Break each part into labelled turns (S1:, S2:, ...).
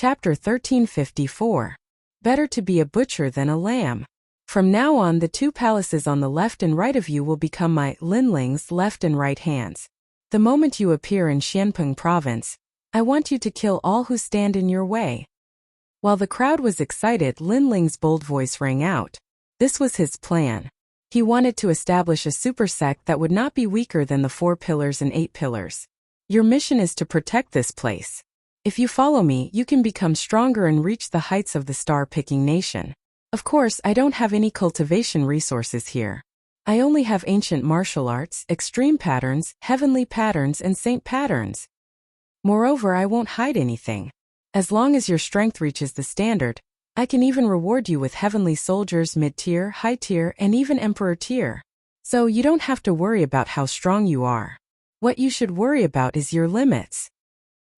S1: Chapter 1354. Better to be a butcher than a lamb. From now on, the two palaces on the left and right of you will become my Linling's left and right hands. The moment you appear in Xianpeng province, I want you to kill all who stand in your way. While the crowd was excited, Linling's bold voice rang out. This was his plan. He wanted to establish a super sect that would not be weaker than the 4 pillars and 8 pillars. Your mission is to protect this place. If you follow me, you can become stronger and reach the heights of the star-picking nation. Of course, I don't have any cultivation resources here. I only have ancient martial arts, extreme patterns, heavenly patterns, and saint patterns. Moreover, I won't hide anything. As long as your strength reaches the standard, I can even reward you with heavenly soldiers, mid-tier, high-tier, and even emperor tier. So you don't have to worry about how strong you are. What you should worry about is your limits.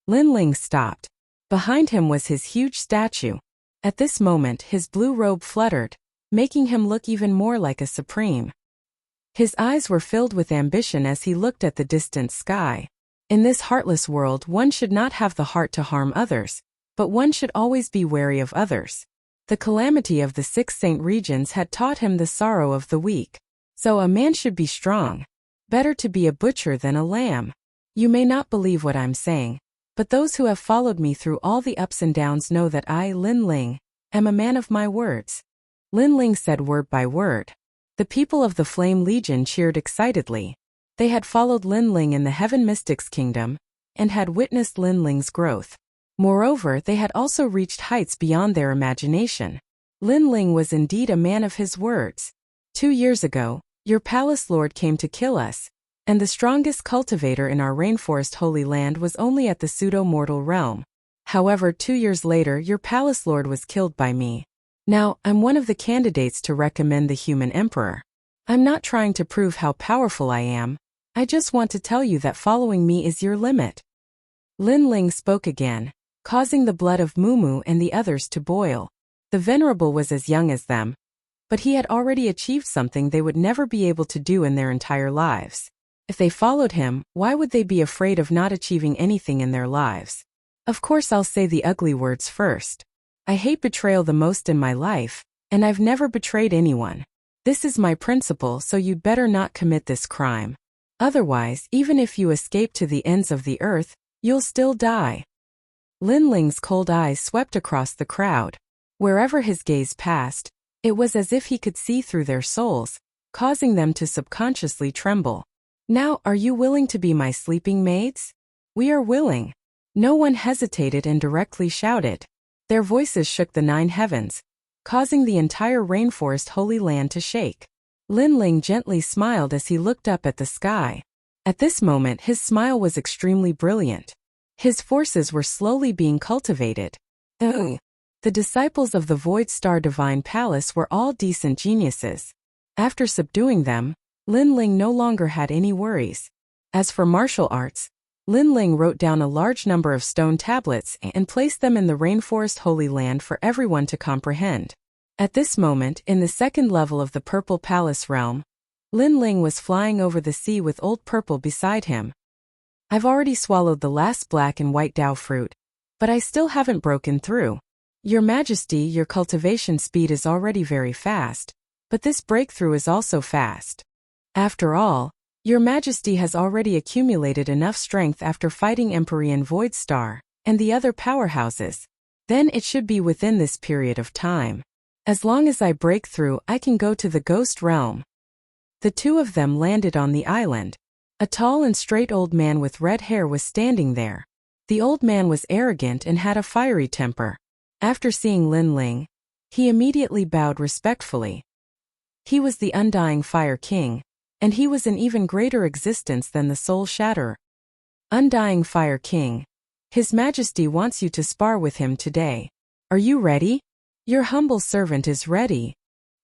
S1: Linling stopped. Behind him was his huge statue. At this moment, his blue robe fluttered, making him look even more like a supreme. His eyes were filled with ambition as he looked at the distant sky. In this heartless world, one should not have the heart to harm others, but one should always be wary of others. The calamity of the 6 saint regions had taught him the sorrow of the weak. So a man should be strong. Better to be a butcher than a lamb. You may not believe what I'm saying, but those who have followed me through all the ups and downs know that I, Linling, am a man of my words. Linling said word by word. The people of the Flame Legion cheered excitedly. They had followed Linling in the Heaven Mystics Kingdom, and had witnessed Linling's growth. Moreover, they had also reached heights beyond their imagination. Linling was indeed a man of his words. 2 years ago, your palace lord came to kill us, and the strongest cultivator in our rainforest holy land was only at the pseudo-mortal realm. However, 2 years later, your palace lord was killed by me. Now, I'm one of the candidates to recommend the human emperor. I'm not trying to prove how powerful I am. I just want to tell you that following me is your limit. Linling spoke again, causing the blood of Mumu and the others to boil. The venerable was as young as them, but he had already achieved something they would never be able to do in their entire lives. If they followed him, why would they be afraid of not achieving anything in their lives? Of course, I'll say the ugly words first. I hate betrayal the most in my life, and I've never betrayed anyone. This is my principle, so you'd better not commit this crime. Otherwise, even if you escape to the ends of the earth, you'll still die. Linling's cold eyes swept across the crowd. Wherever his gaze passed, it was as if he could see through their souls, causing them to subconsciously tremble. Now, are you willing to be my sleeping maids? We are willing. No one hesitated and directly shouted. Their voices shook the 9 heavens, causing the entire rainforest holy land to shake. Linling gently smiled as he looked up at the sky. At this moment, his smile was extremely brilliant. His forces were slowly being cultivated. The disciples of the Void Star Divine Palace were all decent geniuses. After subduing them, Linling no longer had any worries. As for martial arts, Linling wrote down a large number of stone tablets and placed them in the Rainforest Holy Land for everyone to comprehend. At this moment, in the 2nd level of the Purple Palace realm, Linling was flying over the sea with Old Purple beside him. I've already swallowed the last black and white Dao fruit, but I still haven't broken through. Your Majesty, your cultivation speed is already very fast, but this breakthrough is also fast. After all, your Majesty has already accumulated enough strength after fighting Empyrean Void Star and the other powerhouses. Then it should be within this period of time. As long as I break through, I can go to the Ghost Realm. The two of them landed on the island. A tall and straight old man with red hair was standing there. The old man was arrogant and had a fiery temper. After seeing Linling, he immediately bowed respectfully. He was the Undying Fire King, and he was an even greater existence than the Soul Shatterer. Undying Fire King, His Majesty wants you to spar with him today. Are you ready? Your humble servant is ready.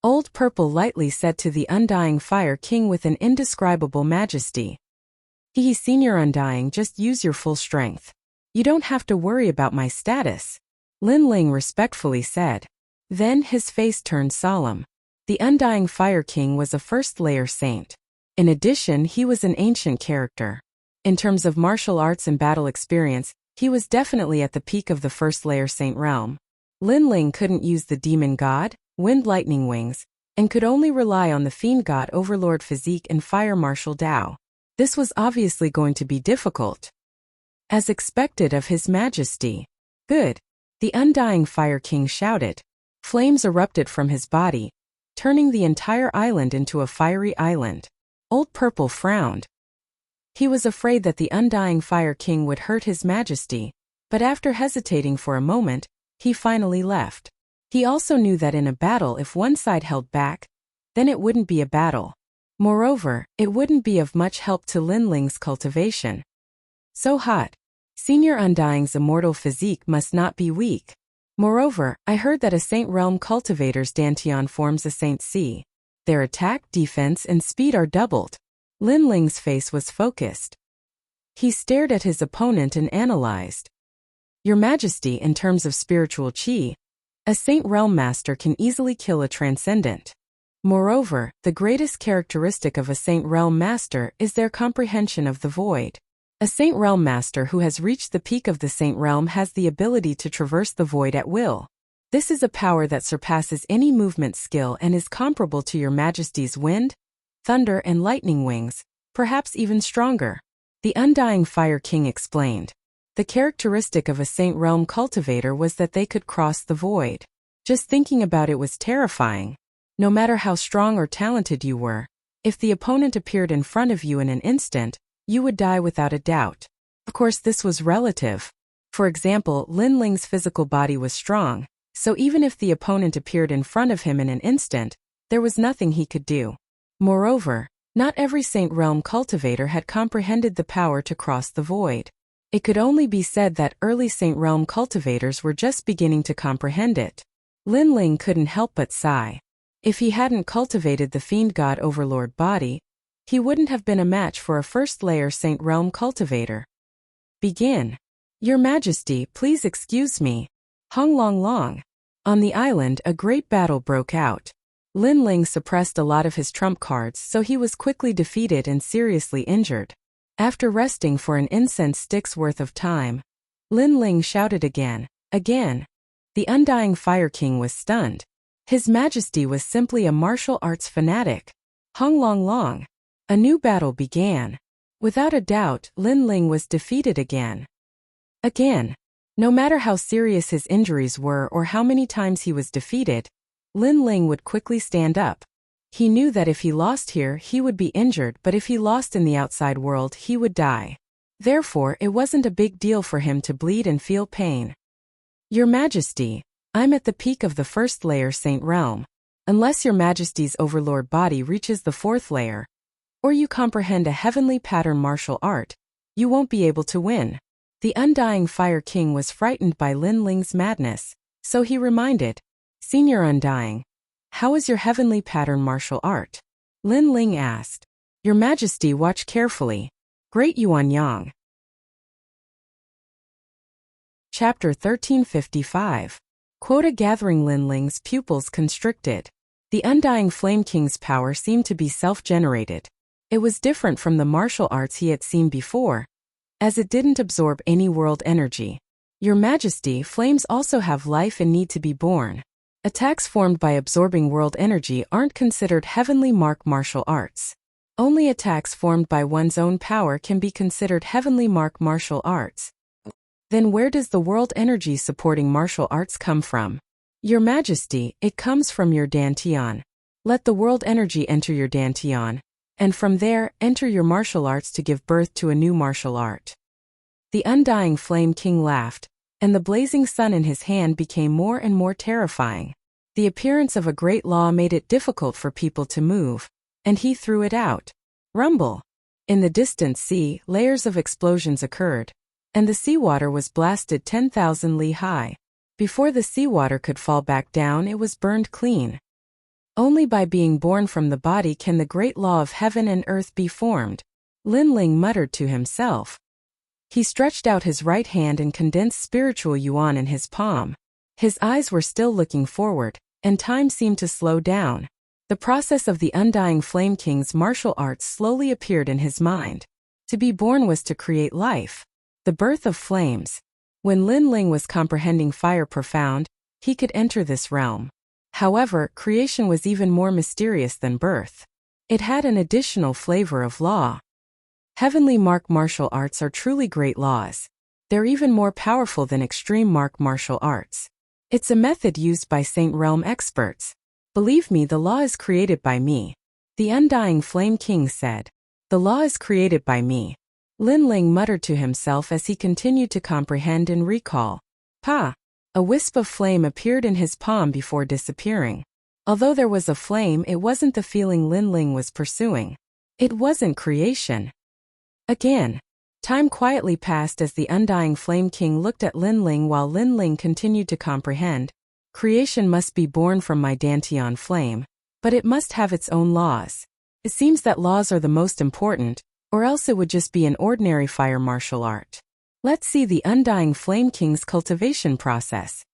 S1: Old Purple lightly said to the Undying Fire King with an indescribable majesty. Senior Undying, just use your full strength. You don't have to worry about my status. Linling respectfully said. Then his face turned solemn. The Undying Fire King was a first-layer saint. In addition, he was an ancient character. In terms of martial arts and battle experience, He was definitely at the peak of the first layer Saint Realm. Linling couldn't use the demon god, wind lightning wings, and could only rely on the fiend god overlord physique and fire martial Dao. This was obviously going to be difficult. As expected of His Majesty. Good. The Undying Fire King shouted. Flames erupted from his body, turning the entire island into a fiery island. Old Purple frowned. He was afraid that the Undying Fire King would hurt His Majesty, but after hesitating for a moment, he finally left. He also knew that in a battle, if one side held back, then it wouldn't be a battle. Moreover, it wouldn't be of much help to Linling's cultivation. So hot. Senior Undying's immortal physique must not be weak. Moreover, I heard that a Saint Realm cultivator's Dantian forms a Saint C. Their attack, defense, and speed are doubled. Linling's face was focused. He stared at his opponent and analyzed. Your Majesty, in terms of spiritual chi, a Saint Realm Master can easily kill a Transcendent. Moreover, the greatest characteristic of a Saint Realm Master is their comprehension of the void. A Saint Realm Master who has reached the peak of the Saint Realm has the ability to traverse the void at will. This is a power that surpasses any movement skill and is comparable to Your Majesty's wind, thunder, and lightning wings, perhaps even stronger. The Undying Fire King explained. The characteristic of a Saint Realm cultivator was that they could cross the void. Just thinking about it was terrifying. No matter how strong or talented you were, if the opponent appeared in front of you in an instant, you would die without a doubt. Of course, this was relative. For example, Linling's physical body was strong, so even if the opponent appeared in front of him in an instant, there was nothing he could do. Moreover, not every Saint Realm cultivator had comprehended the power to cross the void. It could only be said that early Saint Realm cultivators were just beginning to comprehend it. Linling couldn't help but sigh. If he hadn't cultivated the Fiend God Overlord body, he wouldn't have been a match for a first-layer Saint Realm cultivator. Begin. Your Majesty, please excuse me. Hung Long Long. On the island, a great battle broke out. Linling suppressed a lot of his trump cards, so he was quickly defeated and seriously injured. After resting for an incense stick's worth of time, Linling shouted again. The Undying Fire King was stunned. His Majesty was simply a martial arts fanatic. Hung Long Long. A new battle began. Without a doubt, Linling was defeated again. No matter how serious his injuries were or how many times he was defeated, Linling would quickly stand up. He knew that if he lost here, he would be injured, but if he lost in the outside world, he would die. Therefore, it wasn't a big deal for him to bleed and feel pain. Your Majesty, I'm at the peak of the first layer Saint Realm. Unless Your Majesty's Overlord body reaches the fourth layer, or you comprehend a heavenly pattern martial art, you won't be able to win. The Undying Fire King was frightened by Linling's madness, so he reminded, Senior Undying, how is your heavenly pattern martial art? Linling asked. Your Majesty, watch carefully. Great Yuan Yang. Chapter 1355. Quota gathering. Linling's pupils constricted. The Undying Flame King's power seemed to be self-generated. It was different from the martial arts he had seen before, as it didn't absorb any world energy. Your Majesty, flames also have life and need to be born. Attacks formed by absorbing world energy aren't considered heavenly mark martial arts. Only attacks formed by one's own power can be considered heavenly mark martial arts. Then where does the world energy supporting martial arts come from? Your Majesty, it comes from your Dantian. Let the world energy enter your Dantian, and from there, enter your martial arts to give birth to a new martial art. The Undying Flame King laughed, and the blazing sun in his hand became more and more terrifying. The appearance of a great law made it difficult for people to move, and he threw it out. Rumble! In the distant sea, layers of explosions occurred, and the seawater was blasted 10,000 li high. Before the seawater could fall back down, it was burned clean. Only by being born from the body can the great law of heaven and earth be formed, Linling muttered to himself. He stretched out his right hand and condensed spiritual yuan in his palm. His eyes were still looking forward, and time seemed to slow down. The process of the Undying Flame King's martial arts slowly appeared in his mind. To be born was to create life. The birth of flames. When Lin Ling was comprehending fire profound, he could enter this realm. However, creation was even more mysterious than birth. It had an additional flavor of law. Heavenly martial arts are truly great laws. They're even more powerful than extreme martial arts. It's a method used by Saint Realm experts. Believe me, the law is created by me. The Undying Flame King said. The law is created by me. Lin Ling muttered to himself as he continued to comprehend and recall. Pa! A wisp of flame appeared in his palm before disappearing. Although there was a flame, it wasn't the feeling Lin Ling was pursuing. It wasn't creation. Again. Time quietly passed as the Undying Flame King looked at Lin Ling while Lin Ling continued to comprehend. Creation must be born from my Dantian flame, but it must have its own laws. It seems that laws are the most important, or else it would just be an ordinary fire martial art. Let's see the Undying Flame King's cultivation process.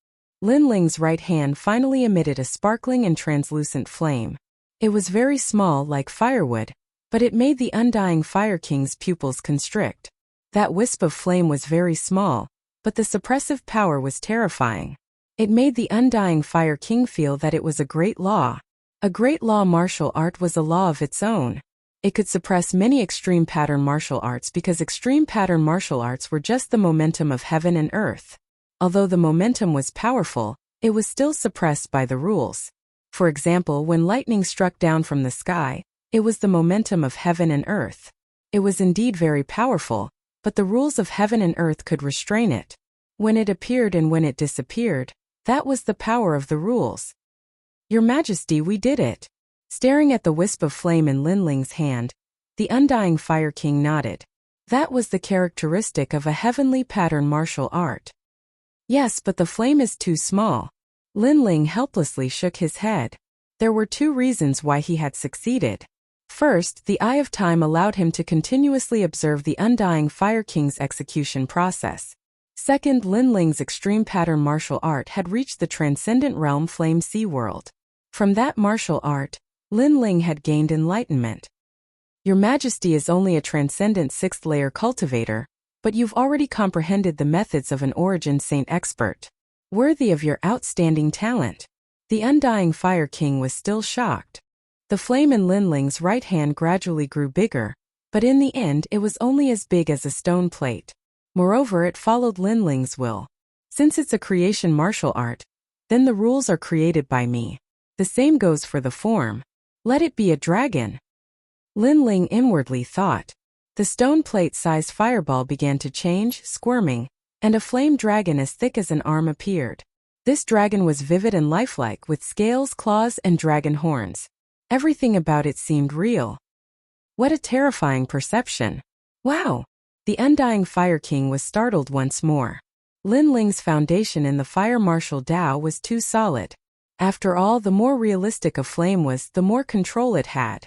S1: Lin Ling's right hand finally emitted a sparkling and translucent flame. It was very small, like firewood, but it made the Undying Fire King's pupils constrict. That wisp of flame was very small, but the suppressive power was terrifying. It made the Undying Fire King feel that it was a great law. A great law martial art was a law of its own. It could suppress many extreme pattern martial arts because extreme pattern martial arts were just the momentum of heaven and earth. Although the momentum was powerful, it was still suppressed by the rules. For example, when lightning struck down from the sky, it was the momentum of heaven and earth. It was indeed very powerful, but the rules of heaven and earth could restrain it. When it appeared and when it disappeared, that was the power of the rules. Your Majesty, we did it. Staring at the wisp of flame in Lin Ling's hand, the Undying Fire King nodded. That was the characteristic of a heavenly pattern martial art. Yes, but the flame is too small. Lin Ling helplessly shook his head. There were two reasons why he had succeeded. First, the Eye of Time allowed him to continuously observe the Undying Fire King's execution process. Second, Lin Ling's extreme pattern martial art had reached the transcendent realm Flame Sea World. From that martial art, Lin Ling had gained enlightenment. Your Majesty is only a transcendent 6th layer cultivator, but you've already comprehended the methods of an origin saint expert. Worthy of your outstanding talent. The Undying Fire King was still shocked. The flame in Lin Ling's right hand gradually grew bigger, but in the end it was only as big as a stone plate. Moreover, it followed Lin Ling's will. Since it's a creation martial art, then the rules are created by me. The same goes for the form. Let it be a dragon. Lin Ling inwardly thought. The stone plate-sized fireball began to change, squirming, and a flame dragon as thick as an arm appeared. This dragon was vivid and lifelike with scales, claws, and dragon horns. Everything about it seemed real. What a terrifying perception. Wow! The Undying Fire King was startled once more. Lin Ling's foundation in the fire martial Tao was too solid. After all, the more realistic a flame was, the more control it had.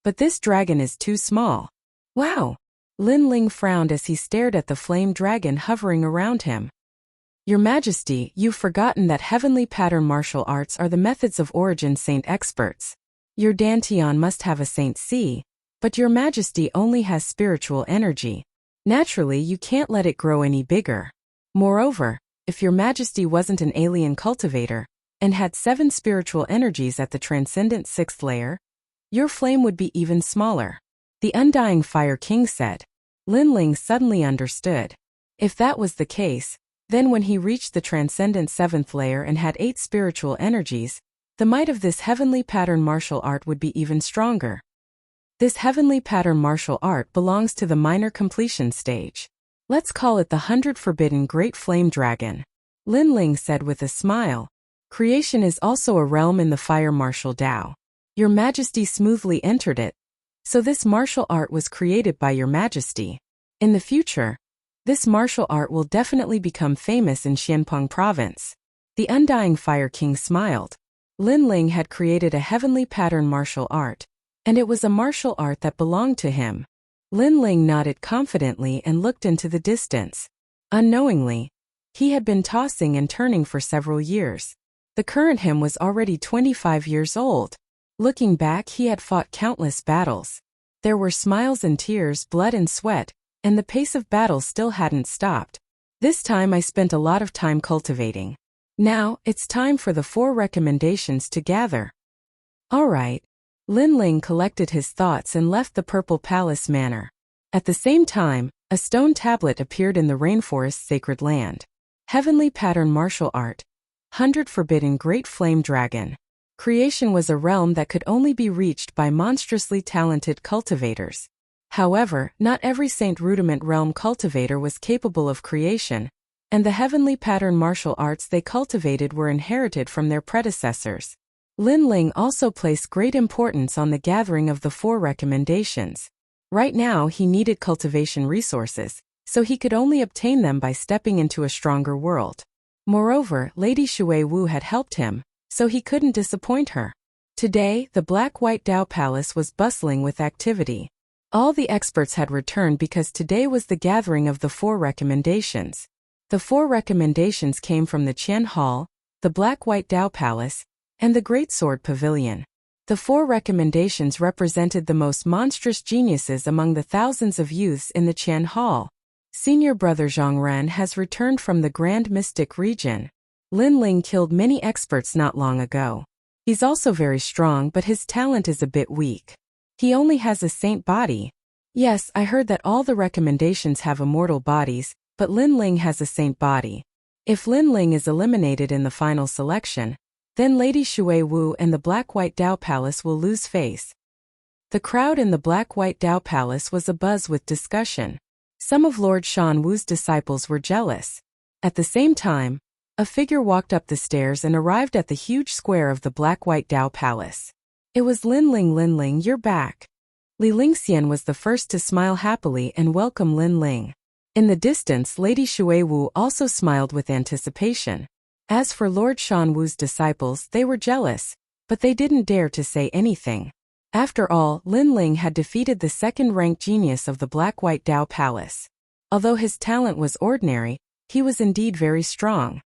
S1: But this dragon is too small. Wow! Lin Ling frowned as he stared at the flame dragon hovering around him. Your Majesty, you've forgotten that heavenly pattern martial arts are the methods of origin saint experts. Your Dantian must have a Saint C, but your Majesty only has spiritual energy. Naturally, you can't let it grow any bigger. Moreover, if your Majesty wasn't an alien cultivator, and had 7 spiritual energies at the transcendent 6th layer, your flame would be even smaller. The Undying Fire King said. Lin Ling suddenly understood. If that was the case, then when he reached the transcendent 7th layer and had 8 spiritual energies, the might of this heavenly pattern martial art would be even stronger. This heavenly pattern martial art belongs to the minor completion stage. Let's call it the 100 Forbidden Great Flame Dragon. Lin Ling said with a smile. Creation is also a realm in the fire martial Tao. Your Majesty smoothly entered it. So this martial art was created by your Majesty. In the future, this martial art will definitely become famous in Xianpeng province. The Undying Fire King smiled. Lin Ling had created a heavenly pattern martial art, and it was a martial art that belonged to him. Lin Ling nodded confidently and looked into the distance. Unknowingly, he had been tossing and turning for several years. The current him was already 25 years old. Looking back, he had fought countless battles. There were smiles and tears, blood and sweat, and the pace of battle still hadn't stopped. This time I spent a lot of time cultivating. Now, it's time for the 4 recommendations to gather. Alright. Lin Ling collected his thoughts and left the Purple Palace Manor. At the same time, a stone tablet appeared in the rainforest's sacred land. Heavenly Pattern Martial Art. 100 Forbidden Great Flame Dragon. Creation was a realm that could only be reached by monstrously talented cultivators. However, not every Saint Rudiment Realm cultivator was capable of creation, and the Heavenly Pattern martial arts they cultivated were inherited from their predecessors. Lin Ling also placed great importance on the gathering of the 4 recommendations. Right now he needed cultivation resources, so he could only obtain them by stepping into a stronger world. Moreover, Lady Shui Wu had helped him, so he couldn't disappoint her. Today, the Black-White Dao Palace was bustling with activity. All the experts had returned because today was the gathering of the 4 recommendations. The 4 recommendations came from the Qian Hall, the Black-White Dao Palace, and the Great Sword Pavilion. The 4 recommendations represented the most monstrous geniuses among the thousands of youths in the Qian Hall. Senior brother Zhang Ren has returned from the Grand Mystic region. Lin Ling killed many experts not long ago. He's also very strong, but his talent is a bit weak. He only has a saint body. Yes, I heard that all the recommendations have immortal bodies, but Lin Ling has a saint body. If Lin Ling is eliminated in the final selection, then Lady Shui Wu and the Black-White Dao Palace will lose face. The crowd in the Black-White Dao Palace was abuzz with discussion. Some of Lord Shan Wu's disciples were jealous. At the same time, a figure walked up the stairs and arrived at the huge square of the Black-White Dao Palace. It was Lin Ling, you're back. Li Lingxian was the first to smile happily and welcome Lin Ling. In the distance, Lady Shui Wu also smiled with anticipation. As for Lord Shan Wu's disciples, they were jealous, but they didn't dare to say anything. After all, Lin Ling had defeated the second-ranked genius of the Black-White Dao Palace. Although his talent was ordinary, he was indeed very strong.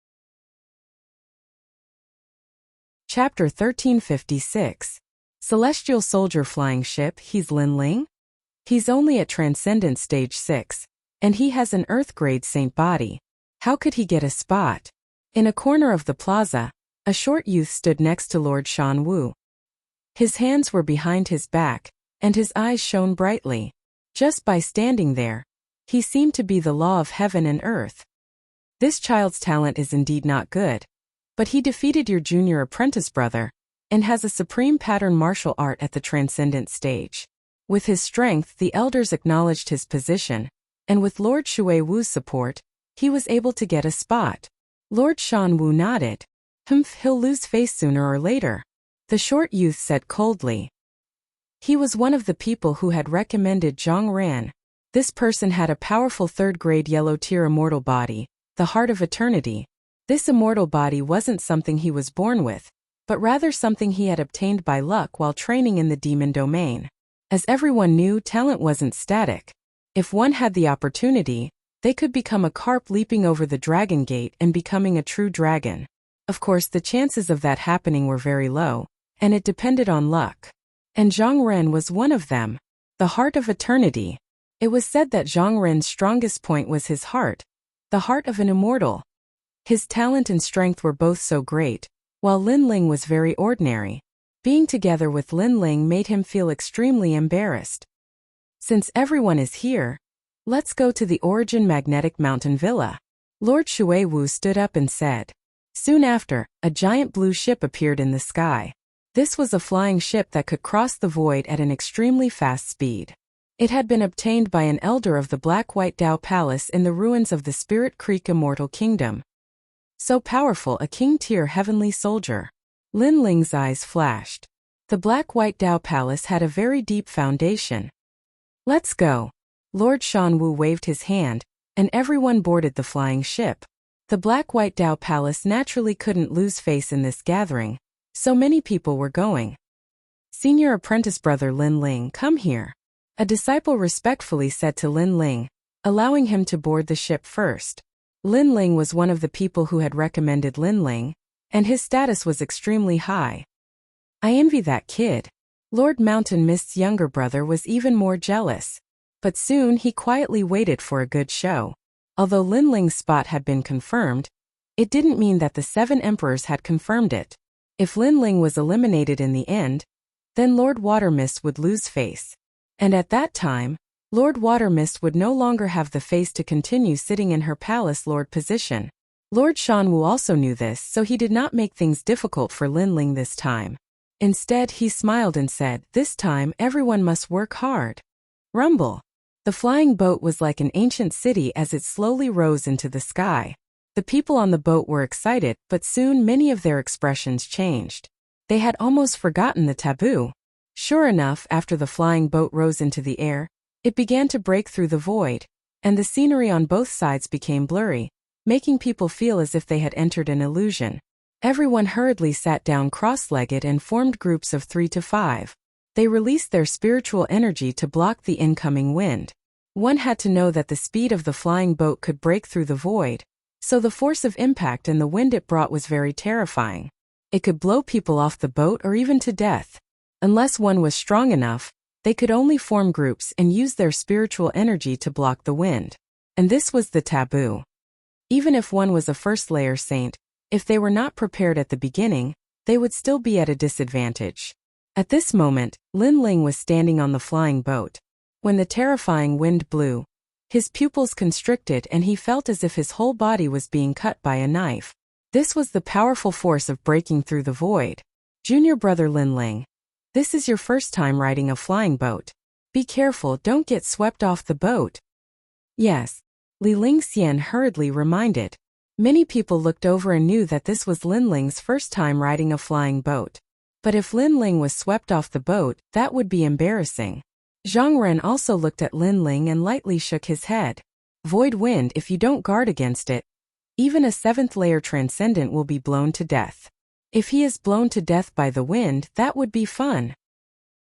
S1: Chapter 1356. Celestial Soldier Flying Ship. He's Lin Ling? He's only at Transcendent Stage 6, and he has an Earth-grade saint body. How could he get a spot? In a corner of the plaza, a short youth stood next to Lord Shan Wu. His hands were behind his back, and his eyes shone brightly. Just by standing there, he seemed to be the law of heaven and earth. This child's talent is indeed not good, but he defeated your junior apprentice brother, and has a supreme pattern martial art at the transcendent stage. With his strength, the elders acknowledged his position, and with Lord Shui Wu's support, he was able to get a spot. Lord Shan Wu nodded. He'll lose face sooner or later, the short youth said coldly. He was one of the people who had recommended Zhang Ran. This person had a powerful third-grade yellow-tier immortal body, the Heart of Eternity. This immortal body wasn't something he was born with, but rather something he had obtained by luck while training in the demon domain. As everyone knew, talent wasn't static. If one had the opportunity, they could become a carp leaping over the dragon gate and becoming a true dragon. Of course, the chances of that happening were very low, and it depended on luck. And Zhang Ren was one of them. The Heart of Eternity. It was said that Zhang Ren's strongest point was his heart, the heart of an immortal. His talent and strength were both so great, while Lin Ling was very ordinary. Being together with Lin Ling made him feel extremely embarrassed. Since everyone is here, let's go to the Origin Magnetic Mountain Villa. Lord Shui Wu stood up and said. Soon after, a giant blue ship appeared in the sky. This was a flying ship that could cross the void at an extremely fast speed. It had been obtained by an elder of the Black-White Dao Palace in the ruins of the Spirit Creek Immortal Kingdom. So powerful, a king-tier heavenly soldier. Lin Ling's eyes flashed. The Black-White Dao Palace had a very deep foundation. Let's go. Lord Shan Wu waved his hand, and everyone boarded the flying ship. The Black-White Dao Palace naturally couldn't lose face in this gathering, so many people were going. Senior apprentice brother Lin Ling, come here. A disciple respectfully said to Lin Ling, allowing him to board the ship first. Lin Ling was one of the people who had recommended Lin Ling, and his status was extremely high. I envy that kid. Lord Mountain Mist's younger brother was even more jealous. But soon he quietly waited for a good show. Although Lin Ling's spot had been confirmed, it didn't mean that the 7 emperors had confirmed it. If Lin Ling was eliminated in the end, then Lord Watermist would lose face. And at that time, Lord Watermist would no longer have the face to continue sitting in her palace lord position. Lord Shanwu also knew this, so he did not make things difficult for Lin Ling this time. Instead, he smiled and said, "This time everyone must work hard." Rumble. The flying boat was like an ancient city as it slowly rose into the sky. The people on the boat were excited, but soon many of their expressions changed. They had almost forgotten the taboo. Sure enough, after the flying boat rose into the air, it began to break through the void, and the scenery on both sides became blurry, making people feel as if they had entered an illusion. Everyone hurriedly sat down cross-legged and formed groups of 3 to 5. They released their spiritual energy to block the incoming wind. One had to know that the speed of the flying boat could break through the void, so the force of impact and the wind it brought was very terrifying. It could blow people off the boat or even to death. Unless one was strong enough, they could only form groups and use their spiritual energy to block the wind. And this was the taboo. Even if one was a first-layer saint, if they were not prepared at the beginning, they would still be at a disadvantage. At this moment, Lin Ling was standing on the flying boat. When the terrifying wind blew, his pupils constricted and he felt as if his whole body was being cut by a knife. This was the powerful force of breaking through the void. Junior brother Lin Ling, this is your first time riding a flying boat. Be careful, don't get swept off the boat. Yes, Li Lingxian hurriedly reminded. Many people looked over and knew that this was Lin Ling's first time riding a flying boat. But if Lin Ling was swept off the boat, that would be embarrassing. Zhang Ren also looked at Lin Ling and lightly shook his head. Void wind, if you don't guard against it, even a 7th-layer transcendent will be blown to death. If he is blown to death by the wind, that would be fun.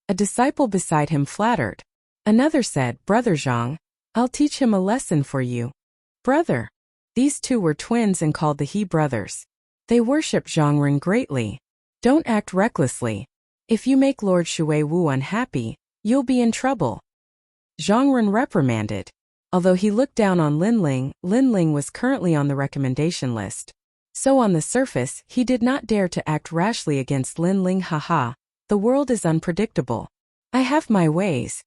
S1: A disciple beside him flattered. Another said, "Brother Zhang, I'll teach him a lesson for you." Brother. These two were twins and called the He brothers. They worshipped Zhang Ren greatly. Don't act recklessly. If you make Lord Shui Wu unhappy, you'll be in trouble. Zhang Ren reprimanded. Although he looked down on Lin Ling was currently on the recommendation list. So on the surface, he did not dare to act rashly against Lin Ling. Haha, the world is unpredictable. I have my ways.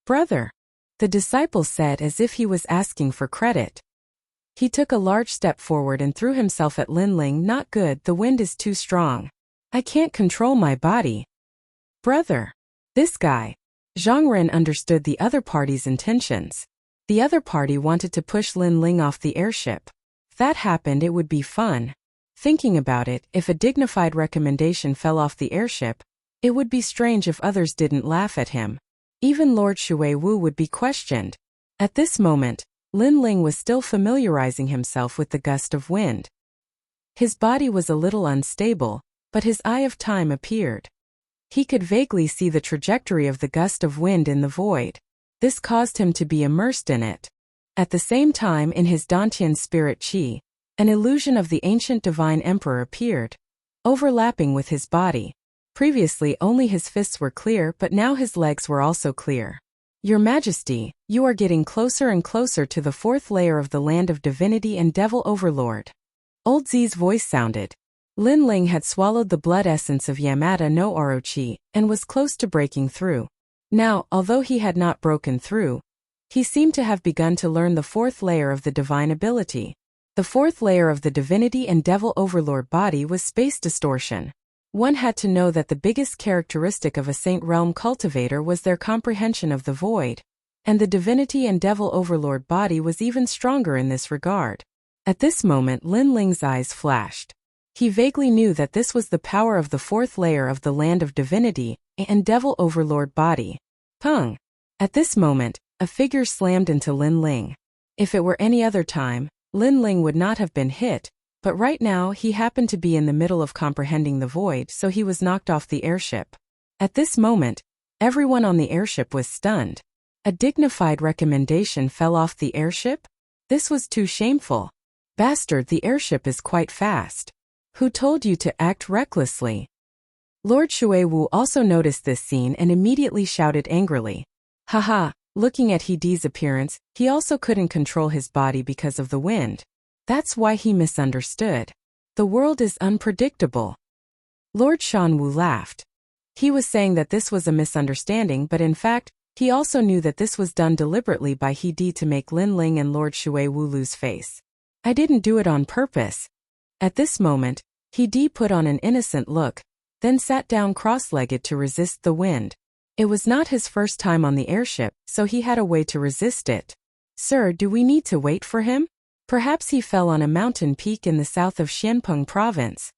S1: Brother, the disciple said as if he was asking for credit. He took a large step forward and threw himself at Lin Ling. Not good, the wind is too strong. I can't control my body. Brother, this guy. Zhang Ren understood the other party's intentions. The other party wanted to push Lin Ling off the airship. If that happened, it would be fun. Thinking about it, if a dignified recommendation fell off the airship, it would be strange if others didn't laugh at him. Even Lord Shui Wu would be questioned. At this moment, Lin Ling was still familiarizing himself with the gust of wind. His body was a little unstable, but his eye of time appeared. He could vaguely see the trajectory of the gust of wind in the void. This caused him to be immersed in it. At the same time, in his Dantian spirit chi, an illusion of the ancient divine emperor appeared, overlapping with his body. Previously only his fists were clear, but now his legs were also clear. Your Majesty, you are getting closer and closer to the 4th layer of the land of divinity and devil overlord. Old Z's voice sounded. Lin Ling had swallowed the blood essence of Yamada no Orochi and was close to breaking through. Now, although he had not broken through, he seemed to have begun to learn the 4th layer of the divine ability. The 4th layer of the divinity and devil overlord body was space distortion. One had to know that the biggest characteristic of a saint realm cultivator was their comprehension of the void, and the divinity and devil overlord body was even stronger in this regard. At this moment, Lin Ling's eyes flashed. He vaguely knew that this was the power of the 4th layer of the land of divinity and devil overlord body. Pung! At this moment, a figure slammed into Lin Ling. If it were any other time, Lin Ling would not have been hit, but right now he happened to be in the middle of comprehending the void, so he was knocked off the airship. At this moment, everyone on the airship was stunned. A dignified recommendation fell off the airship? This was too shameful. Bastard, the airship is quite fast. Who told you to act recklessly? Lord Shui Wu also noticed this scene and immediately shouted angrily. Haha, Looking at Heedee's appearance, he also couldn't control his body because of the wind. That's why he misunderstood. The world is unpredictable. Lord Shanwu laughed. He was saying that this was a misunderstanding, but in fact, he also knew that this was done deliberately by Heedee to make Lin Ling and Lord Shui Wu lose face. I didn't do it on purpose. At this moment, Heedee put on an innocent look, then sat down cross-legged to resist the wind. It was not his first time on the airship, so he had a way to resist it. Sir, do we need to wait for him? Perhaps he fell on a mountain peak in the south of Xianpeng province.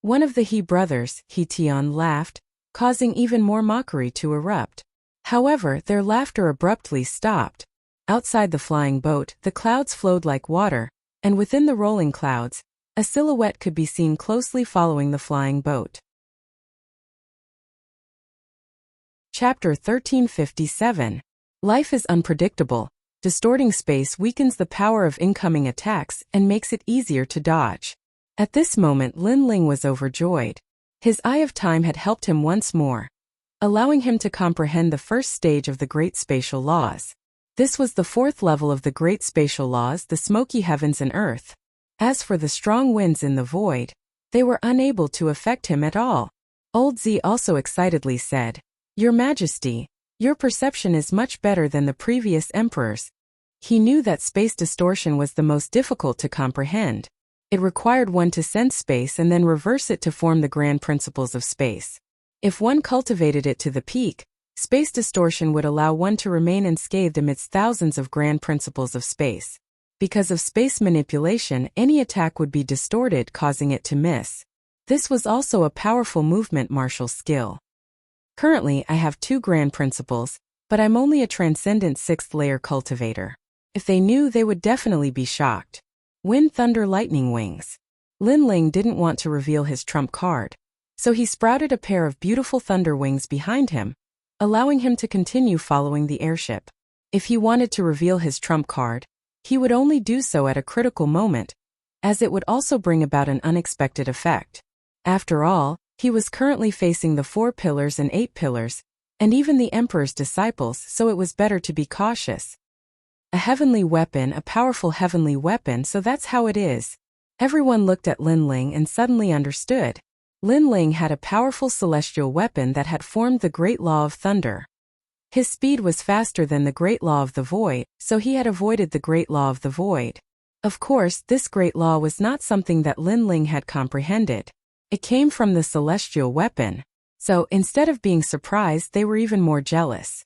S1: One of the He brothers, He Tian, laughed, causing even more mockery to erupt. However, their laughter abruptly stopped. Outside the flying boat, the clouds flowed like water, and within the rolling clouds, a silhouette could be seen closely following the flying boat. Chapter 1357. Life is unpredictable. Distorting space weakens the power of incoming attacks and makes it easier to dodge. At this moment, Lin Ling was overjoyed. His Eye of Time had helped him once more, allowing him to comprehend the first stage of the Great Spatial Laws. This was the fourth level of the Great Spatial Laws, the smoky heavens and earth. As for the strong winds in the void, they were unable to affect him at all. Old Z also excitedly said, Your Majesty, your perception is much better than the previous emperors. He knew that space distortion was the most difficult to comprehend. It required one to sense space and then reverse it to form the grand principles of space. If one cultivated it to the peak, space distortion would allow one to remain unscathed amidst thousands of grand principles of space. Because of space manipulation, any attack would be distorted, causing it to miss. This was also a powerful movement martial skill. Currently, I have 2 grand principles, but I'm only a transcendent 6th layer cultivator. If they knew, they would definitely be shocked. Wind, thunder, lightning wings. Lin Ling didn't want to reveal his trump card, so he sprouted a pair of beautiful thunder wings behind him, allowing him to continue following the airship. If he wanted to reveal his trump card, he would only do so at a critical moment, as it would also bring about an unexpected effect. After all, he was currently facing the 4 pillars and 8 pillars, and even the Emperor's disciples, so it was better to be cautious. A heavenly weapon, a powerful heavenly weapon, so that's how it is. Everyone looked at Lin Ling and suddenly understood. Lin Ling had a powerful celestial weapon that had formed the Great Law of Thunder. His speed was faster than the Great Law of the Void, so he had avoided the Great Law of the Void. Of course, this Great Law was not something that Lin Ling had comprehended. It came from the celestial weapon. So, instead of being surprised, they were even more jealous.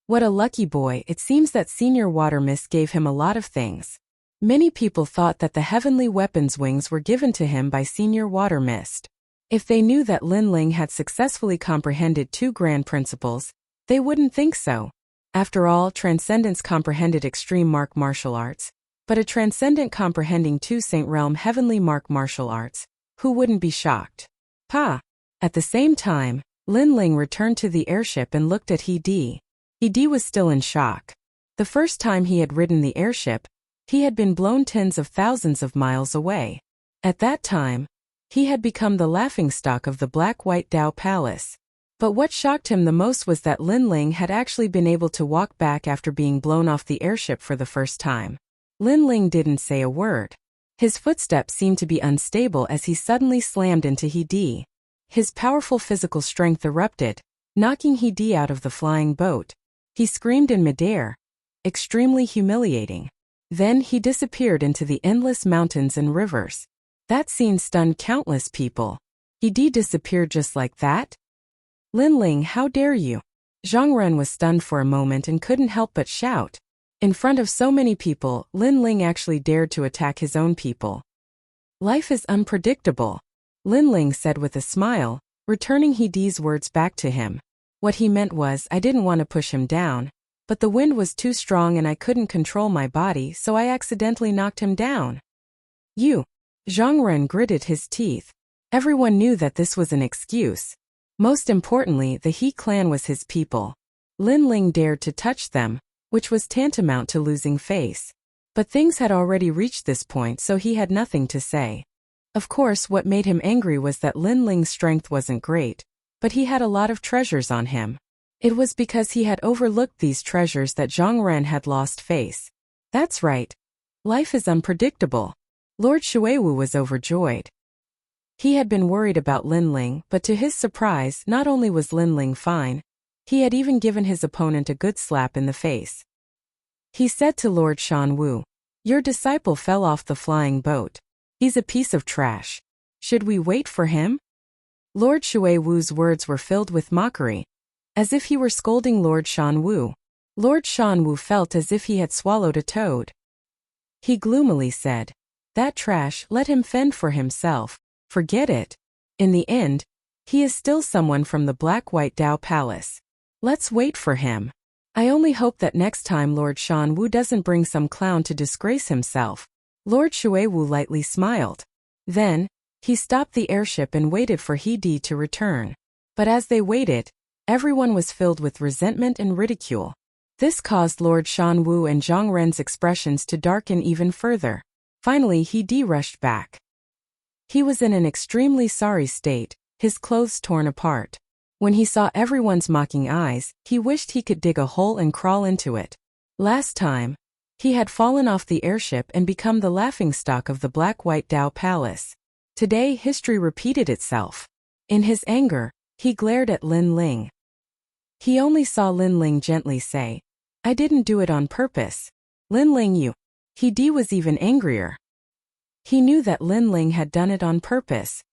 S1: What a lucky boy. It seems that Senior Water Mist gave him a lot of things. Many people thought that the heavenly weapon's wings were given to him by Senior Water Mist. If they knew that Lin Ling had successfully comprehended 2 grand principles, they wouldn't think so. After all, Transcendence comprehended extreme mark martial arts, but a Transcendent comprehending 2 Saint Realm heavenly mark martial arts, who wouldn't be shocked? Pa! At the same time, Lin Ling returned to the airship and looked at Heedee. Heedee was still in shock. The first time he had ridden the airship, he had been blown tens of thousands of miles away. At that time, he had become the laughingstock of the Black-White Dao Palace. But what shocked him the most was that Lin Ling had actually been able to walk back after being blown off the airship for the first time. Lin Ling didn't say a word. His footsteps seemed to be unstable as he suddenly slammed into Heedee. His powerful physical strength erupted, knocking Heedee out of the flying boat. He screamed in midair, extremely humiliating. Then he disappeared into the endless mountains and rivers. That scene stunned countless people. Heedee disappeared just like that? Lin Ling, how dare you? Zhang Ren was stunned for a moment and couldn't help but shout. In front of so many people, Lin Ling actually dared to attack his own people. Life is unpredictable, Lin Ling said with a smile, returning Heedee's words back to him. What he meant was, I didn't want to push him down, but the wind was too strong and I couldn't control my body, so I accidentally knocked him down. You. Zhang Ren gritted his teeth. Everyone knew that this was an excuse. Most importantly, the He clan was his people. Lin Ling dared to touch them, which was tantamount to losing face. But things had already reached this point, so he had nothing to say. Of course, what made him angry was that Lin Ling's strength wasn't great, but he had a lot of treasures on him. It was because he had overlooked these treasures that Zhang Ren had lost face. That's right. Life is unpredictable. Lord Shuiwu was overjoyed. He had been worried about Linling, but to his surprise, not only was Linling fine, he had even given his opponent a good slap in the face. He said to Lord Shanwu, "Your disciple fell off the flying boat. He's a piece of trash. Should we wait for him?" Lord Shuiwu's words were filled with mockery, as if he were scolding Lord Shanwu. Lord Shanwu felt as if he had swallowed a toad. He gloomily said, "That trash, let him fend for himself. Forget it. In the end, he is still someone from the Black-White Dao Palace. Let's wait for him. I only hope that next time Lord Shanwu doesn't bring some clown to disgrace himself." Lord Shuiwu lightly smiled. Then, he stopped the airship and waited for He Di to return. But as they waited, everyone was filled with resentment and ridicule. This caused Lord Shanwu and Zhang Ren's expressions to darken even further. Finally, He Di rushed back. He was in an extremely sorry state, his clothes torn apart. When he saw everyone's mocking eyes, he wished he could dig a hole and crawl into it. Last time, he had fallen off the airship and become the laughingstock of the Black-White Dao Palace. Today, history repeated itself. In his anger, he glared at Linling. He only saw Linling gently say, "I didn't do it on purpose. Linling, you." He Di was even angrier. He knew that Linling had done it on purpose.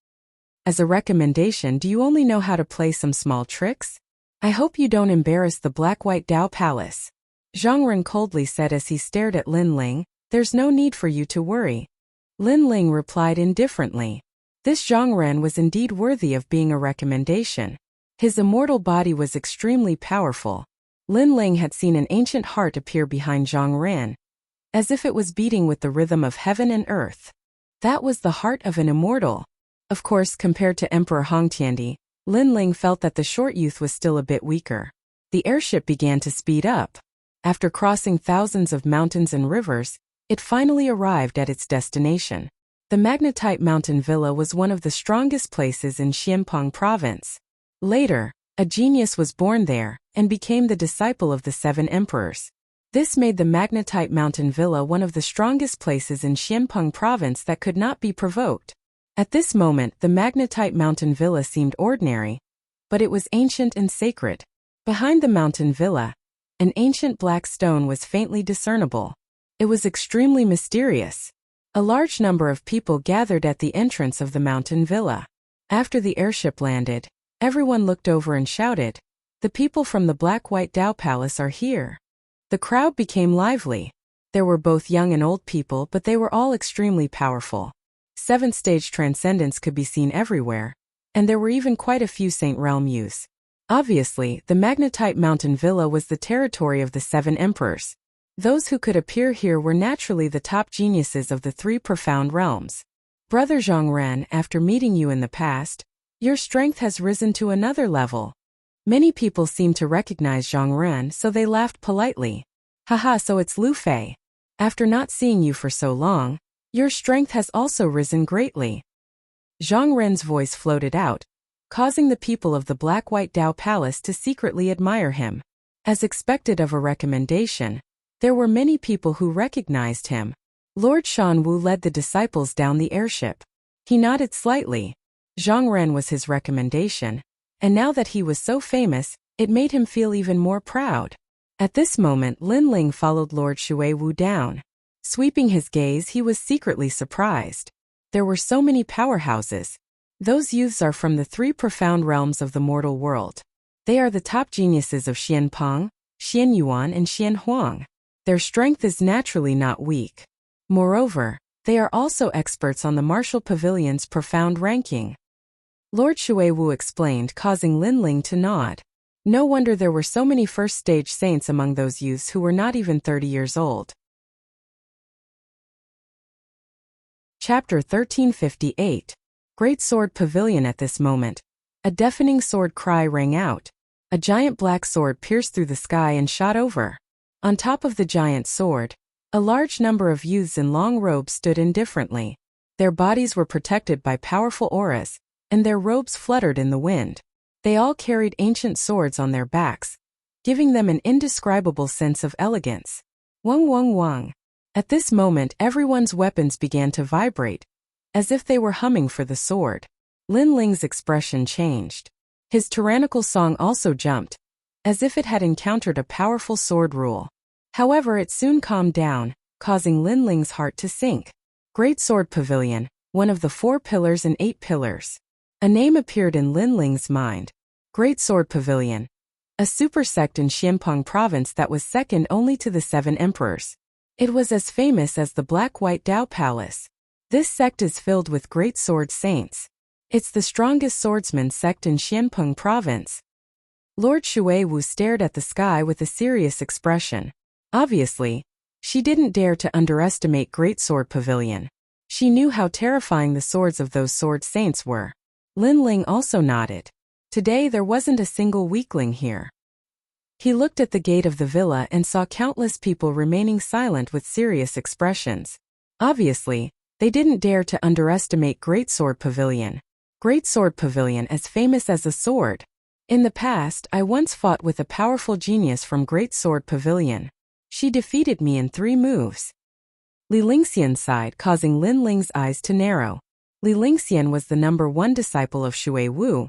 S1: "As a recommendation, do you only know how to play some small tricks? I hope you don't embarrass the Black-White Dao Palace." Zhang Ren coldly said as he stared at Linling, "There's no need for you to worry." Linling replied indifferently. This Zhang Ren was indeed worthy of being a recommendation. His immortal body was extremely powerful. Linling had seen an ancient heart appear behind Zhang Ren, as if it was beating with the rhythm of heaven and earth. That was the heart of an immortal. Of course, compared to Emperor Hongtiandi, Linling felt that the short youth was still a bit weaker. The airship began to speed up. After crossing thousands of mountains and rivers, it finally arrived at its destination. The magnetite mountain villa was one of the strongest places in Xianpeng province. Later, a genius was born there, and became the disciple of the 7 emperors. This made the magnetite mountain villa one of the strongest places in Xianpeng province that could not be provoked. At this moment, the magnetite mountain villa seemed ordinary, but it was ancient and sacred. Behind the mountain villa, an ancient black stone was faintly discernible. It was extremely mysterious. A large number of people gathered at the entrance of the mountain villa. After the airship landed, everyone looked over and shouted, "The people from the Black-White Dao Palace are here." The crowd became lively. There were both young and old people, but they were all extremely powerful. 7th stage transcendence could be seen everywhere, and there were even quite a few Saint Realm youths. Obviously, the magnetite mountain villa was the territory of the 7 emperors. Those who could appear here were naturally the top geniuses of the 3 profound realms. "Brother Zhang Ren, after meeting you in the past, your strength has risen to another level." Many people seemed to recognize Zhang Ren, so they laughed politely. "Haha, so it's Lu Fei. After not seeing you for so long, your strength has also risen greatly." Zhang Ren's voice floated out, causing the people of the Black-White Dao Palace to secretly admire him. As expected of a recommendation, there were many people who recognized him. Lord Shanwu led the disciples down the airship. He nodded slightly. Zhang Ren was his recommendation, and now that he was so famous, it made him feel even more proud. At this moment, Linling followed Lord Shuiwu down. Sweeping his gaze, he was secretly surprised. There were so many powerhouses. Those youths are from the 3 profound realms of the mortal world. They are the top geniuses of Xianpeng, Xianyuan, and Xianhuang. Their strength is naturally not weak. Moreover, they are also experts on the martial pavilion's profound ranking. Lord Shuiwu explained, causing Linling to nod. No wonder there were so many first-stage saints among those youths who were not even 30 years old. Chapter 1358. Great Sword Pavilion. At this moment, a deafening sword cry rang out. A giant black sword pierced through the sky and shot over. On top of the giant sword, a large number of youths in long robes stood indifferently. Their bodies were protected by powerful auras, and their robes fluttered in the wind. They all carried ancient swords on their backs, giving them an indescribable sense of elegance. Wang wang wang. At this moment everyone's weapons began to vibrate, as if they were humming for the sword. Lin Ling's expression changed. His tyrannical song also jumped, as if it had encountered a powerful sword rule. However, it soon calmed down, causing Lin Ling's heart to sink. Great Sword Pavilion, one of the 4 pillars and 8 pillars. A name appeared in Lin Ling's mind. Great Sword Pavilion. A super sect in Xianpeng province that was second only to the 7 emperors. It was as famous as the Black-White Dao Palace. This sect is filled with great sword saints. It's the strongest swordsman sect in Xianpeng province. Lord Shui Wu stared at the sky with a serious expression. Obviously, she didn't dare to underestimate Great Sword Pavilion. She knew how terrifying the swords of those sword saints were. Lin Ling also nodded. Today there wasn't a single weakling here. He looked at the gate of the villa and saw countless people remaining silent with serious expressions. Obviously, they didn't dare to underestimate Great Sword Pavilion. Great Sword Pavilion, as famous as a sword. In the past, I once fought with a powerful genius from Great Sword Pavilion. She defeated me in 3 moves. Li Lingxian sighed, causing Lin Ling's eyes to narrow. Li Lingxian was the #1 disciple of Shui Wu,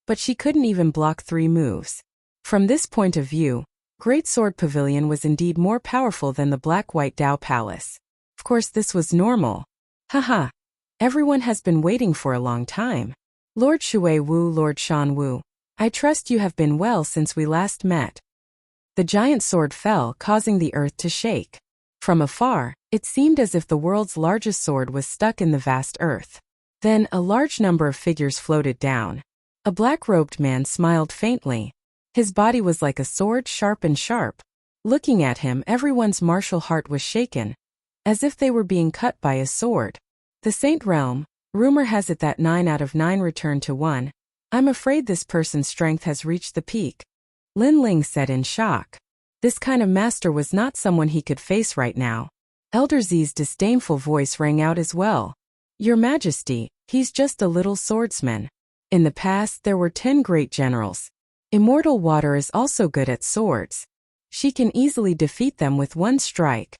S1: but she couldn't even block 3 moves. From this point of view, Great Sword Pavilion was indeed more powerful than the Black-White Dao Palace. Of course this was normal. Haha. Everyone has been waiting for a long time. Lord Shui Wu, Lord Shan Wu, I trust you have been well since we last met. The giant sword fell, causing the earth to shake. From afar, it seemed as if the world's largest sword was stuck in the vast earth. Then, a large number of figures floated down. A black-robed man smiled faintly. His body was like a sword, sharp and sharp. Looking at him, everyone's martial heart was shaken, as if they were being cut by a sword. The Saint Realm, rumor has it that 9 out of 9 returned to 1. I'm afraid this person's strength has reached the peak. Lin Ling said in shock. This kind of master was not someone he could face right now. Elder Zi's disdainful voice rang out as well. Your Majesty, he's just a little swordsman. In the past there were 10 great generals. Immortal Water is also good at swords. She can easily defeat them with 1 strike.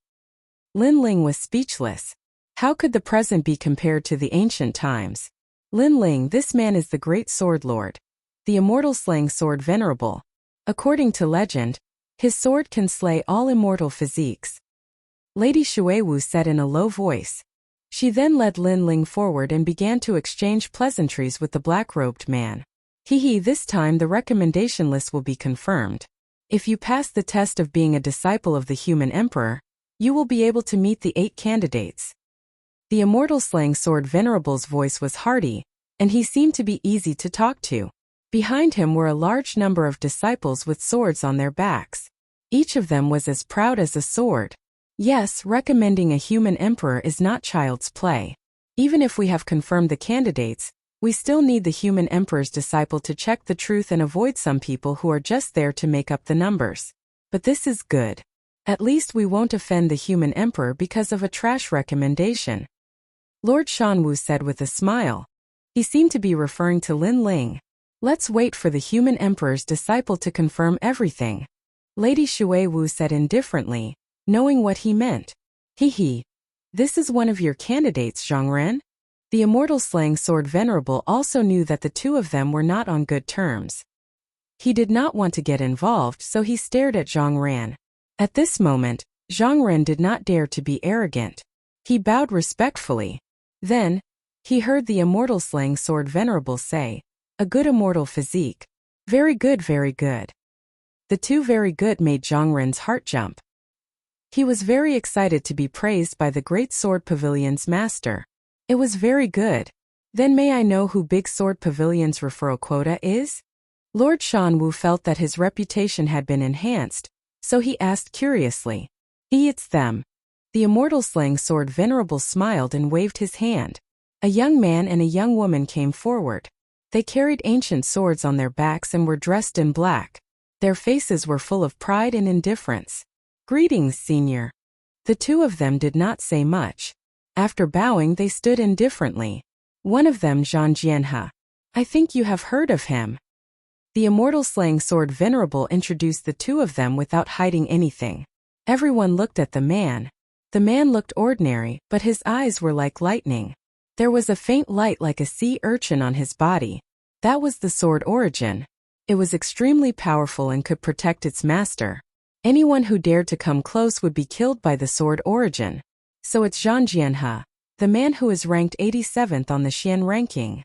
S1: Lin Ling was speechless. How could the present be compared to the ancient times? Lin Ling, this man is the great sword lord. The immortal slaying sword venerable. According to legend, his sword can slay all immortal physiques. Lady Shui Wu said in a low voice. She then led Lin Ling forward and began to exchange pleasantries with the black-robed man. This time the recommendation list will be confirmed. If you pass the test of being a disciple of the human emperor, you will be able to meet the 8 candidates. The immortal slaying sword venerable's voice was hearty, and he seemed to be easy to talk to. Behind him were a large number of disciples with swords on their backs. Each of them was as proud as a sword. Yes, recommending a human emperor is not child's play. Even if we have confirmed the candidates, we still need the human emperor's disciple to check the truth and avoid some people who are just there to make up the numbers. But this is good. At least we won't offend the human emperor because of a trash recommendation. Lord Shanwu said with a smile. He seemed to be referring to Lin Ling. Let's wait for the human emperor's disciple to confirm everything. Lady Shui Wu said indifferently, knowing what he meant. This is one of your candidates, Zhang Ren? The immortal slaying sword venerable also knew that the 2 of them were not on good terms. He did not want to get involved, so he stared at Zhang Ren. At this moment, Zhang Ren did not dare to be arrogant. He bowed respectfully. Then, he heard the immortal slaying sword venerable say, a good immortal physique. Very good, very good. The 2 very good made Zhang Ren's heart jump. He was very excited to be praised by the Great Sword Pavilion's master. It was very good. Then may I know who Big Sword Pavilion's referral quota is? Lord Shanwu felt that his reputation had been enhanced, so he asked curiously. It's them. The immortal slaying sword venerable smiled and waved his hand. A young man and a young woman came forward. They carried ancient swords on their backs and were dressed in black. Their faces were full of pride and indifference. Greetings, senior. The 2 of them did not say much. After bowing, they stood indifferently. One of them, Zhang Jianhe. I think you have heard of him. The immortal slaying sword venerable introduced the two of them without hiding anything. Everyone looked at the man. The man looked ordinary, but his eyes were like lightning. There was a faint light like a sea urchin on his body. That was the sword origin. It was extremely powerful and could protect its master. Anyone who dared to come close would be killed by the sword origin. So it's Zhang Jianhe, the man who is ranked 87th on the Xian ranking.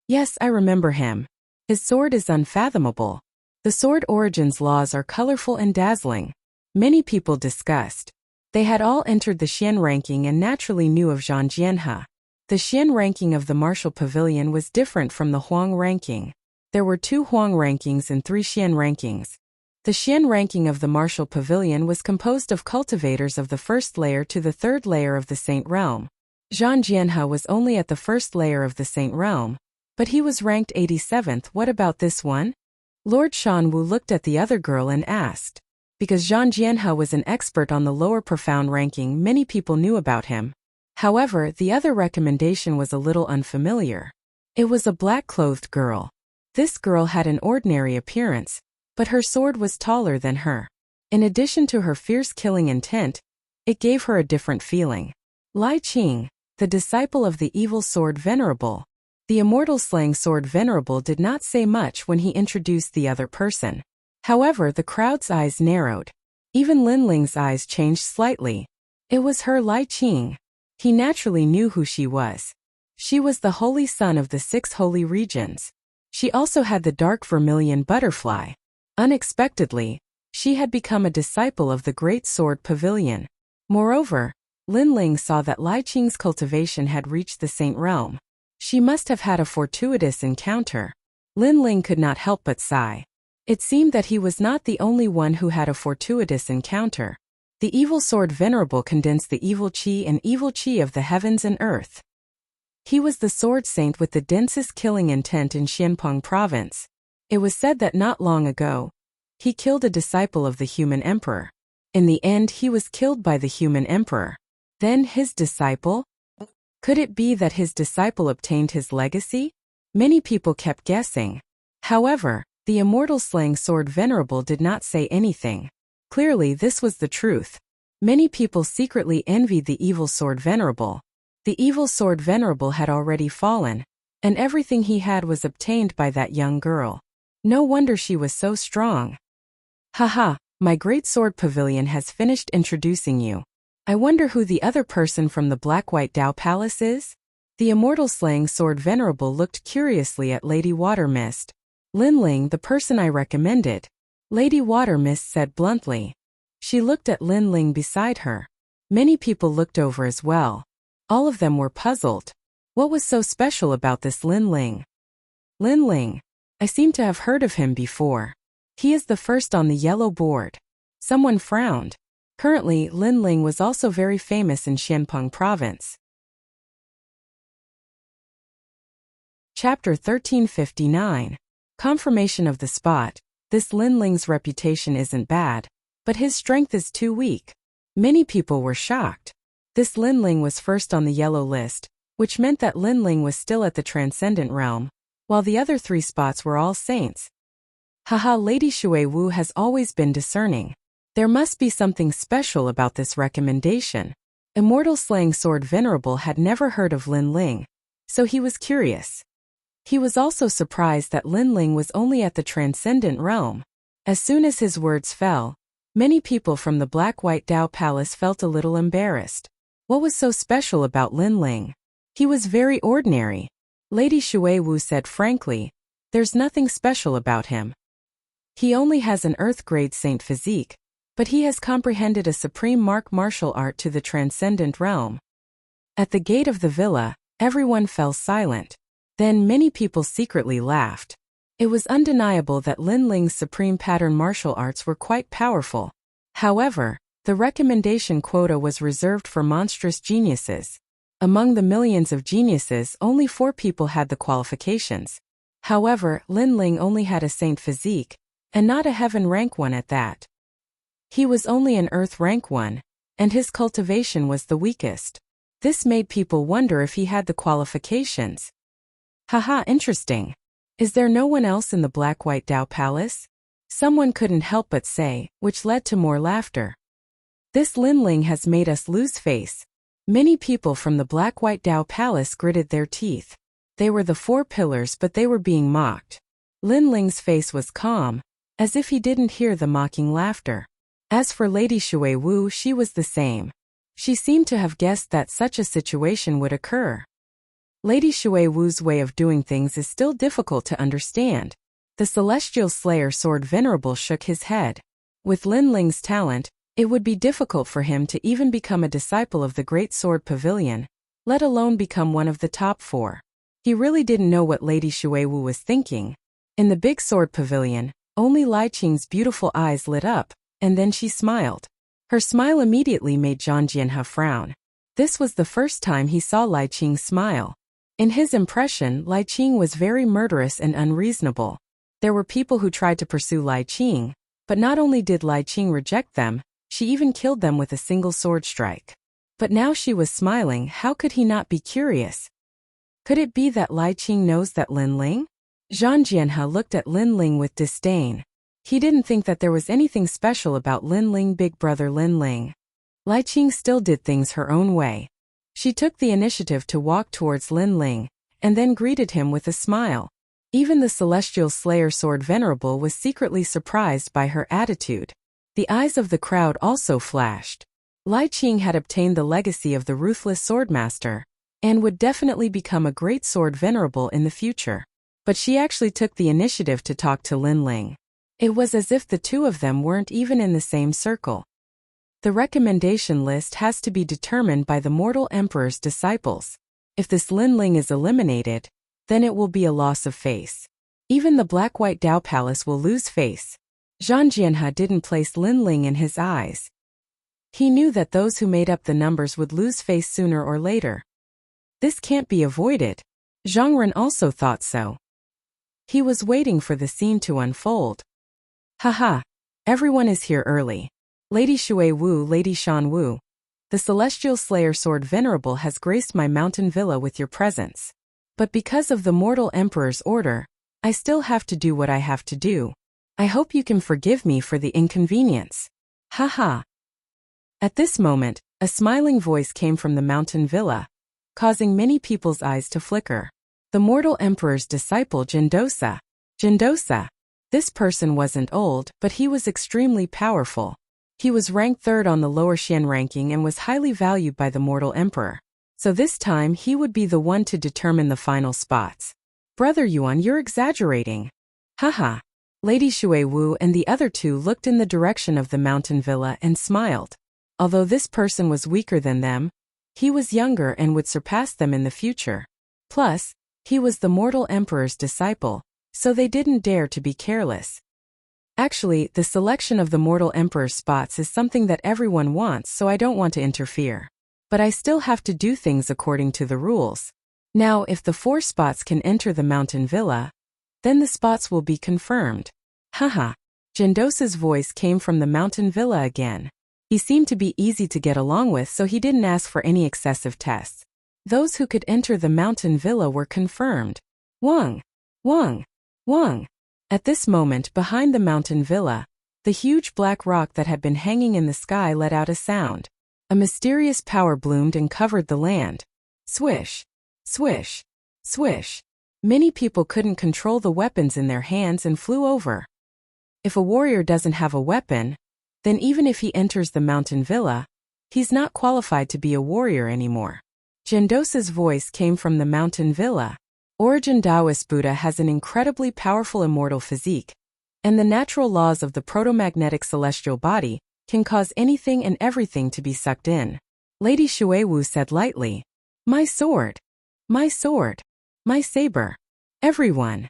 S1: Yes, I remember him. His sword is unfathomable. The sword origin's laws are colorful and dazzling. Many people discussed. They had all entered the Xian ranking and naturally knew of Zhang Jianhe. The Xian ranking of the martial pavilion was different from the Huang ranking. There were 2 Huang rankings and 3 Xian rankings. The Xian ranking of the martial pavilion was composed of cultivators of the first layer to the 3rd layer of the Saint Realm. Zhang Jianhe was only at the 1st layer of the Saint Realm, but he was ranked 87th. What about this one? Lord Shanwu looked at the other girl and asked. Because Zhang Jianhe was an expert on the lower profound ranking, many people knew about him. However, the other recommendation was a little unfamiliar. It was a black-clothed girl. This girl had an ordinary appearance, but her sword was taller than her. In addition to her fierce killing intent, it gave her a different feeling. Lai Qing, the disciple of the evil sword venerable. The immortal slaying sword venerable did not say much when he introduced the other person. However, the crowd's eyes narrowed. Even Lin Ling's eyes changed slightly. It was her, Lai Qing. He naturally knew who she was. She was the holy son of the 6 holy regions. She also had the dark vermilion butterfly. Unexpectedly, she had become a disciple of the Great Sword Pavilion. Moreover, Lin Ling saw that Lai Qing's cultivation had reached the Saint Realm. She must have had a fortuitous encounter. Lin Ling could not help but sigh. It seemed that he was not the only one who had a fortuitous encounter. The evil sword venerable condensed the evil qi and evil qi of the heavens and earth. He was the sword saint with the densest killing intent in Xianpeng province. It was said that not long ago, he killed a disciple of the human emperor. In the end, he was killed by the human emperor. Then his disciple? Could it be that his disciple obtained his legacy? Many people kept guessing. However, the immortal slaying sword venerable did not say anything. Clearly, this was the truth. Many people secretly envied the evil sword venerable. The evil sword venerable had already fallen, and everything he had was obtained by that young girl. No wonder she was so strong. Haha, my great sword pavilion has finished introducing you. I wonder who the other person from the Black-White Dao Palace is? The immortal slaying sword venerable looked curiously at Lady Watermist. Lin Ling, the person I recommended. Lady Watermist said bluntly. She looked at Lin Ling beside her. Many people looked over as well. All of them were puzzled. What was so special about this Lin Ling? Lin Ling. I seem to have heard of him before. He is the first on the yellow board. Someone frowned. Currently, Lin Ling was also very famous in Xianpeng province. Chapter 1359. Confirmation of the spot. This Lin Ling's reputation isn't bad, but his strength is too weak. Many people were shocked. This Lin Ling was first on the yellow list, which meant that Lin Ling was still at the transcendent realm, while the other 3 spots were all saints. Haha, Lady Shui Wu has always been discerning. There must be something special about this recommendation. Immortal slaying sword venerable had never heard of Lin Ling, so he was curious. He was also surprised that Lin Ling was only at the transcendent realm. As soon as his words fell, many people from the Black-White Dao Palace felt a little embarrassed. What was so special about Lin Ling? He was very ordinary. Lady Shui Wu said frankly, there's nothing special about him. He only has an earth-grade saint physique, but he has comprehended a supreme martial art to the transcendent realm. At the gate of the villa, everyone fell silent. Then many people secretly laughed. It was undeniable that Lin Ling's supreme pattern martial arts were quite powerful. However, the recommendation quota was reserved for monstrous geniuses. Among the millions of geniuses, only 4 people had the qualifications. However, Lin Ling only had a saint physique, and not a heaven rank 1 at that. He was only an earth rank 1, and his cultivation was the weakest. This made people wonder if he had the qualifications. Haha, interesting. Is there no one else in the black-white Dao Palace? Someone couldn't help but say, which led to more laughter. This Linling has made us lose face. Many people from the black-white Dao Palace gritted their teeth. They were the four pillars, but they were being mocked. Linling's face was calm, as if he didn't hear the mocking laughter. As for Lady Shui Wu, she was the same. She seemed to have guessed that such a situation would occur. Lady Shui Wu's way of doing things is still difficult to understand. The Celestial Slayer Sword Venerable shook his head. With Linling's talent, it would be difficult for him to even become a disciple of the Great Sword Pavilion, let alone become one of the top 4. He really didn't know what Lady Shui Wu was thinking. In the big sword pavilion, only Lai Qing's beautiful eyes lit up, and then she smiled. Her smile immediately made Zhang Jianhe frown. This was the first time he saw Lai Qing smile. In his impression, Lai Qing was very murderous and unreasonable. There were people who tried to pursue Lai Qing, but not only did Lai Qing reject them, she even killed them with a single sword strike. But now she was smiling. How could he not be curious? Could it be that Lai Qing knows that Linling? Zhang Jianhe looked at Linling with disdain. He didn't think that there was anything special about Linling, big brother Linling. Lai Qing still did things her own way. She took the initiative to walk towards Linling, and then greeted him with a smile. Even the Celestial Slayer Sword Venerable was secretly surprised by her attitude. The eyes of the crowd also flashed. Lai Qing had obtained the legacy of the ruthless swordmaster, and would definitely become a great sword venerable in the future. But she actually took the initiative to talk to Linling. It was as if the two of them weren't even in the same circle. The recommendation list has to be determined by the mortal emperor's disciples. If this Linling is eliminated, then it will be a loss of face. Even the black-white Dao Palace will lose face. Zhang Jianhe didn't place Linling in his eyes. He knew that those who made up the numbers would lose face sooner or later. This can't be avoided. Zhang Ren also thought so. He was waiting for the scene to unfold. Haha, everyone is here early. Lady Shui Wu, Lady Shan Wu. The Celestial Slayer Sword Venerable has graced my mountain villa with your presence. But because of the mortal emperor's order, I still have to do what I have to do. I hope you can forgive me for the inconvenience. Haha. At this moment, a smiling voice came from the mountain villa, causing many people's eyes to flicker. The mortal emperor's disciple Jindosa. Jindosa. This person wasn't old, but he was extremely powerful. He was ranked 3rd on the lower Xian ranking and was highly valued by the mortal emperor. So this time he would be the one to determine the final spots. Brother Yuan, you're exaggerating. Haha. Lady Shui Wu and the other two looked in the direction of the mountain villa and smiled. Although this person was weaker than them, he was younger and would surpass them in the future. Plus, he was the mortal emperor's disciple, so they didn't dare to be careless. Actually, the selection of the mortal emperor's spots is something that everyone wants, so I don't want to interfere. But I still have to do things according to the rules. Now, if the 4 spots can enter the mountain villa, then the spots will be confirmed. Haha. Jindosa's voice came from the mountain villa again. He seemed to be easy to get along with, so he didn't ask for any excessive tests. Those who could enter the mountain villa were confirmed. Wang! Wang! Wang! At this moment, behind the mountain villa, the huge black rock that had been hanging in the sky let out a sound. A mysterious power bloomed and covered the land. Swish! Swish! Swish! Many people couldn't control the weapons in their hands and flew over. If a warrior doesn't have a weapon, then even if he enters the mountain villa, he's not qualified to be a warrior anymore. Jindosa's voice came from the mountain villa. Origin Taoist Buddha has an incredibly powerful immortal physique, and the natural laws of the proto-magnetic celestial body can cause anything and everything to be sucked in. Lady Shui Wu said lightly, "My sword! My sword! My saber! Everyone!"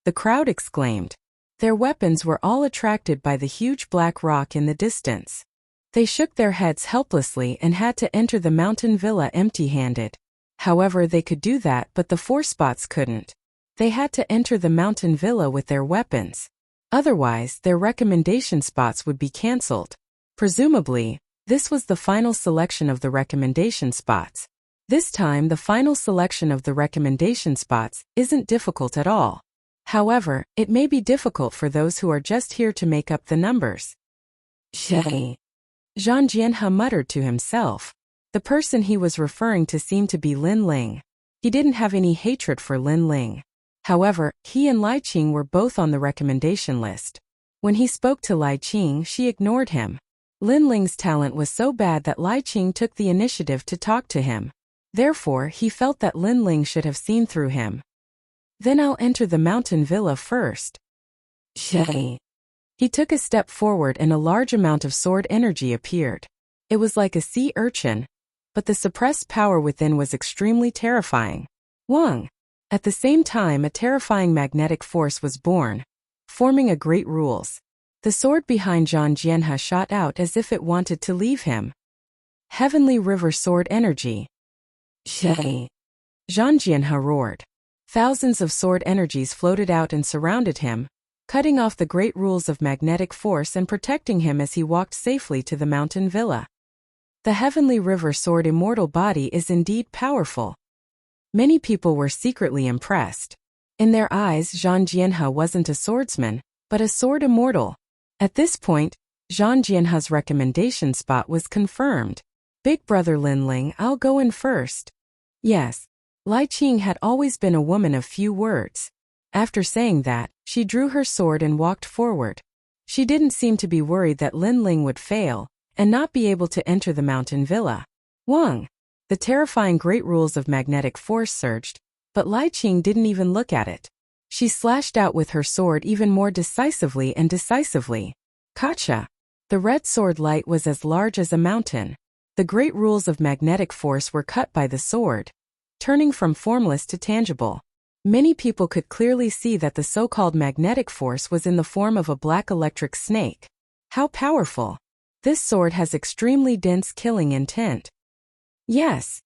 S1: The crowd exclaimed. Their weapons were all attracted by the huge black rock in the distance. They shook their heads helplessly and had to enter the mountain villa empty-handed. However, they could do that, but the 4 spots couldn't. They had to enter the mountain villa with their weapons. Otherwise, their recommendation spots would be cancelled. Presumably, this was the final selection of the recommendation spots. This time, the final selection of the recommendation spots isn't difficult at all. However, it may be difficult for those who are just here to make up the numbers. Zhang Jianhe muttered to himself. The person he was referring to seemed to be Lin Ling. He didn't have any hatred for Lin Ling. However, he and Lai Qing were both on the recommendation list. When he spoke to Lai Qing, she ignored him. Lin Ling's talent was so bad that Lai Qing took the initiative to talk to him. Therefore, he felt that Lin Ling should have seen through him. Then I'll enter the mountain villa first. He took a step forward and a large amount of sword energy appeared. It was like a sea urchin, but the suppressed power within was extremely terrifying. Wang. At the same time, a terrifying magnetic force was born, forming a great rules. The sword behind Zhang Jianhe shot out as if it wanted to leave him. Heavenly River Sword Energy. Zhang Jianhe roared. Thousands of sword energies floated out and surrounded him, cutting off the great rules of magnetic force and protecting him as he walked safely to the mountain villa. The Heavenly River Sword immortal body is indeed powerful. Many people were secretly impressed. In their eyes, Zhang Jianhe wasn't a swordsman, but a sword immortal. At this point, Zhang Jianhe's recommendation spot was confirmed. Big brother Lin Ling, I'll go in first. Yes. Lai Qing had always been a woman of few words. After saying that, she drew her sword and walked forward. She didn't seem to be worried that Lin Ling would fail and not be able to enter the mountain villa. Wang. The terrifying great rules of magnetic force surged, but Lai Qing didn't even look at it. She slashed out with her sword even more decisively and decisively. Kacha. The red sword light was as large as a mountain. The great rules of magnetic force were cut by the sword, turning from formless to tangible. Many people could clearly see that the so-called magnetic force was in the form of a black electric snake. How powerful! This sword has extremely dense killing intent. Yes.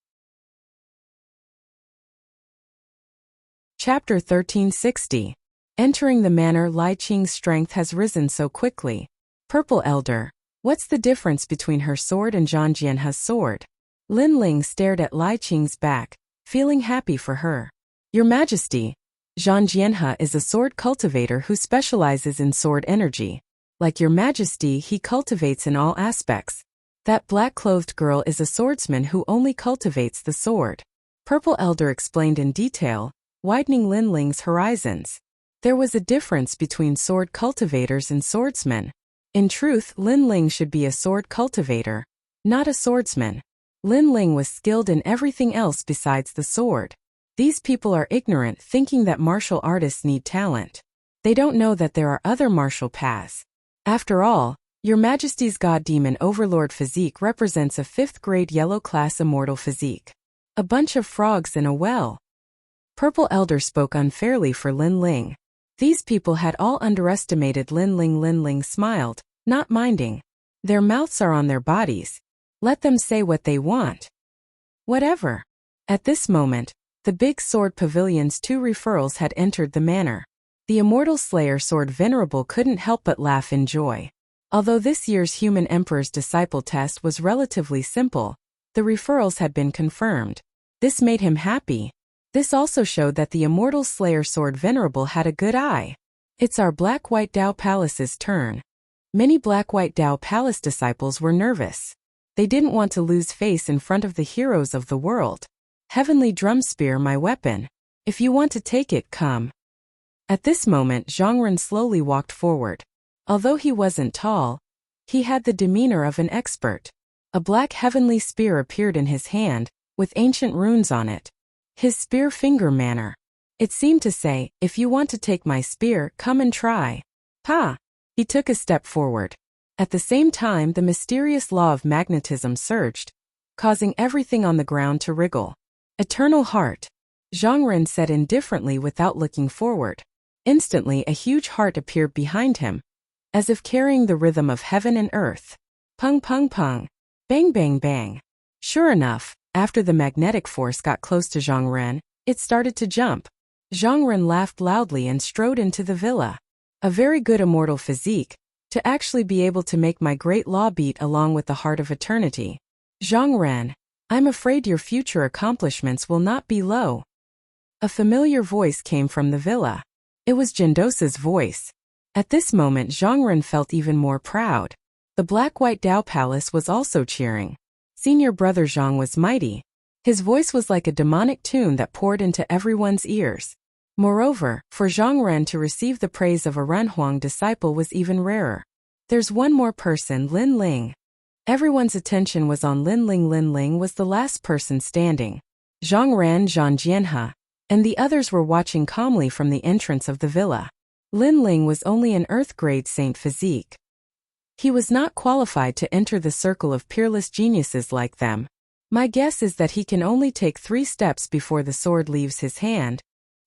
S1: Chapter 1360. Entering the manor. Lai Qing's strength has risen so quickly. Purple Elder. What's the difference between her sword and Zhang Jianhe's sword? Lin Ling stared at Lai Qing's back, feeling happy for her. Your Majesty, Zhang Jianhe is a sword cultivator who specializes in sword energy. Like Your Majesty, he cultivates in all aspects. That black-clothed girl is a swordsman who only cultivates the sword. Purple Elder explained in detail, widening Lin Ling's horizons. There was a difference between sword cultivators and swordsmen. In truth, Lin Ling should be a sword cultivator, not a swordsman. Lin Ling was skilled in everything else besides the sword. These people are ignorant, thinking that martial artists need talent. They don't know that there are other martial paths. After all, Your Majesty's God Demon Overlord physique represents a 5th grade yellow class immortal physique. A bunch of frogs in a well. Purple Elder spoke unfairly for Lin Ling. These people had all underestimated Lin Ling. Lin Ling smiled, not minding. Their mouths are on their bodies. Let them say what they want. Whatever. At this moment, the big sword pavilion's 2 referrals had entered the manor. The immortal slayer sword Venerable couldn't help but laugh in joy. Although this year's Human Emperor's Disciple test was relatively simple, the referrals had been confirmed. This made him happy. This also showed that the immortal slayer sword Venerable had a good eye. It's our Black-White Dao Palace's turn. Many Black-White Dao Palace disciples were nervous. They didn't want to lose face in front of the heroes of the world. Heavenly Drum Spear, my weapon. If you want to take it, come. At this moment, Zhongren slowly walked forward. Although he wasn't tall, he had the demeanor of an expert. A black heavenly spear appeared in his hand, with ancient runes on it. His spear finger manner. It seemed to say, if you want to take my spear, come and try. Ha! He took a step forward. At the same time, the mysterious law of magnetism surged, causing everything on the ground to wriggle. Eternal heart. Zhongren said indifferently without looking forward. Instantly, a huge heart appeared behind him, as if carrying the rhythm of heaven and earth. Pung pung pung. Bang bang bang. Sure enough, after the magnetic force got close to Zhongren, it started to jump. Zhongren laughed loudly and strode into the villa. A very good immortal physique, to actually be able to make my great law beat along with the heart of eternity. Zhongren, I'm afraid your future accomplishments will not be low. A familiar voice came from the villa. It was Gendosa's voice. At this moment Zhang Ren felt even more proud. The Black-White Dao Palace was also cheering. Senior brother Zhang was mighty. His voice was like a demonic tune that poured into everyone's ears. Moreover, for Zhang Ren to receive the praise of a Renhuang disciple was even rarer. There's one more person, Lin Ling. Everyone's attention was on Lin Ling. Lin Ling was the last person standing. Zhang Ren, Zhang Jianhe, and the others were watching calmly from the entrance of the villa. Lin Ling was only an earth-grade saint physique. He was not qualified to enter the circle of peerless geniuses like them. My guess is that he can only take 3 steps before the sword leaves his hand.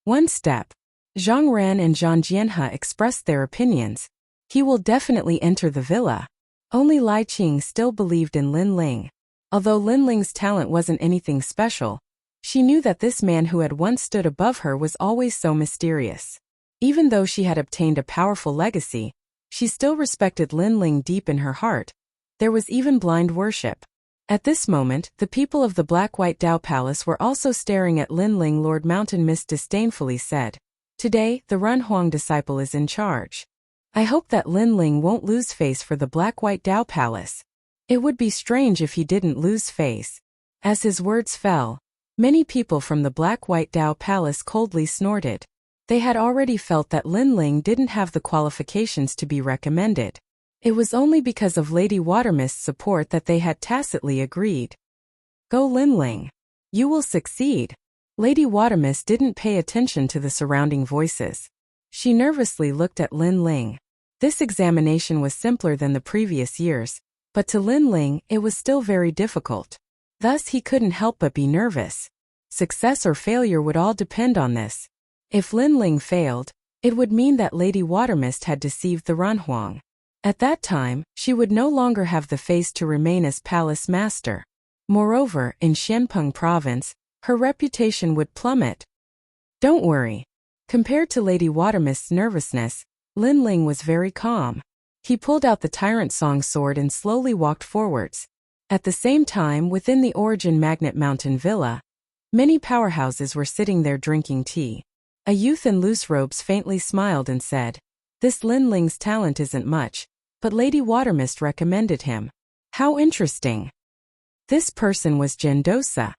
S1: 1 step. Zhang Ren and Zhang Jianhe expressed their opinions. He will definitely enter the villa. Only Lai Qing still believed in Lin Ling. Although Lin Ling's talent wasn't anything special, she knew that this man who had once stood above her was always so mysterious. Even though she had obtained a powerful legacy, she still respected Lin Ling deep in her heart. There was even blind worship. At this moment, the people of the Black-White Dao Palace were also staring at Lin Ling. Lord Mountain Mist disdainfully said, "Today, the Renhuang disciple is in charge. I hope that Lin Ling won't lose face for the Black-White Dao Palace. It would be strange if he didn't lose face." As his words fell, many people from the Black-White Dao Palace coldly snorted. They had already felt that Lin Ling didn't have the qualifications to be recommended. It was only because of Lady Watermist's support that they had tacitly agreed. "Go Lin Ling. You will succeed." Lady Watermist didn't pay attention to the surrounding voices. She nervously looked at Lin Ling. This examination was simpler than the previous years, but to Lin Ling it was still very difficult. Thus he couldn't help but be nervous. Success or failure would all depend on this. If Lin Ling failed, it would mean that Lady Watermist had deceived the Renhuang. At that time, she would no longer have the face to remain as palace master. Moreover, in Xianpeng province, her reputation would plummet. Don't worry. Compared to Lady Watermist's nervousness, Lin Ling was very calm. He pulled out the Tyrant Song sword and slowly walked forwards. At the same time, within the Origin Magnet Mountain Villa, many powerhouses were sitting there drinking tea. A youth in loose robes faintly smiled and said, "This Lin Ling's talent isn't much, but Lady Watermist recommended him. How interesting." This person was Gendosa.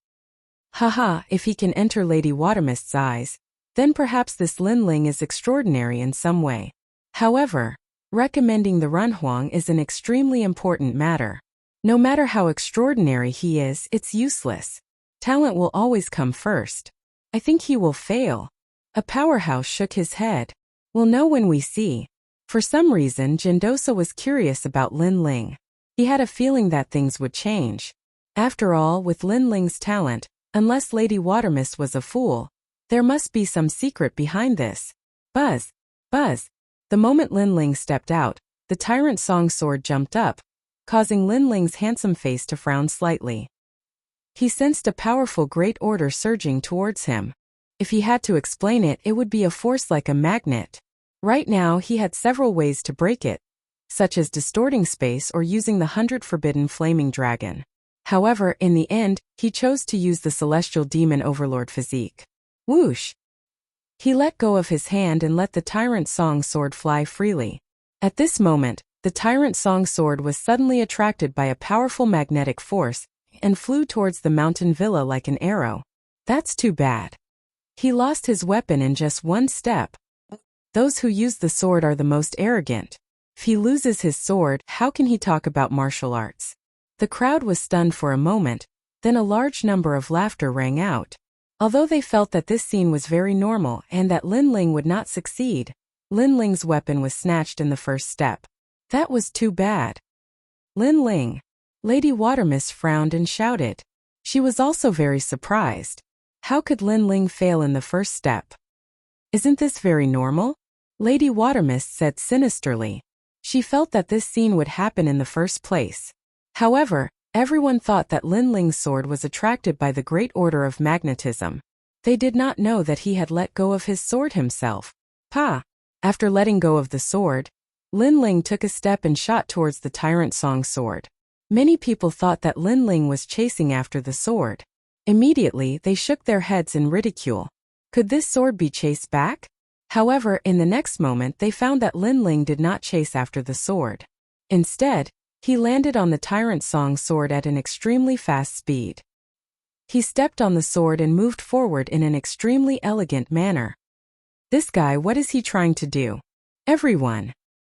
S1: Haha, if he can enter Lady Watermist's eyes, then perhaps this Lin Ling is extraordinary in some way. However, recommending the Renhuang is an extremely important matter. No matter how extraordinary he is, it's useless. Talent will always come first. I think he will fail. A powerhouse shook his head. We'll know when we see. For some reason, Gendosa was curious about Lin Ling. He had a feeling that things would change. After all, with Lin Ling's talent, unless Lady Watermist was a fool, there must be some secret behind this. Buzz! Buzz! The moment Lin Ling stepped out, the Tyrant Song sword jumped up, causing Lin Ling's handsome face to frown slightly. He sensed a powerful great order surging towards him. If he had to explain it, it would be a force like a magnet. Right now he had several ways to break it, such as distorting space or using the 100 Forbidden Flaming Dragon. However, in the end, he chose to use the Celestial Demon Overlord physique. Whoosh! He let go of his hand and let the Tyrant Song sword fly freely. At this moment, the Tyrant Song sword was suddenly attracted by a powerful magnetic force and flew towards the mountain villa like an arrow. That's too bad. He lost his weapon in just 1 step. Those who use the sword are the most arrogant. If he loses his sword, how can he talk about martial arts? The crowd was stunned for a moment, then a large number of laughter rang out. Although they felt that this scene was very normal and that Lin Ling would not succeed, Lin Ling's weapon was snatched in the first step. That was too bad. Lin Ling. Lady Watermist frowned and shouted. She was also very surprised. How could Lin Ling fail in the first step? Isn't this very normal? Lady Watermist said sinisterly. She felt that this scene would happen in the first place. However, everyone thought that Lin Ling's sword was attracted by the Great Order of Magnetism. They did not know that he had let go of his sword himself. Pa! After letting go of the sword, Lin Ling took a step and shot towards the Tyrant Song sword. Many people thought that Lin Ling was chasing after the sword. Immediately, they shook their heads in ridicule. Could this sword be chased back? However, in the next moment they found that Lin Ling did not chase after the sword. Instead, he landed on the Tyrant Song sword at an extremely fast speed. He stepped on the sword and moved forward in an extremely elegant manner. This guy, what is he trying to do? Everyone.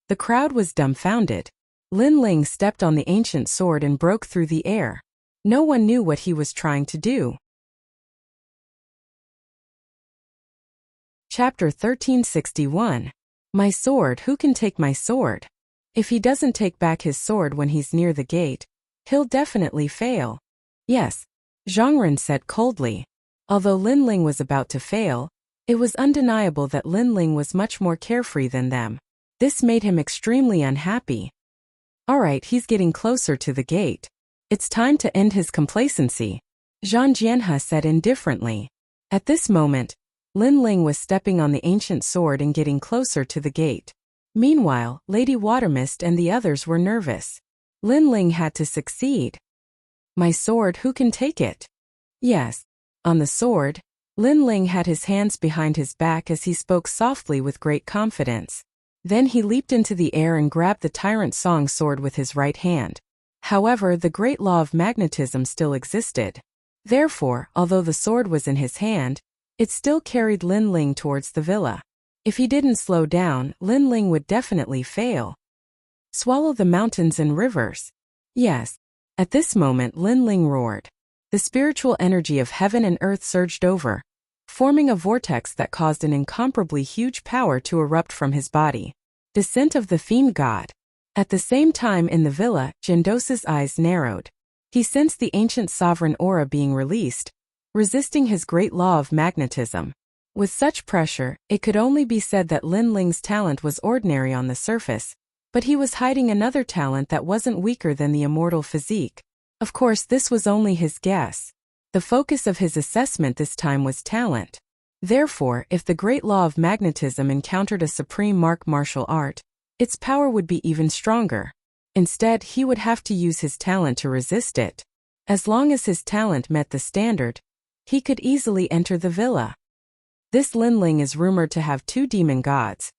S1: The crowd was dumbfounded. Lin Ling stepped on the ancient sword and broke through the air. No one knew what he was trying to do. Chapter 1361. My sword, who can take my sword? If he doesn't take back his sword when he's near the gate, he'll definitely fail. Yes, Zhang Ren said coldly. Although Lin Ling was about to fail, it was undeniable that Lin Ling was much more carefree than them. This made him extremely unhappy. Alright, he's getting closer to the gate. It's time to end his complacency, Zhang Jianhe said indifferently. At this moment, Lin Ling was stepping on the ancient sword and getting closer to the gate. Meanwhile, Lady Watermist and the others were nervous. Lin Ling had to succeed. My sword, who can take it? Yes. On the sword, Lin Ling had his hands behind his back as he spoke softly with great confidence. Then he leaped into the air and grabbed the Tyrant Song sword with his right hand. However, the great law of magnetism still existed. Therefore, although the sword was in his hand, it still carried Lin Ling towards the villa. If he didn't slow down, Lin Ling would definitely fail. Swallow the mountains and rivers. Yes. At this moment Lin Ling roared. The spiritual energy of heaven and earth surged over, forming a vortex that caused an incomparably huge power to erupt from his body. Descent of the Fiend God. At the same time in the villa, Jindos's eyes narrowed. He sensed the ancient sovereign aura being released, resisting his great law of magnetism. With such pressure, it could only be said that Lin Ling's talent was ordinary on the surface, but he was hiding another talent that wasn't weaker than the immortal physique. Of course, this was only his guess. The focus of his assessment this time was talent. Therefore, if the great law of magnetism encountered a supreme martial art, its power would be even stronger. Instead, he would have to use his talent to resist it. As long as his talent met the standard, he could easily enter the villa. This Lin Ling is rumored to have 2 demon gods,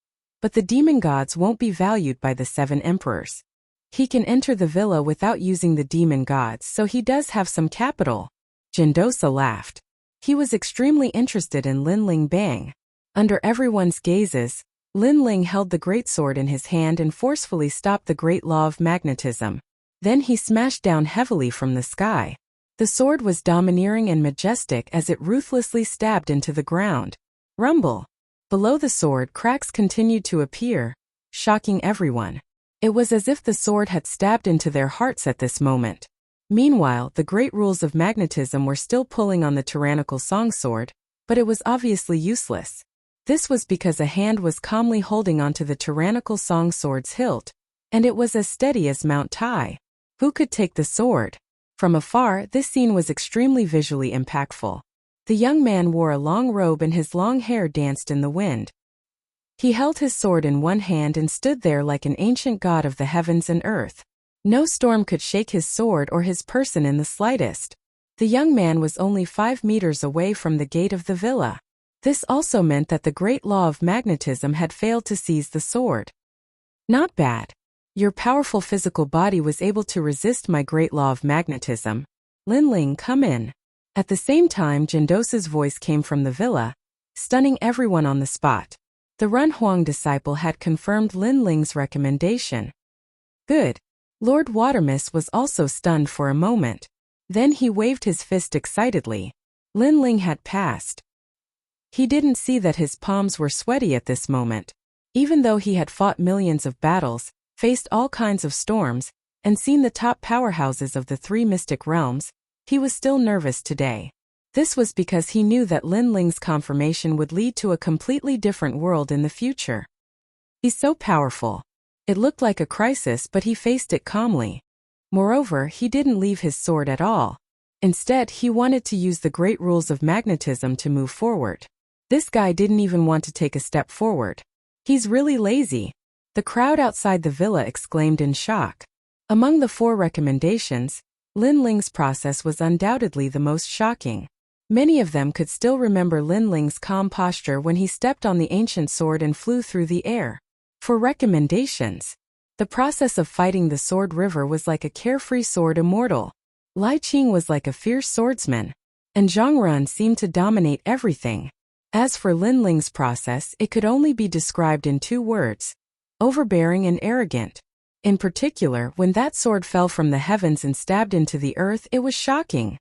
S1: but the demon gods won't be valued by the 7 emperors. He can enter the villa without using the demon gods, so he does have some capital. Jindosa laughed. He was extremely interested in Lin Ling Bang. Under everyone's gazes, Lin Ling held the greatsword in his hand and forcefully stopped the great law of magnetism. Then he smashed down heavily from the sky. The sword was domineering and majestic as it ruthlessly stabbed into the ground. Rumble. Below the sword, cracks continued to appear, shocking everyone. It was as if the sword had stabbed into their hearts at this moment. Meanwhile, the great rules of magnetism were still pulling on the tyrannical song sword, but it was obviously useless. This was because a hand was calmly holding onto the tyrannical song sword's hilt, and it was as steady as Mount Tai. Who could take the sword? From afar, this scene was extremely visually impactful. The young man wore a long robe and his long hair danced in the wind. He held his sword in one hand and stood there like an ancient god of the heavens and earth. No storm could shake his sword or his person in the slightest. The young man was only 5 meters away from the gate of the villa. This also meant that the great law of magnetism had failed to seize the sword. Not bad. Your powerful physical body was able to resist my great law of magnetism. Lin Ling, come in. At the same time, Jindosa's voice came from the villa, stunning everyone on the spot. The Run Huang disciple had confirmed Lin Ling's recommendation. Good. Lord Watermist was also stunned for a moment. Then he waved his fist excitedly. Lin Ling had passed. He didn't see that his palms were sweaty at this moment. Even though he had fought millions of battles, faced all kinds of storms, and seen the top powerhouses of the 3 mystic realms, he was still nervous today. This was because he knew that Lin Ling's confirmation would lead to a completely different world in the future. He's so powerful. It looked like a crisis, but he faced it calmly. Moreover, he didn't leave his sword at all. Instead, he wanted to use the great rules of magnetism to move forward. This guy didn't even want to take a step forward. He's really lazy. The crowd outside the villa exclaimed in shock. Among the 4 recommendations, Lin Ling's process was undoubtedly the most shocking. Many of them could still remember Lin Ling's calm posture when he stepped on the ancient sword and flew through the air. For recommendations. The process of fighting the Sword River was like a carefree sword immortal. Lai Qing was like a fierce swordsman. And Zhang Ren seemed to dominate everything. As for Lin Ling's process, it could only be described in 2 words. Overbearing and arrogant. In particular, when that sword fell from the heavens and stabbed into the earth, it was shocking.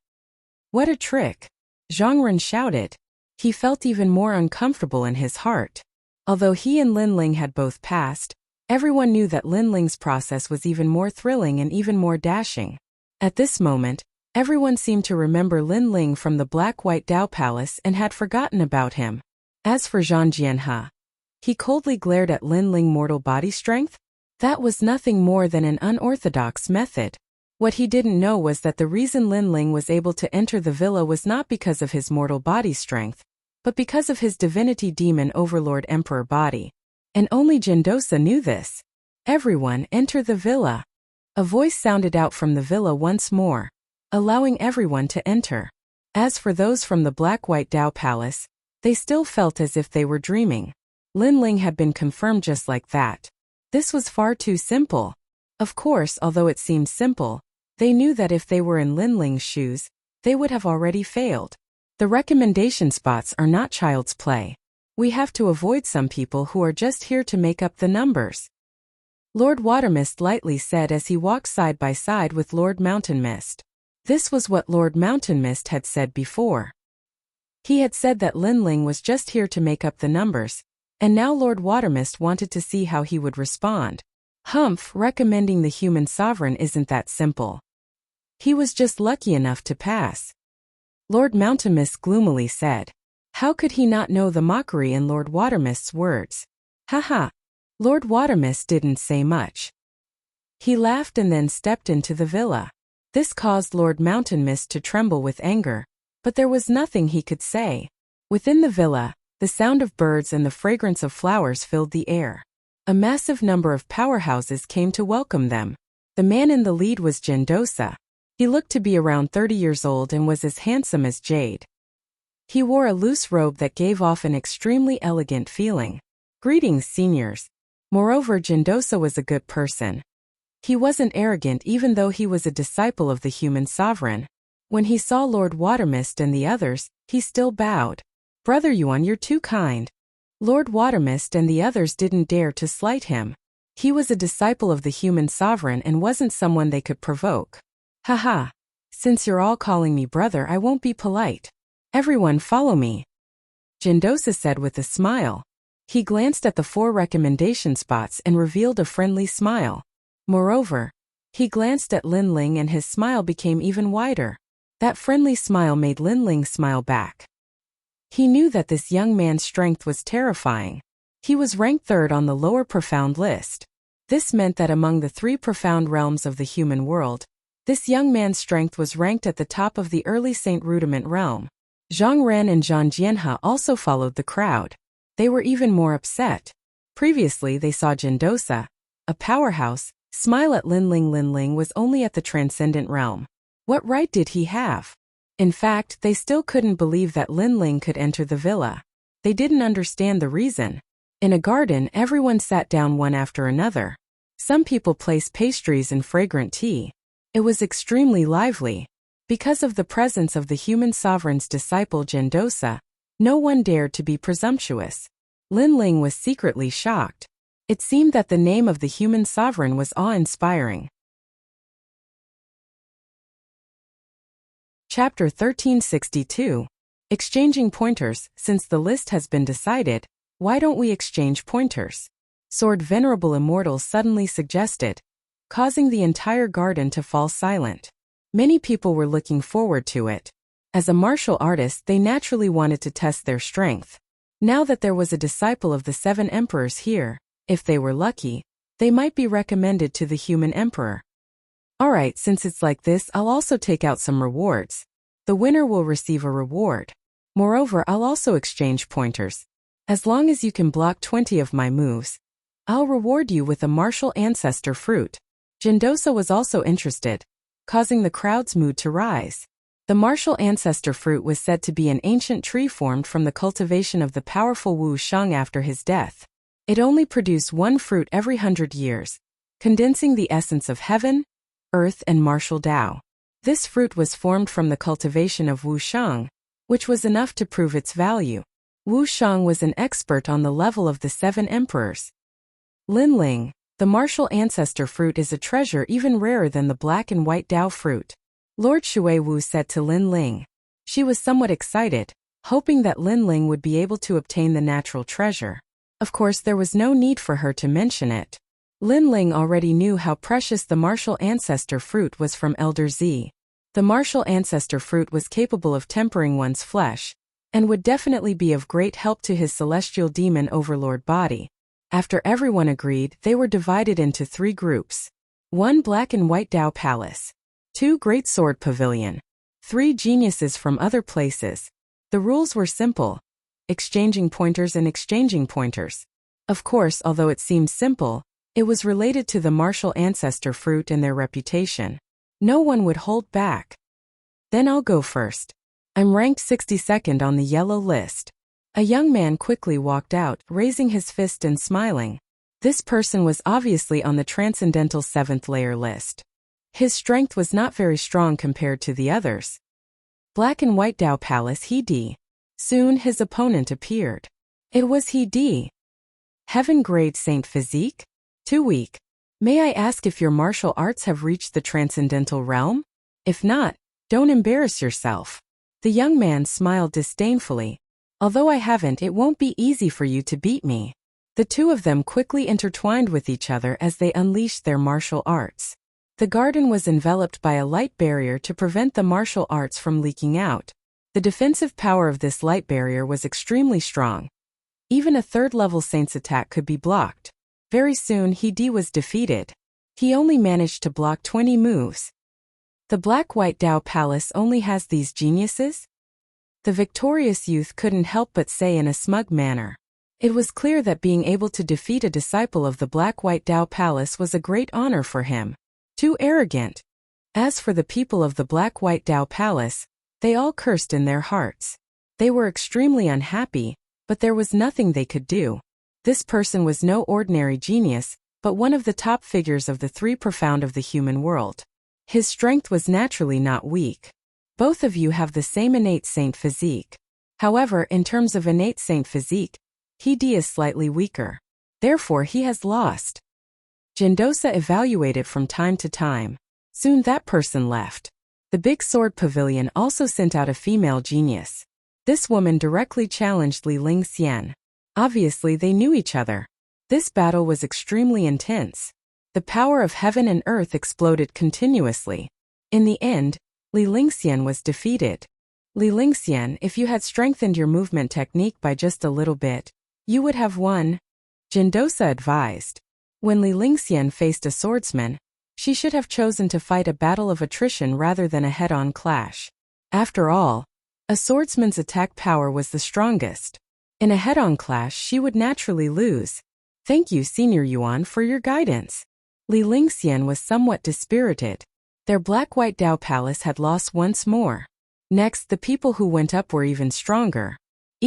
S1: What a trick! Zhang Ren shouted. He felt even more uncomfortable in his heart. Although he and Lin Ling had both passed, everyone knew that Lin Ling's process was even more thrilling and even more dashing. At this moment, everyone seemed to remember Lin Ling from the Black-White Dao Palace and had forgotten about him. As for Zhang Jianhe, he coldly glared at Lin Ling's mortal body strength. That was nothing more than an unorthodox method. What he didn't know was that the reason Lin Ling was able to enter the villa was not because of his mortal body strength, but because of his divinity demon overlord emperor body. And only Gendosa knew this. Everyone, enter the villa. A voice sounded out from the villa once more, allowing everyone to enter. As for those from the Black-White Dao Palace, they still felt as if they were dreaming. Lin Ling had been confirmed just like that. This was far too simple. Of course, although it seemed simple, they knew that if they were in Lin Ling's shoes, they would have already failed. The recommendation spots are not child's play. We have to avoid some people who are just here to make up the numbers. Lord Watermist lightly said as he walked side by side with Lord Mountain Mist. This was what Lord Mountain Mist had said before. He had said that Lin Ling was just here to make up the numbers, and now Lord Watermist wanted to see how he would respond. Humph, recommending the human sovereign isn't that simple. He was just lucky enough to pass. Lord Mountain Mist gloomily said. How could he not know the mockery in Lord Watermist's words? Haha. Lord Watermist didn't say much. He laughed and then stepped into the villa. This caused Lord Mountain Mist to tremble with anger, but there was nothing he could say. Within the villa, the sound of birds and the fragrance of flowers filled the air. A massive number of powerhouses came to welcome them. The man in the lead was Gendosa. He looked to be around 30 years old and was as handsome as jade. He wore a loose robe that gave off an extremely elegant feeling. Greetings, seniors. Moreover, Gendosa was a good person. He wasn't arrogant even though he was a disciple of the human sovereign. When he saw Lord Watermist and the others, he still bowed. Brother Yuan, you're too kind. Lord Watermist and the others didn't dare to slight him. He was a disciple of the human sovereign and wasn't someone they could provoke. Haha. Since you're all calling me brother, I won't be polite. Everyone follow me. Gendosa said with a smile. He glanced at the 4 recommendation spots and revealed a friendly smile. Moreover, he glanced at Lin Ling and his smile became even wider. That friendly smile made Lin Ling smile back. He knew that this young man's strength was terrifying. He was ranked 3rd on the lower profound list. This meant that among the 3 profound realms of the human world, this young man's strength was ranked at the top of the early Saint Rudiment realm. Zhang Ren and Zhang Jianhe also followed the crowd. They were even more upset. Previously they saw Gendosa, a powerhouse, smile at Lin Ling. Lin Ling was only at the transcendent realm. What right did he have? In fact, they still couldn't believe that Lin Ling could enter the villa. They didn't understand the reason. In a garden, everyone sat down one after another. Some people placed pastries and fragrant tea. It was extremely lively. Because of the presence of the human sovereign's disciple Gendosa, no one dared to be presumptuous. Lin Ling was secretly shocked. It seemed that the name of the human sovereign was awe-inspiring. Chapter 1362. Exchanging pointers. Since the list has been decided, why don't we exchange pointers? Sword Venerable Immortal suddenly suggested, causing the entire garden to fall silent. Many people were looking forward to it. As a martial artist, they naturally wanted to test their strength. Now that there was a disciple of the 7 emperors here, if they were lucky, they might be recommended to the human emperor. Alright, since it's like this, I'll also take out some rewards. The winner will receive a reward. Moreover, I'll also exchange pointers. As long as you can block 20 of my moves, I'll reward you with a martial ancestor fruit. Gendosa was also interested, causing the crowd's mood to rise. The martial ancestor fruit was said to be an ancient tree formed from the cultivation of the powerful Wu Sheng after his death. It only produced one fruit every 100 years, condensing the essence of heaven, earth, and martial Tao. This fruit was formed from the cultivation of Wu Sheng, which was enough to prove its value. Wu Sheng was an expert on the level of the 7 emperors. Linling, the martial ancestor fruit, is a treasure even rarer than the black and white Tao fruit. Lord Shui Wu said to Linling. She was somewhat excited, hoping that Linling would be able to obtain the natural treasure. Of course, there was no need for her to mention it. Linling already knew how precious the martial ancestor fruit was from Elder Z. The martial ancestor fruit was capable of tempering one's flesh, and would definitely be of great help to his celestial demon overlord body. After everyone agreed, they were divided into 3 groups. 1 black and white Tao palace. 2 great sword pavilion. 3 geniuses from other places. The rules were simple: exchanging pointers and exchanging pointers. Of course, although it seems simple, it was related to the martial ancestor fruit and their reputation. No one would hold back. Then I'll go first. I'm ranked 62nd on the yellow list. A young man quickly walked out, raising his fist and smiling. This person was obviously on the transcendental 7th layer list. His strength was not very strong compared to the others. Black and white Tao Palace He Di. Soon his opponent appeared. It was He Di. Heaven grade Saint Physique? Too weak. May I ask if your martial arts have reached the transcendental realm? If not, don't embarrass yourself. The young man smiled disdainfully. Although I haven't, it won't be easy for you to beat me. The two of them quickly intertwined with each other as they unleashed their martial arts. The garden was enveloped by a light barrier to prevent the martial arts from leaking out. The defensive power of this light barrier was extremely strong. Even a 3rd-level saint's attack could be blocked. Very soon He Di was defeated. He only managed to block 20 moves. The black-white Tao Palace only has these geniuses? The victorious youth couldn't help but say in a smug manner. It was clear that being able to defeat a disciple of the black-white Tao Palace was a great honor for him. Too arrogant. As for the people of the black-white Tao Palace, they all cursed in their hearts. They were extremely unhappy, but there was nothing they could do. This person was no ordinary genius, but one of the top figures of the 3 profound of the human world. His strength was naturally not weak. Both of you have the same innate saint physique. However, in terms of innate saint physique, He Di is slightly weaker. Therefore he has lost. Jindosa evaluated from time to time. Soon that person left. The big sword pavilion also sent out a female genius. This woman directly challenged Li Lingxian. Obviously they knew each other. This battle was extremely intense. The power of heaven and earth exploded continuously. In the end, Li Lingxian was defeated. Li Lingxian, if you had strengthened your movement technique by just a little bit, you would have won, Jindosa advised. When Li Lingxian faced a swordsman, she should have chosen to fight a battle of attrition rather than a head-on clash. After all, a swordsman's attack power was the strongest. In a head-on clash, she would naturally lose. Thank you, Senior Yuan, for your guidance. Li Lingxian was somewhat dispirited. Their black-white Tao Palace had lost once more. Next, the people who went up were even stronger.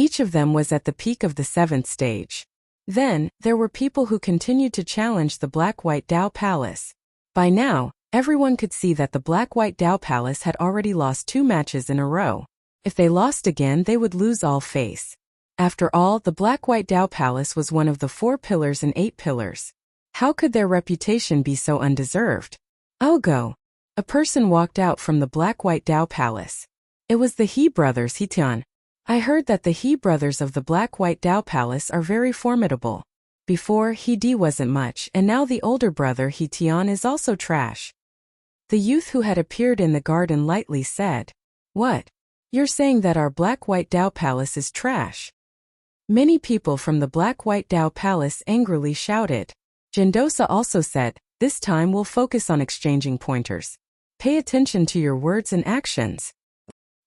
S1: Each of them was at the peak of the 7th stage. Then, there were people who continued to challenge the black-white Tao Palace. By now, everyone could see that the black-white Tao Palace had already lost 2 matches in a row. If they lost again, they would lose all face. After all, the black-white Tao Palace was one of the 4 pillars and 8 pillars. How could their reputation be so undeserved? I'll go. A person walked out from the black-white Tao Palace. It was the He brothers He Tian. I heard that the He brothers of the black-white Tao Palace are very formidable. Before, He Di wasn't much, and now the older brother He Tian is also trash. The youth who had appeared in the garden lightly said, "What? You're saying that our black-white Tao Palace is trash?" Many people from the black-white Tao Palace angrily shouted. Jindosa also said, "This time we'll focus on exchanging pointers. Pay attention to your words and actions."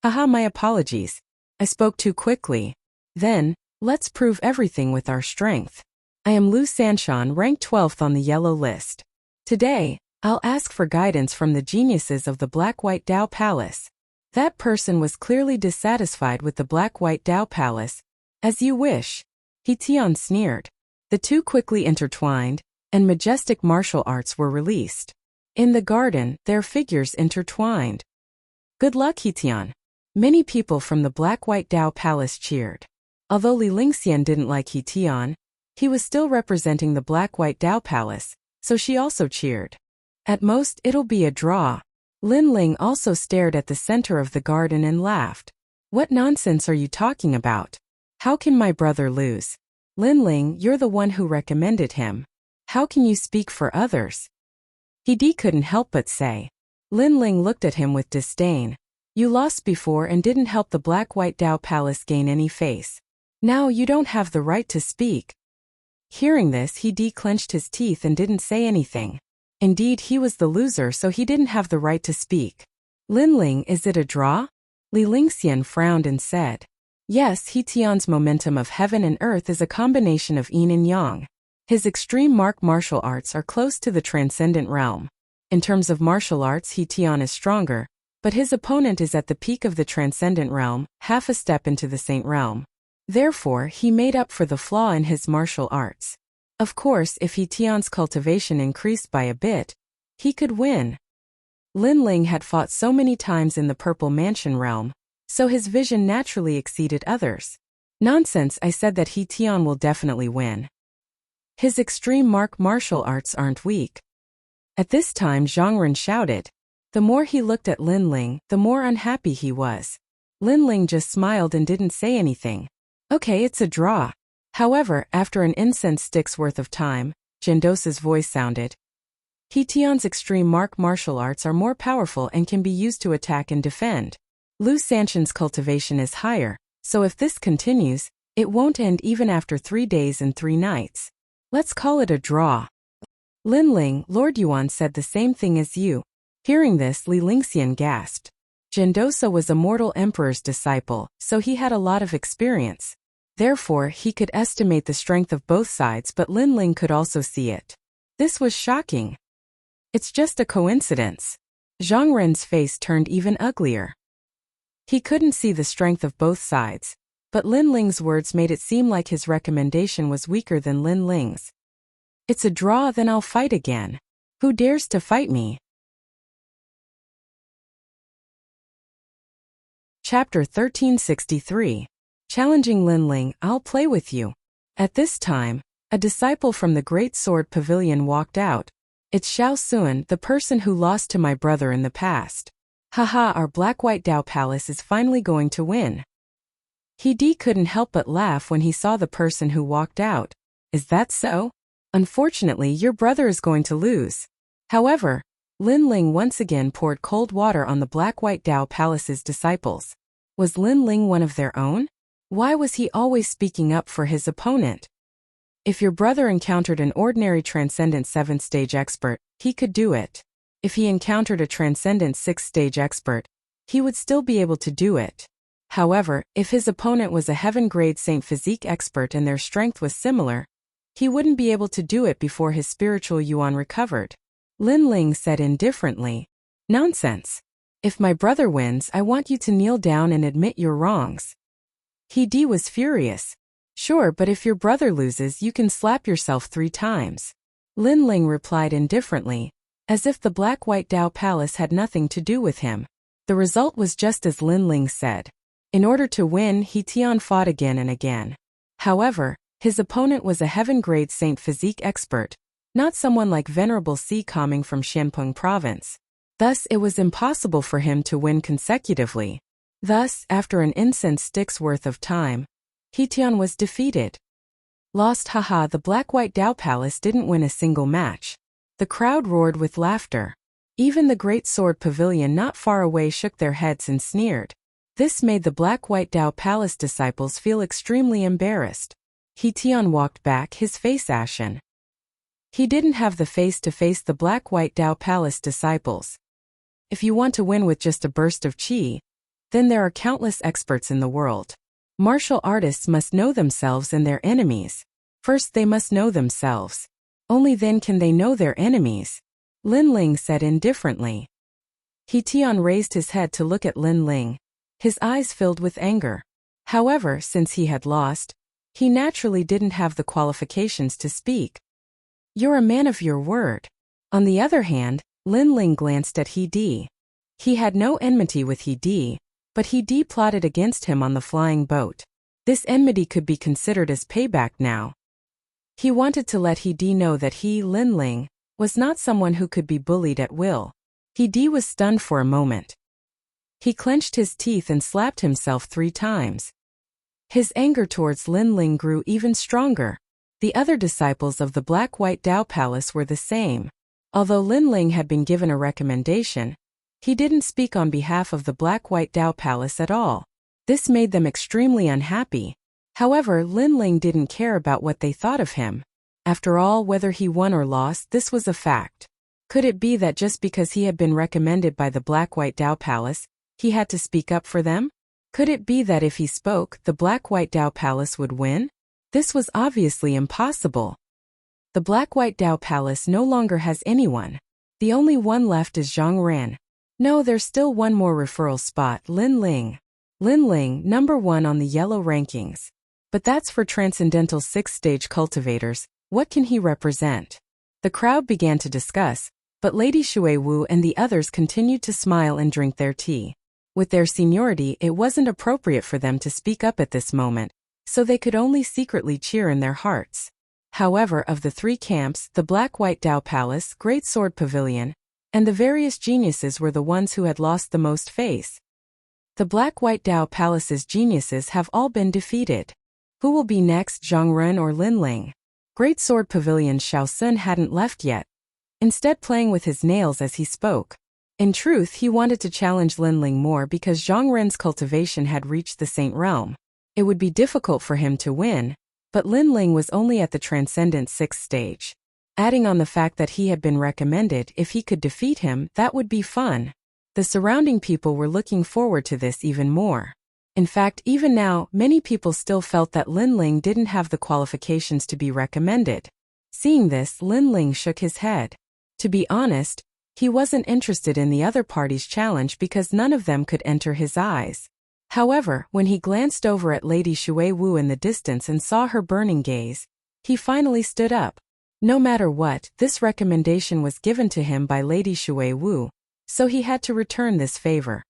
S1: Haha, my apologies. I spoke too quickly. Then, let's prove everything with our strength. I am Lu Sanshan, ranked 12th on the yellow list. Today, I'll ask for guidance from the geniuses of the black-white Tao Palace. That person was clearly dissatisfied with the black-white Dao Palace. As you wish. He Tian sneered. The two quickly intertwined, and majestic martial arts were released. In the garden, their figures intertwined. Good luck, He Tian. Many people from the black-white Dao Palace cheered. Although Li Lingxian didn't like He Tian, he was still representing the black-white Dao Palace, so she also cheered. At most, it'll be a draw. Lin Ling also stared at the center of the garden and laughed. What nonsense are you talking about? How can my brother lose? Lin Ling, you're the one who recommended him. How can you speak for others? He couldn't help but say. Lin Ling looked at him with disdain. You lost before and didn't help the black-white Dao Palace gain any face. Now you don't have the right to speak. Hearing this, he clenched his teeth and didn't say anything. Indeed, he was the loser, so he didn't have the right to speak. Lin Ling, is it a draw? Li Lingxian frowned and said. Yes, He Tian's momentum of heaven and earth is a combination of yin and yang. His extreme martial arts are close to the transcendent realm. In terms of martial arts, He Tian is stronger, but his opponent is at the peak of the transcendent realm, half a step into the saint realm. Therefore, he made up for the flaw in his martial arts. Of course, if He Tian's cultivation increased by a bit, he could win. Lin Ling had fought so many times in the Purple Mansion realm, so his vision naturally exceeded others. Nonsense, I said that He Tian will definitely win. His extreme martial arts aren't weak. At this time Zhang Ren shouted. The more he looked at Lin Ling, the more unhappy he was. Lin Ling just smiled and didn't say anything. Okay, it's a draw. However, after an incense stick's worth of time, Gendosa's voice sounded. He Tian's extreme martial arts are more powerful and can be used to attack and defend. Lu Sanshan's cultivation is higher, so if this continues, it won't end even after 3 days and 3 nights. Let's call it a draw. Lin Ling, Lord Yuan said the same thing as you. Hearing this, Li Lingxian gasped. Gendosa was a mortal emperor's disciple, so he had a lot of experience. Therefore, he could estimate the strength of both sides, but Lin Ling could also see it. This was shocking. It's just a coincidence. Zhang Ren's face turned even uglier. He couldn't see the strength of both sides, but Lin Ling's words made it seem like his recommendation was weaker than Lin Ling's. It's a draw, then I'll fight again. Who dares to fight me? Chapter 1363. Challenging Lin Ling, I'll play with you. At this time, a disciple from the Great Sword Pavilion walked out. It's Xiao Sun, the person who lost to my brother in the past. Haha, our black-white Dao Palace is finally going to win. He couldn't help but laugh when he saw the person who walked out. Is that so? Unfortunately, your brother is going to lose. However, Lin Ling once again poured cold water on the black-white Dao Palace's disciples. Was Lin Ling one of their own? Why was he always speaking up for his opponent? If your brother encountered an ordinary Transcendent 7th stage expert, he could do it. If he encountered a Transcendent 6th stage expert, he would still be able to do it. However, if his opponent was a heaven-grade Saint Physique expert and their strength was similar, he wouldn't be able to do it before his spiritual yuan recovered. Lin Ling said indifferently. Nonsense. If my brother wins, I want you to kneel down and admit your wrongs. He was furious. Sure, but if your brother loses, you can slap yourself 3 times. Lin Ling replied indifferently, as if the black-white Dao Palace had nothing to do with him. The result was just as Lin Ling said. In order to win, He Tian fought again and again. However, his opponent was a heaven-grade Saint Physique expert, not someone like Venerable Si coming from Xianpeng province. Thus, it was impossible for him to win consecutively. Thus, after an incense stick's worth of time, He Tian was defeated. Lost, haha, the black-white Dao Palace didn't win a single match. The crowd roared with laughter. Even the Great Sword Pavilion not far away shook their heads and sneered. This made the black-white Dao Palace disciples feel extremely embarrassed. He Tian walked back, his face ashen. He didn't have the face to face the black-white Dao Palace disciples. If you want to win with just a burst of qi, then there are countless experts in the world. Martial artists must know themselves and their enemies. First they must know themselves. Only then can they know their enemies. Lin Ling said indifferently. He Tian raised his head to look at Lin Ling. His eyes filled with anger. However, since he had lost, he naturally didn't have the qualifications to speak. You're a man of your word. On the other hand, Lin Ling glanced at He Di. He had no enmity with He Di, but He Di plotted against him on the flying boat. This enmity could be considered as payback now. He wanted to let He Di know that he, Lin Ling, was not someone who could be bullied at will. He Di was stunned for a moment. He clenched his teeth and slapped himself 3 times. His anger towards Lin Ling grew even stronger. The other disciples of the Black-White Dao Palace were the same. Although Lin Ling had been given a recommendation, he didn't speak on behalf of the Black-White Dao Palace at all. This made them extremely unhappy. However, Lin Ling didn't care about what they thought of him. After all, whether he won or lost, this was a fact. Could it be that just because he had been recommended by the Black-White Dao Palace, he had to speak up for them? Could it be that if he spoke, the Black-White Dao Palace would win? This was obviously impossible. The Black-White Dao Palace no longer has anyone. The only one left is Zhang Ren. No, there's still one more referral spot, Lin Ling. Lin Ling, number 1 on the yellow rankings. But that's for Transcendental 6th-stage cultivators. What can he represent? The crowd began to discuss, but Lady Shui Wu and the others continued to smile and drink their tea. With their seniority, it wasn't appropriate for them to speak up at this moment, so they could only secretly cheer in their hearts. However, of the 3 camps, the Black-White Dao Palace, Great Sword Pavilion, and the various geniuses were the ones who had lost the most face. The Black-White Dao Palace's geniuses have all been defeated. Who will be next, Zhang Ren or Lin Ling? Great Sword Pavilion's Xiao Sun hadn't left yet, instead playing with his nails as he spoke. In truth, he wanted to challenge Lin Ling more because Zhang Ren's cultivation had reached the Saint Realm. It would be difficult for him to win, but Lin Ling was only at the Transcendent 6th stage. Adding on the fact that he had been recommended, if he could defeat him, that would be fun. The surrounding people were looking forward to this even more. In fact, even now, many people still felt that Lin Ling didn't have the qualifications to be recommended. Seeing this, Lin Ling shook his head. To be honest, he wasn't interested in the other party's challenge because none of them could enter his eyes. However, when he glanced over at Lady Shui Wu in the distance and saw her burning gaze, he finally stood up. No matter what, this recommendation was given to him by Lady Shui Wu, so he had to return this favor.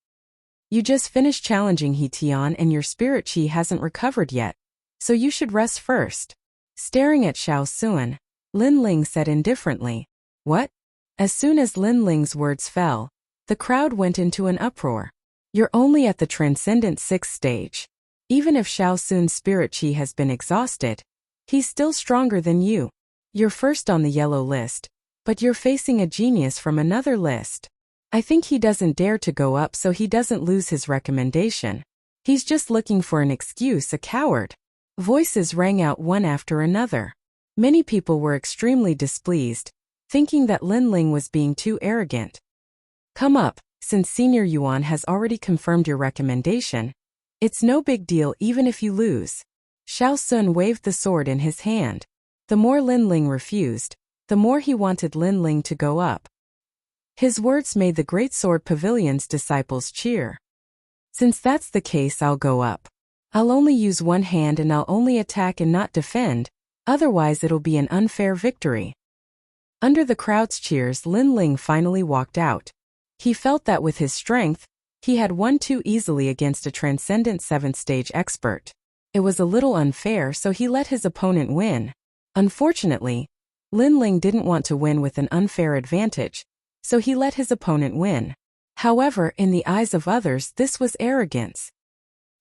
S1: You just finished challenging He Tian and your spirit qi hasn't recovered yet, so you should rest first. Staring at Xiao Sun, Lin Ling said indifferently, "What?" As soon as Lin Ling's words fell, the crowd went into an uproar. You're only at the Transcendent 6th stage. Even if Xiao Sun's spirit qi has been exhausted, he's still stronger than you. You're first on the yellow list, but you're facing a genius from another list. I think he doesn't dare to go up so he doesn't lose his recommendation. He's just looking for an excuse, a coward. Voices rang out one after another. Many people were extremely displeased, thinking that Lin Ling was being too arrogant. Come up, since Senior Yuan has already confirmed your recommendation. It's no big deal even if you lose. Xiao Sun waved the sword in his hand. The more Lin Ling refused, the more he wanted Lin Ling to go up. His words made the Great Sword Pavilion's disciples cheer. Since that's the case, I'll go up. I'll only use one hand and I'll only attack and not defend, otherwise it'll be an unfair victory. Under the crowd's cheers, Lin Ling finally walked out. He felt that with his strength, he had won too easily against a Transcendent 7th stage expert. It was a little unfair, so he let his opponent win. Unfortunately, Lin Ling didn't want to win with an unfair advantage, so he let his opponent win. However, in the eyes of others, this was arrogance.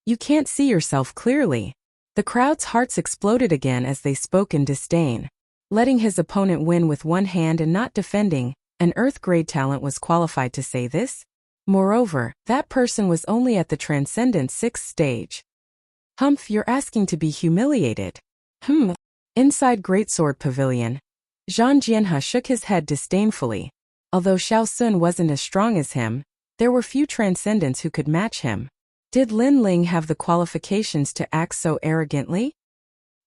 S1: You can't see yourself clearly. The crowd's hearts exploded again as they spoke in disdain. Letting his opponent win with one hand and not defending, an Earth-grade talent was qualified to say this? Moreover, that person was only at the Transcendent 6th stage. Humph, you're asking to be humiliated. Inside Great Sword Pavilion, Zhang Jianhe shook his head disdainfully. Although Xiao Sun wasn't as strong as him, there were few Transcendents who could match him. Did Lin Ling have the qualifications to act so arrogantly?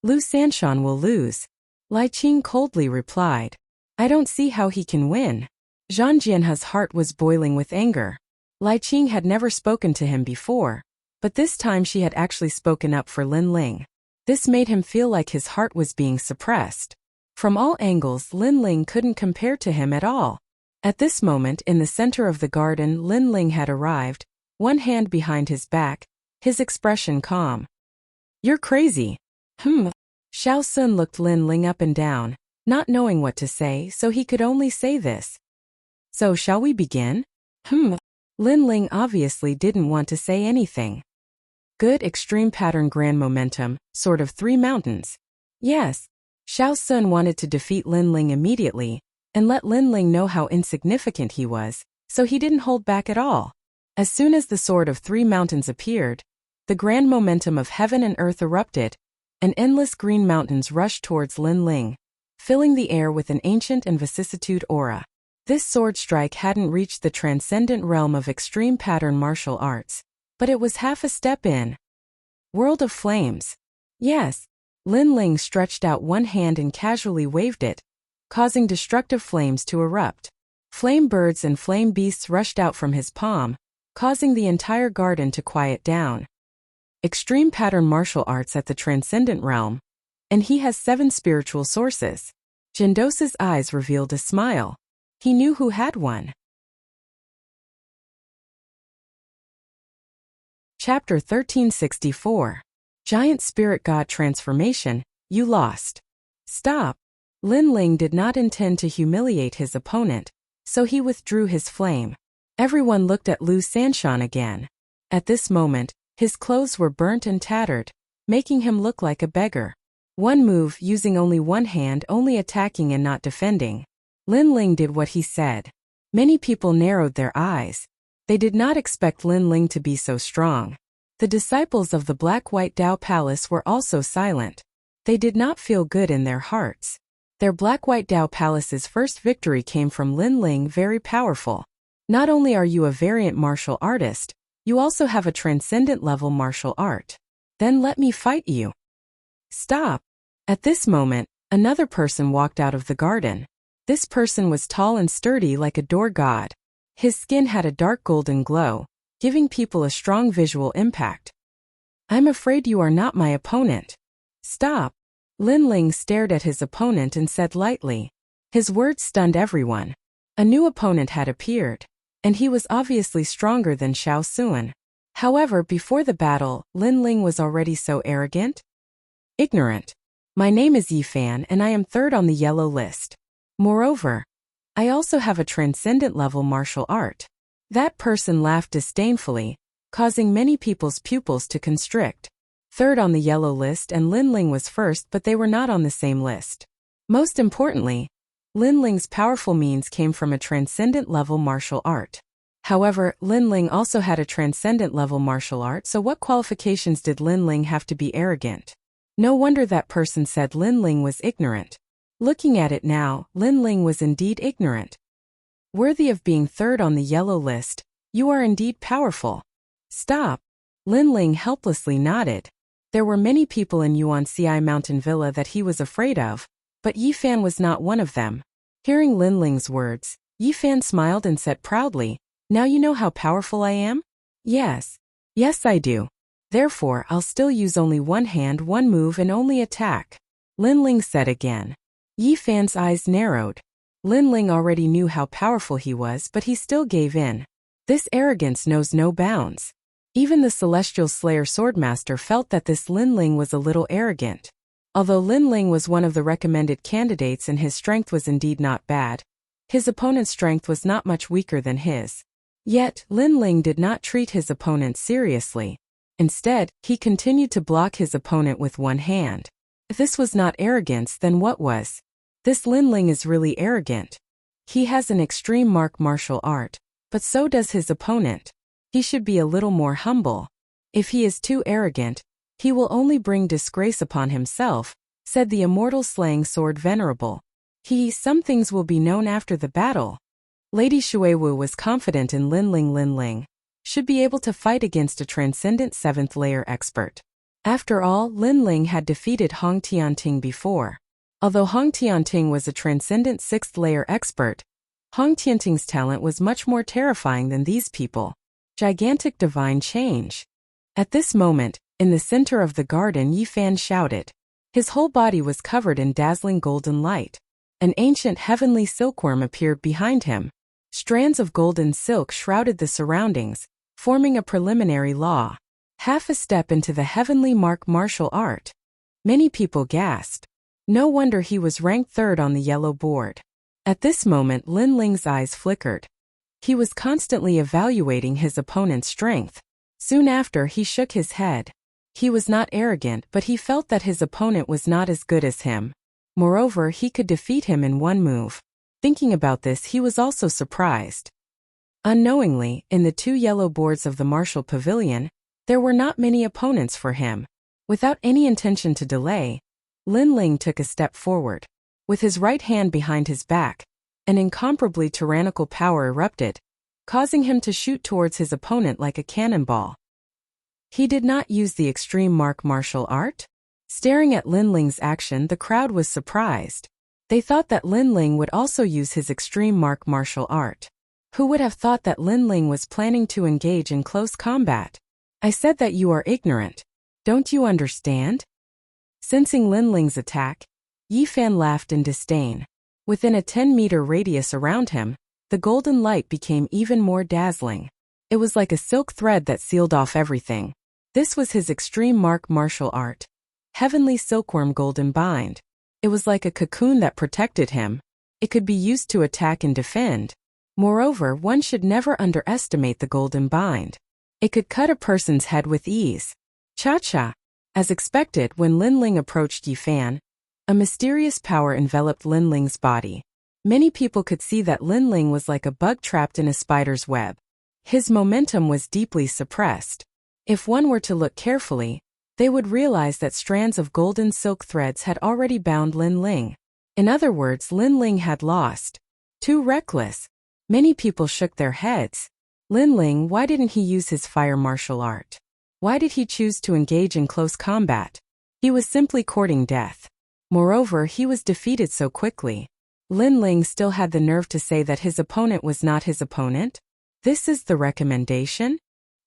S1: Lu Sanshan will lose. Lai Qing coldly replied. I don't see how he can win. Zhang Jianhe's heart was boiling with anger. Lai Qing had never spoken to him before, but this time she had actually spoken up for Lin Ling. This made him feel like his heart was being suppressed. From all angles, Lin Ling couldn't compare to him at all. At this moment, in the center of the garden, Lin Ling had arrived, one hand behind his back, his expression calm. "You're crazy." Xiao Sun looked Lin Ling up and down, not knowing what to say, so he could only say this. "So shall we begin?" Lin Ling obviously didn't want to say anything. "Good extreme pattern grand momentum, sort of 3 mountains." Yes. Xiao Sun wanted to defeat Lin Ling immediately, and let Lin Ling know how insignificant he was, so he didn't hold back at all. As soon as the sword of 3 mountains appeared, the grand momentum of heaven and earth erupted, and endless green mountains rushed towards Lin Ling, filling the air with an ancient and vicissitude aura. This sword strike hadn't reached the transcendent realm of extreme pattern martial arts, but it was half a step in. World of Flames. Yes. Lin Ling stretched out one hand and casually waved it, causing destructive flames to erupt. Flame birds and flame beasts rushed out from his palm, causing the entire garden to quiet down. Extreme pattern martial arts at the transcendent realm, and he has 7 spiritual sources. Jindos's eyes revealed a smile. He knew who had one. Chapter 1364. Giant Spirit God Transformation, you lost. Stop. Lin Ling did not intend to humiliate his opponent, so he withdrew his flame. Everyone looked at Lu Sanshan again. At this moment, his clothes were burnt and tattered, making him look like a beggar. One move, using only one hand, only attacking and not defending. Lin Ling did what he said. Many people narrowed their eyes. They did not expect Lin Ling to be so strong. The disciples of the Black-White Dao Palace were also silent. They did not feel good in their hearts. Their Black-White Dao Palace's first victory came from Lin Ling, very powerful. Not only are you a variant martial artist, you also have a transcendent level martial art. Then let me fight you. Stop. At this moment, another person walked out of the garden. This person was tall and sturdy like a door god. His skin had a dark golden glow, giving people a strong visual impact. "I'm afraid you are not my opponent." Stop. Lin Ling stared at his opponent and said lightly. His words stunned everyone. A new opponent had appeared, and he was obviously stronger than Xiao Sun. However, before the battle, Lin Ling was already so arrogant. "Ignorant. My name is Yifan and I am 3rd on the yellow list. Moreover, I also have a transcendent level martial art." That person laughed disdainfully, causing many people's pupils to constrict. 3rd on the yellow list and Lin Ling was 1st, but they were not on the same list. Most importantly, Lin Ling's powerful means came from a transcendent level martial art. However, Lin Ling also had a transcendent level martial art, so what qualifications did Lin Ling have to be arrogant? No wonder that person said Lin Ling was ignorant. Looking at it now, Lin Ling was indeed ignorant. Worthy of being 3rd on the yellow list, you are indeed powerful. Stop. Lin Ling helplessly nodded. There were many people in Yuanci Mountain Villa that he was afraid of, but Yifan was not one of them. Hearing Lin Ling's words, Yifan smiled and said proudly, "Now you know how powerful I am?" Yes. Yes, I do. Therefore, I'll still use only one hand, one move, and only attack," Lin Ling said again. Yifan's eyes narrowed. Lin Ling already knew how powerful he was, but he still gave in. This arrogance knows no bounds. Even the Celestial Slayer Swordmaster felt that this Lin Ling was a little arrogant. Although Lin Ling was one of the recommended candidates and his strength was indeed not bad, his opponent's strength was not much weaker than his. Yet, Lin Ling did not treat his opponent seriously. Instead, he continued to block his opponent with one hand. If this was not arrogance, then what was? This Lin Ling is really arrogant. He has an extreme martial art, but so does his opponent. He should be a little more humble. If he is too arrogant, he will only bring disgrace upon himself, said the immortal slaying sword venerable. Some things will be known after the battle. Lady Xuewu was confident in Lin Ling. Lin Ling should be able to fight against a transcendent 7th layer expert. After all, Lin Ling had defeated Hong Tianting before. Although Hong Tianting was a transcendent 6th layer expert, Hong Tianting's talent was much more terrifying than these people. Gigantic divine change. At this moment, in the center of the garden, Yifan shouted. His whole body was covered in dazzling golden light. An ancient heavenly silkworm appeared behind him. Strands of golden silk shrouded the surroundings, forming a preliminary law. Half a step into the heavenly martial art. Many people gasped. No wonder he was ranked third on the yellow board. At this moment, Lin Ling's eyes flickered. He was constantly evaluating his opponent's strength. Soon after, he shook his head. He was not arrogant, but he felt that his opponent was not as good as him. Moreover, he could defeat him in one move. Thinking about this, he was also surprised. Unknowingly, in the 2 yellow boards of the martial pavilion, there were not many opponents for him. Without any intention to delay, Lin Ling took a step forward. With his right hand behind his back, an incomparably tyrannical power erupted, causing him to shoot towards his opponent like a cannonball. He did not use the extreme martial art? Staring at Lin Ling's action, the crowd was surprised. They thought that Lin Ling would also use his extreme martial art. Who would have thought that Lin Ling was planning to engage in close combat? I said that you are ignorant. Don't you understand? Sensing Lin Ling's attack, Yifan laughed in disdain. Within a 10-meter radius around him, the golden light became even more dazzling. It was like a silk thread that sealed off everything. This was his extreme martial art. Heavenly silkworm golden bind. It was like a cocoon that protected him. It could be used to attack and defend. Moreover, one should never underestimate the golden bind. It could cut a person's head with ease. Cha-cha. As expected, when Lin Ling approached Yifan, a mysterious power enveloped Lin Ling's body. Many people could see that Lin Ling was like a bug trapped in a spider's web. His momentum was deeply suppressed. If one were to look carefully, they would realize that strands of golden silk threads had already bound Lin Ling. In other words, Lin Ling had lost. Too reckless. Many people shook their heads. Lin Ling, why didn't he use his fire martial art? Why did he choose to engage in close combat? He was simply courting death. Moreover, he was defeated so quickly. Lin Ling still had the nerve to say that his opponent was not his opponent. This is the recommendation?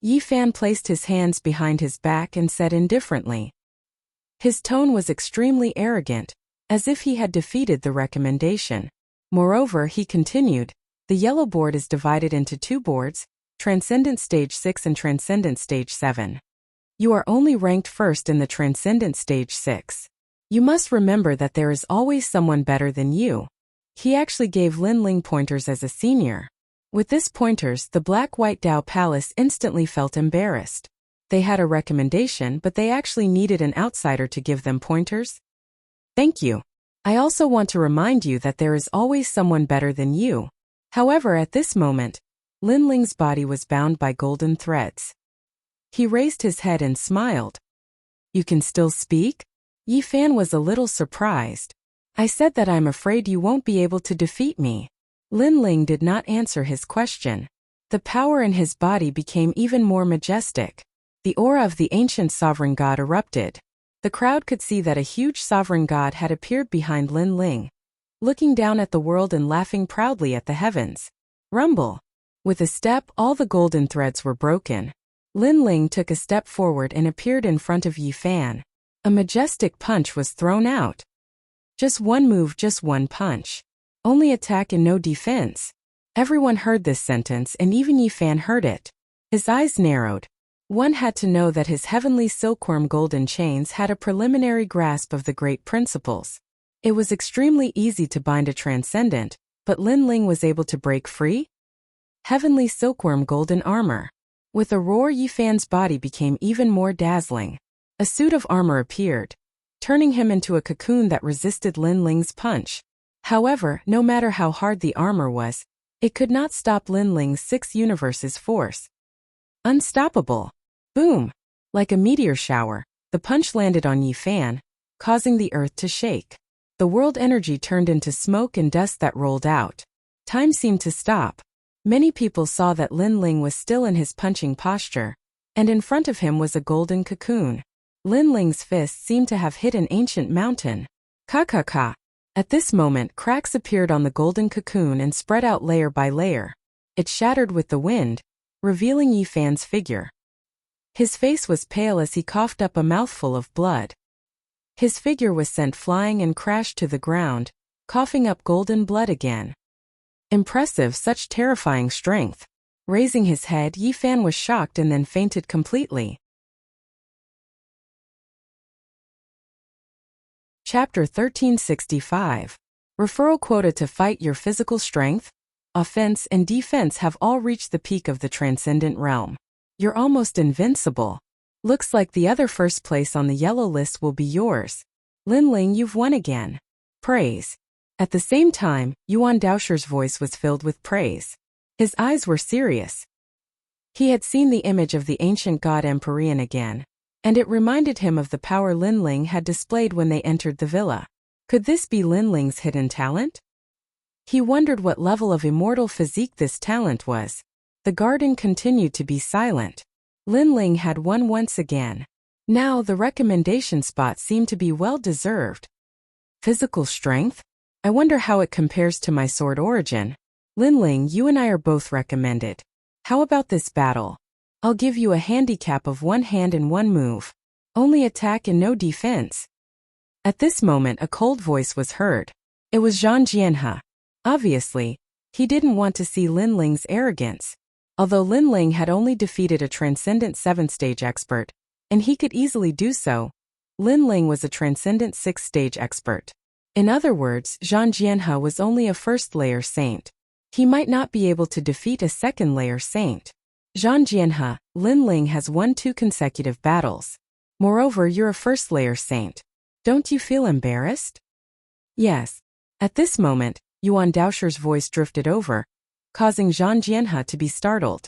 S1: Yifan placed his hands behind his back and said indifferently. His tone was extremely arrogant, as if he had defeated the recommendation. Moreover, he continued, the yellow board is divided into 2 boards, Transcendent Stage 6 and Transcendent Stage 7. You are only ranked first in the Transcendent Stage 6. You must remember that there is always someone better than you. He actually gave Lin Ling pointers as a senior. With this pointers, the Black-White Dao Palace instantly felt embarrassed. They had a recommendation, but they actually needed an outsider to give them pointers. Thank you. I also want to remind you that there is always someone better than you. However, at this moment, Lin Ling's body was bound by golden threads. He raised his head and smiled. You can still speak? Yifan was a little surprised. I said that I'm afraid you won't be able to defeat me. Lin Ling did not answer his question. The power in his body became even more majestic. The aura of the ancient sovereign god erupted. The crowd could see that a huge sovereign god had appeared behind Lin Ling, looking down at the world and laughing proudly at the heavens. Rumble. With a step, all the golden threads were broken. Lin Ling took a step forward and appeared in front of Yifan. A majestic punch was thrown out. Just one move, just one punch. Only attack and no defense. Everyone heard this sentence, and even Yifan heard it. His eyes narrowed. One had to know that his heavenly silkworm golden chains had a preliminary grasp of the great principles. It was extremely easy to bind a transcendent, but Lin Ling was able to break free? Heavenly silkworm golden armor. With a roar, Yifan's body became even more dazzling. A suit of armor appeared, turning him into a cocoon that resisted Lin Ling's punch. However, no matter how hard the armor was, it could not stop Lin Ling's 6 universes force. Unstoppable. Boom! Like a meteor shower, the punch landed on Yifan, causing the earth to shake. The world energy turned into smoke and dust that rolled out. Time seemed to stop. Many people saw that Lin Ling was still in his punching posture, and in front of him was a golden cocoon. Lin Ling's fist seemed to have hit an ancient mountain. Ka-ka-ka. At this moment, cracks appeared on the golden cocoon and spread out layer by layer. It shattered with the wind, revealing Yi Fan's figure. His face was pale as he coughed up a mouthful of blood. His figure was sent flying and crashed to the ground, coughing up golden blood again. Impressive, such terrifying strength. Raising his head, Yi Fan was shocked and then fainted completely. Chapter 1365. Referral quota to fight. Your physical strength, offense and defense have all reached the peak of the transcendent realm. You're almost invincible. Looks like the other first place on the yellow list will be yours. Linling, you've won again. Praise. At the same time, Yuan Daosher's voice was filled with praise. His eyes were serious. He had seen the image of the ancient god Empyrean again, and it reminded him of the power Linling had displayed when they entered the villa. Could this be Linling's hidden talent? He wondered what level of immortal physique this talent was. The garden continued to be silent. Linling had won once again. Now the recommendation spot seemed to be well deserved. Physical strength? I wonder how it compares to my sword origin. Linling, you and I are both recommended. How about this battle? I'll give you a handicap of 1 hand and 1 move. Only attack and no defense. At this moment a cold voice was heard. It was Zhang Jianhe. Obviously, he didn't want to see Linling's arrogance. Although Linling had only defeated a transcendent 7th-stage expert, and he could easily do so, Linling was a transcendent 6th-stage expert. In other words, Zhang Jianhe was only a first-layer saint. He might not be able to defeat a second-layer saint. Zhang Jianhe, Linling has won 2 consecutive battles. Moreover, you're a first-layer saint. Don't you feel embarrassed? Yes. At this moment, Yuan Daosher's voice drifted over, causing Zhang Jianhe to be startled.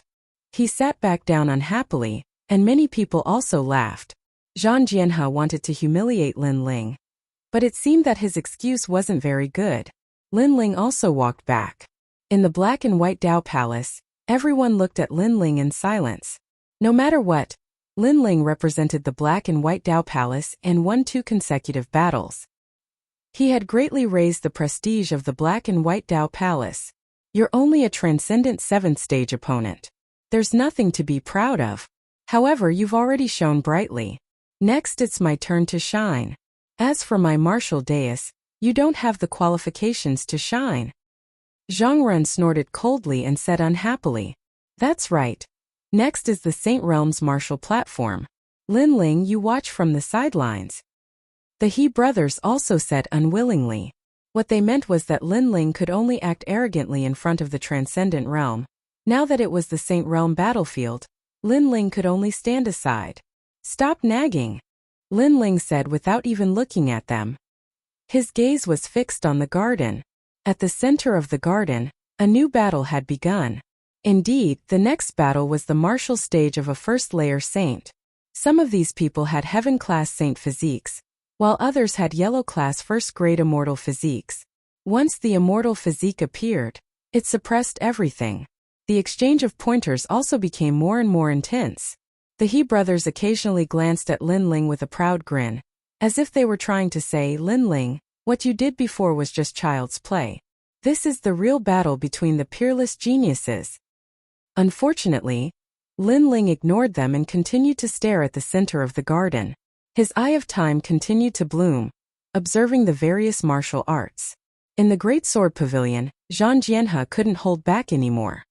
S1: He sat back down unhappily, and many people also laughed. Zhang Jianhe wanted to humiliate Linling, but it seemed that his excuse wasn't very good. Linling also walked back. In the black and white Dao Palace, everyone looked at Linling in silence. No matter what, Linling represented the black and white Dao Palace and won 2 consecutive battles. He had greatly raised the prestige of the black and white Dao Palace. You're only a transcendent 7th-stage opponent. There's nothing to be proud of. However, you've already shone brightly. Next it's my turn to shine. As for my martial dais, you don't have the qualifications to shine. Zhang Ren snorted coldly and said unhappily. That's right. Next is the Saint Realm's martial platform. Linling, you watch from the sidelines. The He brothers also said unwillingly. What they meant was that Linling could only act arrogantly in front of the transcendent realm. Now that it was the Saint Realm battlefield, Linling could only stand aside. Stop nagging, Linling said without even looking at them. His gaze was fixed on the garden. At the center of the garden, a new battle had begun. Indeed, the next battle was the martial stage of a first-layer saint. Some of these people had heaven-class saint physiques, while others had yellow-class first-grade immortal physiques. Once the immortal physique appeared, it suppressed everything. The exchange of pointers also became more and more intense. The He brothers occasionally glanced at Linling with a proud grin, as if they were trying to say, Linling, what you did before was just child's play. This is the real battle between the peerless geniuses. Unfortunately, Linling ignored them and continued to stare at the center of the garden. His eye of time continued to bloom, observing the various martial arts. In the Great Sword Pavilion, Zhang Jianhe couldn't hold back anymore.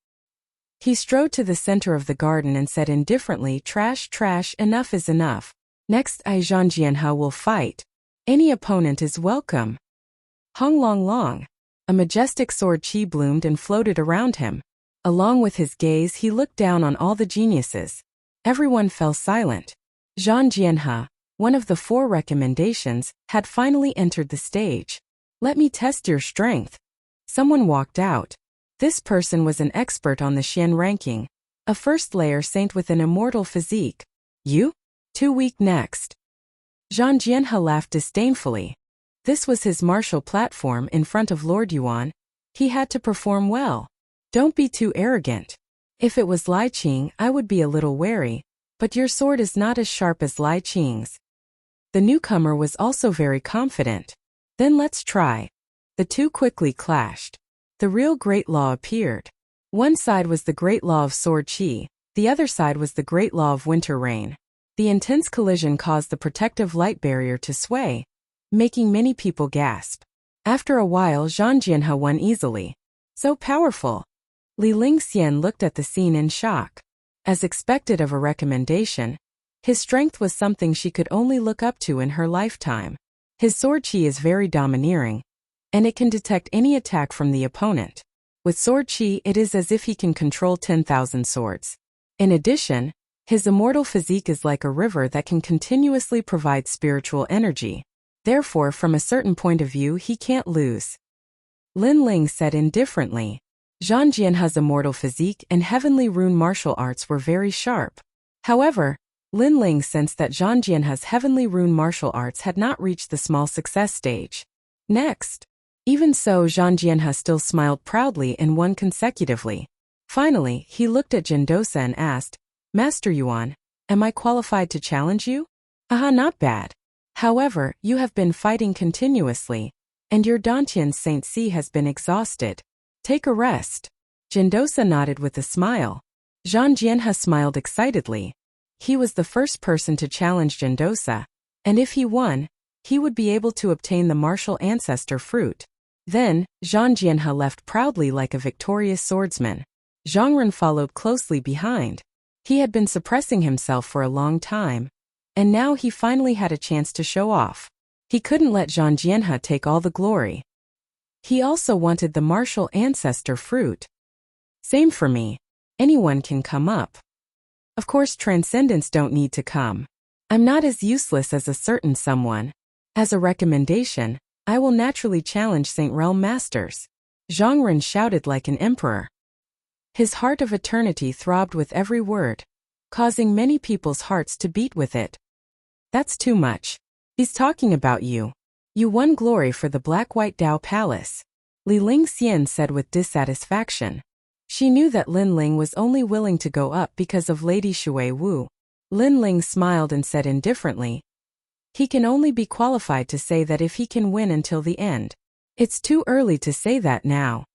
S1: He strode to the center of the garden and said indifferently, trash, trash, enough is enough. Next Zhang Jianhe will fight. Any opponent is welcome. Hung Long Long. A majestic sword chi bloomed and floated around him. Along with his gaze, he looked down on all the geniuses. Everyone fell silent. Zhang Jianhe, one of the 4 recommendations, had finally entered the stage. Let me test your strength. Someone walked out. This person was an expert on the Xian ranking, a first-layer saint with an immortal physique. You? Too weak next. Zhang Jianhe laughed disdainfully. This was his martial platform in front of Lord Yuan. He had to perform well. Don't be too arrogant. If it was Lai Qing, I would be a little wary, but your sword is not as sharp as Lai Qing's. The newcomer was also very confident. Then let's try. The two quickly clashed. The real Great Law appeared. One side was the Great Law of Sword Chi, the other side was the Great Law of Winter Rain. The intense collision caused the protective light barrier to sway, making many people gasp. After a while, Zhang Jianhe won easily. So powerful. Li Lingxian looked at the scene in shock. As expected of a recommendation, his strength was something she could only look up to in her lifetime. His sword chi is very domineering, and it can detect any attack from the opponent. With sword chi, it is as if he can control 10,000 swords. In addition, his immortal physique is like a river that can continuously provide spiritual energy. Therefore, from a certain point of view, he can't lose. Lin Ling said indifferently. Zhang Jianhe's immortal physique and heavenly rune martial arts were very sharp. However, Lin Ling sensed that Zhang Jianhe's heavenly rune martial arts had not reached the small success stage. Next. Even so, Zhang Jianhe still smiled proudly and won consecutively. Finally, he looked at Jindosa and asked, Master Yuan, am I qualified to challenge you? Aha, not bad. However, you have been fighting continuously, and your Dantian Saint Si has been exhausted. Take a rest. Jindosa nodded with a smile. Zhang Jianhe smiled excitedly. He was the first person to challenge Jindosa, and if he won, he would be able to obtain the martial ancestor fruit. Then, Zhang Jianhe left proudly like a victorious swordsman. Zhang Ren followed closely behind. He had been suppressing himself for a long time, and now he finally had a chance to show off. He couldn't let Zhang Jianhe take all the glory. He also wanted the martial ancestor fruit. Same for me. Anyone can come up. Of course, transcendents don't need to come. I'm not as useless as a certain someone. As a recommendation, I will naturally challenge Saint Realm Masters. Zhang Ren shouted like an emperor. His heart of eternity throbbed with every word, causing many people's hearts to beat with it. That's too much. He's talking about you. You won glory for the Black-White Dao Palace. Li Lingxian said with dissatisfaction. She knew that Lin Ling was only willing to go up because of Lady Shui Wu. Lin Ling smiled and said indifferently, he can only be qualified to say that if he can win until the end. It's too early to say that now.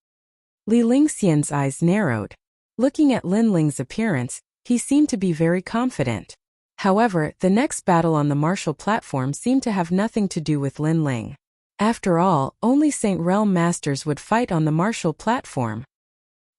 S1: Li Lingxian's eyes narrowed. Looking at Lin Ling's appearance, he seemed to be very confident. However, the next battle on the martial platform seemed to have nothing to do with Lin Ling. After all, only Saint Realm Masters would fight on the martial platform.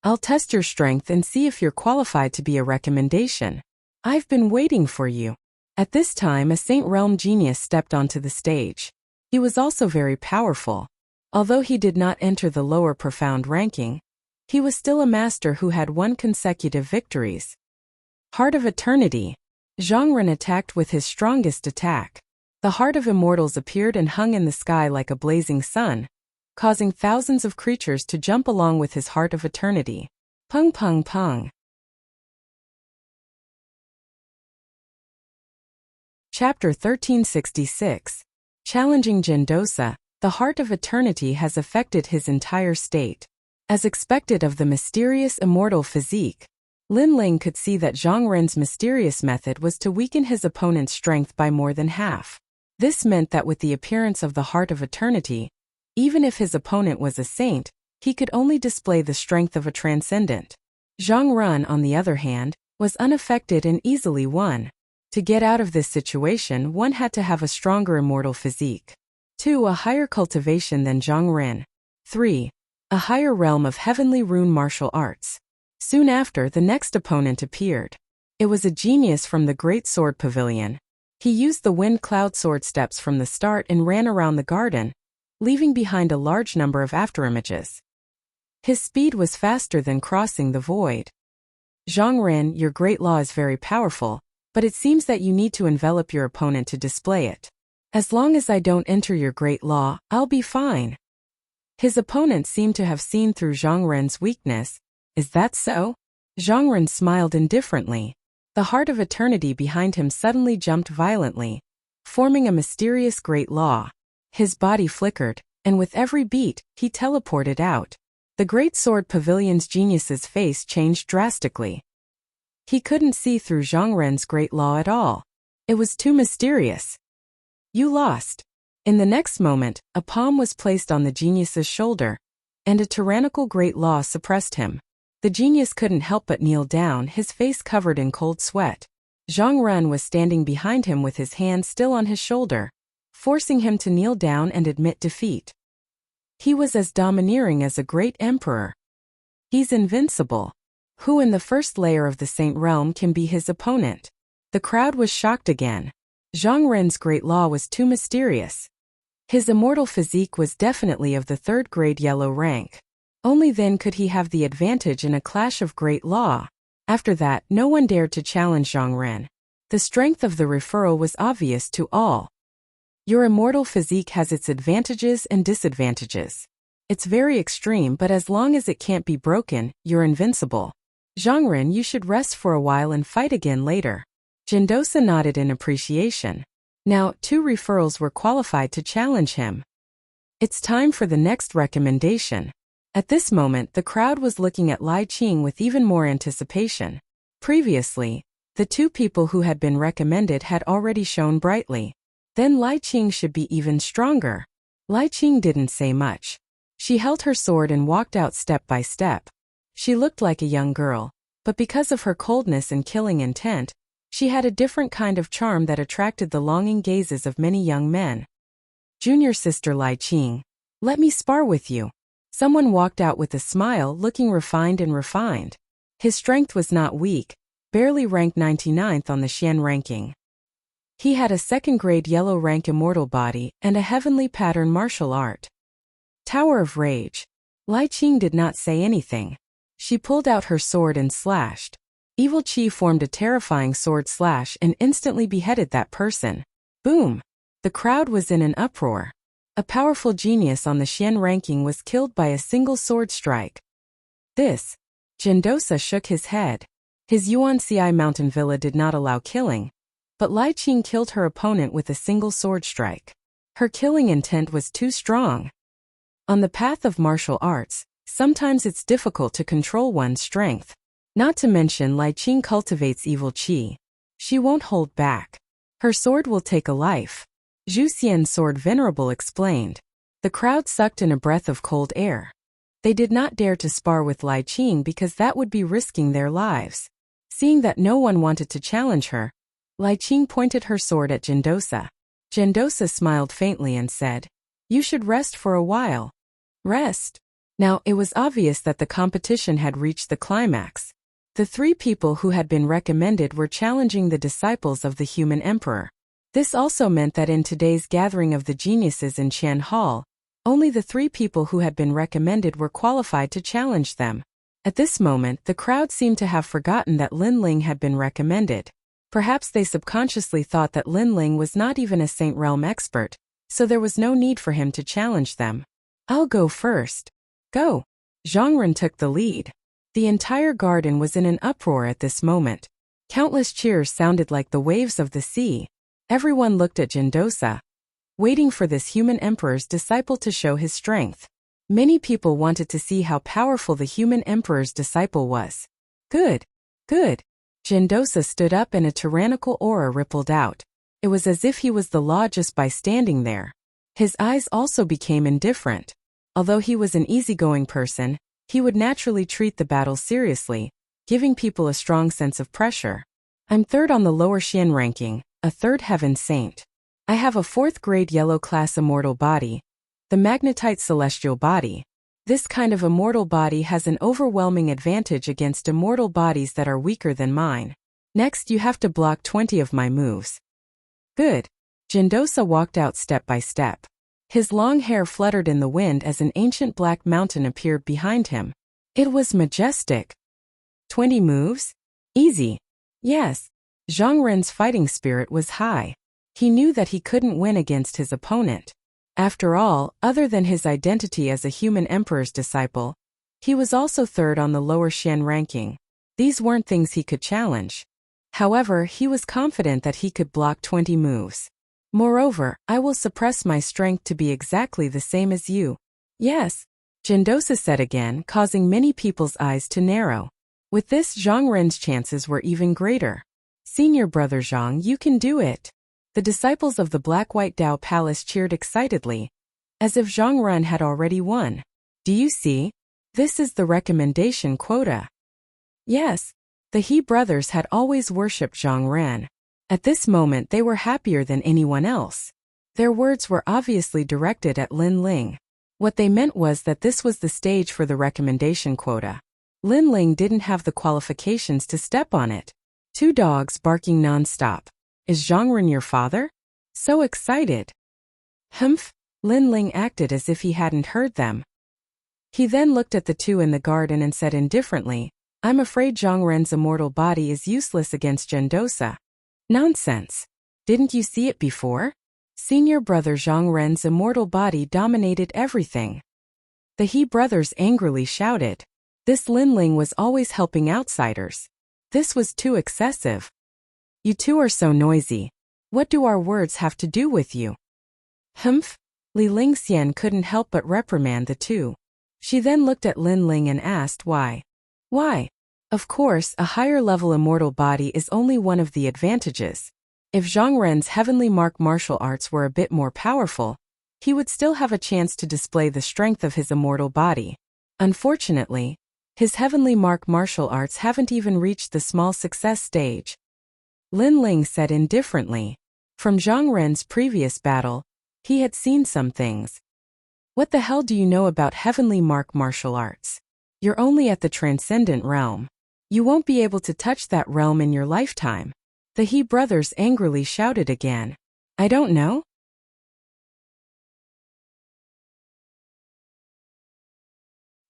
S1: I'll test your strength and see if you're qualified to be a recommendation. I've been waiting for you. At this time, a Saint Realm genius stepped onto the stage. He was also very powerful. Although he did not enter the lower profound ranking, he was still a master who had won consecutive victories. Heart of Eternity. Zhang Ren attacked with his strongest attack. The Heart of Immortals appeared and hung in the sky like a blazing sun, causing thousands of creatures to jump along with his Heart of Eternity. Pung pung pung. Chapter 1366. Challenging Jindosa. The Heart of Eternity has affected his entire state. As expected of the mysterious immortal physique, Lin Ling could see that Zhang Ren's mysterious method was to weaken his opponent's strength by more than half. This meant that with the appearance of the Heart of Eternity, even if his opponent was a saint, he could only display the strength of a transcendent. Zhang Ren, on the other hand, was unaffected and easily won. To get out of this situation, one had to have a stronger immortal physique. 2. A higher cultivation than Zhang Ren. 3. A higher realm of heavenly rune martial arts. Soon after, the next opponent appeared. It was a genius from the Great Sword Pavilion. He used the wind cloud sword steps from the start and ran around the garden, leaving behind a large number of afterimages. His speed was faster than crossing the void. Zhang Ren, your great law is very powerful, but it seems that you need to envelop your opponent to display it. As long as I don't enter your great law, I'll be fine. His opponent seemed to have seen through Zhang Ren's weakness. Is that so? Zhang Ren smiled indifferently. The Heart of Eternity behind him suddenly jumped violently, forming a mysterious great law. His body flickered, and with every beat, he teleported out. The Great Sword Pavilion's genius's face changed drastically. He couldn't see through Zhang Ren's great law at all. It was too mysterious. You lost. In the next moment, a palm was placed on the genius's shoulder, and a tyrannical great law suppressed him. The genius couldn't help but kneel down, his face covered in cold sweat. Zhang Ren was standing behind him with his hand still on his shoulder, forcing him to kneel down and admit defeat. He was as domineering as a great emperor. He's invincible. Who in the first layer of the Saint Realm can be his opponent? The crowd was shocked again. Zhang Ren's great law was too mysterious. His immortal physique was definitely of the third-grade yellow rank. Only then could he have the advantage in a clash of great law. After that, no one dared to challenge Zhang Ren. The strength of the referral was obvious to all. Your immortal physique has its advantages and disadvantages. It's very extreme, but as long as it can't be broken, you're invincible. Zhang Ren, you should rest for a while and fight again later. Jindosa nodded in appreciation. Now, 2 referrals were qualified to challenge him. It's time for the next recommendation. At this moment, the crowd was looking at Lai Qing with even more anticipation. Previously, the 2 people who had been recommended had already shone brightly. Then Lai Qing should be even stronger. Lai Qing didn't say much. She held her sword and walked out step by step. She looked like a young girl, but because of her coldness and killing intent, she had a different kind of charm that attracted the longing gazes of many young men. Junior sister Lai Qing, let me spar with you. Someone walked out with a smile, looking refined and refined. His strength was not weak, barely ranked 99th on the Xian ranking. He had a second-grade yellow rank immortal body and a heavenly pattern martial art. Tower of Rage. Lai Qing did not say anything. She pulled out her sword and slashed. Evil Qi formed a terrifying sword slash and instantly beheaded that person. Boom! The crowd was in an uproar. A powerful genius on the Xian ranking was killed by a single sword strike. This. Jindosa shook his head. His Yuanxi mountain villa did not allow killing, but Lai Qing killed her opponent with a single sword strike. Her killing intent was too strong. On the path of martial arts, sometimes it's difficult to control one's strength. Not to mention Lai Qing cultivates evil qi. She won't hold back. Her sword will take a life. Zhu Xian's sword venerable explained. The crowd sucked in a breath of cold air. They did not dare to spar with Lai Qing because that would be risking their lives. Seeing that no one wanted to challenge her, Lai Qing pointed her sword at Jindosa. Jindosa smiled faintly and said, "You should rest for a while." Rest? Now, it was obvious that the competition had reached the climax. The 3 people who had been recommended were challenging the disciples of the human emperor. This also meant that in today's gathering of the geniuses in Qian Hall, only the 3 people who had been recommended were qualified to challenge them. At this moment, the crowd seemed to have forgotten that Lin Ling had been recommended. Perhaps they subconsciously thought that Lin Ling was not even a Saint Realm expert, so there was no need for him to challenge them. I'll go first. Go. Zhang Ren took the lead. The entire garden was in an uproar at this moment. Countless cheers sounded like the waves of the sea. Everyone looked at Jindosa, waiting for this human emperor's disciple to show his strength. Many people wanted to see how powerful the human emperor's disciple was. Good. Good. Jindosa stood up and a tyrannical aura rippled out. It was as if he was the law just by standing there. His eyes also became indifferent. Although he was an easygoing person, he would naturally treat the battle seriously, giving people a strong sense of pressure. I'm 3rd on the lower Xian ranking, a 3rd heaven saint. I have a 4th grade yellow class immortal body, the magnetite celestial body. This kind of immortal body has an overwhelming advantage against immortal bodies that are weaker than mine. Next, you have to block 20 of my moves. Good. Jindosa walked out step by step. His long hair fluttered in the wind as an ancient black mountain appeared behind him. It was majestic. 20 moves? Easy. Yes. Zhang Ren's fighting spirit was high. He knew that he couldn't win against his opponent. After all, other than his identity as a human emperor's disciple, he was also 3rd on the lower Xian ranking. These weren't things he could challenge. However, he was confident that he could block 20 moves. Moreover, I will suppress my strength to be exactly the same as you. Yes. Jindosa said again, causing many people's eyes to narrow. With this, Zhang Ren's chances were even greater. Senior brother Zhang, you can do it. The disciples of the Black-White Dao Palace cheered excitedly, as if Zhang Ren had already won. Do you see? This is the recommendation quota. Yes, the He brothers had always worshipped Zhang Ren. At this moment they were happier than anyone else. Their words were obviously directed at Lin Ling. What they meant was that this was the stage for the recommendation quota. Lin Ling didn't have the qualifications to step on it. Two dogs barking non-stop. Is Zhang Ren your father? So excited. Humph, Lin Ling acted as if he hadn't heard them. He then looked at the two in the garden and said indifferently, I'm afraid Zhang Ren's immortal body is useless against Gendosa. Nonsense. Didn't you see it before? Senior brother Zhang Ren's immortal body dominated everything. The He brothers angrily shouted. This Lin Ling was always helping outsiders. This was too excessive. You two are so noisy. What do our words have to do with you? Humph. Li Lingxian couldn't help but reprimand the two. She then looked at Lin Ling and asked why. Why? Of course, a higher-level immortal body is only one of the advantages. If Zhang Ren's heavenly mark martial arts were a bit more powerful, he would still have a chance to display the strength of his immortal body. Unfortunately, his heavenly mark martial arts haven't even reached the small success stage. Lin Ling said indifferently. From Zhang Ren's previous battle, he had seen some things. What the hell do you know about heavenly mark martial arts? You're only at the transcendent realm. You won't be able to touch that realm in your lifetime. The He brothers angrily shouted again. I don't know.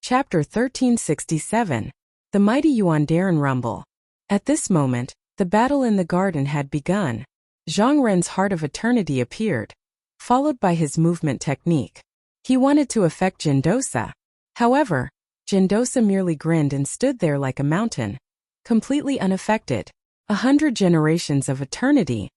S1: Chapter 1367. The Mighty Yuan Darren Rumble. At this moment, the battle in the garden had begun. Zhang Ren's Heart of Eternity appeared, followed by his movement technique. He wanted to affect Gendosa. However, Gendosa merely grinned and stood there like a mountain, completely unaffected. 100 generations of eternity.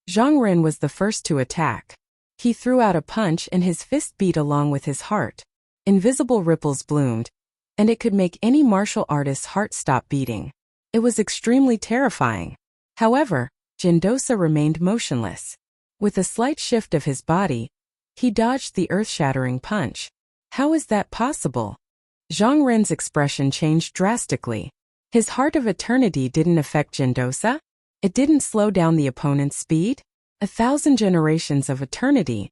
S1: Zhang Ren was the first to attack. He threw out a punch and his fist beat along with his heart. Invisible ripples bloomed, and it could make any martial artist's heart stop beating. It was extremely terrifying. However, Gendosa remained motionless. With a slight shift of his body, he dodged the earth-shattering punch. How is that possible? Zhang Ren's expression changed drastically. His Heart of Eternity didn't affect Gendosa? It didn't slow down the opponent's speed? 1,000 generations of eternity.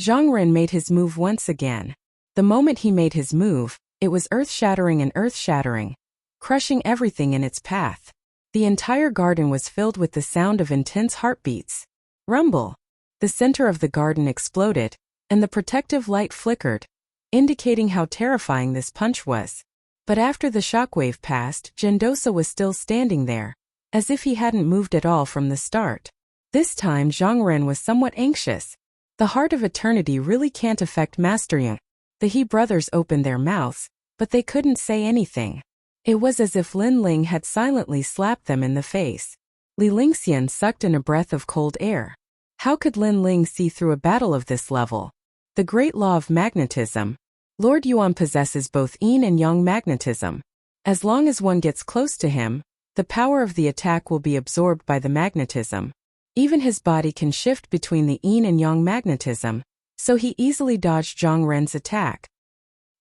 S1: Zhang Ren made his move once again. The moment he made his move, it was earth-shattering and earth-shattering, crushing everything in its path. The entire garden was filled with the sound of intense heartbeats. Rumble. The center of the garden exploded, and the protective light flickered, indicating how terrifying this punch was. But after the shockwave passed, Gendosa was still standing there, as if he hadn't moved at all from the start. This time Zhang Ren was somewhat anxious. The Heart of Eternity really can't affect Master Yang. The He brothers opened their mouths, but they couldn't say anything. It was as if Lin Ling had silently slapped them in the face. Li Lingxian sucked in a breath of cold air. How could Lin Ling see through a battle of this level? The great law of magnetism. Lord Yuan possesses both yin and yang magnetism. As long as one gets close to him, the power of the attack will be absorbed by the magnetism. Even his body can shift between the yin and yang magnetism, so he easily dodged Zhang Ren's attack.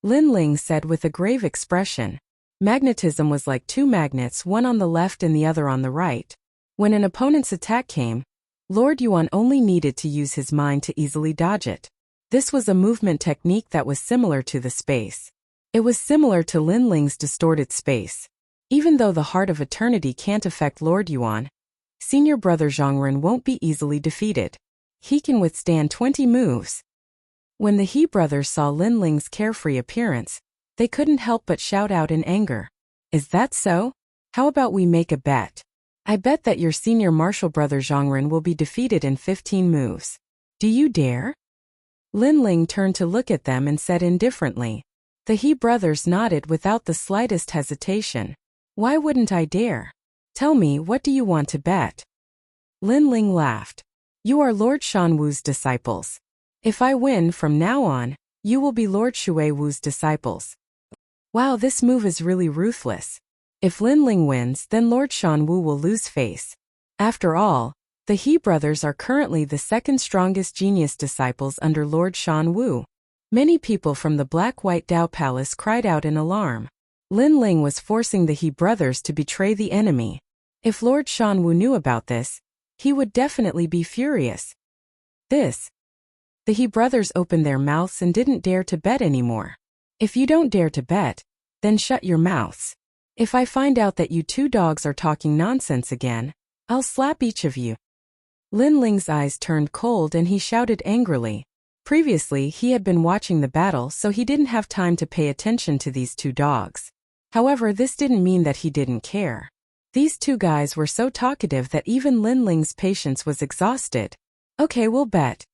S1: Lin Ling said with a grave expression. Magnetism was like two magnets, one on the left and the other on the right. When an opponent's attack came, Lord Yuan only needed to use his mind to easily dodge it. This was a movement technique that was similar to the space. It was similar to Lin Ling's distorted space. Even though the Heart of Eternity can't affect Lord Yuan, senior brother Zhang Ren won't be easily defeated. He can withstand 20 moves. When the He brothers saw Lin Ling's carefree appearance, they couldn't help but shout out in anger. Is that so? How about we make a bet? I bet that your senior martial brother Zhang Ren will be defeated in 15 moves. Do you dare? Lin Ling turned to look at them and said indifferently. The He brothers nodded without the slightest hesitation. Why wouldn't I dare? Tell me, what do you want to bet? Lin Ling laughed. You are Lord Shan Wu's disciples. If I win from now on, you will be Lord Shui Wu's disciples. Wow, this move is really ruthless. If Lin Ling wins, then Lord Shan Wu will lose face. After all, The He brothers are currently the second strongest genius disciples under Lord Shan Wu. Many people from the Black-White Dao Palace cried out in alarm. Lin Ling was forcing the He brothers to betray the enemy. If Lord Shan Wu knew about this, he would definitely be furious. The He brothers opened their mouths and didn't dare to bet anymore. If you don't dare to bet, then shut your mouths. If I find out that you two dogs are talking nonsense again, I'll slap each of you. Lin Ling's eyes turned cold and he shouted angrily. Previously he had been watching the battle, so he didn't have time to pay attention to these two dogs. However, this didn't mean that he didn't care. These two guys were so talkative that even Lin Ling's patience was exhausted. Okay, we'll bet.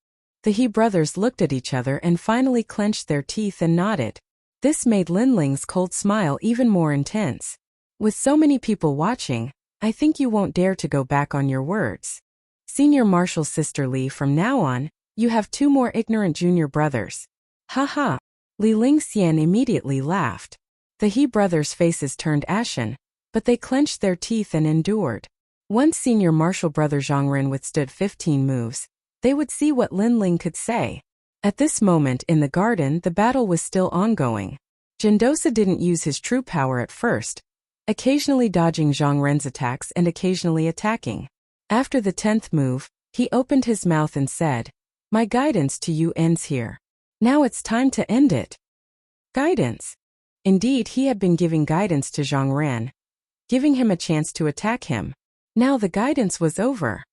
S1: The He brothers looked at each other and finally clenched their teeth and nodded. This made Lin Ling's cold smile even more intense. With so many people watching, I think you won't dare to go back on your words. Senior Marshal Sister Li, from now on, you have two more ignorant junior brothers. Ha. Li Lingxian immediately laughed. The He brothers' faces turned ashen, but they clenched their teeth and endured. Once Senior Marshal Brother Zhongren withstood 15 moves, they would see what Lin Ling could say. At this moment in the garden, the battle was still ongoing. Jindosa didn't use his true power at first, occasionally dodging Zhongren's attacks and occasionally attacking. After the 10th move, he opened his mouth and said, "My guidance to you ends here. Now it's time to end it." Guidance. Indeed, he had been giving guidance to Zhongren, giving him a chance to attack him. Now the guidance was over.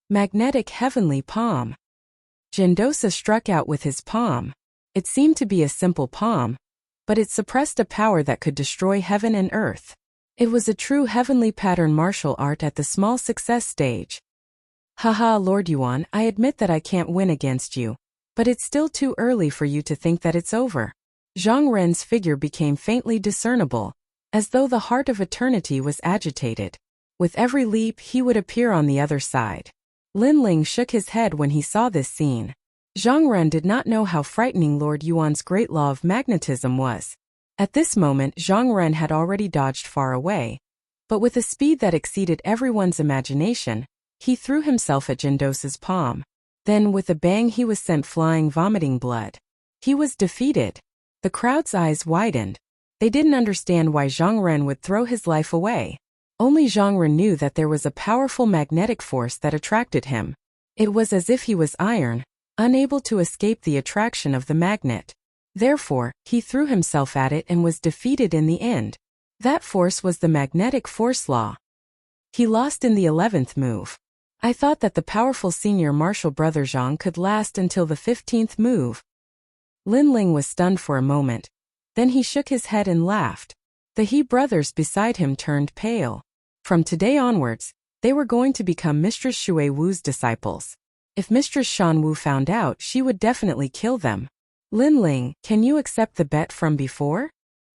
S1: Magnetic Heavenly Palm. Jindosa struck out with his palm. It seemed to be a simple palm, but it suppressed a power that could destroy heaven and earth. It was a true heavenly pattern martial art at the small success stage. Haha, Lord Yuan, I admit that I can't win against you, but it's still too early for you to think that it's over. Zhongren's figure became faintly discernible, as though the heart of eternity was agitated. With every leap, he would appear on the other side. Lin Ling shook his head when he saw this scene. Zhongren did not know how frightening Lord Yuan's great law of magnetism was. At this moment, Zhongren had already dodged far away, but with a speed that exceeded everyone's imagination, he threw himself at Jindosa's palm. Then, with a bang, he was sent flying, vomiting blood. He was defeated. The crowd's eyes widened. They didn't understand why Zhongren would throw his life away. Only Zhongren knew that there was a powerful magnetic force that attracted him. It was as if he was iron, unable to escape the attraction of the magnet. Therefore, he threw himself at it and was defeated in the end. That force was the magnetic force law. He lost in the 11th move. I thought that the powerful Senior Marshal Brother Zhang could last until the 15th move. Lin Ling was stunned for a moment. Then he shook his head and laughed. The He brothers beside him turned pale. From today onwards, they were going to become Mistress Shui Wu's disciples. If Mistress Shan Wu found out, she would definitely kill them. Lin Ling, can you accept the bet from before?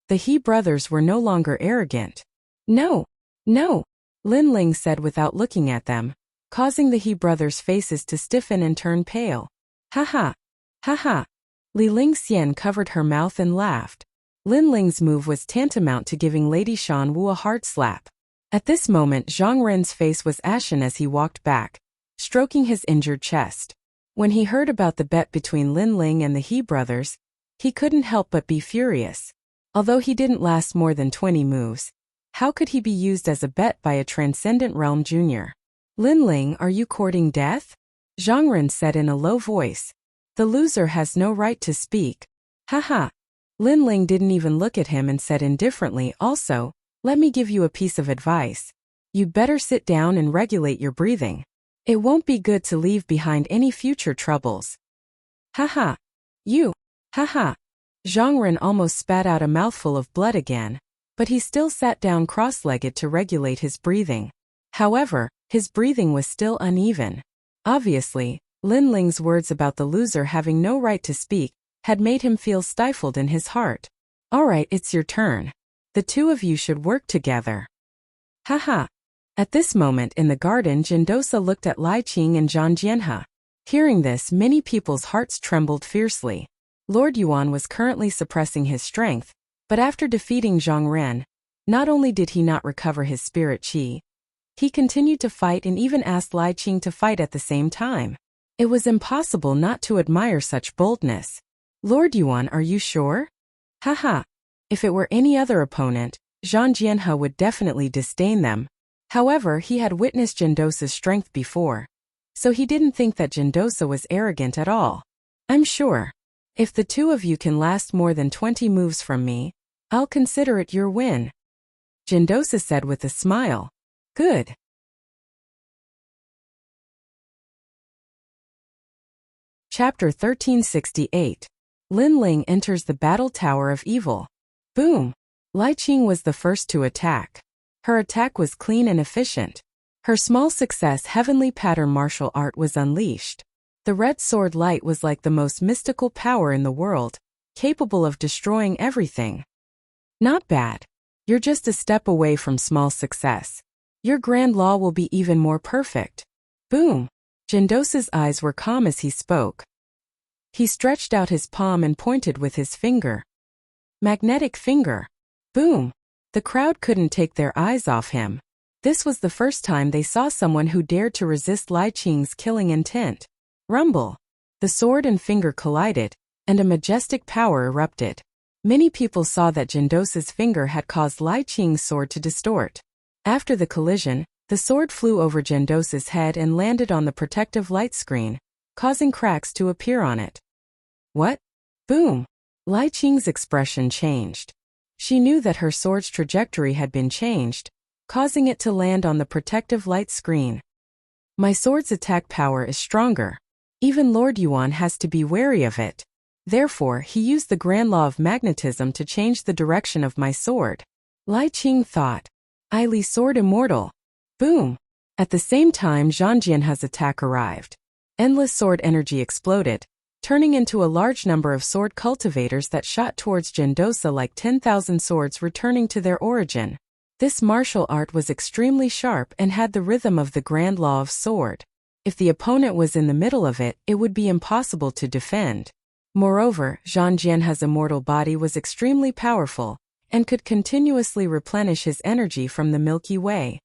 S1: The He brothers were no longer arrogant. No. Lin Ling said without looking at them, causing the He brothers' faces to stiffen and turn pale. Ha. Li Lingxian covered her mouth and laughed. Lin Ling's move was tantamount to giving Lady Shan Wu a hard slap. At this moment, Zhongren's face was ashen as he walked back, stroking his injured chest. When he heard about the bet between Lin Ling and the He brothers, he couldn't help but be furious. Although he didn't last more than 20 moves, how could he be used as a bet by a Transcendent Realm Junior? Lin Ling, are you courting death? Zhongren said in a low voice. The loser has no right to speak. Ha. Lin Ling didn't even look at him and said indifferently, also, let me give you a piece of advice. You'd better sit down and regulate your breathing. It won't be good to leave behind any future troubles. Ha. You. Ha. Zhongren almost spat out a mouthful of blood again, but he still sat down cross-legged to regulate his breathing. However, his breathing was still uneven. Obviously, Lin Ling's words about the loser having no right to speak had made him feel stifled in his heart. All right, it's your turn. The two of you should work together. Ha. At this moment in the garden, Jindosa looked at Lai Qing and Zhang Jianhe. Hearing this, many people's hearts trembled fiercely. Lord Yuan was currently suppressing his strength, but after defeating Zhongren, not only did he not recover his spirit qi, He continued to fight and even asked Lai Qing to fight at the same time. It was impossible not to admire such boldness. Lord Yuan, are you sure? Haha. If it were any other opponent, Zhang Jianhe would definitely disdain them. However, he had witnessed Jindosa's strength before, so he didn't think that Jindosa was arrogant at all. I'm sure. If the two of you can last more than 20 moves from me, I'll consider it your win, Jindosa said with a smile. Good. Chapter 1368. Lin Ling enters the battle tower of evil. Boom! Lai Qing was the first to attack. Her attack was clean and efficient. Her small success heavenly pattern martial art was unleashed. The red sword light was like the most mystical power in the world, capable of destroying everything. Not bad. You're just a step away from small success. Your grand law will be even more perfect. Boom! Jindosa's eyes were calm as he spoke. He stretched out his palm and pointed with his finger. Magnetic finger. Boom! The crowd couldn't take their eyes off him. This was the first time they saw someone who dared to resist Lai Qing's killing intent. Rumble! The sword and finger collided, and a majestic power erupted. Many people saw that Jindosa's finger had caused Lai Qing's sword to distort. After the collision, the sword flew over Jindosa's head and landed on the protective light screen, causing cracks to appear on it. What? Boom! Lai Qing's expression changed. She knew that her sword's trajectory had been changed, causing it to land on the protective light screen. My sword's attack power is stronger. Even Lord Yuan has to be wary of it. Therefore, he used the grand law of magnetism to change the direction of my sword. Lai Qing thought. Li sword immortal. Boom! At the same time, Zhang Jianhe's attack arrived. Endless sword energy exploded, turning into a large number of sword cultivators that shot towards Jindosa like 10,000 swords returning to their origin. This martial art was extremely sharp and had the rhythm of the grand law of sword. If the opponent was in the middle of it, it would be impossible to defend. Moreover, Zhang Jianhe's immortal body was extremely powerful, and could continuously replenish his energy from the Milky Way.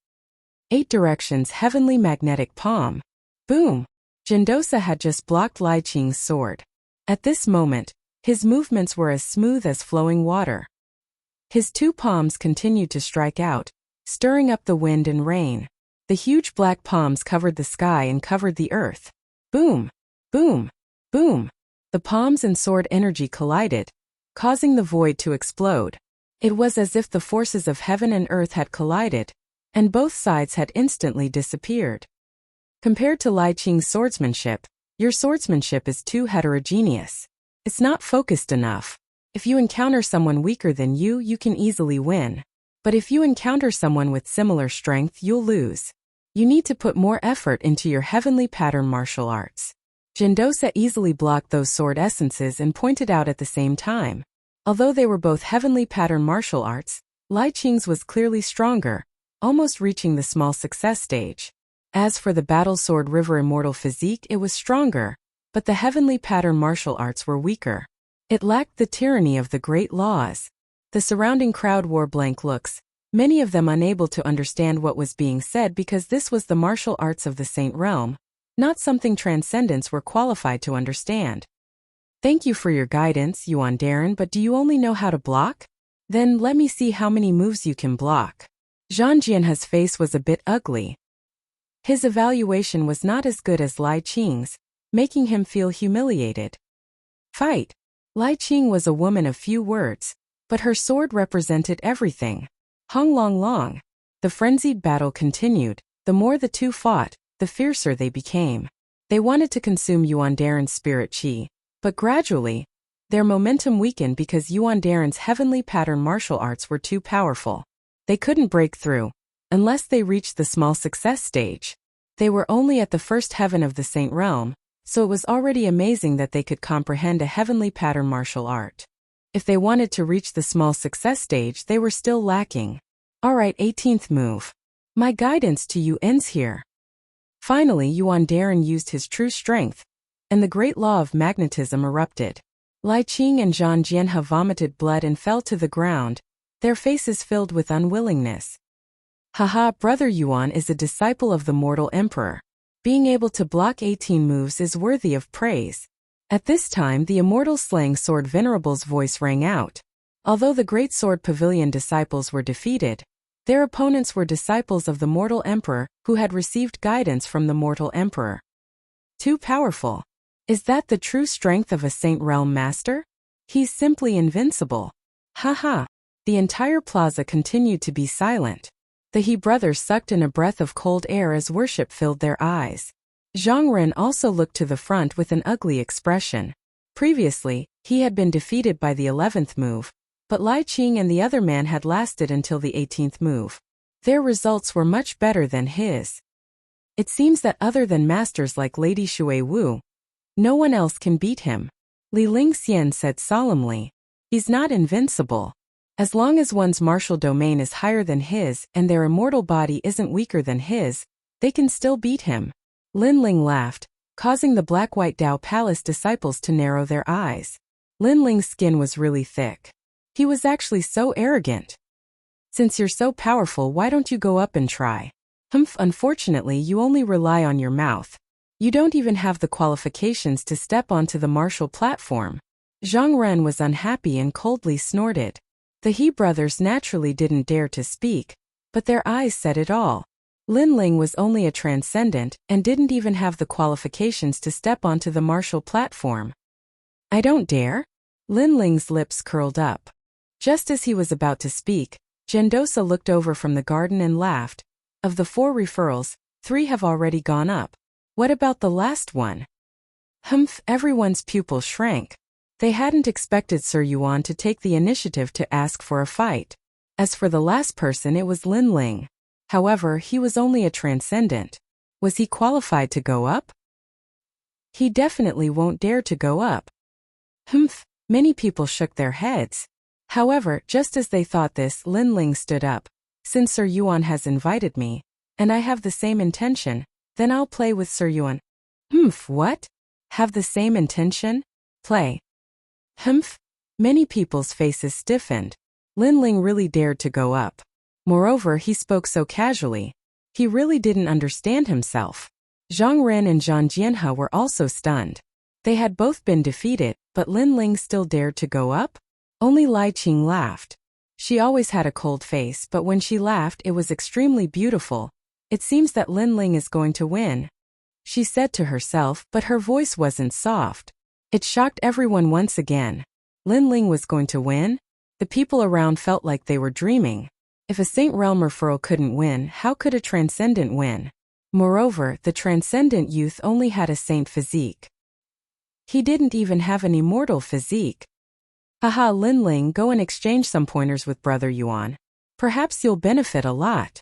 S1: 8 directions heavenly magnetic palm. Boom! Jindosa had just blocked Lai Qing's sword. At this moment, his movements were as smooth as flowing water. His 2 palms continued to strike out, stirring up the wind and rain. The huge black palms covered the sky and covered the earth. Boom! Boom! Boom! The palms and sword energy collided, causing the void to explode. It was as if the forces of heaven and earth had collided, and both sides had instantly disappeared. Compared to Lai Qing's swordsmanship, your swordsmanship is too heterogeneous. It's not focused enough. If you encounter someone weaker than you, you can easily win. But if you encounter someone with similar strength, you'll lose. You need to put more effort into your heavenly pattern martial arts. Jindosa easily blocked those sword essences and pointed out at the same time. Although they were both heavenly pattern martial arts, Lai Qing's was clearly stronger, almost reaching the small success stage. As for the battle sword river immortal physique, it was stronger, but the heavenly pattern martial arts were weaker. It lacked the tyranny of the great laws. The surrounding crowd wore blank looks, many of them unable to understand what was being said because this was the martial arts of the Saint Realm, not something transcendents were qualified to understand. Thank you for your guidance, Yuan Darren, but do you only know how to block? Then let me see how many moves you can block. Zhang Jianhe's face was a bit ugly. His evaluation was not as good as Lai Qing's, making him feel humiliated. Fight! Lai Qing was a woman of few words, but her sword represented everything. Hung Long Long. The frenzied battle continued. The more the two fought, the fiercer they became. They wanted to consume Yuan Darren's spirit chi, but gradually, their momentum weakened because Yuan Darren's heavenly pattern martial arts were too powerful. They couldn't break through, unless they reached the small success stage. They were only at the first heaven of the Saint Realm, so it was already amazing that they could comprehend a heavenly pattern martial art. If they wanted to reach the small success stage, they were still lacking. Alright, 18th move. My guidance to you ends here. Finally, Yuan Darren used his true strength, and the great law of magnetism erupted. Lai Qing and Zhang Jianhe vomited blood and fell to the ground, their faces filled with unwillingness. Haha, Brother Yuan is a disciple of the mortal emperor. Being able to block 18 moves is worthy of praise. At this time the immortal slaying sword venerable's voice rang out. Although the great sword pavilion disciples were defeated, their opponents were disciples of the mortal emperor who had received guidance from the mortal emperor. Too powerful. Is that the true strength of a Saint Realm master? He's simply invincible. Haha. The entire plaza continued to be silent. The He brothers sucked in a breath of cold air as worship filled their eyes. Zhang Ren also looked to the front with an ugly expression. Previously, he had been defeated by the 11th move, but Lai Qing and the other man had lasted until the 18th move. Their results were much better than his. It seems that other than masters like Lady Shui Wu, no one else can beat him. Li Lingxian said solemnly. He's not invincible. As long as one's martial domain is higher than his and their immortal body isn't weaker than his, they can still beat him. Lin Ling laughed, causing the Black-White Dao Palace disciples to narrow their eyes. Lin Ling's skin was really thick. He was actually so arrogant. Since you're so powerful, why don't you go up and try? Unfortunately, you only rely on your mouth. You don't even have the qualifications to step onto the martial platform. Zhang Ren was unhappy and coldly snorted. The He brothers naturally didn't dare to speak, but their eyes said it all. Lin Ling was only a transcendent and didn't even have the qualifications to step onto the martial platform. I don't dare? Lin Ling's lips curled up. Just as he was about to speak, Gendosa looked over from the garden and laughed. Of the 4 referrals, 3 have already gone up. What about the last one? Everyone's pupils shrank. They hadn't expected Sir Yuan to take the initiative to ask for a fight. As for the last person, it was Lin Ling. However, he was only a transcendent. Was he qualified to go up? He definitely won't dare to go up. Many people shook their heads. However, just as they thought this, Lin Ling stood up. Since Sir Yuan has invited me, and I have the same intention, then I'll play with Sir Yuan. What? Have the same intention? Play. Many people's faces stiffened. Lin Ling really dared to go up. Moreover, he spoke so casually. He really didn't understand himself. Zhang Ren and Zhang Jianhe were also stunned. They had both been defeated, but Lin Ling still dared to go up? Only Lai Qing laughed. She always had a cold face, but when she laughed it was extremely beautiful. It seems that Lin Ling is going to win, she said to herself, but her voice wasn't soft. It shocked everyone once again. Lin Ling was going to win? The people around felt like they were dreaming. If a Saint Realm referral couldn't win, how could a transcendent win? Moreover, the transcendent youth only had a saint physique. He didn't even have an immortal physique. Haha, Lin Ling, go and exchange some pointers with Brother Yuan. Perhaps you'll benefit a lot.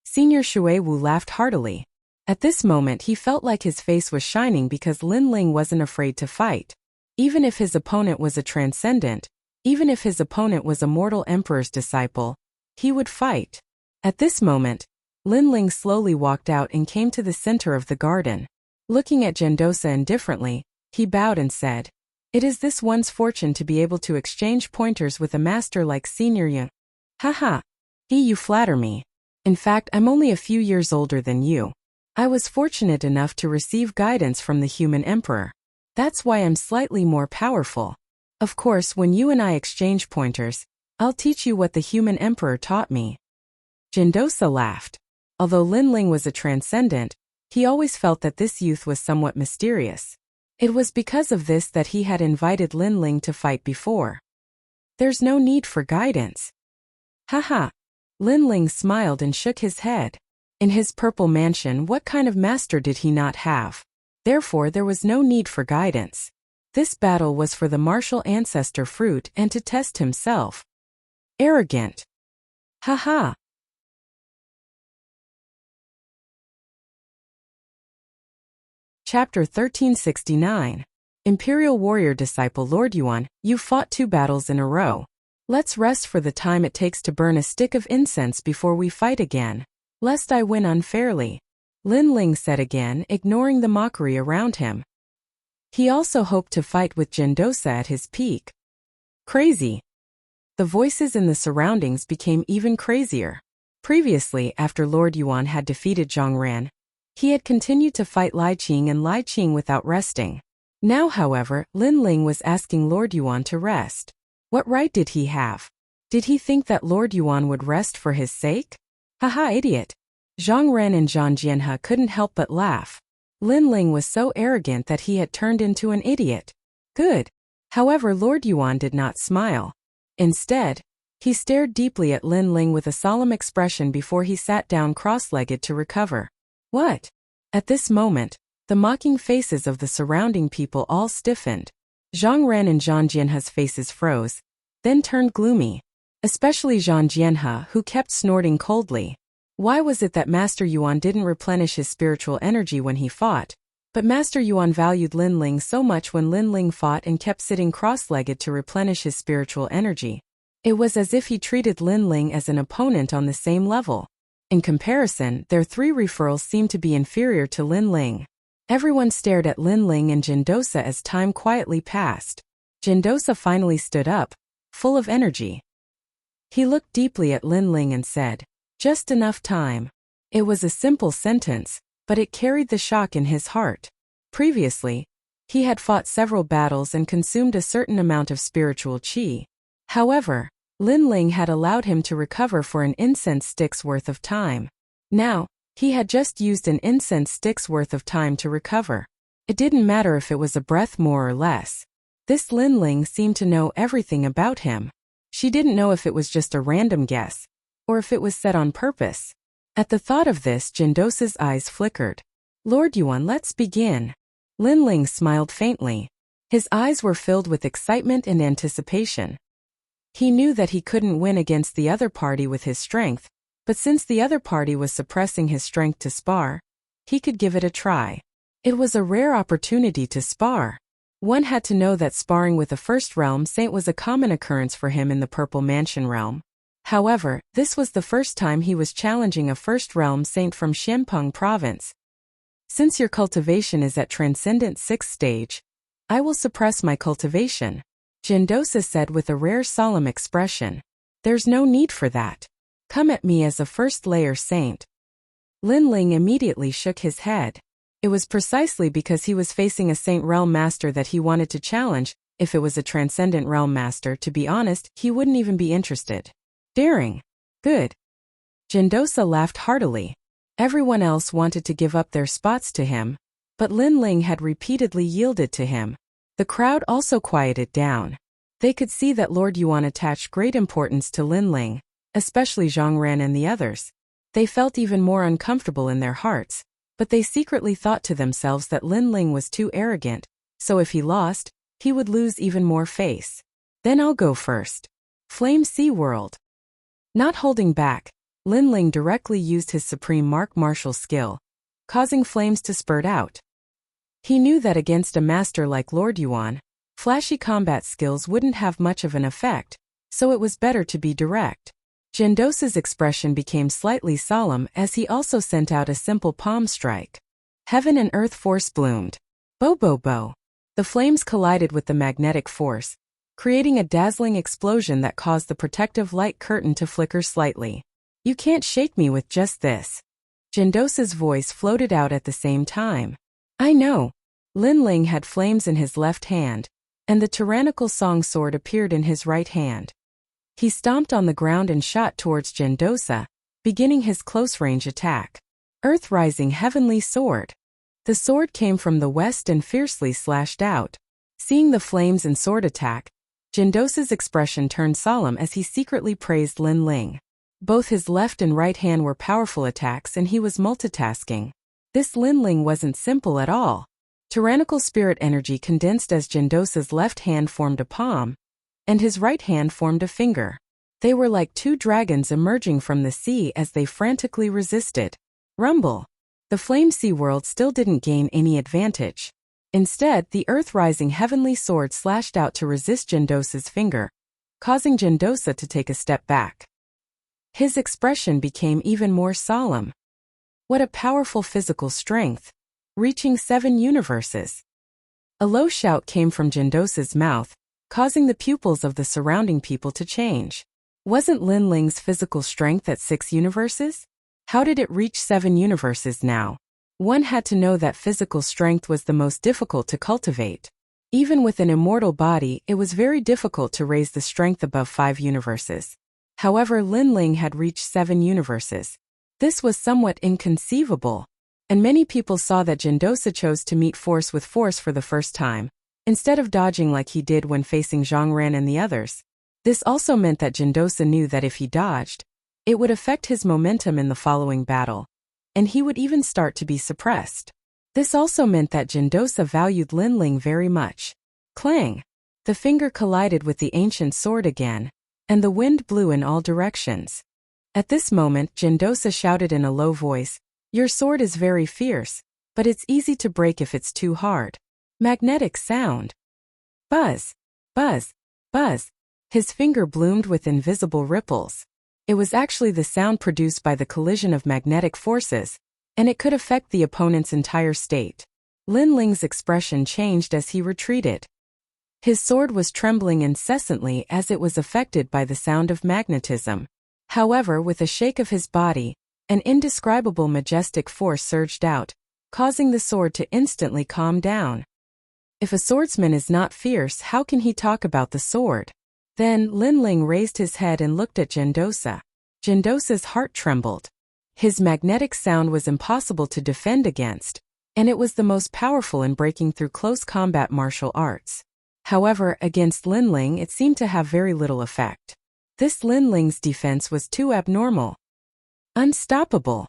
S1: Senior Shui Wu laughed heartily. At this moment he felt like his face was shining because Lin Ling wasn't afraid to fight. Even if his opponent was a transcendent, even if his opponent was a mortal emperor's disciple, he would fight. At this moment, Lin Ling slowly walked out and came to the center of the garden. Looking at Gendosa indifferently, he bowed and said, "It is this one's fortune to be able to exchange pointers with a master like Senior Yu." Haha. You flatter me. In fact, I'm only a few years older than you. I was fortunate enough to receive guidance from the human emperor. That's why I'm slightly more powerful. Of course, when you and I exchange pointers, I'll teach you what the human emperor taught me. Gendosa laughed. Although Lin Ling was a transcendent, he always felt that this youth was somewhat mysterious. It was because of this that he had invited Lin Ling to fight before. There's no need for guidance. Haha. Lin Ling smiled and shook his head. In his purple mansion, what kind of master did he not have? Therefore, there was no need for guidance. This battle was for the martial ancestor fruit and to test himself. Arrogant. Haha. Chapter 1369. Imperial Warrior Disciple Lord Yuan, you fought 2 battles in a row. Let's rest for the time it takes to burn a stick of incense before we fight again, lest I win unfairly. Lin Ling said again, ignoring the mockery around him. He also hoped to fight with Gendosa at his peak. Crazy. The voices in the surroundings became even crazier. Previously, after Lord Yuan had defeated Zhang Ran, he had continued to fight Lai Qing and Lai Qing without resting. Now, however, Lin Ling was asking Lord Yuan to rest. What right did he have? Did he think that Lord Yuan would rest for his sake? Haha, idiot. Zhang Ren and Zhang Jianhe couldn't help but laugh. Lin Ling was so arrogant that he had turned into an idiot. Good. However, Lord Yuan did not smile. Instead, he stared deeply at Lin Ling with a solemn expression before he sat down cross-legged to recover. What? At this moment, the mocking faces of the surrounding people all stiffened. Zhang Ren and Zhang Jianhe's faces froze, then turned gloomy. Especially Zhang Jianhe, who kept snorting coldly. Why was it that Master Yuan didn't replenish his spiritual energy when he fought? But Master Yuan valued Lin Ling so much when Lin Ling fought and kept sitting cross-legged to replenish his spiritual energy. It was as if he treated Lin Ling as an opponent on the same level. In comparison, their three referrals seemed to be inferior to Lin Ling. Everyone stared at Lin Ling and Jindosa as time quietly passed. Jindosa finally stood up, full of energy. He looked deeply at Lin Ling and said, "Just enough time." It was a simple sentence, but it carried the shock in his heart. Previously, he had fought several battles and consumed a certain amount of spiritual qi. However, Lin Ling had allowed him to recover for an incense stick's worth of time. Now, he had just used an incense stick's worth of time to recover. It didn't matter if it was a breath more or less. This Lin Ling seemed to know everything about him. She didn't know if it was just a random guess, or if it was said on purpose. At the thought of this, Jindosa's eyes flickered. "Lord Yuan, let's begin." Lin Ling smiled faintly. His eyes were filled with excitement and anticipation. He knew that he couldn't win against the other party with his strength, but since the other party was suppressing his strength to spar, he could give it a try. It was a rare opportunity to spar. One had to know that sparring with a First Realm Saint was a common occurrence for him in the Purple Mansion realm. However, this was the first time he was challenging a First Realm Saint from Xianpeng province. "Since your cultivation is at Transcendent 6th stage, I will suppress my cultivation," Jindosa said with a rare solemn expression. "There's no need for that. Come at me as a first layer saint." Lin Ling immediately shook his head. It was precisely because he was facing a Saint Realm Master that he wanted to challenge. If it was a Transcendent Realm Master, to be honest, he wouldn't even be interested. Daring. Good. Jindosa laughed heartily. Everyone else wanted to give up their spots to him, but Lin Ling had repeatedly yielded to him. The crowd also quieted down. They could see that Lord Yuan attached great importance to Lin Ling, especially Zhang Ran and the others. They felt even more uncomfortable in their hearts, but they secretly thought to themselves that Lin Ling was too arrogant, so if he lost, he would lose even more face. "Then I'll go first." Flame Sea World. Not holding back, Lin Ling directly used his supreme martial skill, causing flames to spurt out. He knew that against a master like Lord Yuan, flashy combat skills wouldn't have much of an effect, so it was better to be direct. Jindosa's expression became slightly solemn as he also sent out a simple palm strike. Heaven and earth force bloomed. Bo bo bo. The flames collided with the magnetic force, creating a dazzling explosion that caused the protective light curtain to flicker slightly. "You can't shake me with just this." Jindosa's voice floated out at the same time. "I know." Lin Ling had flames in his left hand, and the tyrannical song sword appeared in his right hand. He stomped on the ground and shot towards Jindosa, beginning his close-range attack. Earth-rising heavenly sword. The sword came from the west and fiercely slashed out. Seeing the flames and sword attack, Jindosa's expression turned solemn as he secretly praised Lin Ling. Both his left and right hand were powerful attacks and he was multitasking. This Lin Ling wasn't simple at all. Tyrannical spirit energy condensed as Jindosa's left hand formed a palm, and his right hand formed a finger. They were like two dragons emerging from the sea as they frantically resisted. Rumble. The Flame Sea World still didn't gain any advantage. Instead, the earth-rising heavenly sword slashed out to resist Jindosa's finger, causing Jindosa to take a step back. His expression became even more solemn. What a powerful physical strength, reaching 7 universes. A low shout came from Jindosa's mouth, causing the pupils of the surrounding people to change. Wasn't Linling's physical strength at 6 universes? How did it reach 7 universes now? One had to know that physical strength was the most difficult to cultivate. Even with an immortal body, it was very difficult to raise the strength above 5 universes. However, Linling had reached 7 universes. This was somewhat inconceivable. And many people saw that Gendosa chose to meet force with force for the first time, instead of dodging like he did when facing Zhang Ran and the others. This also meant that Gendosa knew that if he dodged, it would affect his momentum in the following battle, and he would even start to be suppressed. This also meant that Gendosa valued Linling very much. Clang! The finger collided with the ancient sword again, and the wind blew in all directions. At this moment, Gendosa shouted in a low voice, "Your sword is very fierce, but it's easy to break if it's too hard." Magnetic sound. Buzz! Buzz! Buzz! His finger bloomed with invisible ripples. It was actually the sound produced by the collision of magnetic forces, and it could affect the opponent's entire state. Linling's expression changed as he retreated. His sword was trembling incessantly as it was affected by the sound of magnetism. However, with a shake of his body, an indescribable majestic force surged out, causing the sword to instantly calm down. If a swordsman is not fierce, how can he talk about the sword? Then, Linling raised his head and looked at Gendosa. Gendosa's heart trembled. His magnetic sound was impossible to defend against, and it was the most powerful in breaking through close combat martial arts. However, against Linling it seemed to have very little effect. This Linling's defense was too abnormal. Unstoppable.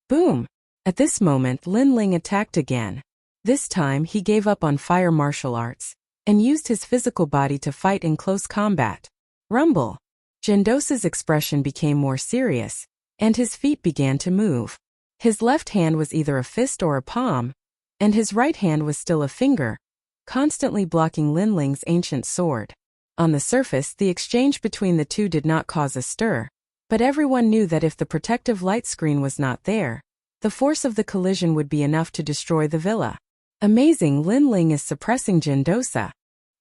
S1: Boom! At this moment, Linling attacked again. This time, he gave up on fire martial arts and used his physical body to fight in close combat. Rumble! Gendosa's expression became more serious, and his feet began to move. His left hand was either a fist or a palm, and his right hand was still a finger, constantly blocking Linling's ancient sword. On the surface, the exchange between the two did not cause a stir, but everyone knew that if the protective light screen was not there, the force of the collision would be enough to destroy the villa. Amazing, Linling is suppressing Gendosa.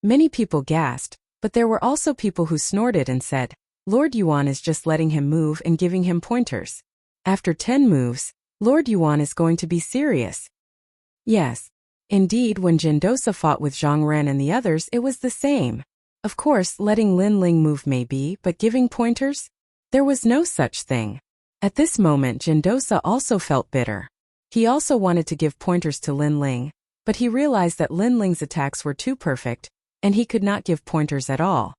S1: Many people gasped, but there were also people who snorted and said, Lord Yuan is just letting him move and giving him pointers. After 10 moves, Lord Yuan is going to be serious. Yes. Indeed, when Gendosa fought with Zhang Ran and the others, it was the same. Of course, letting Linling move may be, but giving pointers? There was no such thing. At this moment, Gendosa also felt bitter. He also wanted to give pointers to Linling, but he realized that Linling's attacks were too perfect, and he could not give pointers at all.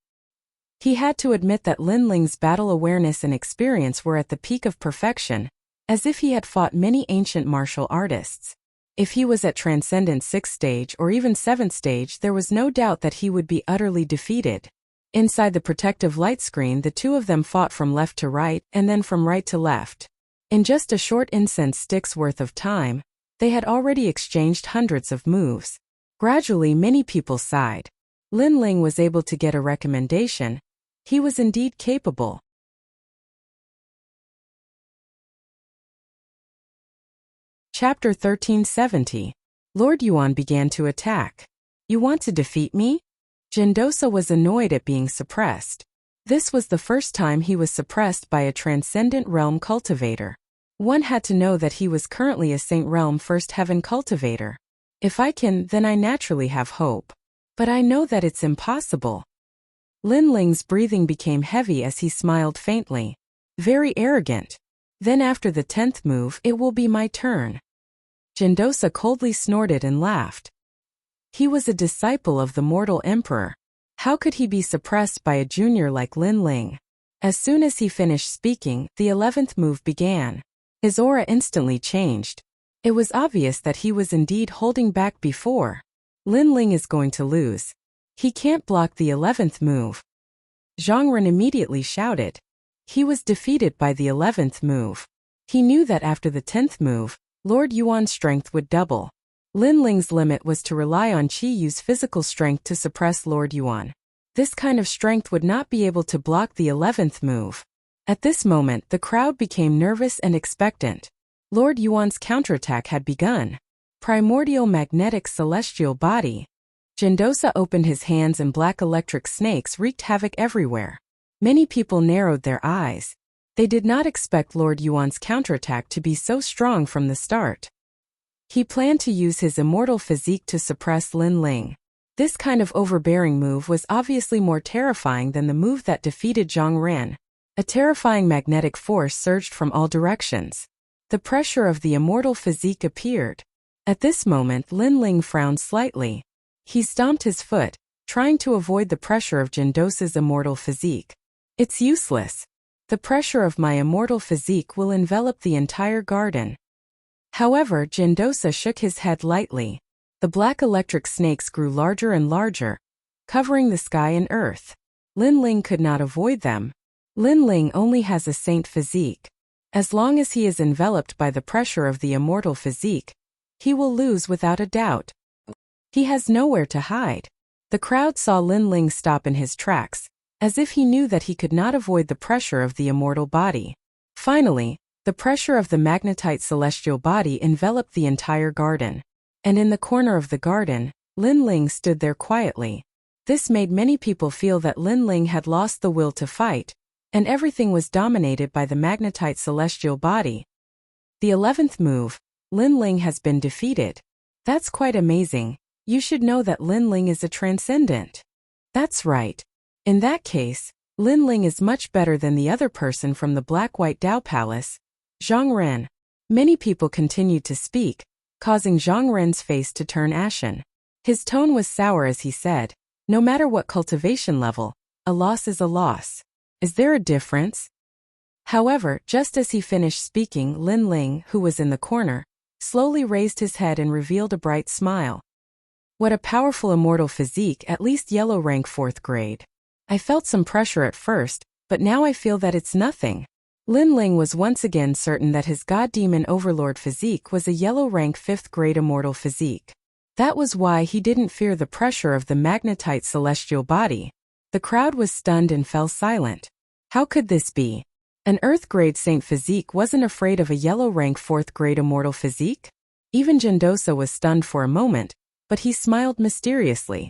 S1: He had to admit that Linling's battle awareness and experience were at the peak of perfection, as if he had fought many ancient martial artists. If he was at Transcendent 6th stage or even 7th stage, there was no doubt that he would be utterly defeated. Inside the protective light screen, the two of them fought from left to right and then from right to left. In just a short incense stick's worth of time, they had already exchanged hundreds of moves. Gradually, many people sighed. Linling was able to get a recommendation. He was indeed capable. Chapter 1370. Lord Yuan began to attack. You want to defeat me? Gendosa was annoyed at being suppressed. This was the first time he was suppressed by a Transcendent Realm cultivator. One had to know that he was currently a Saint Realm First Heaven cultivator. If I can, then I naturally have hope. But I know that it's impossible. Linling's breathing became heavy as he smiled faintly. Very arrogant. Then after the 10th move, it will be my turn. Gendosa coldly snorted and laughed. He was a disciple of the mortal emperor. How could he be suppressed by a junior like Linling? As soon as he finished speaking, the 11th move began. His aura instantly changed. It was obvious that he was indeed holding back before. Linling is going to lose. He can't block the 11th move. Zhang Ren immediately shouted. He was defeated by the 11th move. He knew that after the 10th move, Lord Yuan's strength would double. Linling's limit was to rely on Qi Yu's physical strength to suppress Lord Yuan. This kind of strength would not be able to block the 11th move. At this moment, the crowd became nervous and expectant. Lord Yuan's counterattack had begun. Primordial magnetic celestial body. Gendosa opened his hands and black electric snakes wreaked havoc everywhere. Many people narrowed their eyes. They did not expect Lord Yuan's counterattack to be so strong from the start. He planned to use his immortal physique to suppress Lin Ling. This kind of overbearing move was obviously more terrifying than the move that defeated Zhang Ren. A terrifying magnetic force surged from all directions. The pressure of the immortal physique appeared. At this moment, Lin Ling frowned slightly. He stomped his foot, trying to avoid the pressure of Jindosa's immortal physique. It's useless. The pressure of my immortal physique will envelop the entire garden. However, Jindosa shook his head lightly. The black electric snakes grew larger and larger, covering the sky and earth. Lin Ling could not avoid them. Lin Ling only has a saint physique. As long as he is enveloped by the pressure of the immortal physique, he will lose without a doubt. He has nowhere to hide. The crowd saw Lin Ling stop in his tracks, as if he knew that he could not avoid the pressure of the immortal body. Finally, the pressure of the magnetite celestial body enveloped the entire garden. And in the corner of the garden, Lin Ling stood there quietly. This made many people feel that Lin Ling had lost the will to fight, and everything was dominated by the magnetite celestial body. The 11th move, Lin Ling has been defeated. That's quite amazing. You should know that Lin Ling is a transcendent. That's right. In that case, Lin Ling is much better than the other person from the Black-White Dao Palace, Zhang Ren. Many people continued to speak, causing Zhang Ren's face to turn ashen. His tone was sour as he said, "No matter what cultivation level, a loss is a loss. Is there a difference?" However, just as he finished speaking, Lin Ling, who was in the corner, slowly raised his head and revealed a bright smile. What a powerful immortal physique, at least yellow rank 4th grade. I felt some pressure at first, but now I feel that it's nothing. Lin Ling was once again certain that his God Demon Overlord physique was a yellow rank 5th grade immortal physique. That was why he didn't fear the pressure of the magnetite celestial body. The crowd was stunned and fell silent. How could this be? An Earth grade saint physique wasn't afraid of a yellow rank 4th grade immortal physique? Even Jindosa was stunned for a moment, but he smiled mysteriously.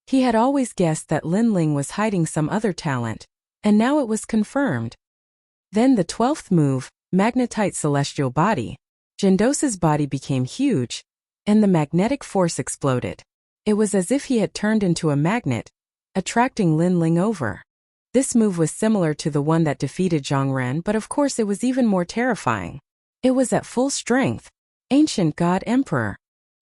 S1: He had always guessed that Lin Ling was hiding some other talent, and now it was confirmed. Then the 12th move, magnetite celestial body. Jindosa's body became huge, and the magnetic force exploded. It was as if he had turned into a magnet, attracting Lin Ling over. This move was similar to the one that defeated Zhang Ren, but of course it was even more terrifying. It was at full strength. Ancient God Emperor.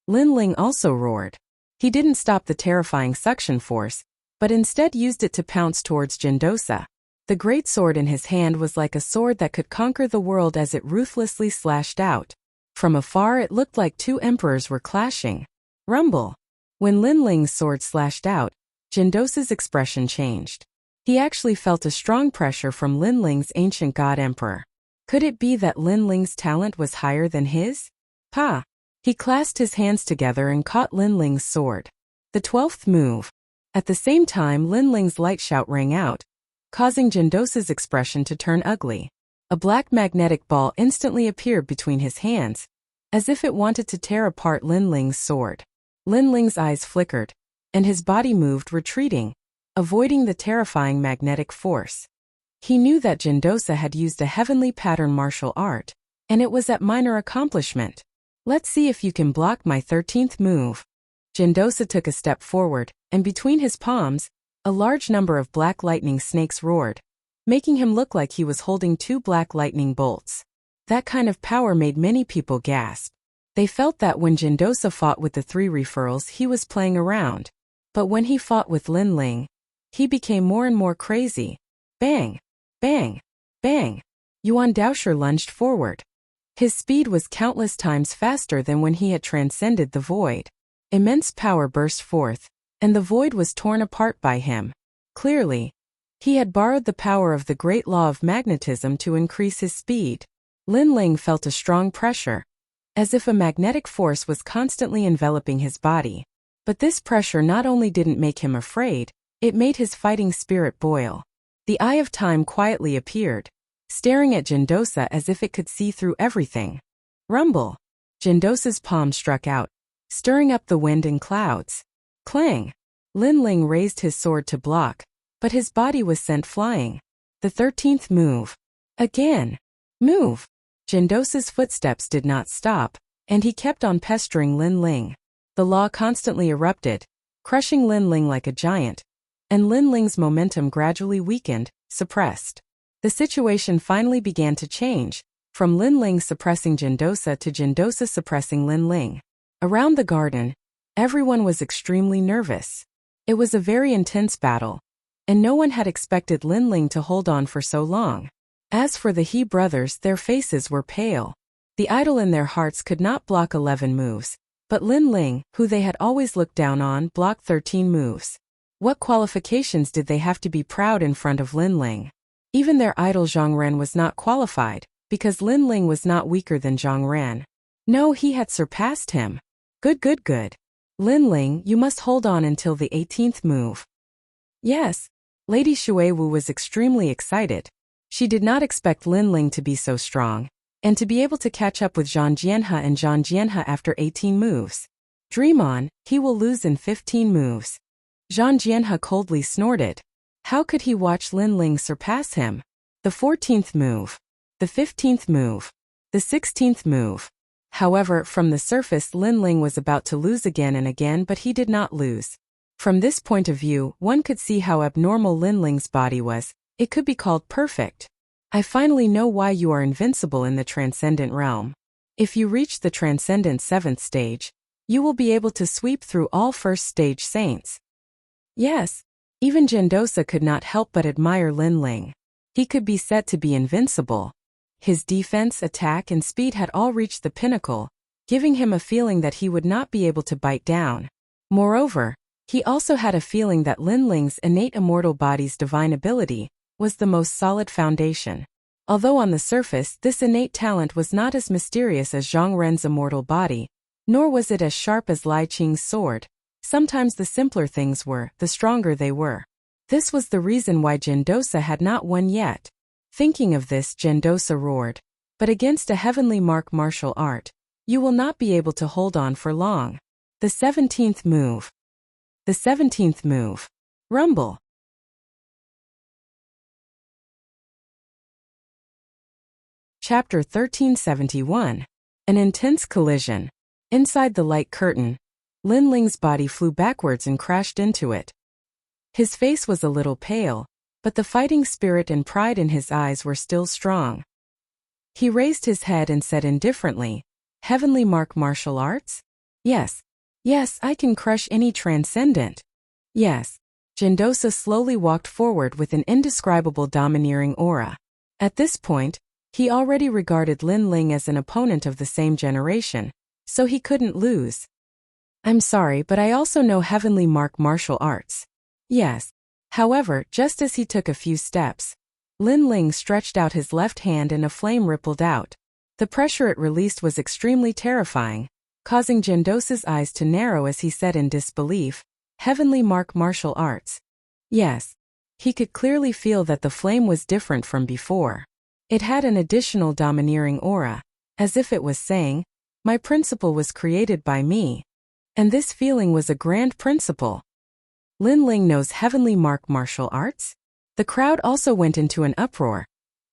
S1: Lin Ling also roared. He didn't stop the terrifying suction force, but instead used it to pounce towards Jindosa. The great sword in his hand was like a sword that could conquer the world as it ruthlessly slashed out. From afar it looked like two emperors were clashing. Rumble. When Lin Ling's sword slashed out, Jindosa's expression changed. He actually felt a strong pressure from Lin Ling's ancient god emperor. Could it be that Lin Ling's talent was higher than his? Pa! He clasped his hands together and caught Lin Ling's sword. The 12th move. At the same time, Lin Ling's light shout rang out, causing Jindosa's expression to turn ugly. A black magnetic ball instantly appeared between his hands, as if it wanted to tear apart Lin Ling's sword. Lin Ling's eyes flickered, and his body moved, retreating, avoiding the terrifying magnetic force. He knew that Jindosa had used a heavenly pattern martial art, and it was a minor accomplishment. Let's see if you can block my 13th move. Jindosa took a step forward, and between his palms, a large number of black lightning snakes roared, making him look like he was holding two black lightning bolts. That kind of power made many people gasp. They felt that when Jindosa fought with the three referrals, he was playing around. But when he fought with Lin Ling, he became more and more crazy. Bang! Bang! Bang! Yuan Daosher lunged forward. His speed was countless times faster than when he had transcended the void. Immense power burst forth, and the void was torn apart by him. Clearly, he had borrowed the power of the great law of magnetism to increase his speed. Lin Ling felt a strong pressure, as if a magnetic force was constantly enveloping his body. But this pressure not only didn't make him afraid, it made his fighting spirit boil. The Eye of Time quietly appeared, staring at Jindosa as if it could see through everything. Rumble! Jindosa's palm struck out, stirring up the wind and clouds. Clang! Lin Ling raised his sword to block, but his body was sent flying. The 13th move. Again. Move. Jindosa's footsteps did not stop, and he kept on pestering Lin Ling. The law constantly erupted, crushing Lin Ling like a giant, and Lin Ling's momentum gradually weakened, suppressed. The situation finally began to change, from Lin Ling suppressing Jindosa to Jindosa suppressing Lin Ling. Around the garden, everyone was extremely nervous. It was a very intense battle, and no one had expected Lin Ling to hold on for so long. As for the He brothers, their faces were pale. The idol in their hearts could not block 11 moves, but Lin Ling, who they had always looked down on, blocked 13 moves. What qualifications did they have to be proud in front of Lin Ling? Even their idol Zhang Ren was not qualified, because Lin Ling was not weaker than Zhang Ren. No, he had surpassed him. Good. Lin Ling, you must hold on until the 18th move. Yes. Lady Xuewu was extremely excited. She did not expect Lin Ling to be so strong, and to be able to catch up with Zhang Jianhe and Zhang Jianhe after 18 moves. Dream on, he will lose in 15 moves. Zhang Jianhe coldly snorted. How could he watch Lin Ling surpass him? The 14th move. The 15th move. The 16th move. However, from the surface Lin Ling was about to lose again and again, but he did not lose. From this point of view, one could see how abnormal Lin Ling's body was. It could be called perfect. I finally know why you are invincible in the transcendent realm. If you reach the transcendent 7th stage, you will be able to sweep through all first stage saints. Yes, even Jindosa could not help but admire Lin Ling. He could be said to be invincible. His defense, attack, and speed had all reached the pinnacle, giving him a feeling that he would not be able to bite down. Moreover, he also had a feeling that Lin Ling's innate immortal body's divine ability was the most solid foundation. Although on the surface this innate talent was not as mysterious as Zhang Ren's immortal body, nor was it as sharp as Lai Qing's sword, sometimes the simpler things were, the stronger they were. This was the reason why Jindosa had not won yet. Thinking of this, Jindosa roared. But against a heavenly martial art, you will not be able to hold on for long. The 17th move. The 17th move. Rumble. Chapter 1371. An intense collision. Inside the light curtain, Lin Ling's body flew backwards and crashed into it. His face was a little pale, but the fighting spirit and pride in his eyes were still strong. He raised his head and said indifferently, Heavenly martial arts? Yes, I can crush any transcendent. Yes. Jindosa slowly walked forward with an indescribable domineering aura. At this point, he already regarded Lin Ling as an opponent of the same generation, so he couldn't lose. I'm sorry, but I also know heavenly martial arts. Yes. However, just as he took a few steps, Lin Ling stretched out his left hand and a flame rippled out. The pressure it released was extremely terrifying, causing Jindosa's eyes to narrow as he said in disbelief, Heavenly martial arts. Yes. He could clearly feel that the flame was different from before. It had an additional domineering aura, as if it was saying, my principle was created by me. And this feeling was a grand principle. Lin Ling knows heavenly martial arts? The crowd also went into an uproar,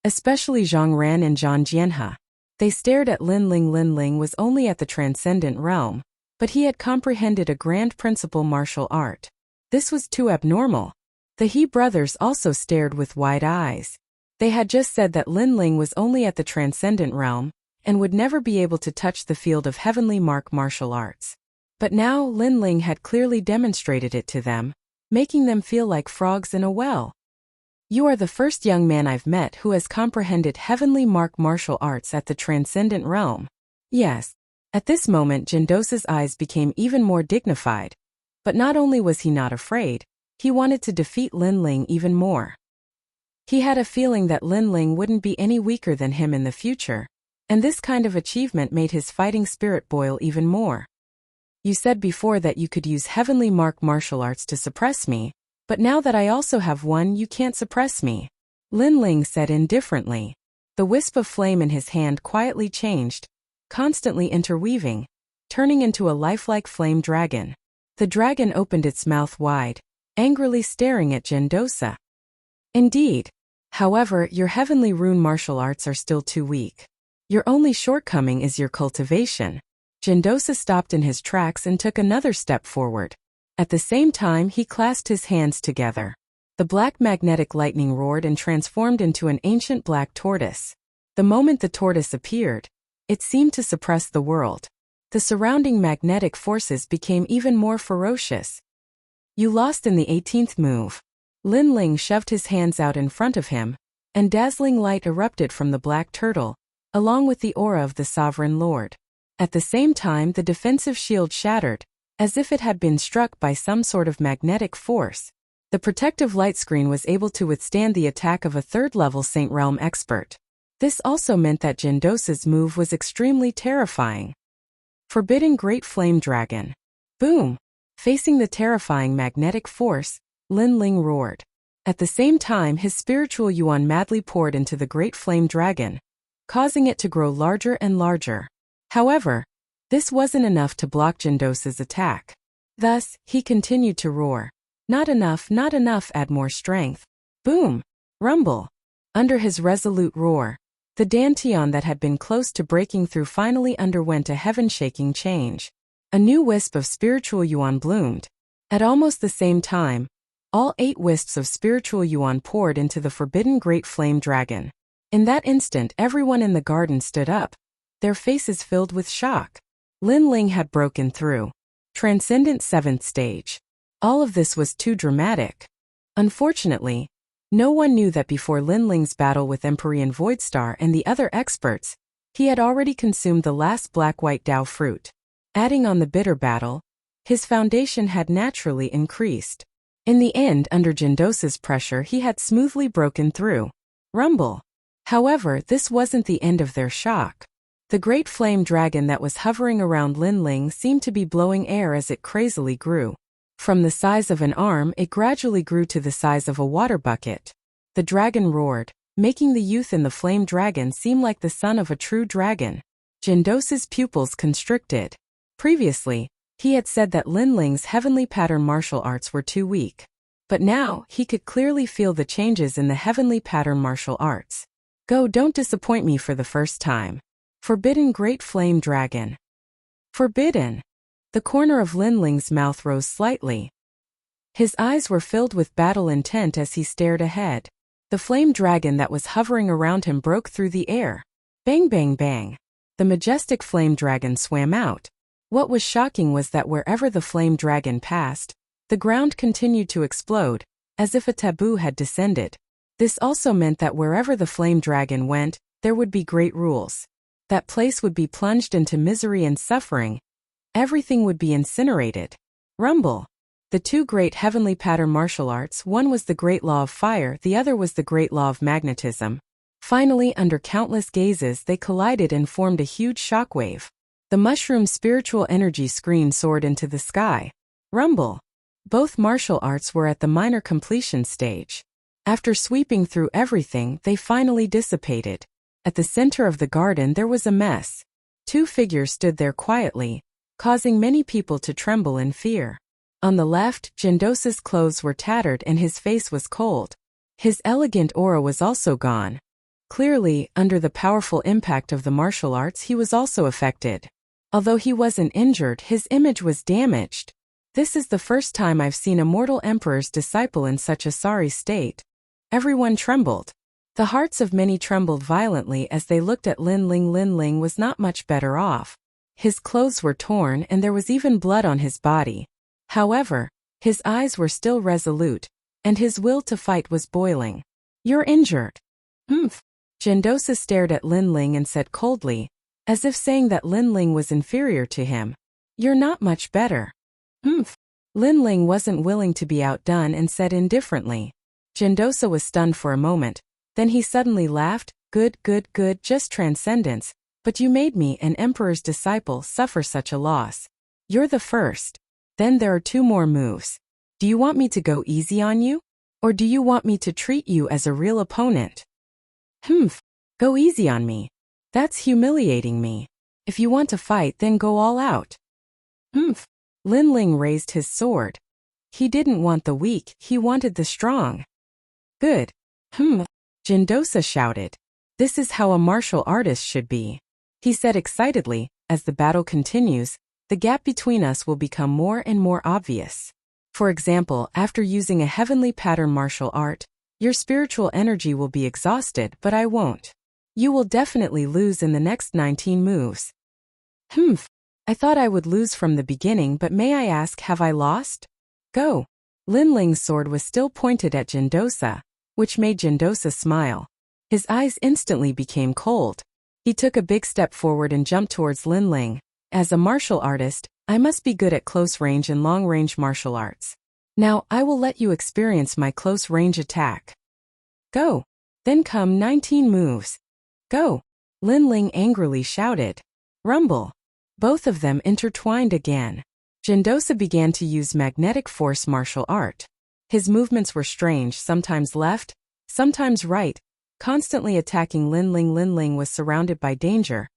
S1: especially Zhang Ren and Zhang Jianhe. They stared at Lin Ling. Lin Ling was only at the transcendent realm, but he had comprehended a grand principle martial art. This was too abnormal. The He brothers also stared with wide eyes. They had just said that Lin Ling was only at the transcendent realm, and would never be able to touch the field of heavenly martial arts. But now Lin Ling had clearly demonstrated it to them, making them feel like frogs in a well. You are the first young man I've met who has comprehended heavenly martial arts at the transcendent realm. Yes. At this moment Jindosa's eyes became even more dignified. But not only was he not afraid, he wanted to defeat Lin Ling even more. He had a feeling that Lin Ling wouldn't be any weaker than him in the future, and this kind of achievement made his fighting spirit boil even more. You said before that you could use heavenly martial arts to suppress me, but now that I also have one, you can't suppress me. Lin Ling said indifferently. The wisp of flame in his hand quietly changed, constantly interweaving, turning into a lifelike flame dragon. The dragon opened its mouth wide, angrily staring at Jindosa. Indeed. However, your heavenly rune martial arts are still too weak. Your only shortcoming is your cultivation. Jindosa stopped in his tracks and took another step forward. At the same time, he clasped his hands together. The black magnetic lightning roared and transformed into an ancient black tortoise. The moment the tortoise appeared, it seemed to suppress the world. The surrounding magnetic forces became even more ferocious. You lost in the 18th move. Lin Ling shoved his hands out in front of him, and dazzling light erupted from the black turtle, along with the aura of the Sovereign Lord. At the same time, the defensive shield shattered, as if it had been struck by some sort of magnetic force. The protective light screen was able to withstand the attack of a third-level Saint Realm expert. This also meant that Jindosa's move was extremely terrifying. Forbidden Great Flame Dragon. Boom! Facing the terrifying magnetic force, Lin Ling roared. At the same time, his spiritual yuan madly poured into the Great Flame Dragon, causing it to grow larger and larger. However, this wasn't enough to block Jindosa's attack. Thus, he continued to roar. Not enough, add more strength. Boom! Rumble! Under his resolute roar, the Dantian that had been close to breaking through finally underwent a heaven-shaking change. A new wisp of spiritual yuan bloomed. At almost the same time, all 8 wisps of spiritual yuan poured into the forbidden Great Flame Dragon. In that instant, everyone in the garden stood up, their faces filled with shock. Lin Ling had broken through. Transcendent 7th stage. All of this was too dramatic. Unfortunately, no one knew that before Lin Ling's battle with Empyrean Voidstar and the other experts, he had already consumed the last black-white Dao fruit. Adding on the bitter battle, his foundation had naturally increased. In the end, under Jindosa's pressure, he had smoothly broken through. Rumble. However, this wasn't the end of their shock. The Great Flame Dragon that was hovering around Lin Ling seemed to be blowing air as it crazily grew. From the size of an arm, it gradually grew to the size of a water bucket. The dragon roared, making the youth in the flame dragon seem like the son of a true dragon. Jindosa's pupils constricted. Previously, he had said that Lin Ling's heavenly pattern martial arts were too weak. But now, he could clearly feel the changes in the heavenly pattern martial arts. Go, don't disappoint me for the first time. Forbidden Great Flame Dragon. Forbidden. The corner of Lin Ling's mouth rose slightly. His eyes were filled with battle intent as he stared ahead. The flame dragon that was hovering around him broke through the air. Bang, bang, bang. The majestic flame dragon swam out. What was shocking was that wherever the flame dragon passed, the ground continued to explode, as if a taboo had descended. This also meant that wherever the flame dragon went, there would be great rules. That place would be plunged into misery and suffering. Everything would be incinerated. Rumble. The 2 great heavenly pattern martial arts, one was the great law of fire, the other was the great law of magnetism. Finally, under countless gazes, they collided and formed a huge shockwave. The mushroom spiritual energy screen soared into the sky. Rumble. Both martial arts were at the minor completion stage. After sweeping through everything, they finally dissipated. At the center of the garden there was a mess. 2 figures stood there quietly, causing many people to tremble in fear. On the left, Jindosa's clothes were tattered and his face was cold. His elegant aura was also gone. Clearly, under the powerful impact of the martial arts, he was also affected. Although he wasn't injured, his image was damaged. This is the first time I've seen a mortal emperor's disciple in such a sorry state. Everyone trembled. The hearts of many trembled violently as they looked at Lin Ling. Lin Ling was not much better off. His clothes were torn and there was even blood on his body. However, his eyes were still resolute, and his will to fight was boiling. You're injured. Humph. Jindosa stared at Lin Ling and said coldly, as if saying that Lin Ling was inferior to him. You're not much better. Humph. Lin Ling wasn't willing to be outdone and said indifferently. Jindosa was stunned for a moment. Then he suddenly laughed. Good, just transcendence. But you made me, an emperor's disciple, suffer such a loss. You're the first. Then there are 2 more moves. Do you want me to go easy on you? Or do you want me to treat you as a real opponent? Humph. Go easy on me. That's humiliating me. If you want to fight, then go all out. Humph. Lin Ling raised his sword. He didn't want the weak, he wanted the strong. Good. Jindosa shouted. This is how a martial artist should be. He said excitedly, as the battle continues, the gap between us will become more and more obvious. For example, after using a heavenly pattern martial art, your spiritual energy will be exhausted, but I won't. You will definitely lose in the next 19 moves. I thought I would lose from the beginning, but may I ask, have I lost? Go. Linling's sword was still pointed at Jindosa, which made Jindosa smile. His eyes instantly became cold. He took a big step forward and jumped towards Linling. As a martial artist, I must be good at close range and long range martial arts. Now, I will let you experience my close range attack. Go. Then come 19 moves. Go. Linling angrily shouted. Rumble. Both of them intertwined again. Jindosa began to use magnetic force martial art. His movements were strange, sometimes left, sometimes right, constantly attacking Linling. Linling was surrounded by danger,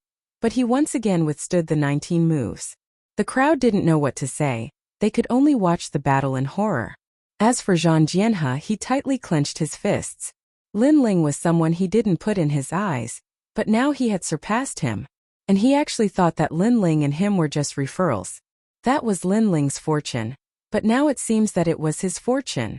S1: but he once again withstood the 19 moves. The crowd didn't know what to say, they could only watch the battle in horror. As for Zhang Jianhe, he tightly clenched his fists. Linling was someone he didn't put in his eyes, but now he had surpassed him, and he actually thought that Linling and him were just referrals. That was Linling's fortune, but now it seems that it was his fortune.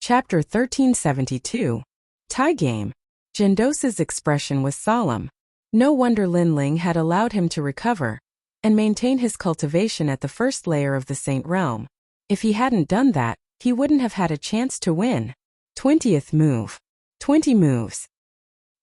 S1: Chapter 1372. Tie Game. Jindosa's expression was solemn. No wonder Linling had allowed him to recover and maintain his cultivation at the first layer of the Saint Realm. If he hadn't done that, he wouldn't have had a chance to win. 20th move. 20 moves.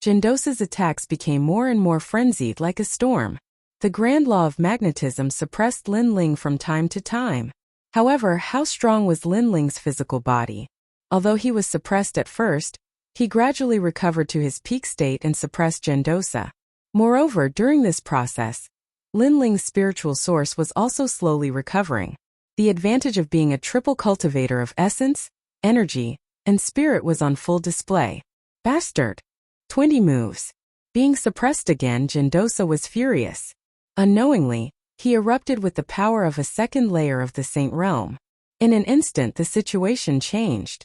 S1: Jindosa's attacks became more and more frenzied like a storm. The grand law of magnetism suppressed Linling from time to time. However, how strong was Linling's physical body? Although he was suppressed at first, he gradually recovered to his peak state and suppressed Jindosa. Moreover, during this process, Linling's spiritual source was also slowly recovering. The advantage of being a triple cultivator of essence, energy, and spirit was on full display. Bastard! 20 moves. Being suppressed again, Jindosa was furious. Unknowingly, he erupted with the power of a second layer of the Saint Realm. In an instant, the situation changed.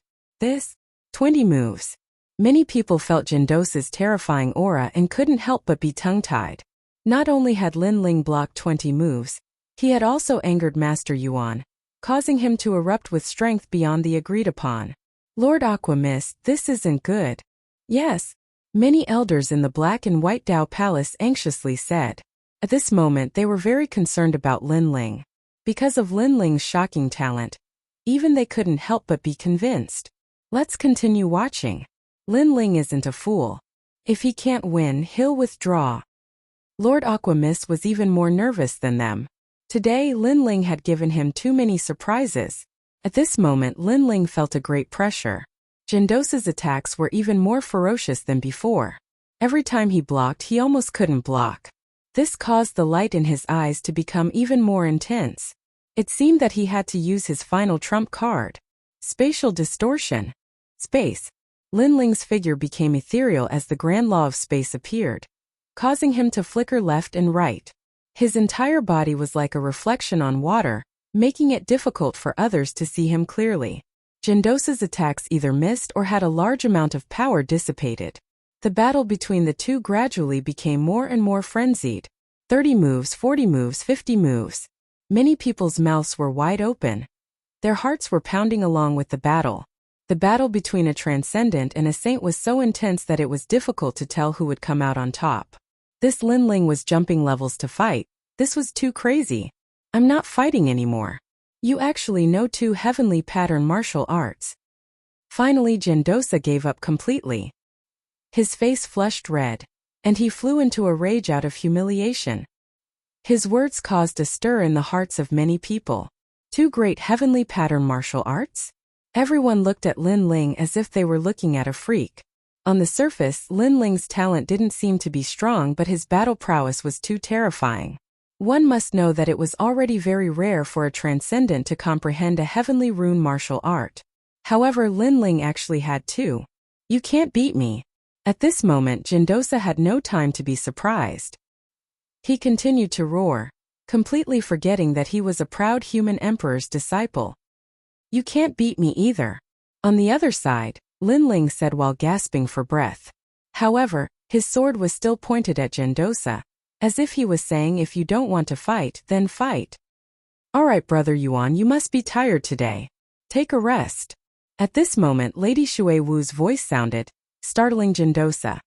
S1: 20 moves. Many people felt Jindosa's terrifying aura and couldn't help but be tongue-tied. Not only had Linling blocked 20 moves, he had also angered Master Yuan, causing him to erupt with strength beyond the agreed upon. Lord Aqua Mist, this isn't good. Yes. Many elders in the Black and White Dao Palace anxiously said. At this moment they were very concerned about Linling. Because of Linling's shocking talent, even they couldn't help but be convinced. Let's continue watching. Linling isn't a fool. If he can't win, he'll withdraw. Lord Aqua Mist was even more nervous than them. Today, Linling had given him too many surprises. At this moment, Linling felt a great pressure. Jindosa's attacks were even more ferocious than before. Every time he blocked, he almost couldn't block. This caused the light in his eyes to become even more intense. It seemed that he had to use his final trump card. Spatial distortion. Space. Linling's figure became ethereal as the grand law of space appeared, causing him to flicker left and right. His entire body was like a reflection on water, making it difficult for others to see him clearly. Jindosa's attacks either missed or had a large amount of power dissipated. The battle between the two gradually became more and more frenzied. 30 moves, 40 moves, 50 moves. Many people's mouths were wide open. Their hearts were pounding along with the battle. The battle between a transcendent and a saint was so intense that it was difficult to tell who would come out on top. This Linling was jumping levels to fight. This was too crazy. I'm not fighting anymore. You actually know 2 heavenly pattern martial arts. Finally, Jindosa gave up completely. His face flushed red, and he flew into a rage out of humiliation. His words caused a stir in the hearts of many people. 2 great heavenly pattern martial arts? Everyone looked at Linling as if they were looking at a freak. On the surface, Linling's talent didn't seem to be strong, but his battle prowess was too terrifying. One must know that it was already very rare for a transcendent to comprehend a heavenly rune martial art. However, Linling actually had 2. You can't beat me. At this moment, Jindosa had no time to be surprised. He continued to roar, completely forgetting that he was a proud human emperor's disciple. You can't beat me either. On the other side, Lin Ling said while gasping for breath. However, his sword was still pointed at Gendosa, as if he was saying if you don't want to fight, then fight. Alright Brother Yuan, you must be tired today. Take a rest. At this moment Lady Shui Wu's voice sounded, startling Gendosa.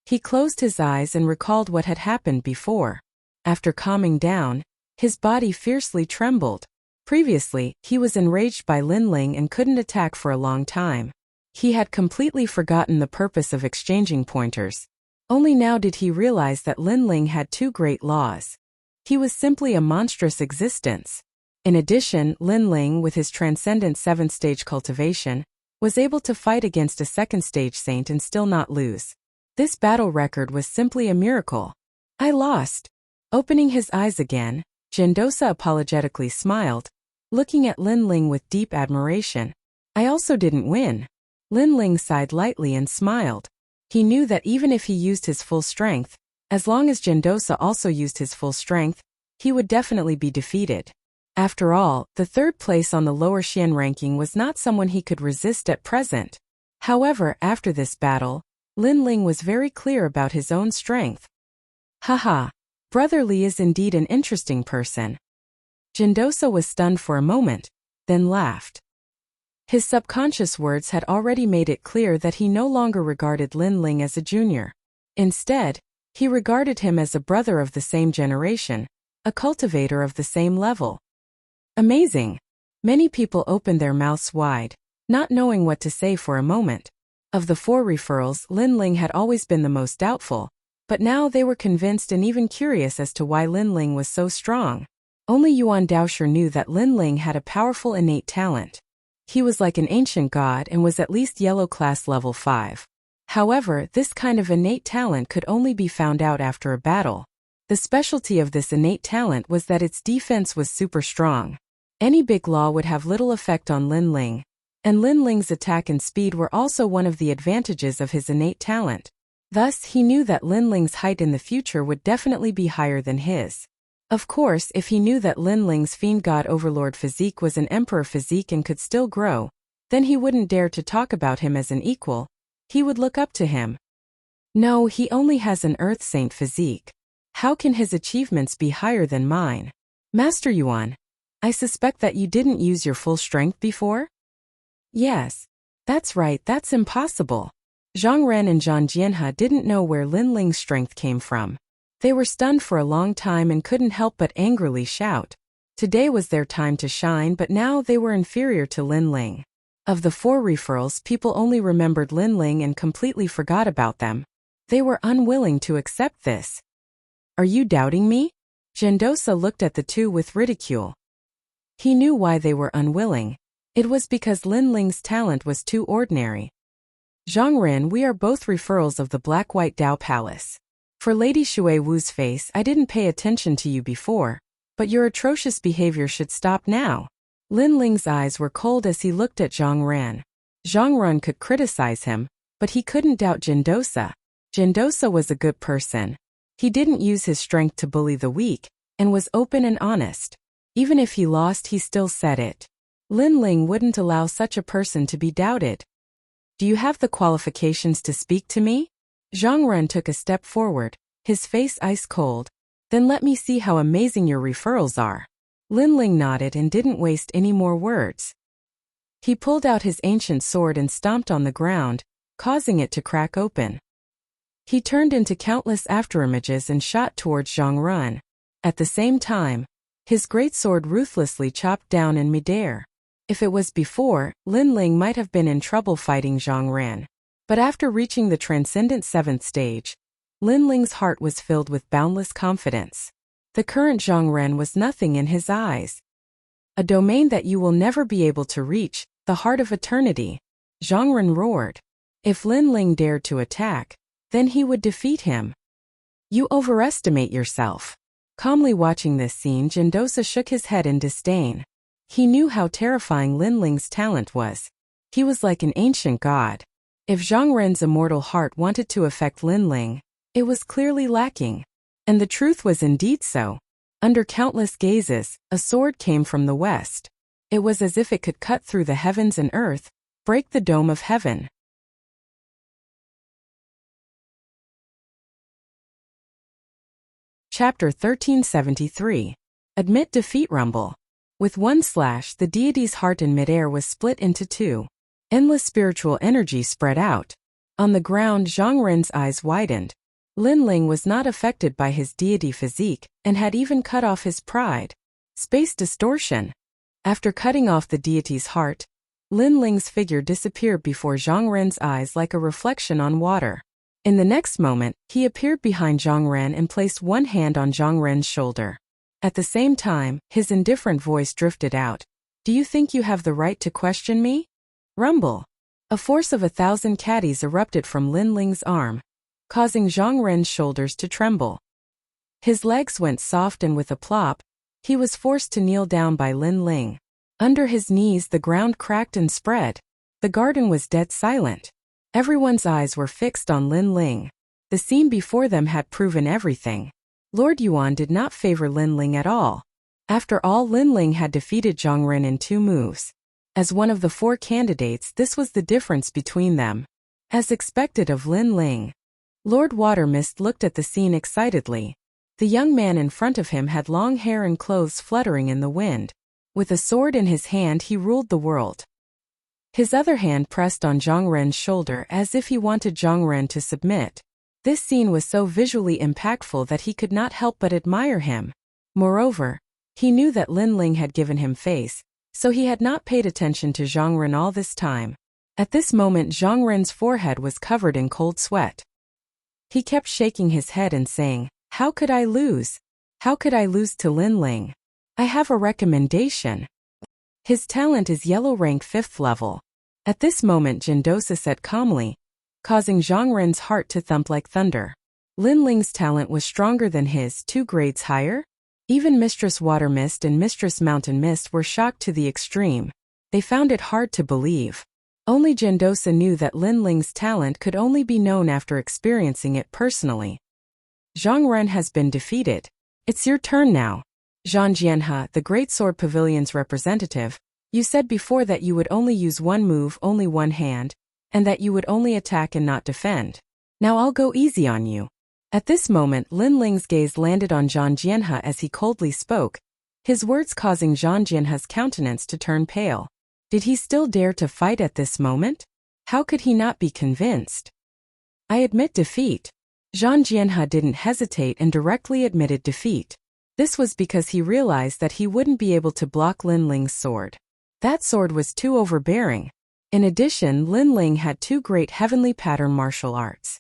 S1: He closed his eyes and recalled what had happened before. After calming down, his body fiercely trembled. Previously, he was enraged by Lin Ling and couldn't attack for a long time. He had completely forgotten the purpose of exchanging pointers. Only now did he realize that Lin Ling had two great laws. He was simply a monstrous existence. In addition, Lin Ling, with his transcendent 7th stage cultivation, was able to fight against a 2nd stage saint and still not lose. This battle record was simply a miracle. I lost. Opening his eyes again, Gendosa apologetically smiled, looking at Lin Ling with deep admiration. I also didn't win. Lin Ling sighed lightly and smiled. He knew that even if he used his full strength, as long as Gendosa also used his full strength, he would definitely be defeated. After all, the 3rd place on the lower Xian ranking was not someone he could resist at present. However, after this battle, Lin Ling was very clear about his own strength. Haha, Brother Li is indeed an interesting person. Gendosa was stunned for a moment, then laughed. His subconscious words had already made it clear that he no longer regarded Lin Ling as a junior. Instead, he regarded him as a brother of the same generation, a cultivator of the same level. Amazing! Many people opened their mouths wide, not knowing what to say for a moment. Of the 4 referrals, Lin Ling had always been the most doubtful, but now they were convinced and even curious as to why Lin Ling was so strong. Only Yuan Daosher knew that Lin Ling had a powerful innate talent. He was like an ancient god and was at least yellow class level 5. However, this kind of innate talent could only be found out after a battle. The specialty of this innate talent was that its defense was super strong. Any big law would have little effect on Lin Ling, and Lin Ling's attack and speed were also one of the advantages of his innate talent. Thus, he knew that Lin Ling's height in the future would definitely be higher than his. Of course, if he knew that Lin Ling's Fiend God Overlord physique was an Emperor physique and could still grow, then he wouldn't dare to talk about him as an equal. He would look up to him. No, he only has an Earth Saint physique. How can his achievements be higher than mine? Master Yuan, I suspect that you didn't use your full strength before? Yes. That's right, that's impossible. Zhang Ren and Zhang Jianhe didn't know where Lin Ling's strength came from. They were stunned for a long time and couldn't help but angrily shout. Today was their time to shine, but now they were inferior to Lin Ling. Of the 4 referrals, people only remembered Lin Ling and completely forgot about them. They were unwilling to accept this. Are you doubting me? Gendosa looked at the two with ridicule. He knew why they were unwilling. It was because Lin Ling's talent was too ordinary. Zhang Ren, we are both referrals of the Black-White Dao Palace. For Lady Shui Wu's face, I didn't pay attention to you before, but your atrocious behavior should stop now. Lin Ling's eyes were cold as he looked at Zhang Ren. Zhang Ren could criticize him, but he couldn't doubt Gendosa. Gendosa was a good person. He didn't use his strength to bully the weak, and was open and honest. Even if he lost, he still said it. Lin Ling wouldn't allow such a person to be doubted. Do you have the qualifications to speak to me? Zhang Ren took a step forward, his face ice cold. Then let me see how amazing your referrals are. Lin Ling nodded and didn't waste any more words. He pulled out his ancient sword and stomped on the ground, causing it to crack open. He turned into countless afterimages and shot towards Zhang Ren. At the same time, his great sword ruthlessly chopped down in midair. If it was before, Lin Ling might have been in trouble fighting Zhang Ren. But after reaching the transcendent 7th stage, Lin Ling's heart was filled with boundless confidence. The current Zhang Ren was nothing in his eyes. A domain that you will never be able to reach, the heart of eternity. Zhang Ren roared. If Lin Ling dared to attack, then he would defeat him. You overestimate yourself. Calmly watching this scene, Gendosa shook his head in disdain. He knew how terrifying Lin Ling's talent was. He was like an ancient god. If Zhang Ren's immortal heart wanted to affect Lin Ling, it was clearly lacking. And the truth was indeed so. Under countless gazes, a sword came from the west. It was as if it could cut through the heavens and earth, break the dome of heaven. Chapter 1373. Admit defeat. Rumble. With one slash, the deity's heart in midair was split into two. Endless spiritual energy spread out. On the ground, Zhang Ren's eyes widened. Lin Ling was not affected by his deity physique, and had even cut off his pride. Space distortion. After cutting off the deity's heart, Lin Ling's figure disappeared before Zhang Ren's eyes like a reflection on water. In the next moment, he appeared behind Zhang Ren and placed one hand on Zhang Ren's shoulder. At the same time, his indifferent voice drifted out. "Do you think you have the right to question me?" Rumble. A force of 1,000 caddies erupted from Lin Ling's arm, causing Zhang Ren's shoulders to tremble. His legs went soft and with a plop, he was forced to kneel down by Lin Ling. Under his knees the ground cracked and spread. The garden was dead silent. Everyone's eyes were fixed on Lin Ling. The scene before them had proven everything. Lord Yuan did not favor Lin Ling at all. After all, Lin Ling had defeated Zhang Ren in 2 moves. As one of the 4 candidates, this was the difference between them. As expected of Lin Ling. Lord Watermist looked at the scene excitedly. The young man in front of him had long hair and clothes fluttering in the wind. With a sword in his hand, he ruled the world. His other hand pressed on Zhang Ren's shoulder as if he wanted Zhang Ren to submit. This scene was so visually impactful that he could not help but admire him. Moreover, he knew that Lin Ling had given him face, so he had not paid attention to Zhang Ren all this time. At this moment, Zhang Ren's forehead was covered in cold sweat. He kept shaking his head and saying, "How could I lose? How could I lose to Lin Ling? I have a recommendation. His talent is yellow rank 5th level." At this moment, Jindosa said calmly, causing Zhang Ren's heart to thump like thunder. Lin Ling's talent was stronger than his, 2 grades higher? Even Mistress Water Mist and Mistress Mountain Mist were shocked to the extreme. They found it hard to believe. Only Jindosa knew that Lin Ling's talent could only be known after experiencing it personally. Zhang Ren has been defeated. It's your turn now. Zhang Jianhe, the Great Sword Pavilion's representative, you said before that you would only use 1 move, only 1 hand, and that you would only attack and not defend. Now I'll go easy on you. At this moment, Lin Ling's gaze landed on Zhang Jianhe as he coldly spoke, his words causing Zhang Jianhe's countenance to turn pale. Did he still dare to fight at this moment? How could he not be convinced? "I admit defeat." Zhang Jianhe didn't hesitate and directly admitted defeat. This was because he realized that he wouldn't be able to block Lin Ling's sword. That sword was too overbearing. In addition, Lin Ling had 2 great heavenly pattern martial arts.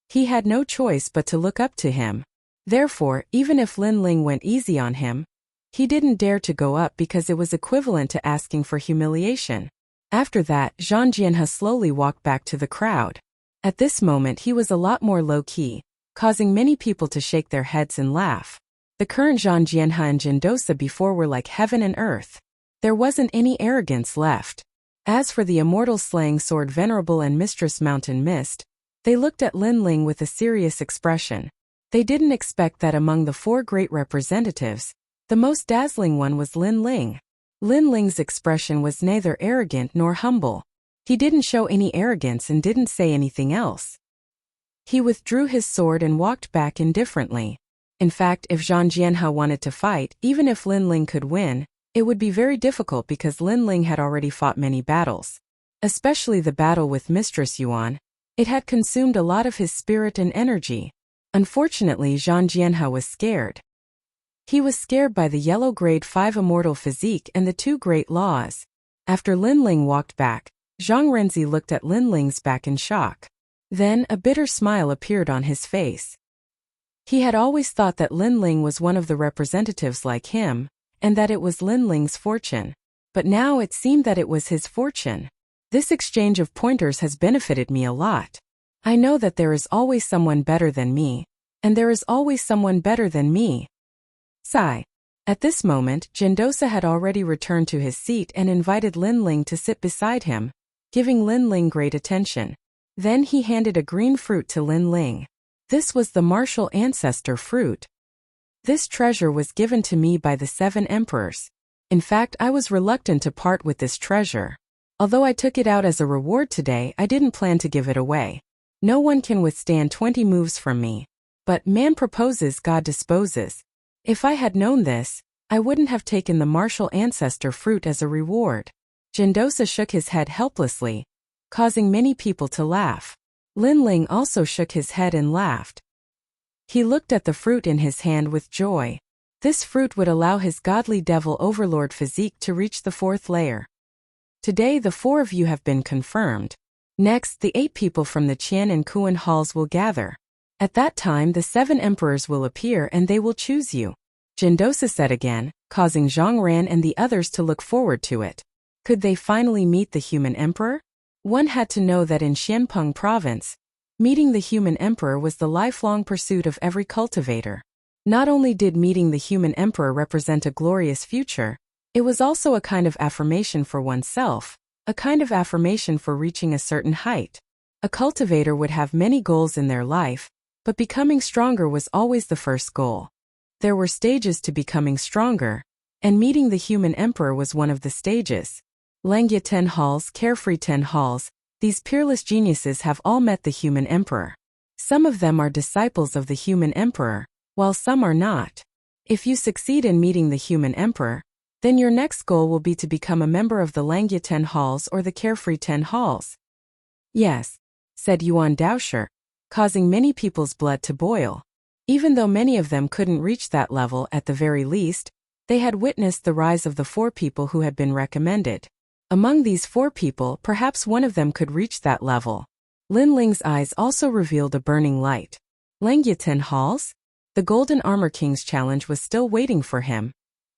S1: He had no choice but to look up to him. Therefore, even if Lin Ling went easy on him, he didn't dare to go up because it was equivalent to asking for humiliation. After that, Zhang Jianhe slowly walked back to the crowd. At this moment he was a lot more low-key, causing many people to shake their heads and laugh. The current Zhang Jianhe and Jindosa before were like heaven and earth. There wasn't any arrogance left. As for the immortal slaying sword Venerable and Mistress Mountain Mist, they looked at Lin Ling with a serious expression. They didn't expect that among the 4 great representatives, the most dazzling one was Lin Ling. Lin Ling's expression was neither arrogant nor humble. He didn't show any arrogance and didn't say anything else. He withdrew his sword and walked back indifferently. In fact, if Zhang Jianhe wanted to fight, even if Lin Ling could win, it would be very difficult because Lin Ling had already fought many battles. Especially the battle with Mistress Yuan. It had consumed a lot of his spirit and energy. Unfortunately, Zhang Jianhe was scared. He was scared by the yellow grade 5 immortal physique and the 2 great laws. After Lin Ling walked back, Zhang Renzi looked at Lin Ling's back in shock. Then, a bitter smile appeared on his face. He had always thought that Lin Ling was one of the representatives like him, and that it was Lin Ling's fortune. But now it seemed that it was his fortune. This exchange of pointers has benefited me a lot. I know that there is always someone better than me, and there is always someone better than me. Sigh. At this moment, Jindosa had already returned to his seat and invited Lin Ling to sit beside him, giving Lin Ling great attention. Then he handed a green fruit to Lin Ling. This was the martial ancestor fruit. This treasure was given to me by the 7 emperors. In fact, I was reluctant to part with this treasure. Although I took it out as a reward today, I didn't plan to give it away. No one can withstand 20 moves from me. But man proposes, God disposes. If I had known this, I wouldn't have taken the martial ancestor fruit as a reward. Gendosa shook his head helplessly, causing many people to laugh. Linling also shook his head and laughed. He looked at the fruit in his hand with joy. This fruit would allow his godly devil overlord physique to reach the 4th layer. Today the 4 of you have been confirmed. Next, the 8 people from the Qian and Kuan halls will gather. At that time the 7 emperors will appear and they will choose you. Gendosa said again, causing Zhang Ran and the others to look forward to it. Could they finally meet the human emperor? One had to know that in Xianpeng province, meeting the human emperor was the lifelong pursuit of every cultivator. Not only did meeting the human emperor represent a glorious future, it was also a kind of affirmation for oneself, a kind of affirmation for reaching a certain height. A cultivator would have many goals in their life, but becoming stronger was always the first goal. There were stages to becoming stronger, and meeting the human emperor was one of the stages. Langya 10 halls, Carefree 10 halls, these peerless geniuses have all met the human emperor. Some of them are disciples of the human emperor, while some are not. If you succeed in meeting the human emperor, then your next goal will be to become a member of the Langya 10 halls or the Carefree 10 halls. Yes, said Yuan Daosher, causing many people's blood to boil. Even though many of them couldn't reach that level at the very least, they had witnessed the rise of the 4 people who had been recommended. Among these 4 people, perhaps one of them could reach that level. Linling's eyes also revealed a burning light. Langya 10 halls? The Golden Armor King's challenge was still waiting for him.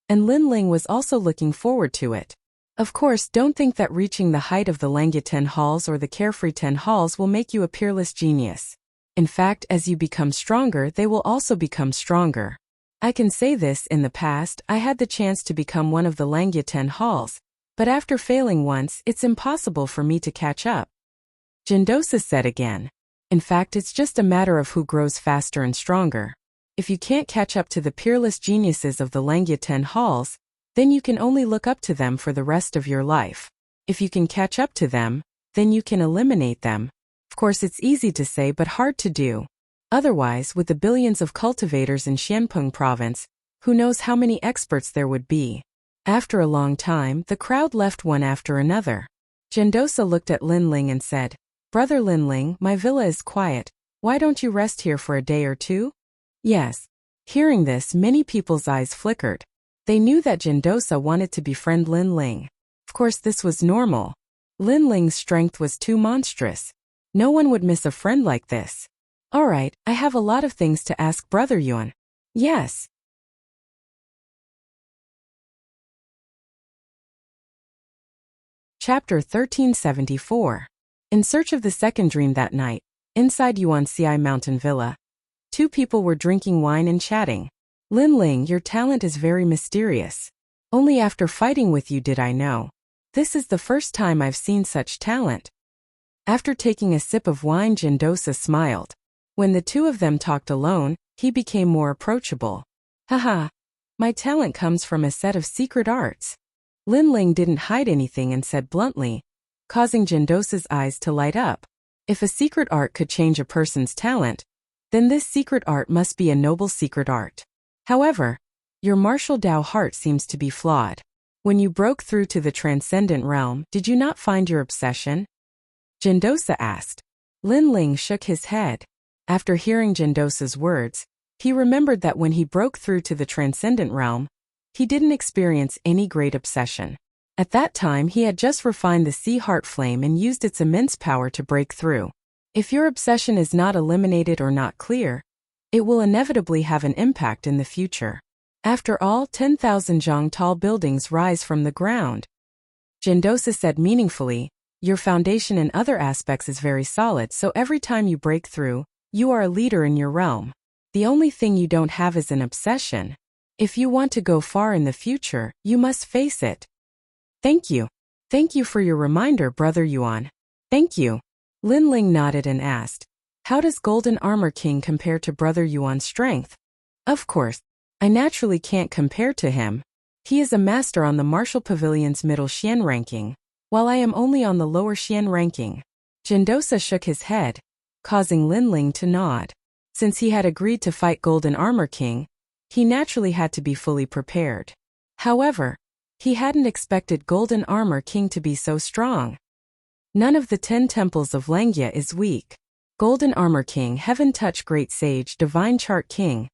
S1: And Linling was also looking forward to it. Of course, don't think that reaching the height of the Langya 10 halls or the Carefree 10 halls will make you a peerless genius. In fact, as you become stronger, they will also become stronger. I can say this, in the past, I had the chance to become one of the Langya 10 halls, but after failing once, it's impossible for me to catch up. Gendosa said again. In fact, it's just a matter of who grows faster and stronger. If you can't catch up to the peerless geniuses of the Langya 10 halls, then you can only look up to them for the rest of your life. If you can catch up to them, then you can eliminate them. Of course, it's easy to say but hard to do. Otherwise, with the billions of cultivators in Xianpeng province, who knows how many experts there would be. After a long time, the crowd left one after another. Gendosa looked at Linling and said, "Brother Linling, my villa is quiet. Why don't you rest here for a day or 2? Yes. Hearing this, many people's eyes flickered. They knew that Gendosa wanted to befriend Linling. Of course, this was normal. Linling's strength was too monstrous. No one would miss a friend like this. Alright, I have a lot of things to ask Brother Yuan. Yes. Chapter 1374. In search of the second dream that night, inside Yuanxi Mountain Villa, 2 people were drinking wine and chatting. Linling, your talent is very mysterious. Only after fighting with you did I know. This is the first time I've seen such talent. After taking a sip of wine, Gendosa smiled. When the 2 of them talked alone, he became more approachable. Haha. My talent comes from a set of secret arts. Linling didn't hide anything and said bluntly, causing Gendosa's eyes to light up. If a secret art could change a person's talent, then this secret art must be a noble secret art. However, your martial Dao heart seems to be flawed. When you broke through to the transcendent realm, did you not find your obsession? Gendosa asked. Linling shook his head. After hearing Gendosa's words, he remembered that when he broke through to the transcendent realm, he didn't experience any great obsession. At that time, he had just refined the sea heart flame and used its immense power to break through. If your obsession is not eliminated or not clear, it will inevitably have an impact in the future. After all, 10,000 zhang tall buildings rise from the ground. Gendosa said meaningfully, your foundation in other aspects is very solid, so every time you break through, you are a leader in your realm. The only thing you don't have is an obsession. If you want to go far in the future, you must face it. Thank you. Thank you for your reminder, Brother Yuan. Thank you. Linling nodded and asked, How does Golden Armor King compare to Brother Yuan's strength? Of course, I naturally can't compare to him. He is a master on the Martial Pavilion's middle Xian ranking, while I am only on the lower Xian ranking. Jindosa shook his head, causing Linling to nod. Since he had agreed to fight Golden Armor King, he naturally had to be fully prepared. However, he hadn't expected Golden Armor King to be so strong. None of the 10 temples of Langia is weak. Golden Armor King, Heaven Touch Great Sage, Divine Chart King.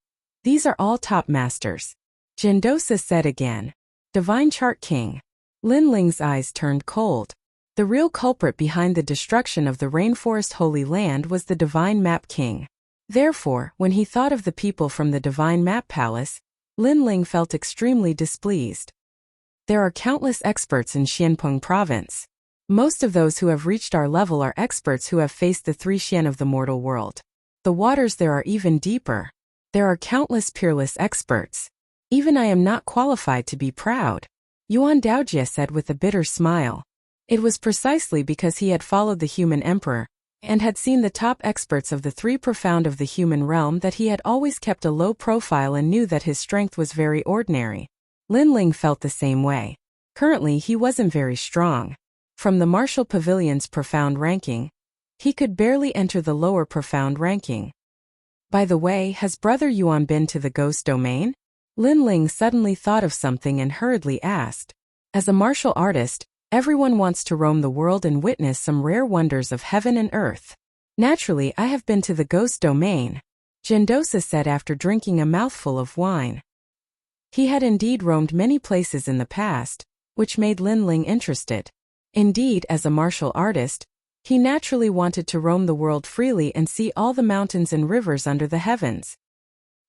S1: These are all top masters. Jindosa said again. Divine Chart King. Linling's eyes turned cold. The real culprit behind the destruction of the Rainforest Holy Land was the Divine Map King. Therefore, when he thought of the people from the Divine Map Palace, Linling felt extremely displeased. There are countless experts in Xianpeng Province. Most of those who have reached our level are experts who have faced the 3 Xian of the mortal world. The waters there are even deeper. There are countless peerless experts. Even I am not qualified to be proud, Yuan Daojie said with a bitter smile. It was precisely because he had followed the human emperor, and had seen the top experts of the 3 profound of the human realm that he had always kept a low profile and knew that his strength was very ordinary. Linling felt the same way. Currently he wasn't very strong. From the Martial Pavilion's profound ranking, he could barely enter the lower profound ranking. By the way, has Brother Yuan been to the Ghost Domain? Linling suddenly thought of something and hurriedly asked. As a martial artist, everyone wants to roam the world and witness some rare wonders of heaven and earth. Naturally, I have been to the Ghost Domain, Jindosa said after drinking a mouthful of wine. He had indeed roamed many places in the past, which made Linling interested. Indeed, as a martial artist, he naturally wanted to roam the world freely and see all the mountains and rivers under the heavens.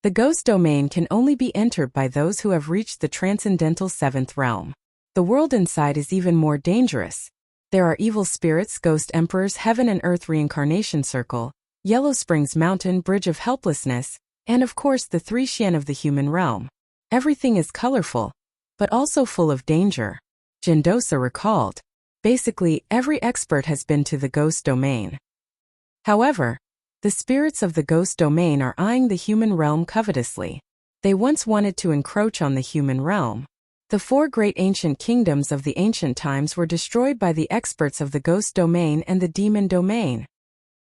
S1: The Ghost Domain can only be entered by those who have reached the transcendental 7th realm. The world inside is even more dangerous. There are evil spirits, ghost emperors, heaven and earth reincarnation circle, Yellow Springs Mountain, Bridge of Helplessness, and of course the 3 Xian of the human realm. Everything is colorful, but also full of danger. Jindosa recalled. Basically, every expert has been to the Ghost Domain. However, the spirits of the Ghost Domain are eyeing the human realm covetously. They once wanted to encroach on the human realm. The 4 great ancient kingdoms of the ancient times were destroyed by the experts of the Ghost Domain and the Demon Domain.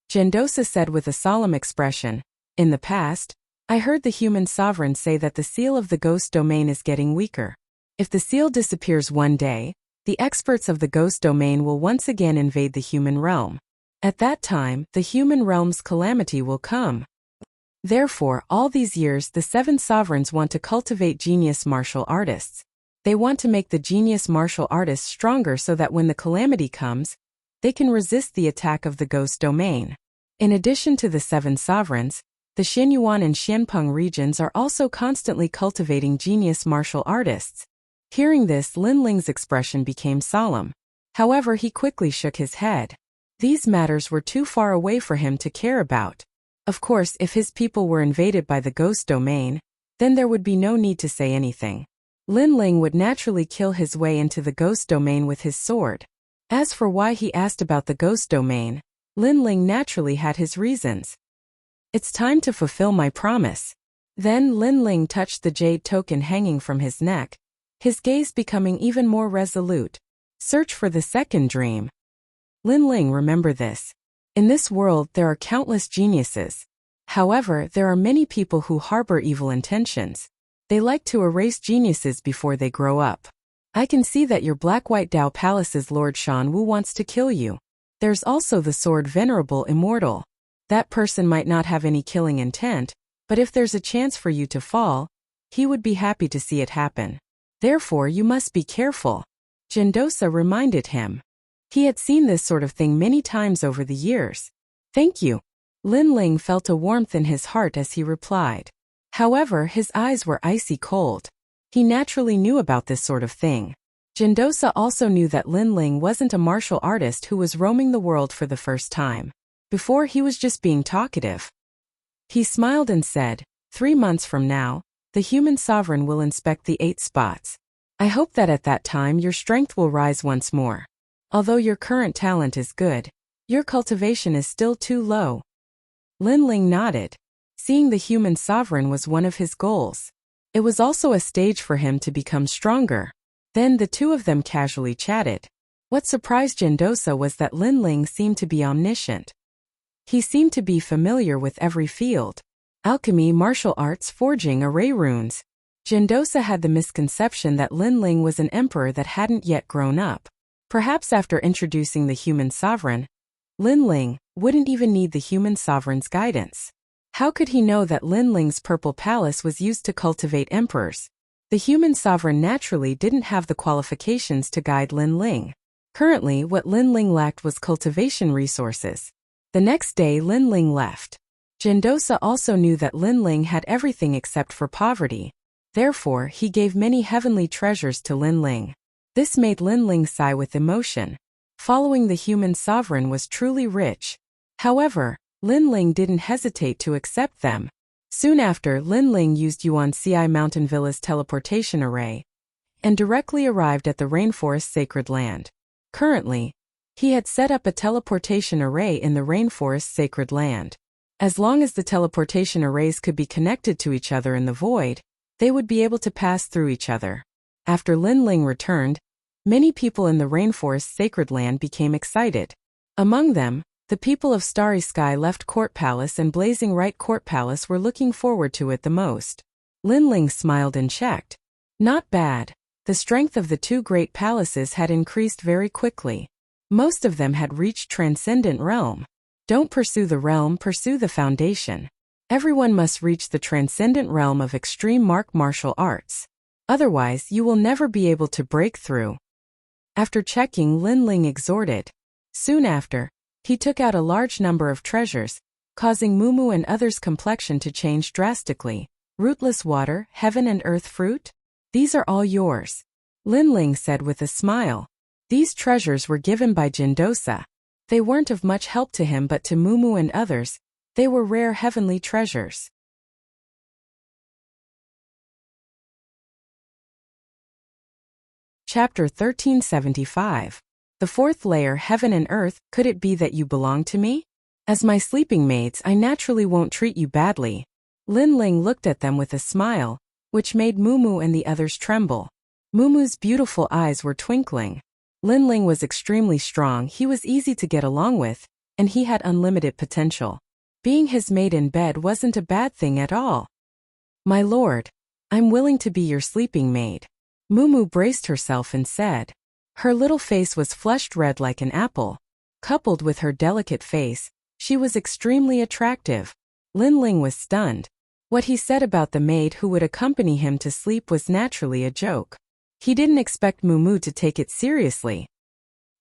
S1: Jindosa said with a solemn expression, in the past, I heard the human sovereign say that the seal of the Ghost Domain is getting weaker. If the seal disappears one day, the experts of the Ghost Domain will once again invade the human realm. At that time, the human realm's calamity will come. Therefore, all these years the 7 sovereigns want to cultivate genius martial artists. They want to make the genius martial artists stronger so that when the calamity comes, they can resist the attack of the Ghost Domain. In addition to the 7 sovereigns, the Xianyuan and Xianpeng regions are also constantly cultivating genius martial artists. Hearing this, Linling's expression became solemn. However, he quickly shook his head. These matters were too far away for him to care about. Of course, if his people were invaded by the Ghost Domain, then there would be no need to say anything. Linling would naturally kill his way into the Ghost Domain with his sword. As for why he asked about the Ghost Domain, Linling naturally had his reasons. It's time to fulfill my promise. Then Linling touched the jade token hanging from his neck, his gaze becoming even more resolute. Search for the second dream. Linling, remember this. In this world there are countless geniuses. However, there are many people who harbor evil intentions. They like to erase geniuses before they grow up. I can see that your Black-White Dao Palace's Lord Shan Wu wants to kill you. There's also the sword Venerable Immortal. That person might not have any killing intent, but if there's a chance for you to fall, he would be happy to see it happen. Therefore, you must be careful. Jindosa reminded him. He had seen this sort of thing many times over the years. Thank you. Linling felt a warmth in his heart as he replied. However, his eyes were icy cold. He naturally knew about this sort of thing. Jindosa also knew that Linling wasn't a martial artist who was roaming the world for the first time. Before, he was just being talkative. He smiled and said, 3 months from now, the human sovereign will inspect the 8 spots. I hope that at that time your strength will rise once more. Although your current talent is good, your cultivation is still too low. Lin Ling nodded. Seeing the human sovereign was one of his goals. It was also a stage for him to become stronger. Then the two of them casually chatted. What surprised Gendosa was that Lin Ling seemed to be omniscient. He seemed to be familiar with every field. Alchemy, martial arts, forging, array runes. Gendosa had the misconception that Lin Ling was an emperor that hadn't yet grown up. Perhaps after introducing the human sovereign, Lin Ling wouldn't even need the human sovereign's guidance. How could he know that Lin Ling's purple palace was used to cultivate emperors? The human sovereign naturally didn't have the qualifications to guide Lin Ling. Currently, what Lin Ling lacked was cultivation resources. The next day, Lin Ling left. Gendosa also knew that Lin Ling had everything except for poverty. Therefore, he gave many heavenly treasures to Lin Ling. This made Lin Ling sigh with emotion. Following the human sovereign was truly rich. However, Lin Ling didn't hesitate to accept them. Soon after, Lin Ling used Yuan Ci Mountain Villa's teleportation array and directly arrived at the rainforest sacred land. Currently, he had set up a teleportation array in the rainforest sacred land. As long as the teleportation arrays could be connected to each other in the void, they would be able to pass through each other. After Lin Ling returned, many people in the rainforest sacred land became excited. Among them, the people of Starry Sky Left Court Palace and Blazing Right Court Palace were looking forward to it the most. Lin Ling smiled and checked. Not bad. The strength of the two great palaces had increased very quickly. Most of them had reached Transcendent Realm. Don't pursue the realm, pursue the foundation. Everyone must reach the Transcendent Realm of extreme martial arts. Otherwise, you will never be able to break through. After checking, Lin Ling exhorted. Soon after, he took out a large number of treasures, causing Mumu and others' complexion to change drastically. Rootless water, heaven and earth fruit? These are all yours, Lin Ling said with a smile. These treasures were given by Gendosa. They weren't of much help to him, but to Mumu and others, they were rare heavenly treasures. Chapter 1375. The fourth layer, Heaven and Earth. Could it be that you belong to me? As my sleeping maids, I naturally won't treat you badly. Lin Ling looked at them with a smile, which made Mumu and the others tremble. Mumu's beautiful eyes were twinkling. Lin Ling was extremely strong, he was easy to get along with, and he had unlimited potential. Being his maid in bed wasn't a bad thing at all. My lord, I'm willing to be your sleeping maid. Mumu braced herself and said. Her little face was flushed red like an apple. Coupled with her delicate face, she was extremely attractive. Lin Ling was stunned. What he said about the maid who would accompany him to sleep was naturally a joke. He didn't expect Mumu to take it seriously.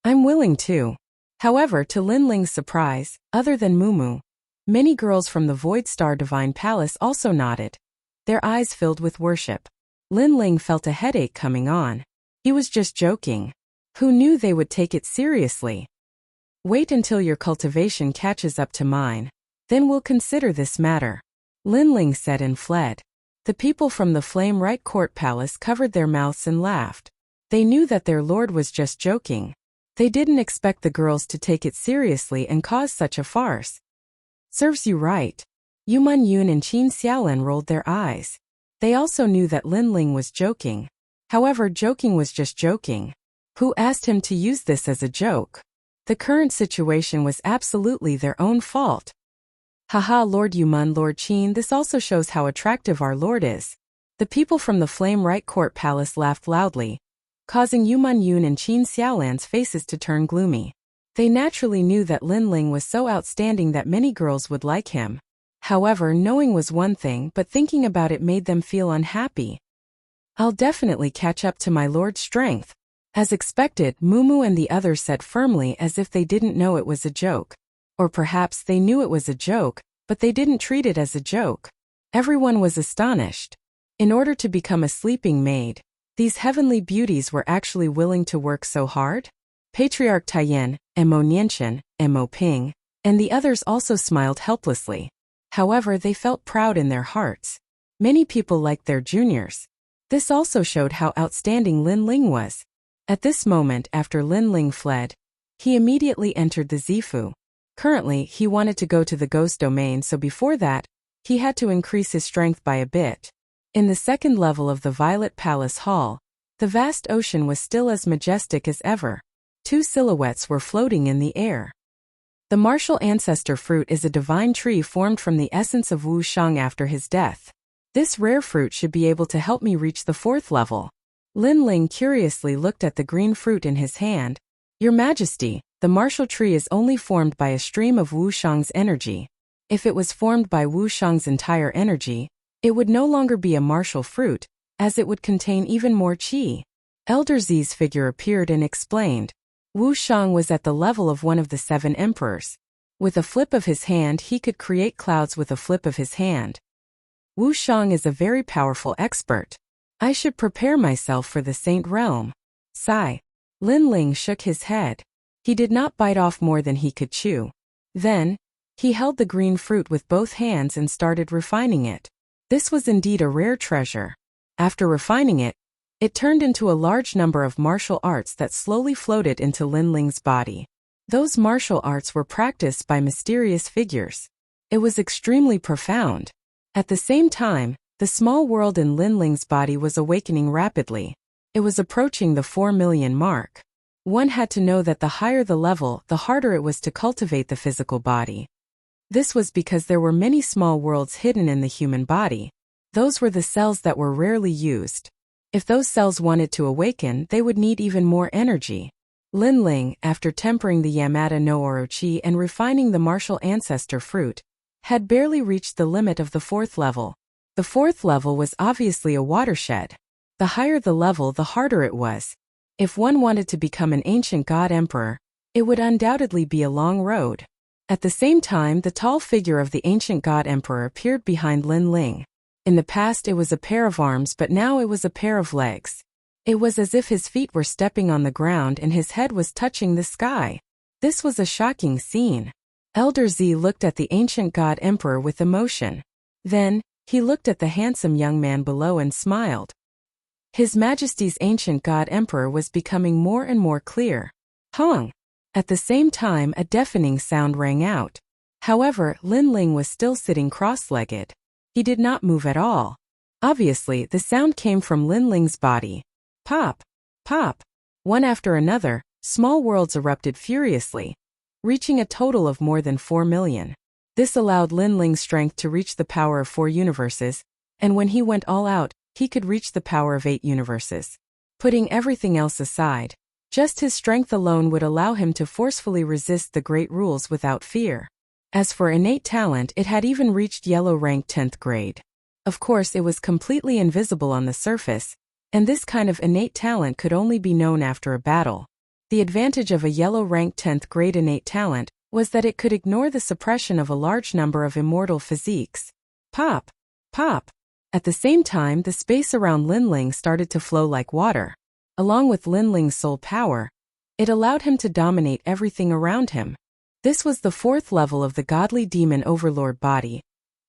S1: I'm willing to. However, to Lin Ling's surprise, other than Mumu, many girls from the Void Star Divine Palace also nodded. Their eyes filled with worship. Lin Ling felt a headache coming on. He was just joking. Who knew they would take it seriously? Wait until your cultivation catches up to mine. Then we'll consider this matter, Lin Ling said and fled. The people from the Flame Right Court Palace covered their mouths and laughed. They knew that their lord was just joking. They didn't expect the girls to take it seriously and cause such a farce. Serves you right. Yuman Yun and Qin Xiaolan rolled their eyes. They also knew that Lin Ling was joking. However, joking was just joking. Who asked him to use this as a joke? The current situation was absolutely their own fault. Haha, Lord Yuman, Lord Qin, this also shows how attractive our lord is. The people from the Flame Right Court Palace laughed loudly, causing Yuman Yun and Qin Xiaolan's faces to turn gloomy. They naturally knew that Lin Ling was so outstanding that many girls would like him. However, knowing was one thing, but thinking about it made them feel unhappy. I'll definitely catch up to my lord's strength. As expected, Mumu and the others said firmly as if they didn't know it was a joke. Or perhaps they knew it was a joke, but they didn't treat it as a joke. Everyone was astonished. In order to become a sleeping maid, these heavenly beauties were actually willing to work so hard? Patriarch Taiyan, Mo Nianchen, Mo Ping, and the others also smiled helplessly. However, they felt proud in their hearts. Many people liked their juniors. This also showed how outstanding Lin Ling was. At this moment, after Lin Ling fled, he immediately entered the Zifu. Currently, he wanted to go to the ghost domain, so before that, he had to increase his strength by a bit. In the second level of the Violet Palace Hall, the vast ocean was still as majestic as ever. Two silhouettes were floating in the air. The martial ancestor fruit is a divine tree formed from the essence of Wu Shang after his death. This rare fruit should be able to help me reach the fourth level. Lin Ling curiously looked at the green fruit in his hand. Your Majesty, the martial tree is only formed by a stream of Wu Shang's energy. If it was formed by Wu Shang's entire energy, it would no longer be a martial fruit, as it would contain even more qi. Elder Zi's figure appeared and explained. Wu Shang was at the level of one of the 7 emperors. With a flip of his hand, he could create clouds with a flip of his hand. Wu Shang is a very powerful expert. I should prepare myself for the Saint Realm. Sigh. Lin Ling shook his head. He did not bite off more than he could chew. Then, he held the green fruit with both hands and started refining it. This was indeed a rare treasure. After refining it, it turned into a large number of martial arts that slowly floated into Lin Ling's body. Those martial arts were practiced by mysterious figures. It was extremely profound. At the same time, the small world in Lin Ling's body was awakening rapidly. It was approaching the 4 million mark. One had to know that the higher the level, the harder it was to cultivate the physical body. This was because there were many small worlds hidden in the human body. Those were the cells that were rarely used. If those cells wanted to awaken, they would need even more energy. Lin Ling, after tempering the Yamada no Orochi and refining the martial ancestor fruit, had barely reached the limit of the 4th level. The 4th level was obviously a watershed. The higher the level, the harder it was. If one wanted to become an ancient god emperor, it would undoubtedly be a long road. At the same time, the tall figure of the ancient god emperor appeared behind Lin Ling. In the past it was a pair of arms, but now it was a pair of legs. It was as if his feet were stepping on the ground and his head was touching the sky. This was a shocking scene. Elder Z looked at the ancient god emperor with emotion. Then, he looked at the handsome young man below and smiled. His Majesty's ancient god emperor was becoming more and more clear. Hong! At the same time, a deafening sound rang out. However, Lin Ling was still sitting cross-legged. He did not move at all. Obviously, the sound came from Lin Ling's body. Pop! Pop! One after another, small worlds erupted furiously, reaching a total of more than 4 million. This allowed Lin Ling's strength to reach the power of 4 universes, and when he went all out, he could reach the power of 8 universes. Putting everything else aside, just his strength alone would allow him to forcefully resist the great rules without fear. As for innate talent, it had even reached yellow rank 10th grade. Of course, it was completely invisible on the surface, and this kind of innate talent could only be known after a battle. The advantage of a yellow rank 10th grade innate talent was that it could ignore the suppression of a large number of immortal physiques. Pop! Pop! At the same time, the space around Lin Ling started to flow like water. Along with Lin Ling's soul power, it allowed him to dominate everything around him. This was the 4th level of the godly demon overlord body,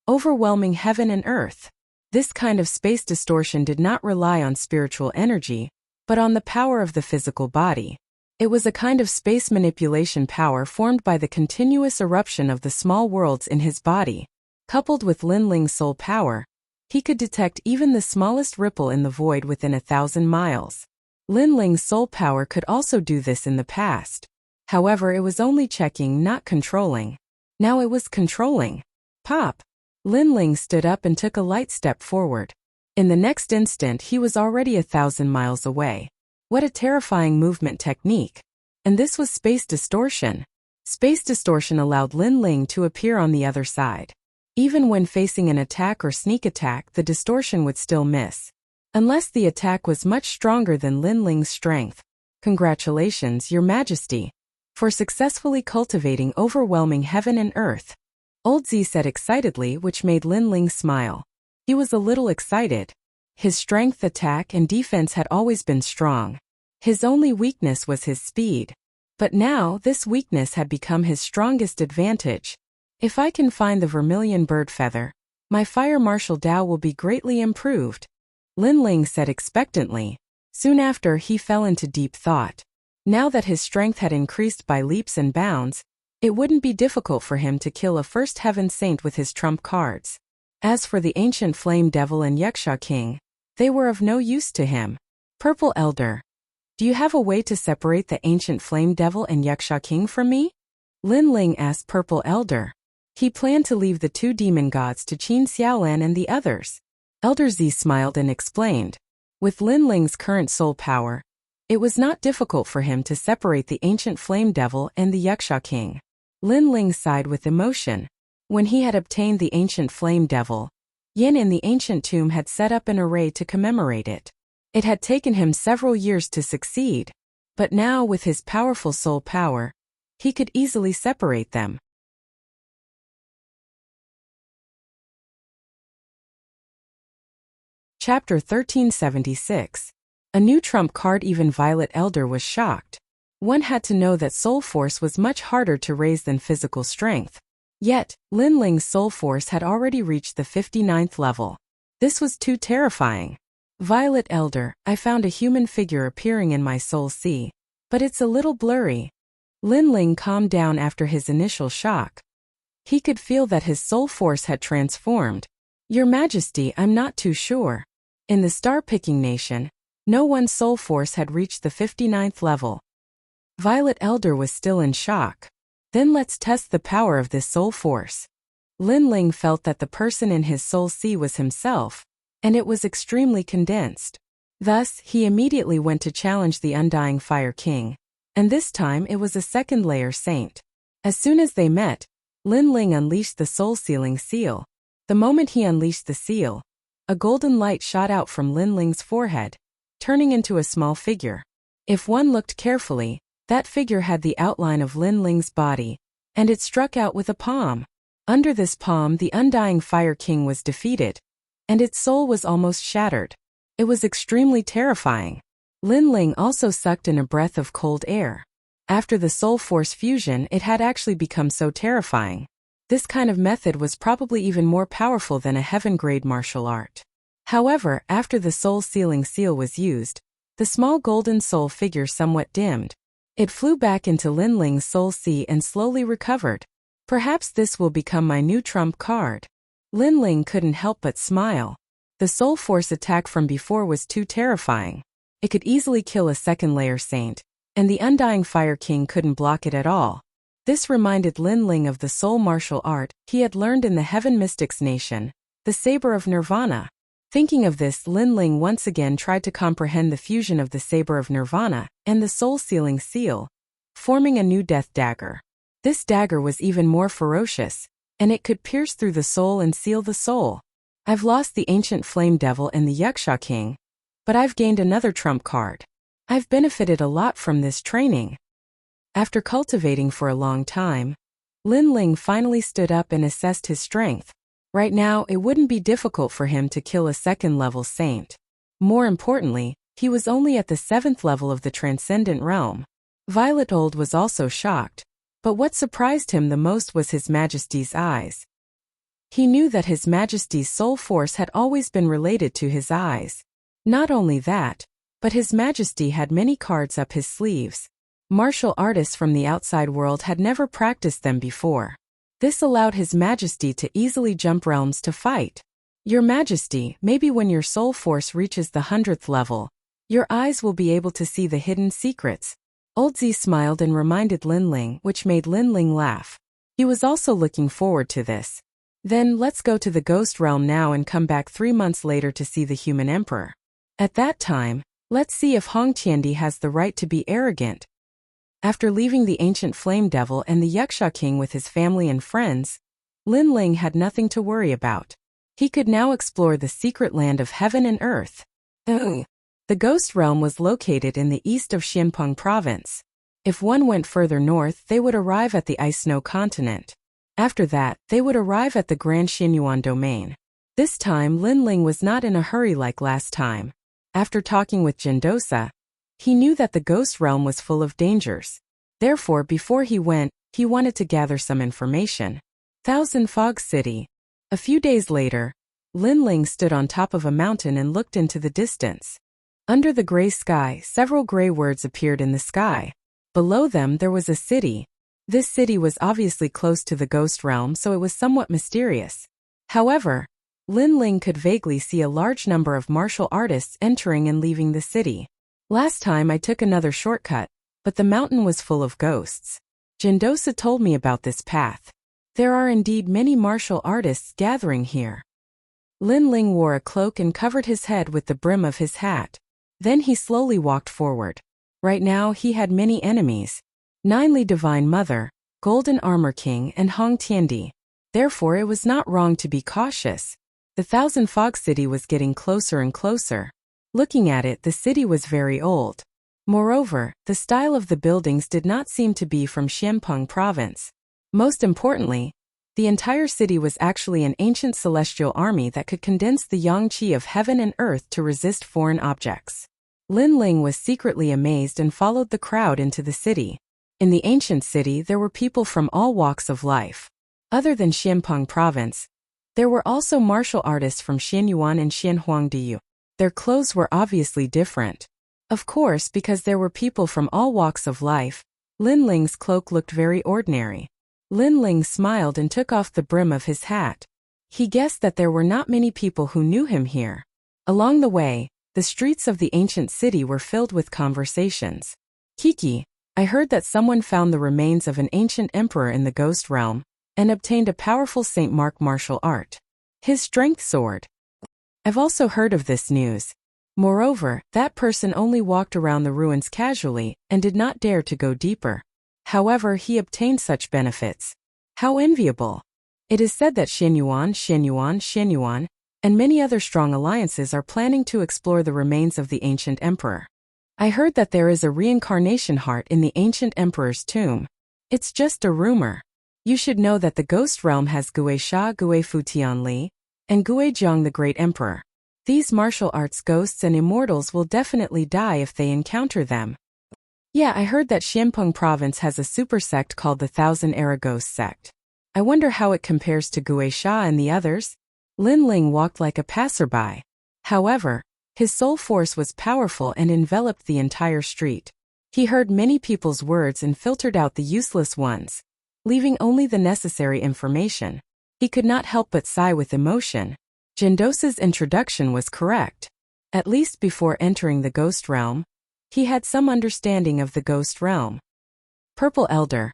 S1: overwhelming heaven and earth. This kind of space distortion did not rely on spiritual energy, but on the power of the physical body. It was a kind of space manipulation power formed by the continuous eruption of the small worlds in his body. Coupled with Lin Ling's soul power, he could detect even the smallest ripple in the void within 1,000 miles. Lin Ling's soul power could also do this in the past. However, it was only checking, not controlling. Now it was controlling. Pop! Lin Ling stood up and took a light step forward. In the next instant, he was already 1,000 miles away. What a terrifying movement technique. And this was space distortion. Space distortion allowed Lin Ling to appear on the other side. Even when facing an attack or sneak attack, the distortion would still miss. Unless the attack was much stronger than Lin Ling's strength. Congratulations, Your Majesty, for successfully cultivating overwhelming heaven and earth. Old Z said excitedly, which made Lin Ling smile. He was a little excited. His strength, attack, and defense had always been strong. His only weakness was his speed. But now, this weakness had become his strongest advantage. If I can find the vermilion bird feather, my fire martial Dao will be greatly improved. Lin Ling said expectantly. Soon after, he fell into deep thought. Now that his strength had increased by leaps and bounds, It wouldn't be difficult for him to kill a first heaven saint with his trump cards. As for the ancient flame devil and Yaksha king, they were of no use to him. Purple Elder. Do you have a way to separate the ancient flame devil and Yaksha king from me? Lin Ling asked Purple Elder. He planned to leave the two demon gods to Qin Xiaolan and the others. Elder Z smiled and explained. With Lin Ling's current soul power, it was not difficult for him to separate the ancient flame devil and the Yaksha king. Lin Ling sighed with emotion. When he had obtained the ancient flame devil, Yin in the ancient tomb had set up an array to commemorate it. It had taken him several years to succeed, but now with his powerful soul power, he could easily separate them. Chapter 1376. A new trump card. Even Violet Elder was shocked. One had to know that soul force was much harder to raise than physical strength. Yet, Lin Ling's soul force had already reached the 59th level. This was too terrifying. Violet Elder, I found a human figure appearing in my soul sea, but it's a little blurry. Lin Ling calmed down after his initial shock. He could feel that his soul force had transformed. Your Majesty, I'm not too sure. In the star-picking nation, no one's soul force had reached the 59th level. Violet Elder was still in shock. Then let's test the power of this soul force. Lin Ling felt that the person in his soul sea was himself, and it was extremely condensed. Thus, he immediately went to challenge the Undying Fire King, and this time it was a second-layer saint. As soon as they met, Lin Ling unleashed the soul-sealing seal. The moment he unleashed the seal, a golden light shot out from Lin Ling's forehead, turning into a small figure. If one looked carefully, that figure had the outline of Lin Ling's body, and it struck out with a palm. Under this palm, the Undying Fire King was defeated, and its soul was almost shattered. It was extremely terrifying. Lin Ling also sucked in a breath of cold air. After the soul force fusion, it had actually become so terrifying. This kind of method was probably even more powerful than a heaven-grade martial art. However, after the soul-sealing seal was used, the small golden soul figure somewhat dimmed. It flew back into Lin Ling's soul sea and slowly recovered. Perhaps this will become my new trump card. Lin Ling couldn't help but smile. The soul force attack from before was too terrifying. It could easily kill a second-layer saint, and the Undying Fire King couldn't block it at all. This reminded Lin Ling of the soul martial art he had learned in the Heaven Mystics Nation, the Saber of Nirvana. Thinking of this, Lin Ling once again tried to comprehend the fusion of the Saber of Nirvana and the soul-sealing seal, forming a new death dagger. This dagger was even more ferocious, and it could pierce through the soul and seal the soul. I've lost the ancient flame devil and the Yaksha king, but I've gained another trump card. I've benefited a lot from this training. After cultivating for a long time, Lin Ling finally stood up and assessed his strength. Right now, it wouldn't be difficult for him to kill a second-level saint. More importantly, he was only at the 7th level of the Transcendent Realm. Violet Old was also shocked, but what surprised him the most was His Majesty's eyes. He knew that His Majesty's soul force had always been related to his eyes. Not only that, but His Majesty had many cards up his sleeves. Martial artists from the outside world had never practiced them before. This allowed His Majesty to easily jump realms to fight. Your Majesty, maybe when your soul force reaches the 100th level, your eyes will be able to see the hidden secrets. Old Z smiled and reminded Lin Ling, which made Lin Ling laugh. He was also looking forward to this. Then let's go to the ghost realm now and come back 3 months later to see the human emperor. At that time, let's see if Hong Tiandi has the right to be arrogant. After leaving the ancient flame devil and the Yaksha king with his family and friends, Lin Ling had nothing to worry about. He could now explore the secret land of heaven and earth. The ghost realm was located in the east of Xinpeng province. If one went further north, they would arrive at the ice-snow continent. After that, they would arrive at the Grand Xinyuan domain. This time, Lin Ling was not in a hurry like last time. After talking with Jindosa, he knew that the ghost realm was full of dangers. Therefore, before he went, he wanted to gather some information. Thousand Fog City. A few days later, Lin Ling stood on top of a mountain and looked into the distance. Under the gray sky, several gray words appeared in the sky. Below them there was a city. This city was obviously close to the ghost realm, so it was somewhat mysterious. However, Lin Ling could vaguely see a large number of martial artists entering and leaving the city. Last time I took another shortcut, but the mountain was full of ghosts. Gendosa told me about this path. There are indeed many martial artists gathering here. Lin Ling wore a cloak and covered his head with the brim of his hat. Then he slowly walked forward. Right now he had many enemies. Ninely Divine Mother, Golden Armor King and Hong Tiandi. Therefore it was not wrong to be cautious. The Thousand Fog City was getting closer and closer. Looking at it, the city was very old. Moreover, the style of the buildings did not seem to be from Xianpeng province. Most importantly, the entire city was actually an ancient celestial army that could condense the yang qi of heaven and earth to resist foreign objects. Lin Ling was secretly amazed and followed the crowd into the city. In the ancient city there were people from all walks of life. Other than Xianpeng province, there were also martial artists from Xianyuan and Xianhuangdiyu. Their clothes were obviously different. Of course, because there were people from all walks of life, Lin Ling's cloak looked very ordinary. Lin Ling smiled and took off the brim of his hat. He guessed that there were not many people who knew him here. Along the way, the streets of the ancient city were filled with conversations. Kiki, I heard that someone found the remains of an ancient emperor in the ghost realm, and obtained a powerful Saint Mark martial art. His strength sword. I've also heard of this news. Moreover, that person only walked around the ruins casually, and did not dare to go deeper. However, he obtained such benefits. How enviable! It is said that Xianyuan, and many other strong alliances are planning to explore the remains of the ancient emperor. I heard that there is a reincarnation heart in the ancient emperor's tomb. It's just a rumor. You should know that the ghost realm has Gui Sha Gui Futian Li, and Gui Jiang the great emperor. These martial arts ghosts and immortals will definitely die if they encounter them. Yeah, I heard that Xianpeng province has a super sect called the Thousand Era Ghost sect. I wonder how it compares to Gui Sha and the others? Lin Ling walked like a passerby. However, his soul force was powerful and enveloped the entire street. He heard many people's words and filtered out the useless ones, leaving only the necessary information. He could not help but sigh with emotion. Gendosa's introduction was correct. At least before entering the ghost realm, he had some understanding of the ghost realm. Purple Elder.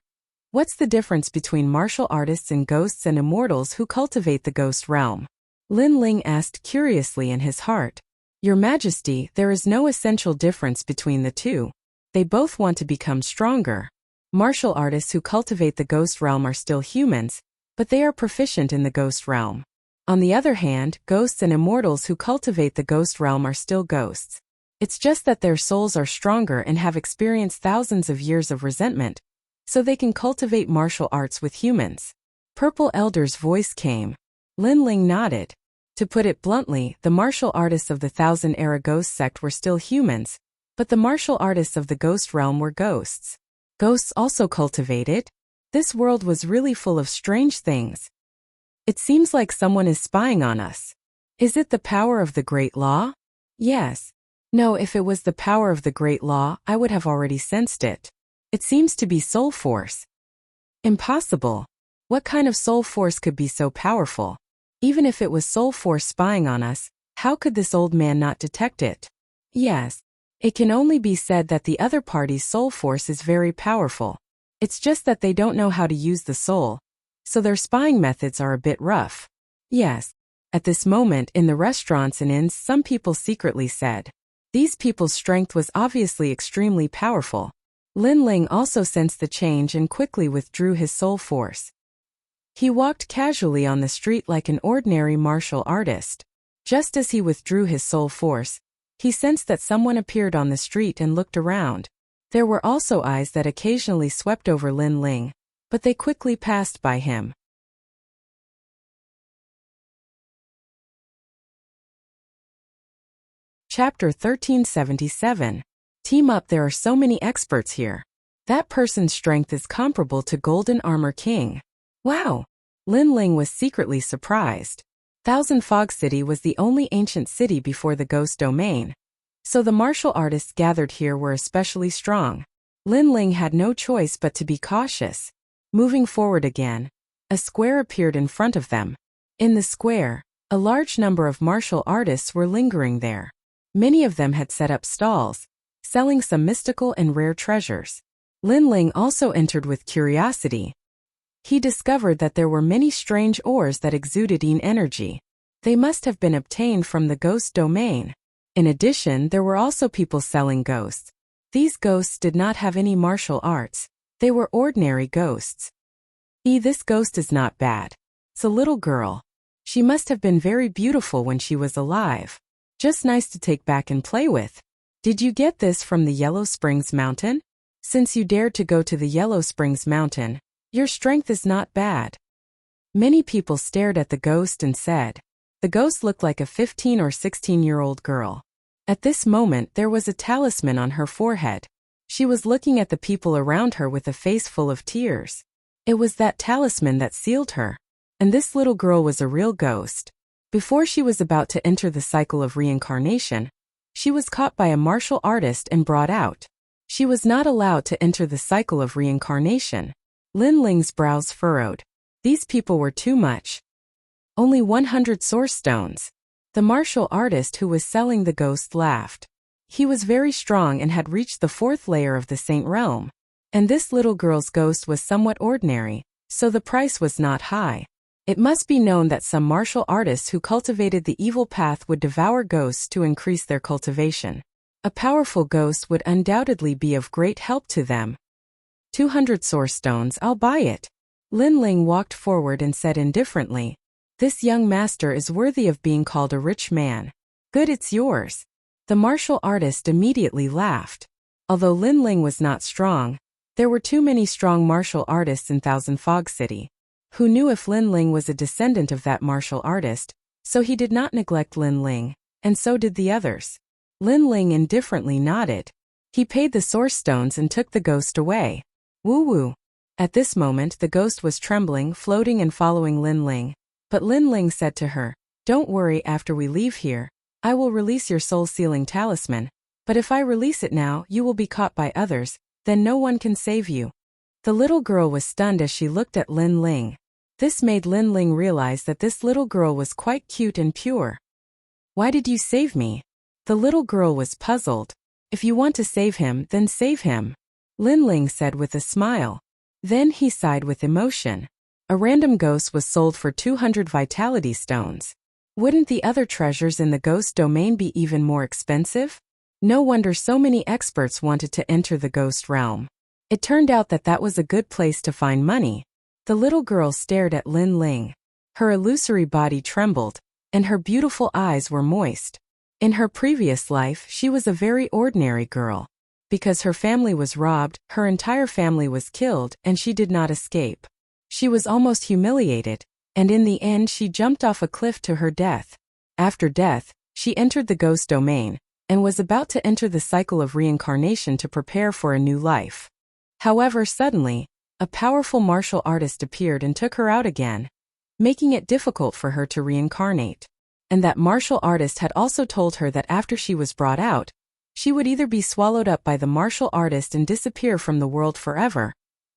S1: What's the difference between martial artists and ghosts and immortals who cultivate the ghost realm? Lin Ling asked curiously in his heart. Your Majesty, there is no essential difference between the two. They both want to become stronger. Martial artists who cultivate the ghost realm are still humans, but they are proficient in the ghost realm. On the other hand, ghosts and immortals who cultivate the ghost realm are still ghosts. It's just that their souls are stronger and have experienced thousands of years of resentment, so they can cultivate martial arts with humans. Purple Elder's voice came. Lin Ling nodded. To put it bluntly, the martial artists of the Thousand Era Ghost sect were still humans, but the martial artists of the ghost realm were ghosts. Ghosts also cultivated? This world was really full of strange things. It seems like someone is spying on us. Is it the power of the Great Law? Yes. No, if it was the power of the Great Law, I would have already sensed it. It seems to be soul force. Impossible. What kind of soul force could be so powerful? Even if it was soul force spying on us, how could this old man not detect it? Yes. It can only be said that the other party's soul force is very powerful. It's just that they don't know how to use the soul, so their spying methods are a bit rough. Yes. At this moment in the restaurants and inns, some people secretly said. These people's strength was obviously extremely powerful. Lin Ling also sensed the change and quickly withdrew his soul force. He walked casually on the street like an ordinary martial artist. Just as he withdrew his soul force, he sensed that someone appeared on the street and looked around. There were also eyes that occasionally swept over Lin Ling, but they quickly passed by him. Chapter 1377. Team up. There are so many experts here. That person's strength is comparable to Golden Armor King. Wow! Lin Ling was secretly surprised. Thousand Fog City was the only ancient city before the ghost domain, so the martial artists gathered here were especially strong. Lin Ling had no choice but to be cautious. Moving forward again, a square appeared in front of them. In the square, a large number of martial artists were lingering there. Many of them had set up stalls, selling some mystical and rare treasures. Lin Ling also entered with curiosity. He discovered that there were many strange ores that exuded yin energy. They must have been obtained from the ghost domain. In addition, there were also people selling ghosts. These ghosts did not have any martial arts. They were ordinary ghosts. This ghost is not bad. It's a little girl. She must have been very beautiful when she was alive. Just nice to take back and play with. Did you get this from the Yellow Springs Mountain? Since you dared to go to the Yellow Springs Mountain, your strength is not bad. Many people stared at the ghost and said, the ghost looked like a 15 or 16-year-old girl. At this moment there was a talisman on her forehead. She was looking at the people around her with a face full of tears. It was that talisman that sealed her. And this little girl was a real ghost. Before she was about to enter the cycle of reincarnation, she was caught by a martial artist and brought out. She was not allowed to enter the cycle of reincarnation. Lin Ling's brows furrowed. These people were too much. Only 100 source stones. The martial artist who was selling the ghost laughed. He was very strong and had reached the 4th layer of the Saint Realm. And this little girl's ghost was somewhat ordinary, so the price was not high. It must be known that some martial artists who cultivated the evil path would devour ghosts to increase their cultivation. A powerful ghost would undoubtedly be of great help to them. 200 source stones, I'll buy it. Lin Ling walked forward and said indifferently, this young master is worthy of being called a rich man. Good, it's yours. The martial artist immediately laughed. Although Lin Ling was not strong, there were too many strong martial artists in Thousand Fog City. Who knew if Lin Ling was a descendant of that martial artist, so he did not neglect Lin Ling, and so did the others. Lin Ling indifferently nodded. He paid the source stones and took the ghost away. Woo-woo. At this moment the ghost was trembling, floating and following Lin Ling. But Lin Ling said to her, don't worry, after we leave here, I will release your soul-sealing talisman. But if I release it now, you will be caught by others, then no one can save you. The little girl was stunned as she looked at Lin Ling. This made Lin Ling realize that this little girl was quite cute and pure. Why did you save me? The little girl was puzzled. If you want to save him, then save him. Lin Ling said with a smile. Then he sighed with emotion. A random ghost was sold for 200 vitality stones. Wouldn't the other treasures in the ghost domain be even more expensive? No wonder so many experts wanted to enter the ghost realm. It turned out that that was a good place to find money. The little girl stared at Lin Ling. Her illusory body trembled, and her beautiful eyes were moist. In her previous life, she was a very ordinary girl. Because her family was robbed, her entire family was killed, and she did not escape. She was almost humiliated, and in the end she jumped off a cliff to her death. After death, she entered the ghost domain, and was about to enter the cycle of reincarnation to prepare for a new life. However, suddenly, a powerful martial artist appeared and took her out again, making it difficult for her to reincarnate. And that martial artist had also told her that after she was brought out, she would either be swallowed up by the martial artist and disappear from the world forever,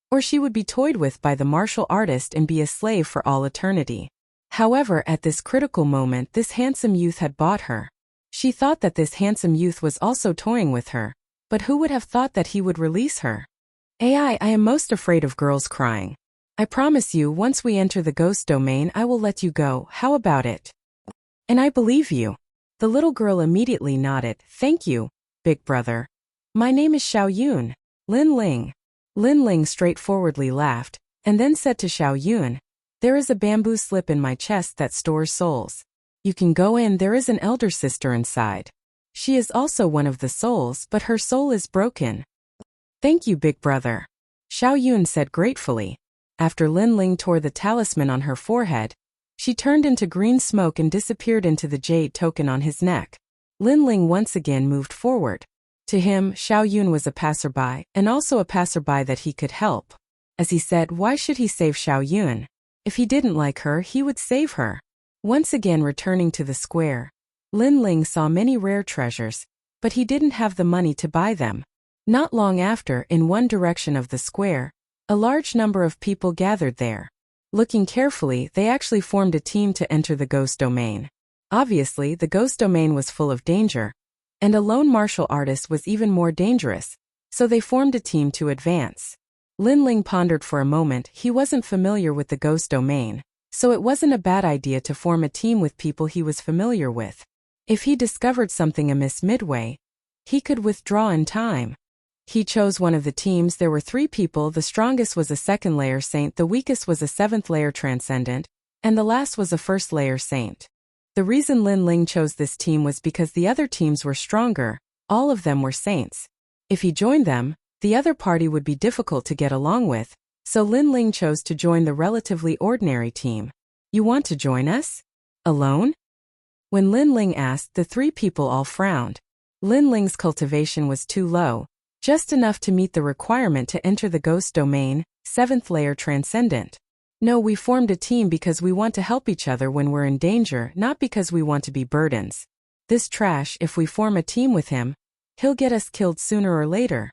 S1: or she would be toyed with by the martial artist and be a slave for all eternity. However, at this critical moment this handsome youth had bought her. She thought that this handsome youth was also toying with her, but who would have thought that he would release her? I am most afraid of girls crying. I promise you, once we enter the ghost domain I will let you go, how about it? And I believe you. The little girl immediately nodded. Thank you, big brother. My name is Xiao Yun. Lin Ling. Lin Ling straightforwardly laughed, and then said to Xiao Yun, there is a bamboo slip in my chest that stores souls. You can go in, there is an elder sister inside. She is also one of the souls, but her soul is broken. Thank you, big brother. Xiao Yun said gratefully. After Lin Ling tore the talisman on her forehead, she turned into green smoke and disappeared into the jade token on his neck. Lin Ling once again moved forward. To him, Xiao Yun was a passerby, and also a passerby that he could help. As he said, why should he save Xiao Yun? If he didn't like her, he would save her. Once again returning to the square, Lin Ling saw many rare treasures, but he didn't have the money to buy them. Not long after, in one direction of the square, A large number of people gathered there. Looking carefully, they actually formed a team to enter the ghost domain. Obviously, the ghost domain was full of danger, and a lone martial artist was even more dangerous, so they formed a team to advance. Lin Ling pondered for a moment. He wasn't familiar with the ghost domain, so it wasn't a bad idea to form a team with people he was familiar with. If he discovered something amiss midway, he could withdraw in time. He chose one of the teams. There were 3 people. The strongest was a 2nd layer saint, the weakest was a 7th layer transcendent, and the last was a 1st layer saint. The reason Lin Ling chose this team was because the other teams were stronger. All of them were saints. If he joined them, the other party would be difficult to get along with, so Lin Ling chose to join the relatively ordinary team. You want to join us? Alone? When Lin Ling asked, the 3 people all frowned. Lin Ling's cultivation was too low, just enough to meet the requirement to enter the ghost domain, 7th layer transcendent. No, we formed a team because we want to help each other when we're in danger, not because we want to be burdens. This trash, if we form a team with him, he'll get us killed sooner or later.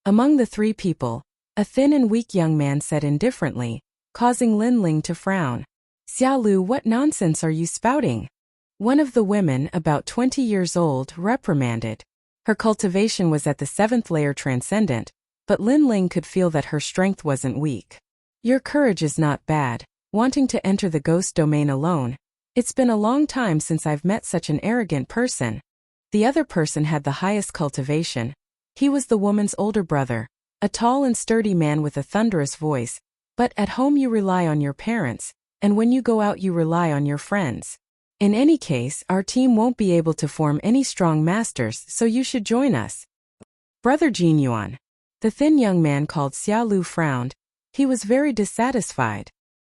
S1: Among the 3 people, a thin and weak young man said indifferently, causing Lin Ling to frown. Xiao Lu, what nonsense are you spouting? One of the women, about 20 years old, reprimanded. Her cultivation was at the 7th layer transcendent, but Lin Ling could feel that her strength wasn't weak. Your courage is not bad, wanting to enter the ghost domain alone. It's been a long time since I've met such an arrogant person. The other person had the highest cultivation. He was the woman's older brother, a tall and sturdy man with a thunderous voice. But at home you rely on your parents, and when you go out you rely on your friends. In any case, our team won't be able to form any strong masters, so you should join us. Brother Jin Yuan. The thin young man called Xiao Lu frowned. He was very dissatisfied.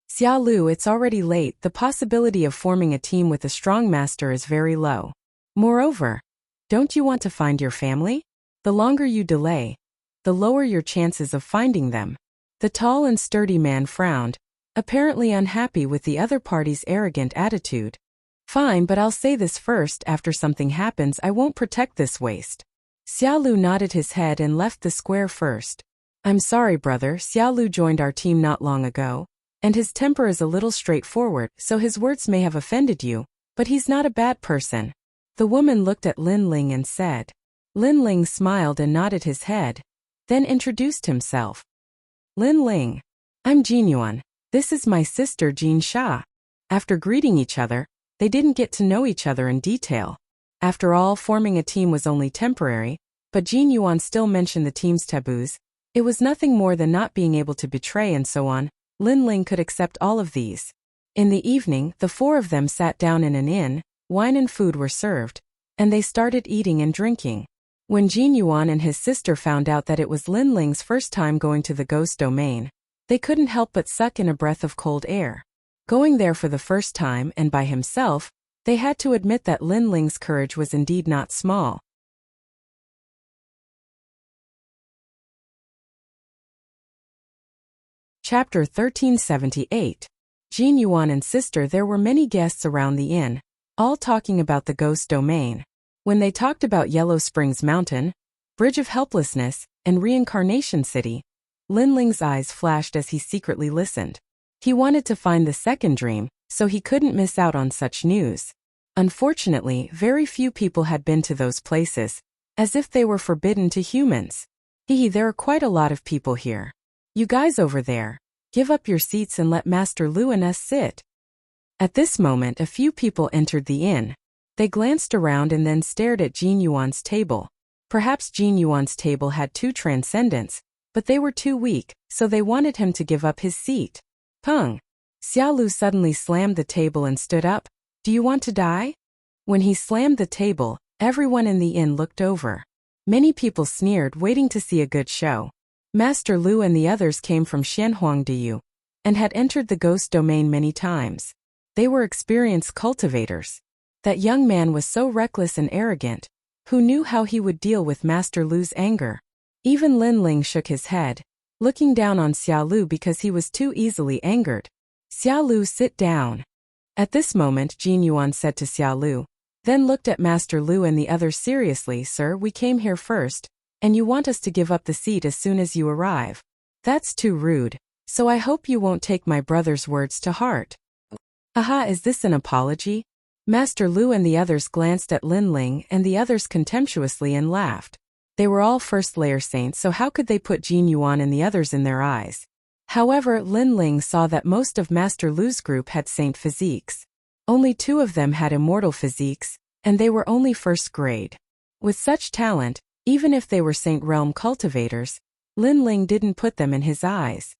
S1: Xiao Lu, it's already late. The possibility of forming a team with a strong master is very low. Moreover, don't you want to find your family? The longer you delay, the lower your chances of finding them. The tall and sturdy man frowned, apparently unhappy with the other party's arrogant attitude. Fine, but I'll say this first, after something happens I won't protect this waste. Xiao Lu nodded his head and left the square first. I'm sorry, brother. Xiao Lu joined our team not long ago, and his temper is a little straightforward, so his words may have offended you, but he's not a bad person. The woman looked at Lin Ling and said. Lin Ling smiled and nodded his head, then introduced himself. Lin Ling. I'm Jin Yuan. This is my sister Jin Sha. After greeting each other, they didn't get to know each other in detail. After all, forming a team was only temporary, but Jin Yuan still mentioned the team's taboos. It was nothing more than not being able to betray and so on. Lin Ling could accept all of these. In the evening, the 4 of them sat down in an inn, wine and food were served, and they started eating and drinking. When Jin Yuan and his sister found out that it was Lin Ling's first time going to the ghost domain, they couldn't help but suck in a breath of cold air. Going there for the first time and by himself, they had to admit that Lin Ling's courage was indeed not small. Chapter 1378. Jin Yuan and sister. There were many guests around the inn, all talking about the ghost domain. When they talked about Yellow Springs Mountain, Bridge of Helplessness, and Reincarnation City, Lin Ling's eyes flashed as he secretly listened. He wanted to find the second dream, so he couldn't miss out on such news. Unfortunately, very few people had been to those places, as if they were forbidden to humans. There are quite a lot of people here. You guys over there, give up your seats and let Master Lu and us sit. At this moment a few people entered the inn. They glanced around and then stared at Jin Yuan's table. Perhaps Jin Yuan's table had 2 transcendents, but they were too weak, so they wanted him to give up his seat. Peng! Xiao Lu suddenly slammed the table and stood up. Do you want to die? When he slammed the table, everyone in the inn looked over. Many people sneered, waiting to see a good show. Master Lu and the others came from Xianhuangdiyu, and had entered the ghost domain many times. They were experienced cultivators. That young man was so reckless and arrogant. Who knew how he would deal with Master Lu's anger? Even Lin Ling shook his head, looking down on Xiao Lu because he was too easily angered. Xiao Lu, sit down. At this moment Jin Yuan said to Xiao Lu, then looked at Master Lu and the others seriously. Sir, we came here first, and you want us to give up the seat as soon as you arrive. That's too rude, so I hope you won't take my brother's words to heart. Aha, is this an apology? Master Lu and the others glanced at Lin Ling and the others contemptuously and laughed. They were all first-layer saints, so how could they put Jin Yuan and the others in their eyes? However, Lin Ling saw that most of Master Lu's group had saint physiques. Only 2 of them had immortal physiques, and they were only first grade. With such talent, even if they were saint realm cultivators, Lin Ling didn't put them in his eyes.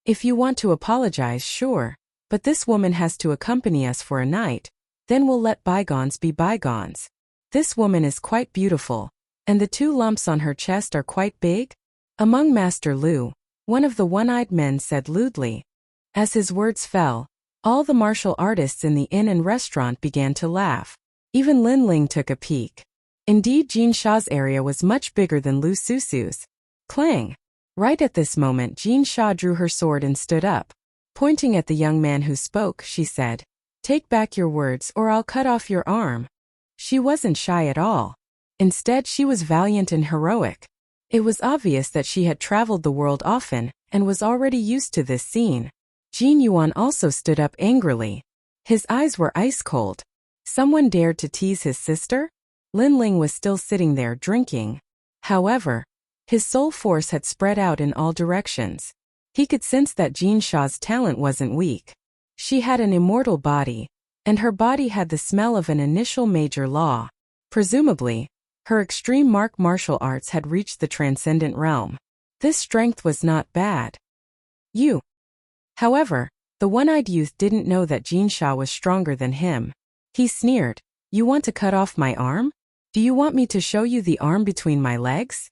S1: If you want to apologize, sure, but this woman has to accompany us for a night, then we'll let bygones be bygones. This woman is quite beautiful, and the 2 lumps on her chest are quite big. Among Master Lu, one of the one-eyed men said lewdly. As his words fell, all the martial artists in the inn and restaurant began to laugh. Even Lin Ling took a peek. Indeed, Jin Sha's area was much bigger than Lu Susu's. Clang! Right at this moment, Jin Sha drew her sword and stood up. Pointing at the young man who spoke, she said, "Take back your words or I'll cut off your arm." She wasn't shy at all. Instead, she was valiant and heroic. It was obvious that she had traveled the world often and was already used to this scene. Jin Yuan also stood up angrily. His eyes were ice cold. Someone dared to tease his sister? Lin Ling was still sitting there drinking. However, his soul force had spread out in all directions. He could sense that Jin Sha's talent wasn't weak. She had an immortal body, and her body had the smell of an initial major law. Presumably, her extreme martial arts had reached the transcendent realm. This strength was not bad. However, the one-eyed youth didn't know that Jin Sha was stronger than him. He sneered, "You want to cut off my arm? Do you want me to show you the arm between my legs?"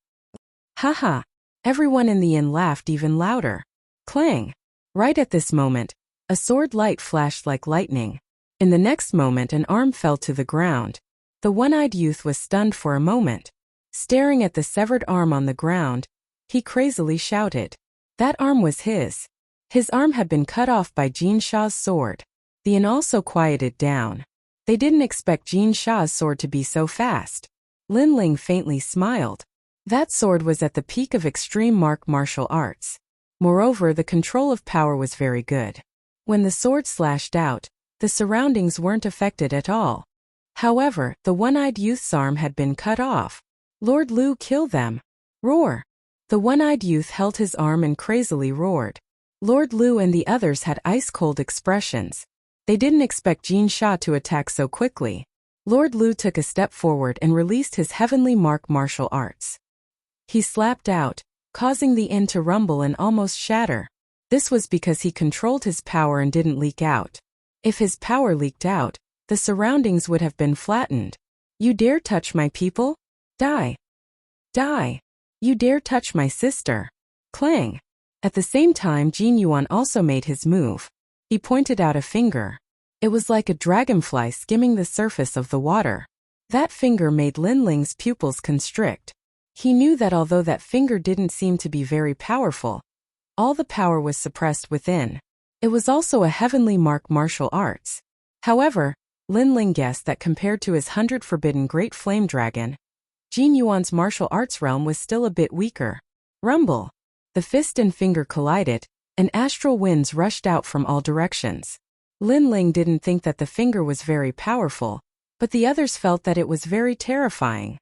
S1: Haha! Everyone in the inn laughed even louder. Clang! Right at this moment, a sword light flashed like lightning. In the next moment, an arm fell to the ground. The one-eyed youth was stunned for a moment. Staring at the severed arm on the ground, he crazily shouted. That arm was his. His arm had been cut off by Jin Sha's sword. The inn also quieted down. They didn't expect Jin Sha's sword to be so fast. Lin Ling faintly smiled. That sword was at the peak of extreme martial arts. Moreover, the control of power was very good. When the sword slashed out, the surroundings weren't affected at all. However, the one-eyed youth's arm had been cut off. Lord Lu, kill them! Roar! The one-eyed youth held his arm and crazily roared. Lord Lu and the others had ice-cold expressions. They didn't expect Jin Sha to attack so quickly. Lord Lu took a step forward and released his heavenly martial arts. He slapped out, causing the inn to rumble and almost shatter. This was because he controlled his power and didn't leak out. If his power leaked out, the surroundings would have been flattened. You dare touch my people? Die! Die! You dare touch my sister? Clang! At the same time, Jin Yuan also made his move. He pointed out a finger. It was like a dragonfly skimming the surface of the water. That finger made Lin Ling's pupils constrict. He knew that although that finger didn't seem to be very powerful, all the power was suppressed within. It was also a heavenly martial arts. However, Lin Ling guessed that compared to his 100 forbidden great flame dragon, Jin Yuan's martial arts realm was still a bit weaker. Rumble! The fist and finger collided, and astral winds rushed out from all directions. Lin Ling didn't think that the finger was very powerful, but the others felt that it was very terrifying.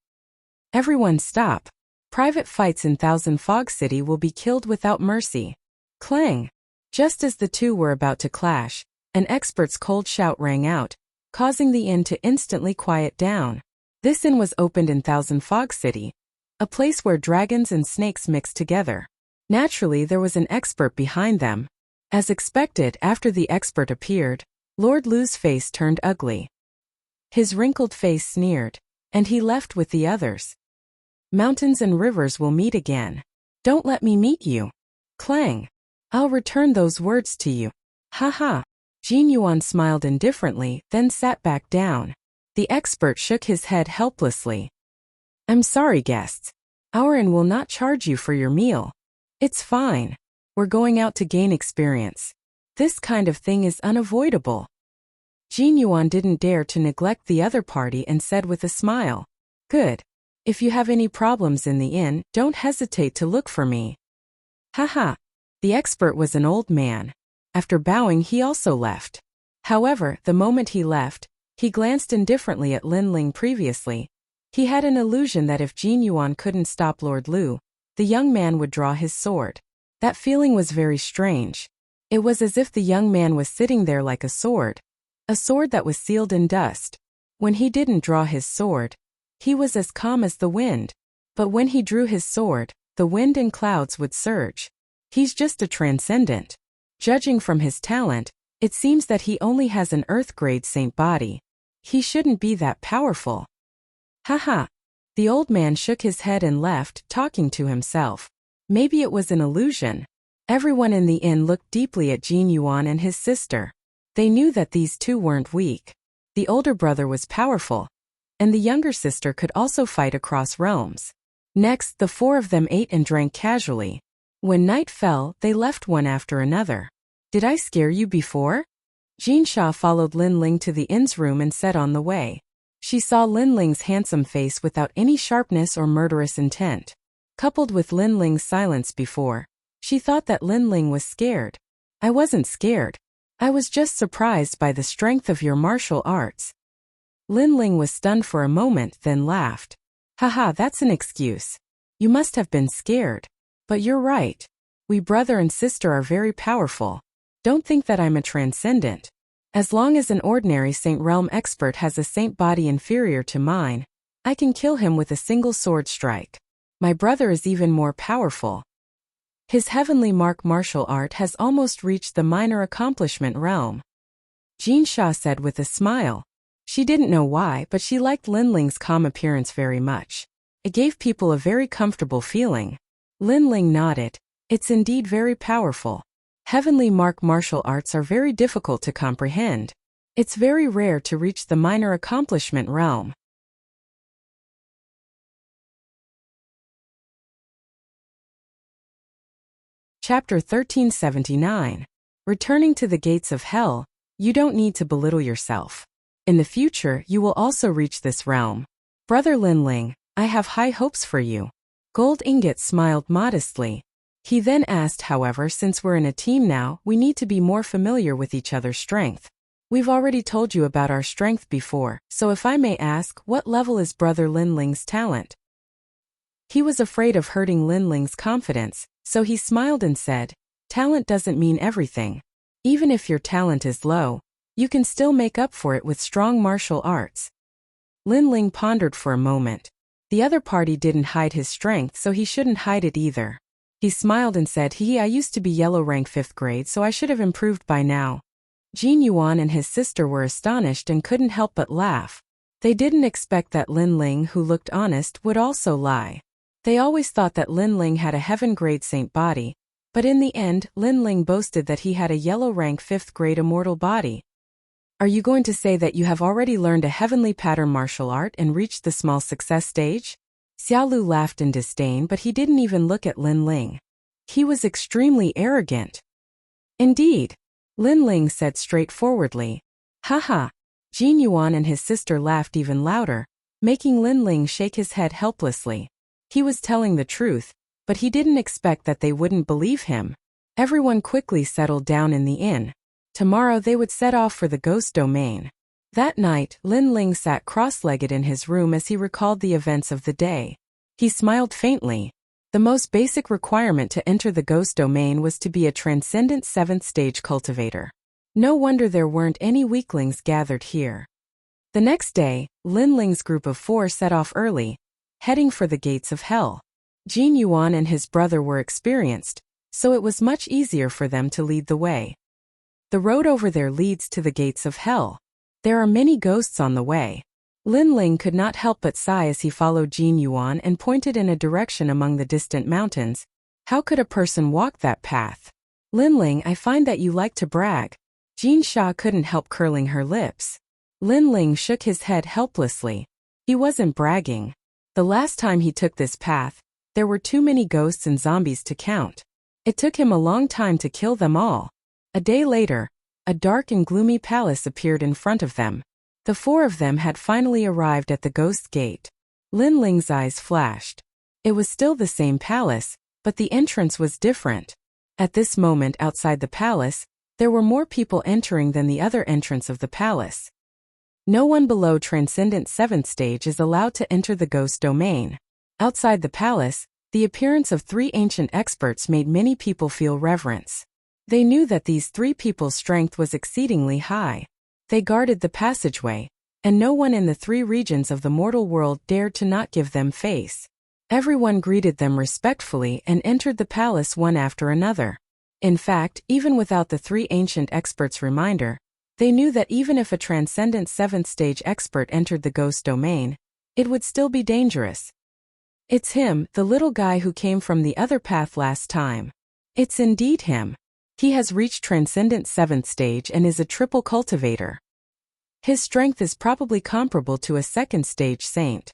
S1: Everyone stop! Private fights in Thousand Fog City will be killed without mercy. Clang! Just as the two were about to clash, an expert's cold shout rang out, causing the inn to instantly quiet down. This inn was opened in Thousand Fog City, a place where dragons and snakes mixed together. Naturally, there was an expert behind them. As expected, after the expert appeared, Lord Lu's face turned ugly. His wrinkled face sneered, and he left with the others. Mountains and rivers will meet again. Don't let me meet you. Clang! I'll return those words to you. Ha ha! Jin Yuan smiled indifferently, then sat back down. The expert shook his head helplessly. I'm sorry, guests. Our inn will not charge you for your meal. It's fine. We're going out to gain experience. This kind of thing is unavoidable. Jin Yuan didn't dare to neglect the other party and said with a smile, Good. If you have any problems in the inn, don't hesitate to look for me. Haha. The expert was an old man. After bowing, he also left. However, the moment he left, he glanced indifferently at Lin Ling previously. He had an illusion that if Jin Yuan couldn't stop Lord Lu, the young man would draw his sword. That feeling was very strange. It was as if the young man was sitting there like a sword that was sealed in dust. When he didn't draw his sword, he was as calm as the wind. But when he drew his sword, the wind and clouds would surge. He's just a transcendent. Judging from his talent, it seems that he only has an Earth-grade saint body. He shouldn't be that powerful. Haha. The old man shook his head and left, talking to himself. Maybe it was an illusion. Everyone in the inn looked deeply at Jin Yuan and his sister. They knew that these two weren't weak. The older brother was powerful, and the younger sister could also fight across realms. Next, the four of them ate and drank casually. When night fell, they left one after another. Did I scare you before? Jin Sha followed Lin Ling to the inn's room and said on the way. She saw Lin Ling's handsome face without any sharpness or murderous intent. Coupled with Lin Ling's silence before, she thought that Lin Ling was scared. I wasn't scared. I was just surprised by the strength of your martial arts. Lin Ling was stunned for a moment, then laughed. Haha, that's an excuse. You must have been scared. But you're right. We brother and sister are very powerful. Don't think that I'm a transcendent. As long as an ordinary Saint Realm expert has a saint body inferior to mine, I can kill him with a single sword strike. My brother is even more powerful. His heavenly martial art has almost reached the minor accomplishment realm. Jin Sha said with a smile. She didn't know why, but she liked Lin Ling's calm appearance very much. It gave people a very comfortable feeling. Lin Ling nodded. It's indeed very powerful. Heavenly martial arts are very difficult to comprehend. It's very rare to reach the minor accomplishment realm. Chapter 1379. Returning to the gates of hell, you don't need to belittle yourself. In the future, you will also reach this realm. Brother Lin Ling, I have high hopes for you. Gold Ingot smiled modestly. He then asked, however, since we're in a team now, we need to be more familiar with each other's strength. We've already told you about our strength before, so if I may ask, what level is Brother Lin Ling's talent? He was afraid of hurting Lin Ling's confidence, so he smiled and said, talent doesn't mean everything. Even if your talent is low, you can still make up for it with strong martial arts. Lin Ling pondered for a moment. The other party didn't hide his strength, so he shouldn't hide it either. He smiled and said, I used to be yellow rank 5th grade, so I should have improved by now. Jin Yuan and his sister were astonished and couldn't help but laugh. They didn't expect that Lin Ling, who looked honest, would also lie. They always thought that Lin Ling had a heaven-grade saint body, but in the end, Lin Ling boasted that he had a yellow rank 5th grade immortal body. Are you going to say that you have already learned a heavenly pattern martial art and reached the small success stage? Xiaolu laughed in disdain, but he didn't even look at Lin Ling. He was extremely arrogant. Indeed, Lin Ling said straightforwardly. Haha. Jin Yuan and his sister laughed even louder, making Lin Ling shake his head helplessly. He was telling the truth, but he didn't expect that they wouldn't believe him. Everyone quickly settled down in the inn. Tomorrow they would set off for the ghost domain. That night, Lin Ling sat cross-legged in his room as he recalled the events of the day. He smiled faintly. The most basic requirement to enter the ghost domain was to be a transcendent 7th stage cultivator. No wonder there weren't any weaklings gathered here. The next day, Lin Ling's group of 4 set off early, heading for the gates of hell. Jin Yuan and his brother were experienced, so it was much easier for them to lead the way. The road over there leads to the gates of hell. There are many ghosts on the way. Lin Ling could not help but sigh as he followed Jin Yuan and pointed in a direction among the distant mountains. How could a person walk that path? Lin Ling, I find that you like to brag. Jin Sha couldn't help curling her lips. Lin Ling shook his head helplessly. He wasn't bragging. The last time he took this path, there were too many ghosts and zombies to count. It took him a long time to kill them all. A day later, a dark and gloomy palace appeared in front of them. The 4 of them had finally arrived at the ghost gate. Lin Ling's eyes flashed. It was still the same palace, But the entrance was different. At this moment outside the palace, there were more people entering than the other entrance of the palace. No one below Transcendent 7th stage is allowed to enter the ghost domain. Outside the palace, the appearance of 3 ancient experts made many people feel reverence. They knew that these 3 people's strength was exceedingly high. They guarded the passageway, and no one in the 3 regions of the mortal world dared to not give them face. Everyone greeted them respectfully and entered the palace one after another. In fact, even without the 3 ancient experts' reminder, they knew that even if a Transcendent 7th stage expert entered the ghost domain, it would still be dangerous. It's him, the little guy who came from the other path last time. It's indeed him. He has reached Transcendent 7th stage and is a triple cultivator. His strength is probably comparable to a 2nd stage saint.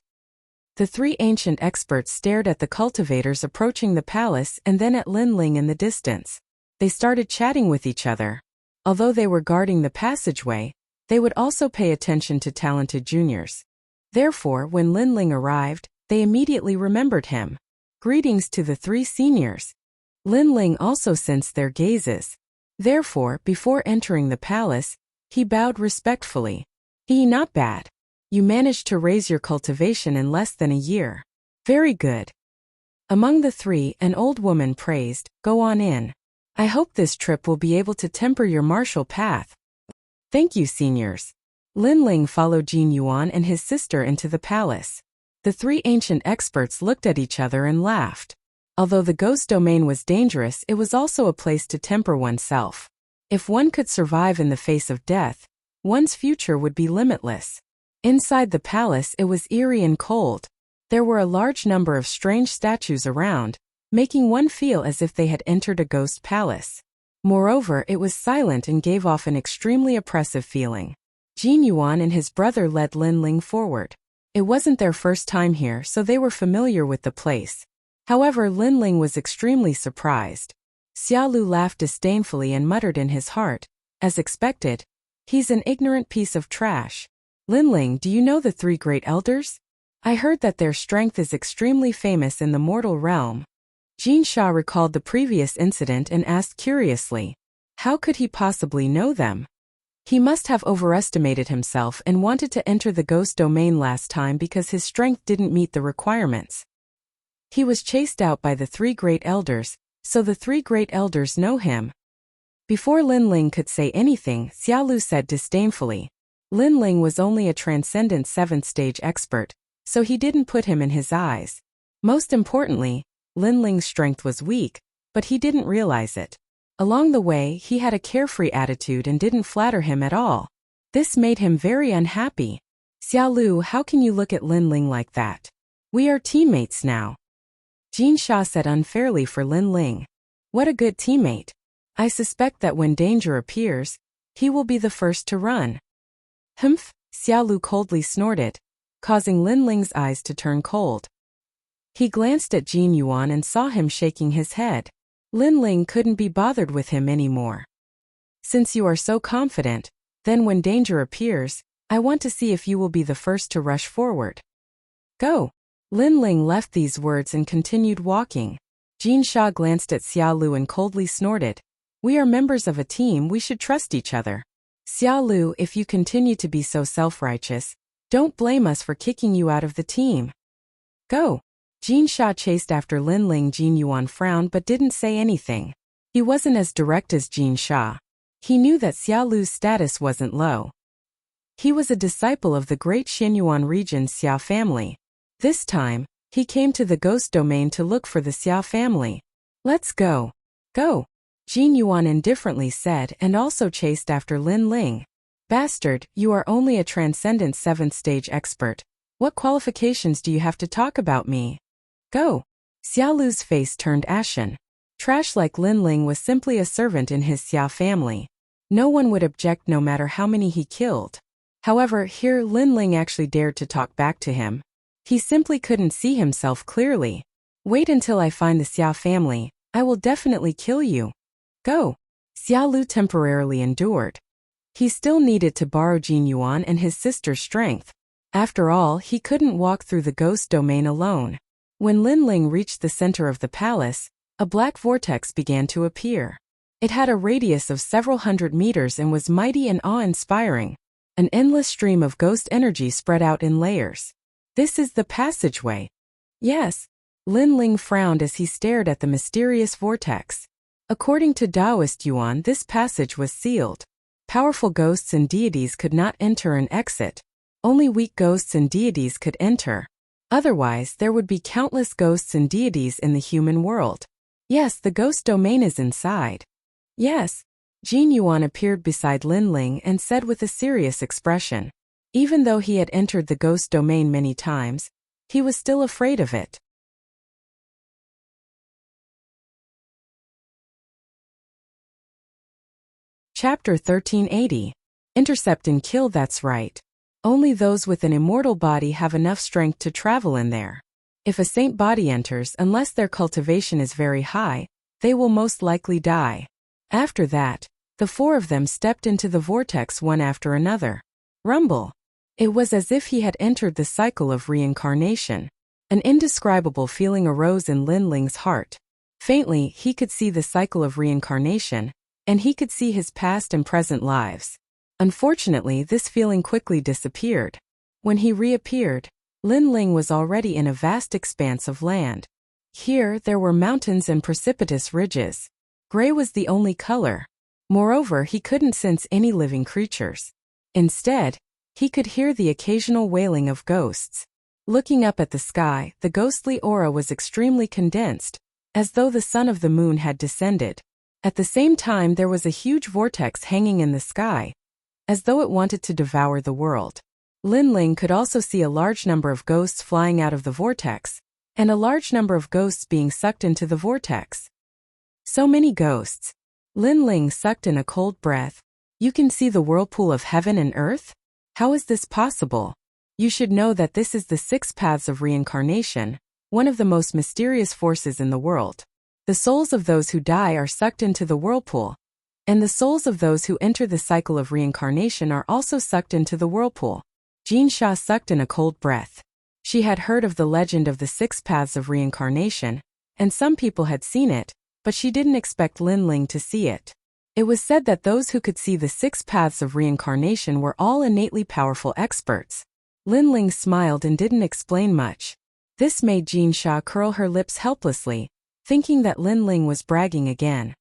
S1: The 3 ancient experts stared at the cultivators approaching the palace and then at Lin Ling in the distance. They started chatting with each other. Although they were guarding the passageway, they would also pay attention to talented juniors. Therefore, when Lin Ling arrived, they immediately remembered him. Greetings to the 3 seniors. Lin Ling also sensed their gazes. Therefore, before entering the palace, he bowed respectfully. Not bad. You managed to raise your cultivation in less than a year. Very good. Among the 3, an old woman praised, go on in. I hope this trip will be able to temper your martial path. Thank you, seniors. Lin Ling followed Jin Yuan and his sister into the palace. The 3 ancient experts looked at each other and laughed. Although the ghost domain was dangerous, it was also a place to temper oneself. If one could survive in the face of death, one's future would be limitless. Inside the palace it was eerie and cold. There were a large number of strange statues around, making one feel as if they had entered a ghost palace. Moreover, it was silent and gave off an extremely oppressive feeling. Jin Yuan and his brother led Lin Ling forward. It wasn't their first time here, so they were familiar with the place. However, Lin Ling was extremely surprised. Xia Lu laughed disdainfully and muttered in his heart, as expected, he's an ignorant piece of trash. Lin Ling, do you know the 3 great elders? I heard that their strength is extremely famous in the mortal realm. Jin Sha recalled the previous incident and asked curiously, how could he possibly know them? He must have overestimated himself and wanted to enter the ghost domain last time because his strength didn't meet the requirements. He was chased out by the 3 great elders, so the 3 great elders know him. Before Lin Ling could say anything, Xia Lu said disdainfully, Lin Ling was only a Transcendent 7th stage expert, so he didn't put him in his eyes. Most importantly, Lin Ling's strength was weak, but he didn't realize it. Along the way, he had a carefree attitude and didn't flatter him at all. This made him very unhappy. Xia Lu, how can you look at Lin Ling like that? We are teammates now. Jin Sha said unfairly for Lin Ling. What a good teammate. I suspect that when danger appears, he will be the first to run. Humph, Xia Lu coldly snorted, causing Lin Ling's eyes to turn cold. He glanced at Jin Yuan and saw him shaking his head. Lin Ling couldn't be bothered with him anymore. Since you are so confident, then when danger appears, I want to see if you will be the first to rush forward. Go. Lin Ling left these words and continued walking. Jin Sha glanced at Xia Lu and coldly snorted. We are members of a team, we should trust each other. Xia Lu, if you continue to be so self-righteous, don't blame us for kicking you out of the team. Go. Jin Sha chased after Lin Ling. Jin Yuan frowned but didn't say anything. He wasn't as direct as Jin Sha. He knew that Xia Lu's status wasn't low. He was a disciple of the great Xinyuan region's Xia family. This time, he came to the ghost domain to look for the Xia family. Let's go. Go. Jin Yuan indifferently said and also chased after Lin Ling. Bastard, you are only a Transcendent 7th stage expert. What qualifications do you have to talk about me? Go. Xia Lu's face turned ashen. Trash like Lin Ling was simply a servant in his Xia family. No one would object no matter how many he killed. However, here Lin Ling actually dared to talk back to him. He simply couldn't see himself clearly. Wait until I find the Xia family, I will definitely kill you. Go. Xia Lu temporarily endured. He still needed to borrow Jin Yuan and his sister's strength. After all, he couldn't walk through the ghost domain alone. When Lin Ling reached the center of the palace, A black vortex began to appear. It had a radius of several hundred meters and was mighty and awe-inspiring. An endless stream of ghost energy spread out in layers. This is the passageway. Yes. Lin Ling frowned as he stared at the mysterious vortex. According to Taoist Yuan, this passage was sealed. Powerful ghosts and deities could not enter and exit. Only weak ghosts and deities could enter. Otherwise, there would be countless ghosts and deities in the human world. Yes, the ghost domain is inside. Yes. Jin Yuan appeared beside Lin Ling and said with a serious expression. Even though he had entered the ghost domain many times, he was still afraid of it. Chapter 1380. Intercept and kill. That's right. Only those with an immortal body have enough strength to travel in there. If a saint body enters, unless their cultivation is very high, they will most likely die. After that, the four of them stepped into the vortex one after another. Rumble. It was as if he had entered the cycle of reincarnation. An indescribable feeling arose in Lin Ling's heart. Faintly, he could see the cycle of reincarnation, and he could see his past and present lives. Unfortunately, this feeling quickly disappeared. When he reappeared, Lin Ling was already in a vast expanse of land. Here, there were mountains and precipitous ridges. Gray was the only color. Moreover, he couldn't sense any living creatures. Instead, he could hear the occasional wailing of ghosts. Looking up at the sky, the ghostly aura was extremely condensed, as though the sun of the moon had descended. At the same time, there was a huge vortex hanging in the sky, as though it wanted to devour the world. Lin Ling could also see a large number of ghosts flying out of the vortex, and a large number of ghosts being sucked into the vortex. So many ghosts. Lin Ling sucked in a cold breath. You can see the whirlpool of heaven and earth? How is this possible? You should know that this is the 6 paths of reincarnation, one of the most mysterious forces in the world. The souls of those who die are sucked into the whirlpool, and the souls of those who enter the cycle of reincarnation are also sucked into the whirlpool. Jin Sha sucked in a cold breath. She had heard of the legend of the 6 paths of reincarnation, and some people had seen it, but she didn't expect Lin Ling to see it. It was said that those who could see the 6 paths of reincarnation were all innately powerful experts. Lin Ling smiled and didn't explain much. This made Jin Sha curl her lips helplessly, thinking that Lin Ling was bragging again.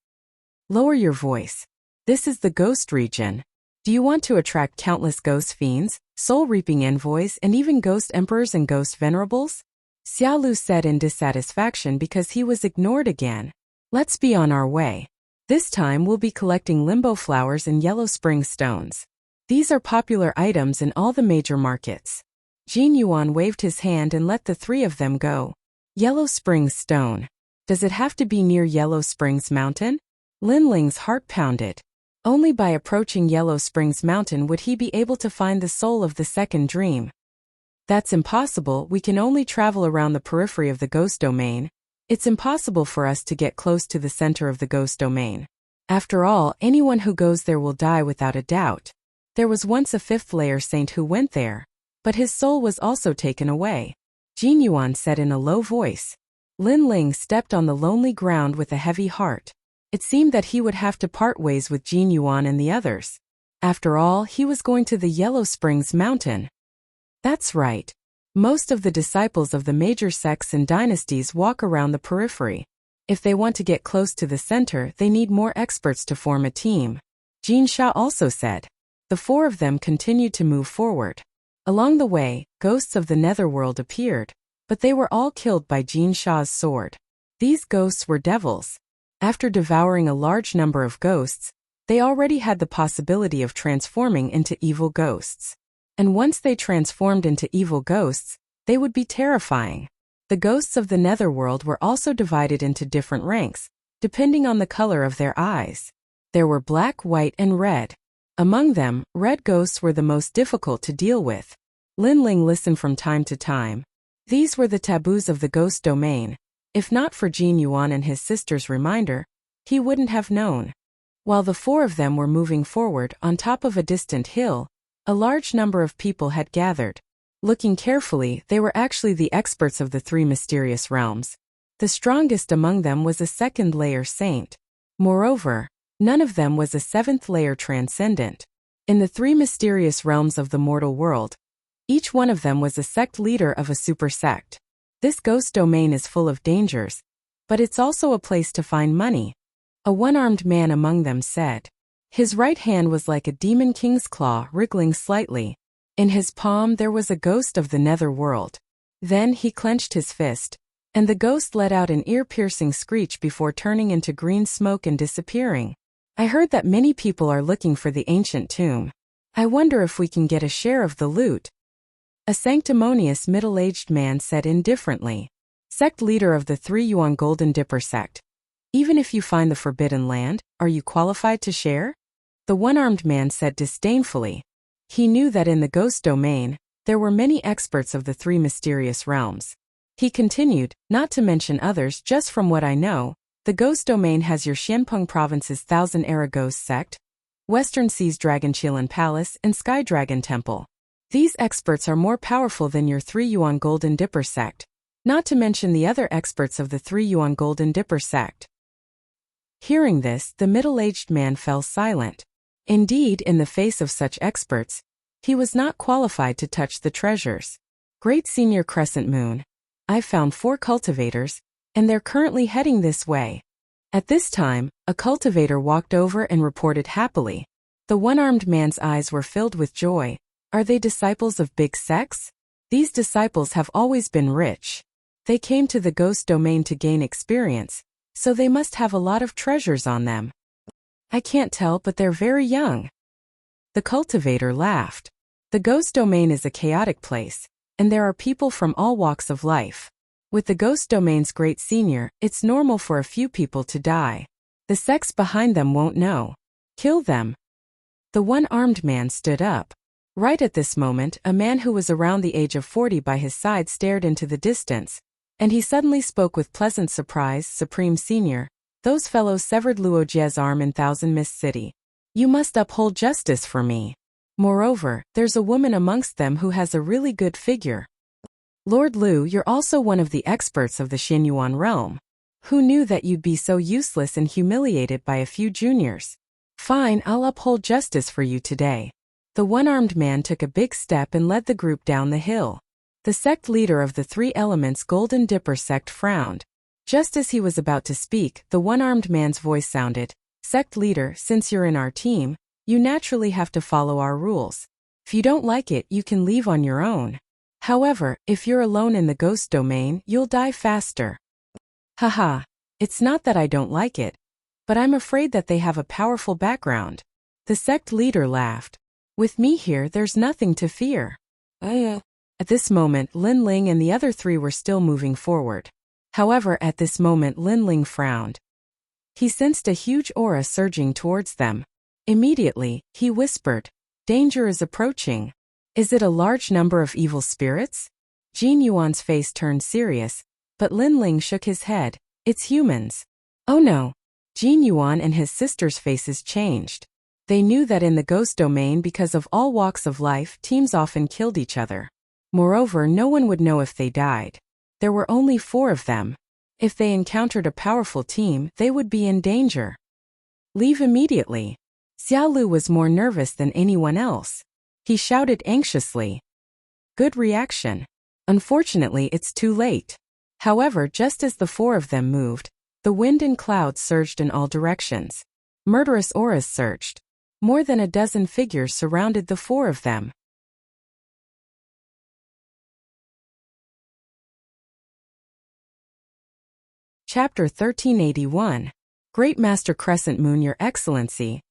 S1: Lower your voice. This is the ghost region. Do you want to attract countless ghost fiends, soul-reaping envoys, and even ghost emperors and ghost venerables? Xia Lu said in dissatisfaction because he was ignored again. Let's be on our way. This time we'll be collecting limbo flowers and yellow spring stones. These are popular items in all the major markets. Jin Yuan waved his hand and let the 3 of them go. Yellow Springs Stone. Does it have to be near Yellow Springs Mountain? Lin Ling's heart pounded. Only by approaching Yellow Springs Mountain would he be able to find the soul of the second dream. That's impossible. We can only travel around the periphery of the ghost domain. It's impossible for us to get close to the center of the ghost domain. After all, anyone who goes there will die without a doubt. There was once a 5th layer saint who went there, but his soul was also taken away. Jin Yuan said in a low voice. Lin Ling stepped on the lonely ground with a heavy heart. It seemed that he would have to part ways with Jin Yuan and the others. After all, he was going to the Yellow Springs Mountain. That's right. Most of the disciples of the major sects and dynasties walk around the periphery. If they want to get close to the center, they need more experts to form a team. Jin Sha also said. The 4 of them continued to move forward. Along the way, ghosts of the netherworld appeared, but they were all killed by Jin Sha's sword. These ghosts were devils. After devouring a large number of ghosts, they already had the possibility of transforming into evil ghosts. And once they transformed into evil ghosts, they would be terrifying. The ghosts of the netherworld were also divided into different ranks, depending on the color of their eyes. There were black, white, and red. Among them, red ghosts were the most difficult to deal with. Lin Ling listened from time to time. These were the taboos of the ghost domain. If not for Jin Yuan and his sister's reminder, he wouldn't have known. While the 4 of them were moving forward on top of a distant hill, a large number of people had gathered. Looking carefully, they were actually the experts of the 3 mysterious realms. The strongest among them was a second-layer saint. Moreover, none of them was a seventh-layer transcendent. In the three mysterious realms of the mortal world, each one of them was a sect leader of a super sect. This ghost domain is full of dangers, but it's also a place to find money. A one-armed man among them said. His right hand was like a demon king's claw wriggling slightly. In his palm there was a ghost of the nether world. Then he clenched his fist, and the ghost let out an ear-piercing screech before turning into green smoke and disappearing. I heard that many people are looking for the ancient tomb. I wonder if we can get a share of the loot. A sanctimonious middle-aged man said indifferently. Sect leader of the 3 Yuan Golden Dipper sect. Even if you find the forbidden land, are you qualified to share? The one-armed man said disdainfully. He knew that in the ghost domain, there were many experts of the 3 mysterious realms. He continued, not to mention others just from what I know, the ghost domain has your Xianpeng province's Thousand-Era Ghost sect, Western Sea's Dragonqilan Palace and Sky Dragon Temple. These experts are more powerful than your 3 Yuan Golden Dipper sect, not to mention the other experts of the 3 Yuan Golden Dipper sect. Hearing this, the middle-aged man fell silent. Indeed, in the face of such experts, he was not qualified to touch the treasures. Great Senior Crescent Moon. I've found 4 cultivators, and they're currently heading this way. At this time, a cultivator walked over and reported happily. The one-armed man's eyes were filled with joy. Are they disciples of big sects? These disciples have always been rich. They came to the ghost domain to gain experience, so they must have a lot of treasures on them. I can't tell, but they're very young. The cultivator laughed. The ghost domain is a chaotic place, and there are people from all walks of life. With the ghost domain's great senior, it's normal for a few people to die. The sects behind them won't know. Kill them. The one-armed man stood up. Right at this moment, a man who was around the age of 40 by his side stared into the distance, and he suddenly spoke with pleasant surprise. Supreme Senior, those fellows severed Luo Jie's arm in Thousand Mist City. You must uphold justice for me. Moreover, there's a woman amongst them who has a really good figure. Lord Lu, you're also one of the experts of the Xinyuan realm. Who knew that you'd be so useless and humiliated by a few juniors? Fine, I'll uphold justice for you today. The one-armed man took a big step and led the group down the hill. The sect leader of the 3 Elements Golden Dipper sect frowned. Just as he was about to speak, the one-armed man's voice sounded. Sect leader, since you're in our team, you naturally have to follow our rules. If you don't like it, you can leave on your own. However, if you're alone in the ghost domain, you'll die faster. Haha, it's not that I don't like it, but I'm afraid that they have a powerful background. The sect leader laughed. With me here, there's nothing to fear. At this moment, Lin Ling and the other 3 were still moving forward. However, at this moment Lin Ling frowned. He sensed a huge aura surging towards them. Immediately, he whispered, "Danger is approaching. Is it a large number of evil spirits?" Jin Yuan's face turned serious, but Lin Ling shook his head. "It's humans." Oh no. Jin Yuan and his sister's faces changed. They knew that in the ghost domain, because of all walks of life, teams often killed each other. Moreover, no one would know if they died. There were only 4 of them. If they encountered a powerful team, they would be in danger. Leave immediately. Xiaolu was more nervous than anyone else. He shouted anxiously. Good reaction. Unfortunately, it's too late. However, just as the 4 of them moved, the wind and clouds surged in all directions. Murderous auras surged. More than a dozen figures surrounded the 4 of them. Chapter 1381. Great Master Crescent Moon, Your Excellency.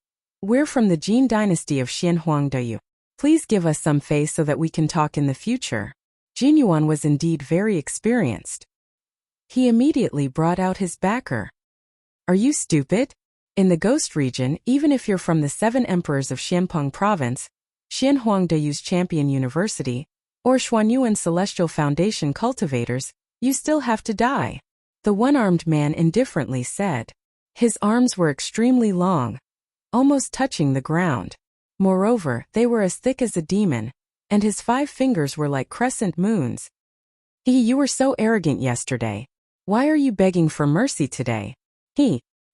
S1: We're from the Jin dynasty of Xianhuangdayu. Please give us some face so that we can talk in the future. Jin Yuan was indeed very experienced. He immediately brought out his backer. Are you stupid? In the ghost region, even if you're from the 7 emperors of Xianpeng province, Xianhuangdayu's champion university, or Xuanyuan Celestial Foundation cultivators, you still have to die. The one-armed man indifferently said. His arms were extremely long, almost touching the ground. Moreover, they were as thick as a demon, and his 5 fingers were like crescent moons. You were so arrogant yesterday. Why are you begging for mercy today?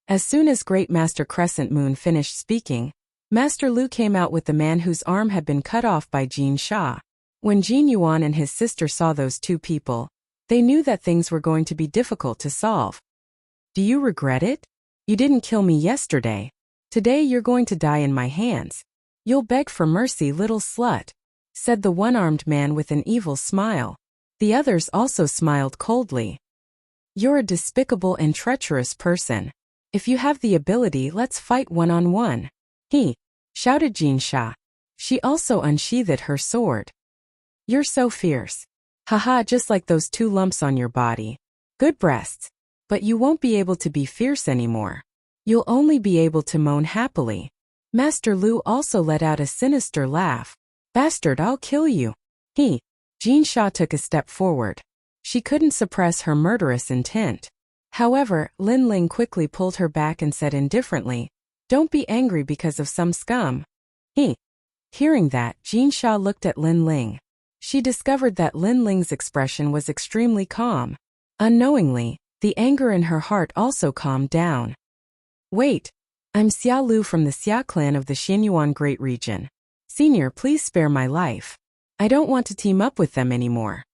S1: As soon as Great Master Crescent Moon finished speaking, Master Lu came out with the man whose arm had been cut off by Jin Sha. When Jin Yuan and his sister saw those two people, they knew that things were going to be difficult to solve. Do you regret it? You didn't kill me yesterday. Today you're going to die in my hands. You'll beg for mercy, little slut, said the one-armed man with an evil smile. The others also smiled coldly. You're a despicable and treacherous person. If you have the ability, let's fight one-on-one. Shouted Jin Sha. She also unsheathed her sword. You're so fierce. Haha, just like those two lumps on your body. Good breasts. But you won't be able to be fierce anymore. You'll only be able to moan happily. Master Lu also let out a sinister laugh. Bastard, I'll kill you. Jin Sha took a step forward. She couldn't suppress her murderous intent. However, Lin Ling quickly pulled her back and said indifferently, Don't be angry because of some scum. Hearing that, Jin Sha looked at Lin Ling. She discovered that Lin Ling's expression was extremely calm. Unknowingly, the anger in her heart also calmed down. Wait, I'm Xia Lu from the Xia clan of the Xinyuan Great Region. Senior, please spare my life. I don't want to team up with them anymore.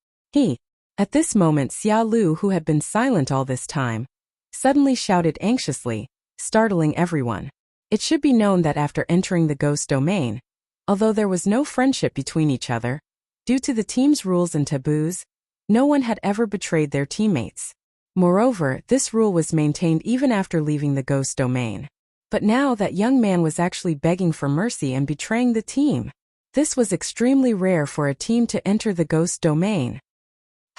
S1: At this moment, Xia Lu, who had been silent all this time, suddenly shouted anxiously, startling everyone. It should be known that after entering the ghost domain, although there was no friendship between each other, due to the team's rules and taboos, no one had ever betrayed their teammates. Moreover, this rule was maintained even after leaving the ghost domain. But now that young man was actually begging for mercy and betraying the team. This was extremely rare for a team to enter the ghost domain.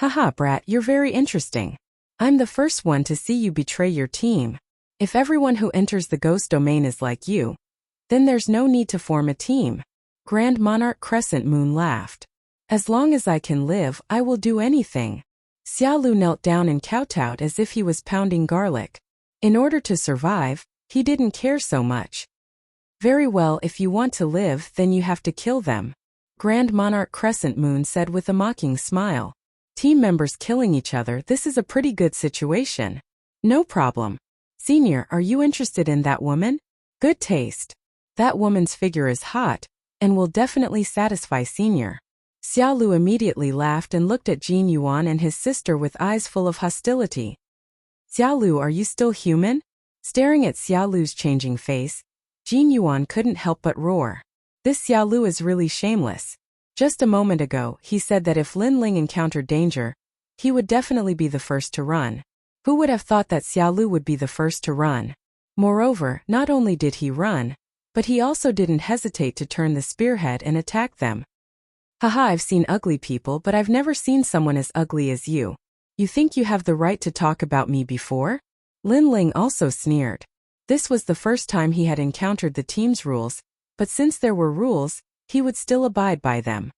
S1: Haha, brat, you're very interesting. I'm the first one to see you betray your team. If everyone who enters the ghost domain is like you, then there's no need to form a team. Grand Monarch Crescent Moon laughed. As long as I can live, I will do anything. Xia Lu knelt down and kowtowed as if he was pounding garlic. In order to survive, he didn't care so much. Very well, if you want to live, then you have to kill them. Grand Monarch Crescent Moon said with a mocking smile. Team members killing each other, this is a pretty good situation. No problem. Senior, are you interested in that woman? Good taste. That woman's figure is hot, and will definitely satisfy Senior. Xia Lu immediately laughed and looked at Jin Yuan and his sister with eyes full of hostility. Xia Lu, are you still human? Staring at Xia Lu's changing face, Jin Yuan couldn't help but roar. This Xia Lu is really shameless. Just a moment ago, he said that if Lin Ling encountered danger, he would definitely be the first to run. Who would have thought that Xia Lu would be the first to run? Moreover, not only did he run, but he also didn't hesitate to turn the spearhead and attack them. Haha, I've seen ugly people, but I've never seen someone as ugly as you. You think you have the right to talk about me before? Lin Ling also sneered. This was the first time he had encountered the team's rules, but since there were rules, he would still abide by them.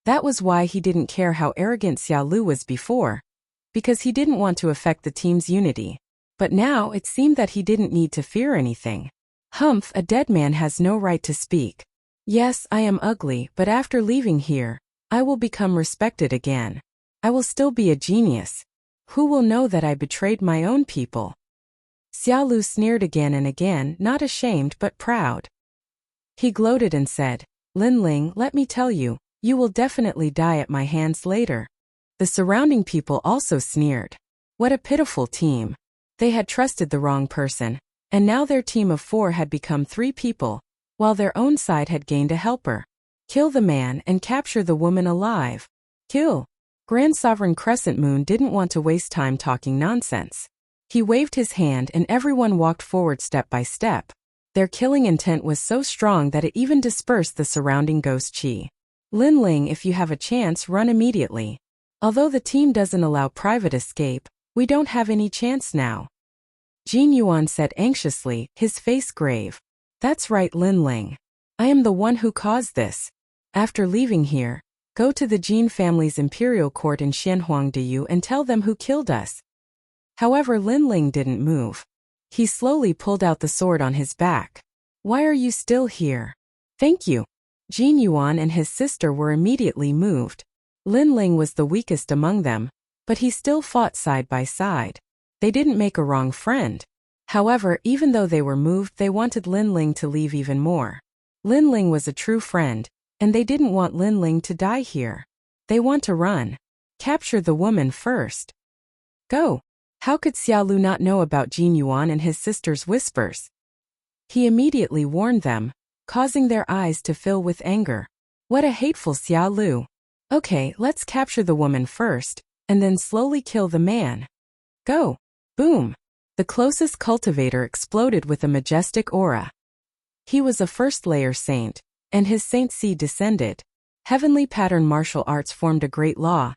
S1: That was why he didn't care how arrogant Xia Lu was before, because he didn't want to affect the team's unity. But now it seemed that he didn't need to fear anything. Humph, a dead man has no right to speak. Yes, I am ugly, but after leaving here, I will become respected again. I will still be a genius. Who will know that I betrayed my own people? Xia Lu sneered again and again, not ashamed but proud. He gloated and said, Lin Ling, let me tell you, you will definitely die at my hands later. The surrounding people also sneered. What a pitiful team. They had trusted the wrong person, and now their team of 4 had become 3 people, while their own side had gained a helper. Kill the man and capture the woman alive. Kill. Grand Sovereign Crescent Moon didn't want to waste time talking nonsense. He waved his hand and everyone walked forward step by step. Their killing intent was so strong that it even dispersed the surrounding ghost chi. Lin Ling, if you have a chance, run immediately. Although the team doesn't allow private escape, we don't have any chance now. Jin Yuan said anxiously, his face grave. That's right, Lin Ling. I am the one who caused this. After leaving here, go to the Jin family's imperial court in Xianhuangdiyu and tell them who killed us. However, Lin Ling didn't move. He slowly pulled out the sword on his back. Why are you still here? Thank you. Jin Yuan and his sister were immediately moved. Lin Ling was the weakest among them, but he still fought side by side. They didn't make a wrong friend. However, even though they were moved, they wanted Lin Ling to leave even more. Lin Ling was a true friend, and they didn't want Lin Ling to die here. They want to run. Capture the woman first. Go. How could Xiao Lu not know about Jin Yuan and his sister's whispers? He immediately warned them, causing their eyes to fill with anger. What a hateful Xiao Lu. Okay, let's capture the woman first, and then slowly kill the man. Go. Boom. The closest cultivator exploded with a majestic aura. He was a first-layer saint, and his saint seed descended. Heavenly pattern martial arts formed a great law,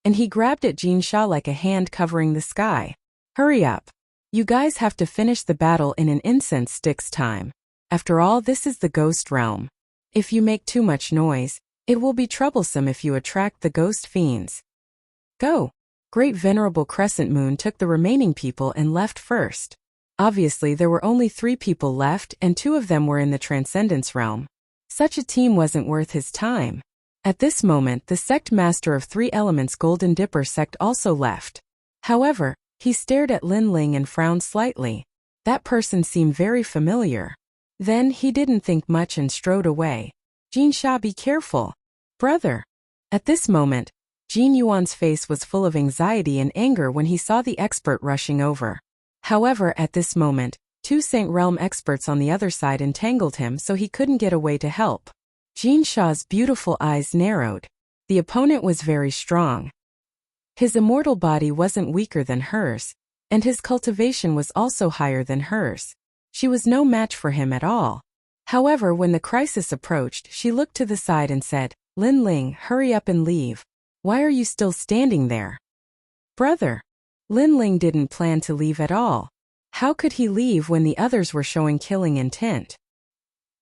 S1: and he grabbed at Jin Sha like a hand covering the sky. Hurry up. You guys have to finish the battle in an incense stick's time. After all, this is the ghost realm. If you make too much noise, it will be troublesome if you attract the ghost fiends. Go. Great Venerable Crescent Moon took the remaining people and left first. Obviously, there were only 3 people left, and 2 of them were in the Transcendence realm. Such a team wasn't worth his time. At this moment, the sect master of 3 elements Golden Dipper sect also left. However, he stared at Lin Ling and frowned slightly. That person seemed very familiar. Then he didn't think much and strode away. Jin Sha, be careful. Brother. At this moment, Jin Yuan's face was full of anxiety and anger when he saw the expert rushing over. However, at this moment, 2 Saint Realm experts on the other side entangled him so he couldn't get away to help. Jin Sha's beautiful eyes narrowed. The opponent was very strong. His immortal body wasn't weaker than hers, and his cultivation was also higher than hers. She was no match for him at all. However, when the crisis approached, she looked to the side and said, Lin Ling, hurry up and leave. Why are you still standing there? Brother. Lin Ling didn't plan to leave at all. How could he leave when the others were showing killing intent?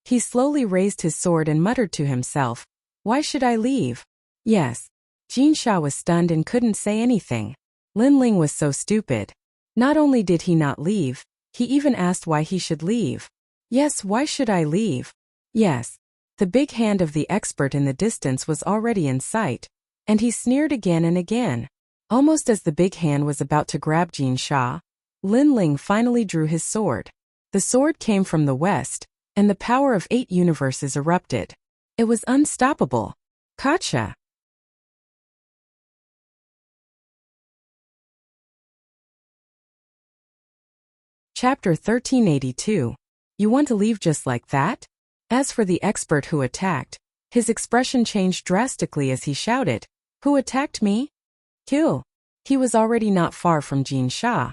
S1: He slowly raised his sword and muttered to himself, why should I leave? Yes. Jin Sha was stunned and couldn't say anything. Lin Ling was so stupid. Not only did he not leave, he even asked why he should leave. Yes, why should I leave? Yes. The big hand of the expert in the distance was already in sight, and he sneered again and again. Almost as the big hand was about to grab Jin Sha, Lin Ling finally drew his sword. The sword came from the west, and the power of 8 universes erupted. It was unstoppable. Gotcha. Chapter 1382. You want to leave just like that? As for the expert who attacked, his expression changed drastically as he shouted, Who attacked me? Kill. He was already not far from Jin Sha,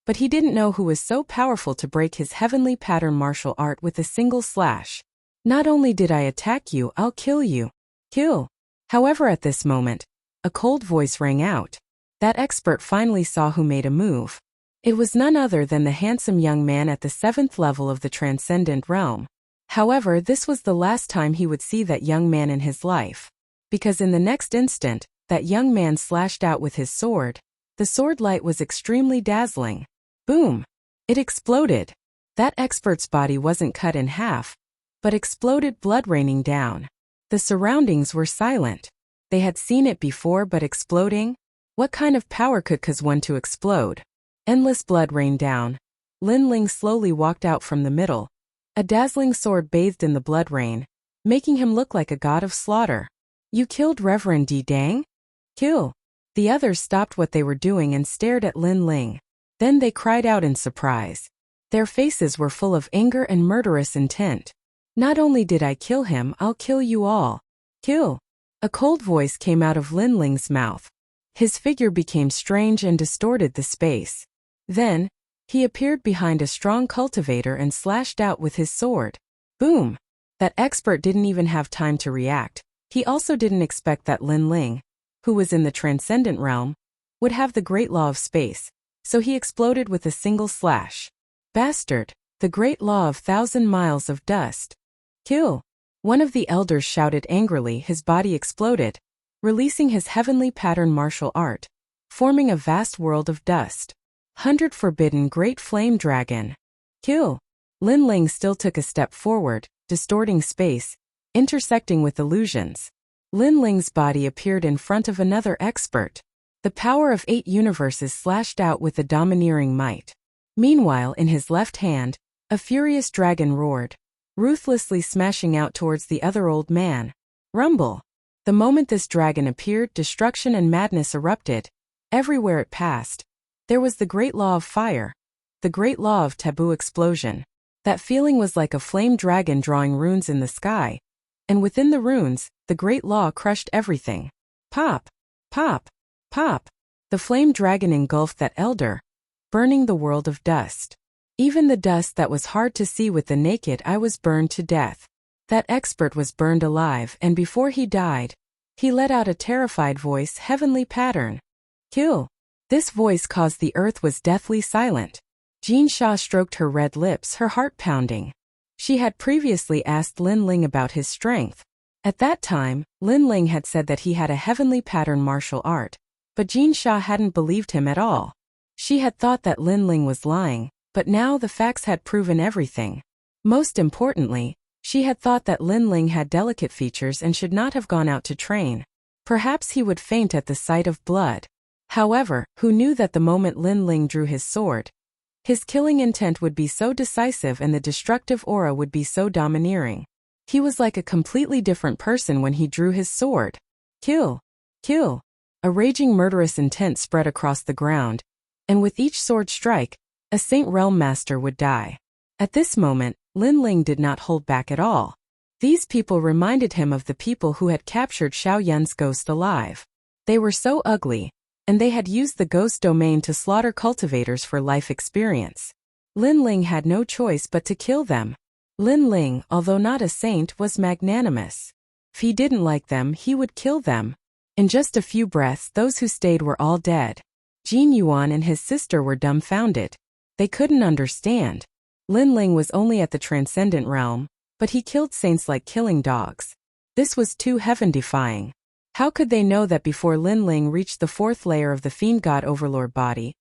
S1: but he didn't know who was so powerful to break his heavenly pattern martial art with a single slash. Not only did I attack you, I'll kill you. Kill. However, at this moment, a cold voice rang out. That expert finally saw who made a move. It was none other than the handsome young man at the 7th level of the Transcendent Realm. However, this was the last time he would see that young man in his life. Because in the next instant, that young man slashed out with his sword. The sword light was extremely dazzling. Boom! It exploded. That expert's body wasn't cut in half, but exploded, blood raining down. The surroundings were silent. They had seen it before, but exploding? What kind of power could cause one to explode? Endless blood rained down. Lin Ling slowly walked out from the middle. A dazzling sword bathed in the blood rain, making him look like a god of slaughter. You killed Reverend Di Dang? Kill. The others stopped what they were doing and stared at Lin Ling. Then they cried out in surprise. Their faces were full of anger and murderous intent. Not only did I kill him, I'll kill you all. Kill. A cold voice came out of Lin Ling's mouth. His figure became strange and distorted the space. Then, he appeared behind a strong cultivator and slashed out with his sword. Boom! That expert didn't even have time to react. He also didn't expect that Lin Ling, who was in the Transcendent Realm, would have the Great Law of Space, so he exploded with a single slash. Bastard! The Great Law of 1,000 miles of dust. Kill! One of the elders shouted angrily. His body exploded, releasing his heavenly pattern martial art, forming a vast world of dust. 100 Forbidden Great Flame Dragon. Kill. Lin Ling still took a step forward, distorting space, intersecting with illusions. Lin Ling's body appeared in front of another expert. The power of 8 universes slashed out with a domineering might. Meanwhile, in his left hand, a furious dragon roared, ruthlessly smashing out towards the other old man. Rumble! The moment this dragon appeared, destruction and madness erupted. Everywhere it passed, there was the great law of fire, the great law of taboo explosion. That feeling was like a flame dragon drawing runes in the sky, and within the runes, the great law crushed everything. Pop! Pop! Pop! The flame dragon engulfed that elder, burning the world of dust. Even the dust that was hard to see with the naked eye was burned to death. That expert was burned alive, and before he died, he let out a terrified voice, heavenly pattern. Kill! This voice caused the earth was deathly silent. Jin Sha stroked her red lips, her heart pounding. She had previously asked Lin Ling about his strength. At that time, Lin Ling had said that he had a heavenly pattern martial art, but Jin Sha hadn't believed him at all. She had thought that Lin Ling was lying, but now the facts had proven everything. Most importantly, she had thought that Lin Ling had delicate features and should not have gone out to train. Perhaps he would faint at the sight of blood. However, who knew that the moment Lin Ling drew his sword, his killing intent would be so decisive and the destructive aura would be so domineering. He was like a completely different person when he drew his sword. Kill! Kill! A raging murderous intent spread across the ground, and with each sword strike, a Saint Realm Master would die. At this moment, Lin Ling did not hold back at all. These people reminded him of the people who had captured Xiao Yun's ghost alive. They were so ugly, and they had used the ghost domain to slaughter cultivators for life experience. Lin Ling had no choice but to kill them. Lin Ling, although not a saint, was magnanimous. If he didn't like them, he would kill them. In just a few breaths, those who stayed were all dead. Jin Yuan and his sister were dumbfounded. They couldn't understand. Lin Ling was only at the transcendent realm, but he killed saints like killing dogs. This was too heaven-defying. How could they know that before Lin Ling reached the 4th layer of the Fiend God Overlord body,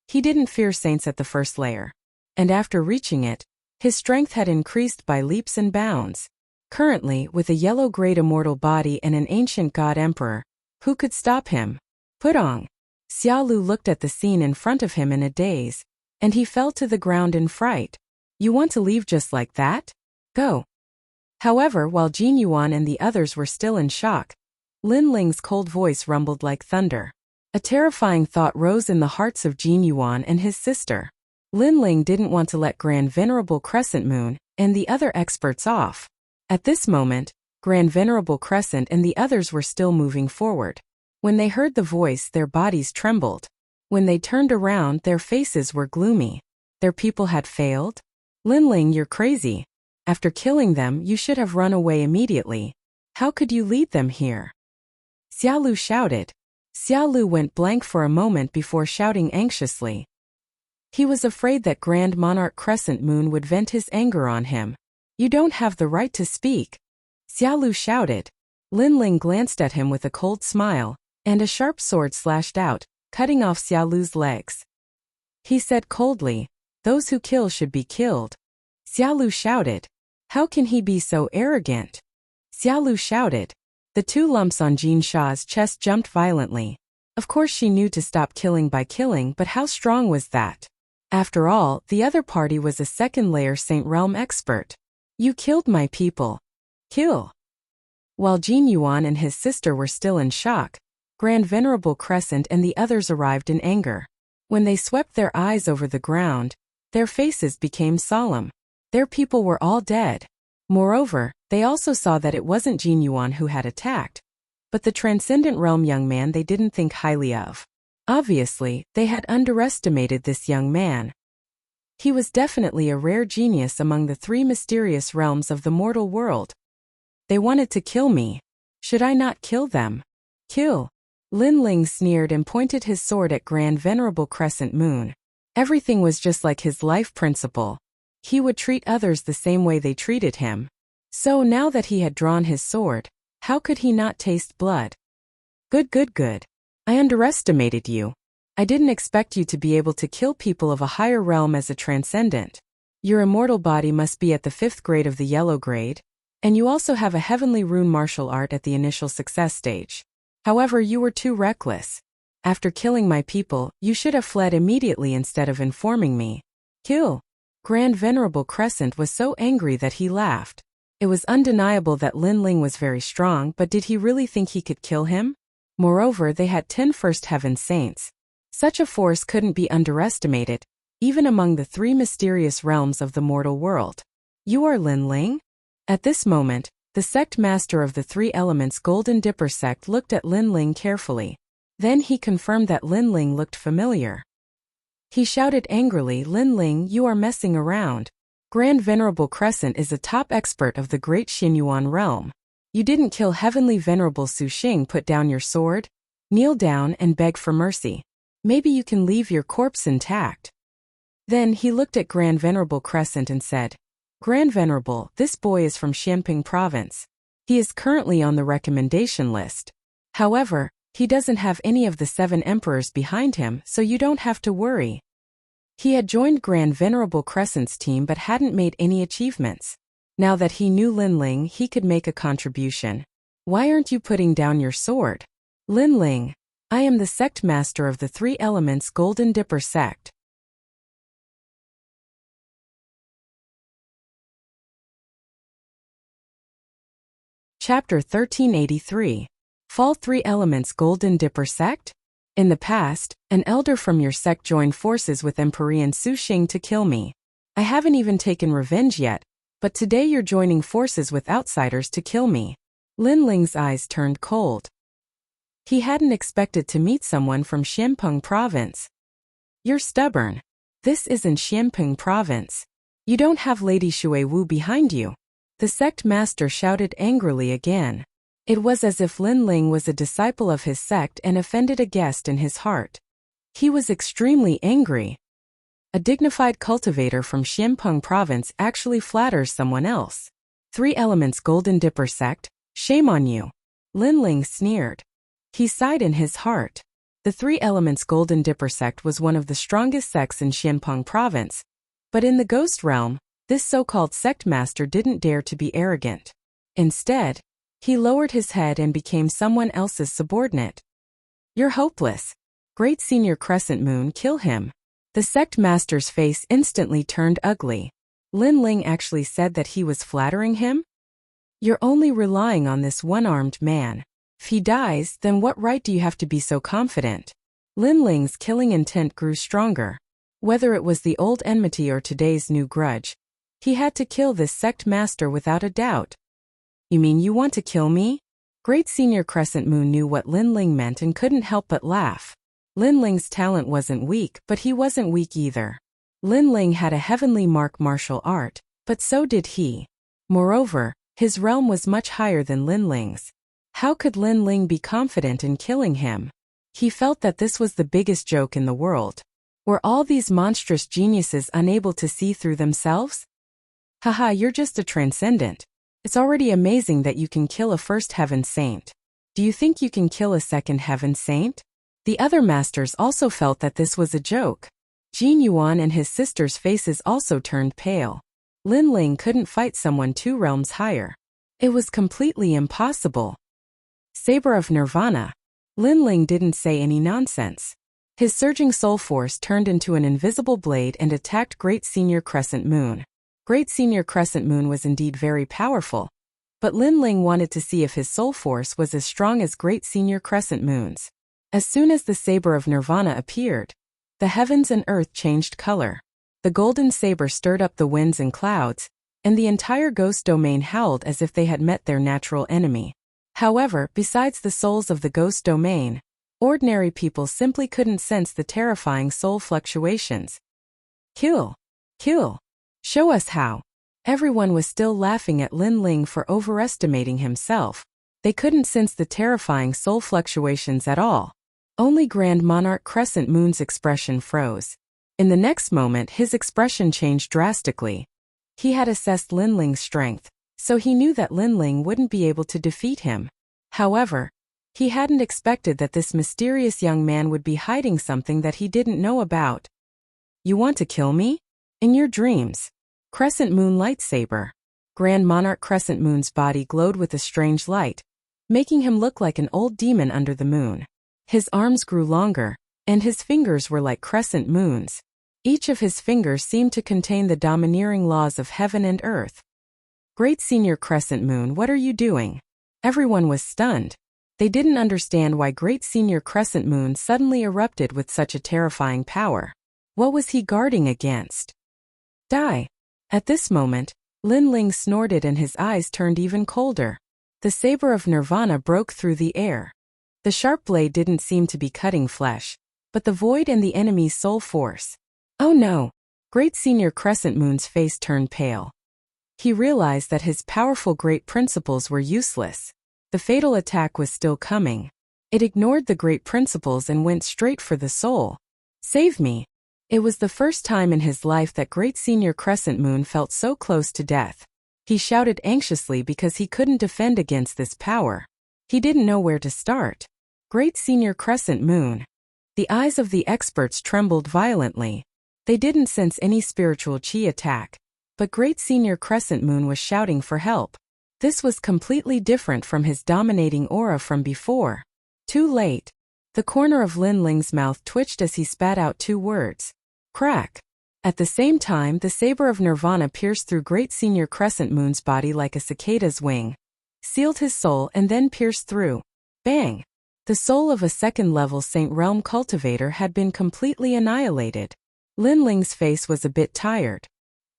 S1: he didn't fear saints at the 1st layer? And after reaching it, his strength had increased by leaps and bounds. Currently, with a yellow-grade immortal body and an ancient god emperor, who could stop him? Putong! Xiaolu looked at the scene in front of him in a daze, and he fell to the ground in fright. You want to leave just like that? Go! However, while Jin Yuan and the others were still in shock, Lin Ling's cold voice rumbled like thunder. A terrifying thought rose in the hearts of Jin Yuan and his sister. Lin Ling didn't want to let Grand Venerable Crescent Moon and the other experts off. At this moment, Grand Venerable Crescent and the others were still moving forward. When they heard the voice, their bodies trembled. When they turned around, their faces were gloomy. Their people had failed? Lin Ling, you're crazy. After killing them, you should have run away immediately. How could you lead them here? Xiaolu shouted. Xiaolu went blank for a moment before shouting anxiously. He was afraid that Grand Monarch Crescent Moon would vent his anger on him. You don't have the right to speak. Xiaolu shouted. Lin Ling glanced at him with a cold smile, and a sharp sword slashed out, cutting off Xiaolu's legs. He said coldly, those who kill should be killed. Xiaolu shouted. How can he be so arrogant? Xiaolu shouted. The 2 lumps on Jin Sha's chest jumped violently. Of course she knew to stop killing by killing, but how strong was that? After all, the other party was a 2nd layer Saint Realm expert. You killed my people. Kill. While Jin Yuan and his sister were still in shock, Grand Venerable Crescent and the others arrived in anger. When they swept their eyes over the ground, their faces became solemn. Their people were all dead. Moreover, they also saw that it wasn't Jin Yuan who had attacked, but the Transcendent Realm young man they didn't think highly of. Obviously, they had underestimated this young man. He was definitely a rare genius among the 3 mysterious realms of the mortal world. They wanted to kill me. Should I not kill them? Kill. Lin Ling sneered and pointed his sword at Grand Venerable Crescent Moon. Everything was just like his life principle. He would treat others the same way they treated him. So now that he had drawn his sword, how could he not taste blood? Good. I underestimated you. I didn't expect you to be able to kill people of a higher realm as a transcendent. Your immortal body must be at the 5th grade of the yellow grade, and you also have a heavenly rune martial art at the initial success stage. However, you were too reckless. After killing my people, you should have fled immediately instead of informing me. Kill. Grand Venerable Crescent was so angry that he laughed. It was undeniable that Lin Ling was very strong, but did he really think he could kill him? Moreover, they had 10 First Heaven Saints. Such a force couldn't be underestimated, even among the 3 mysterious realms of the mortal world. You are Lin Ling? At this moment, the sect master of the 3 elements Golden Dipper sect looked at Lin Ling carefully. Then he confirmed that Lin Ling looked familiar. He shouted angrily, Lin Ling, you are messing around. Grand Venerable Crescent is a top expert of the Great Xinyuan realm. You didn't kill Heavenly Venerable Su Xing. Put down your sword, kneel down and beg for mercy. Maybe you can leave your corpse intact. Then he looked at Grand Venerable Crescent and said, Grand Venerable, this boy is from Xianping Province. He is currently on the recommendation list. However, he doesn't have any of the 7 emperors behind him, so you don't have to worry. He had joined Grand Venerable Crescent's team but hadn't made any achievements. Now that he knew Lin Ling, he could make a contribution. Why aren't you putting down your sword? Lin Ling, I am the sect master of the 3 elements Golden Dipper sect. Chapter 1383. Fall 3 Elements Golden Dipper Sect? In the past, an elder from your sect joined forces with Emperor Su Xing to kill me. I haven't even taken revenge yet, but today you're joining forces with outsiders to kill me. Lin Ling's eyes turned cold. He hadn't expected to meet someone from Xianpeng Province. You're stubborn. This isn't Xianpeng Province. You don't have Lady Shui Wu behind you. The sect master shouted angrily again. It was as if Lin Ling was a disciple of his sect and offended a guest in his heart. He was extremely angry. A dignified cultivator from Xianpeng Province actually flatters someone else. 3 Elements Golden Dipper sect, shame on you. Lin Ling sneered. He sighed in his heart. The 3 Elements Golden Dipper sect was one of the strongest sects in Xianpeng Province. But in the ghost realm, this so-called sect master didn't dare to be arrogant. Instead, he lowered his head and became someone else's subordinate. You're hopeless. Great Senior Crescent Moon, kill him. The sect master's face instantly turned ugly. Lin Ling actually said that he was flattering him? You're only relying on this one-armed man. If he dies, then what right do you have to be so confident? Lin Ling's killing intent grew stronger. Whether it was the old enmity or today's new grudge, he had to kill this sect master without a doubt. You mean you want to kill me? Great Senior Crescent Moon knew what Lin Ling meant and couldn't help but laugh. Lin Ling's talent wasn't weak, but he wasn't weak either. Lin Ling had a heavenly martial art, but so did he. Moreover, his realm was much higher than Lin Ling's. How could Lin Ling be confident in killing him? He felt that this was the biggest joke in the world. Were all these monstrous geniuses unable to see through themselves? Haha, you're just a transcendent. It's already amazing that you can kill a 1st Heaven Saint. Do you think you can kill a 2nd Heaven Saint? The other masters also felt that this was a joke. Jin Yuan and his sister's faces also turned pale. Lin Ling couldn't fight someone 2 realms higher. It was completely impossible. Saber of Nirvana. Lin Ling didn't say any nonsense. His surging soul force turned into an invisible blade and attacked Great Senior Crescent Moon. Great Senior Crescent Moon was indeed very powerful, but Lin Ling wanted to see if his soul force was as strong as Great Senior Crescent Moon's. As soon as the Saber of Nirvana appeared, the heavens and earth changed color. The golden saber stirred up the winds and clouds, and the entire ghost domain howled as if they had met their natural enemy. However, besides the souls of the ghost domain, ordinary people simply couldn't sense the terrifying soul fluctuations. Kill! Kill! Show us how. Everyone was still laughing at Lin Ling for overestimating himself. They couldn't sense the terrifying soul fluctuations at all. Only Grand Monarch Crescent Moon's expression froze. In the next moment, his expression changed drastically. He had assessed Lin Ling's strength, so he knew that Lin Ling wouldn't be able to defeat him. However, he hadn't expected that this mysterious young man would be hiding something that he didn't know about. You want to kill me? In your dreams. Crescent Moon Lightsaber. Grand Monarch Crescent Moon's body glowed with a strange light, making him look like an old demon under the moon. His arms grew longer, and his fingers were like crescent moons. Each of his fingers seemed to contain the domineering laws of heaven and earth. Great Senior Crescent Moon, what are you doing? Everyone was stunned. They didn't understand why Great Senior Crescent Moon suddenly erupted with such a terrifying power. What was he guarding against? Die. At this moment, Lin Ling snorted and his eyes turned even colder. The saber of Nirvana broke through the air. The sharp blade didn't seem to be cutting flesh, but the void and the enemy's soul force. Oh no! Great Senior Crescent Moon's face turned pale. He realized that his powerful great principles were useless. The fatal attack was still coming. It ignored the great principles and went straight for the soul. Save me! It was the first time in his life that Great Senior Crescent Moon felt so close to death. He shouted anxiously because he couldn't defend against this power. He didn't know where to start. Great Senior Crescent Moon. The eyes of the experts trembled violently. They didn't sense any spiritual chi attack, but Great Senior Crescent Moon was shouting for help. This was completely different from his dominating aura from before. Too late. The corner of Lin Ling's mouth twitched as he spat out 2 words. Crack. At the same time, the saber of Nirvana pierced through Great Senior Crescent Moon's body like a cicada's wing, sealed his soul and then pierced through. Bang! The soul of a second-level Saint Realm cultivator had been completely annihilated. Lin Ling's face was a bit tired.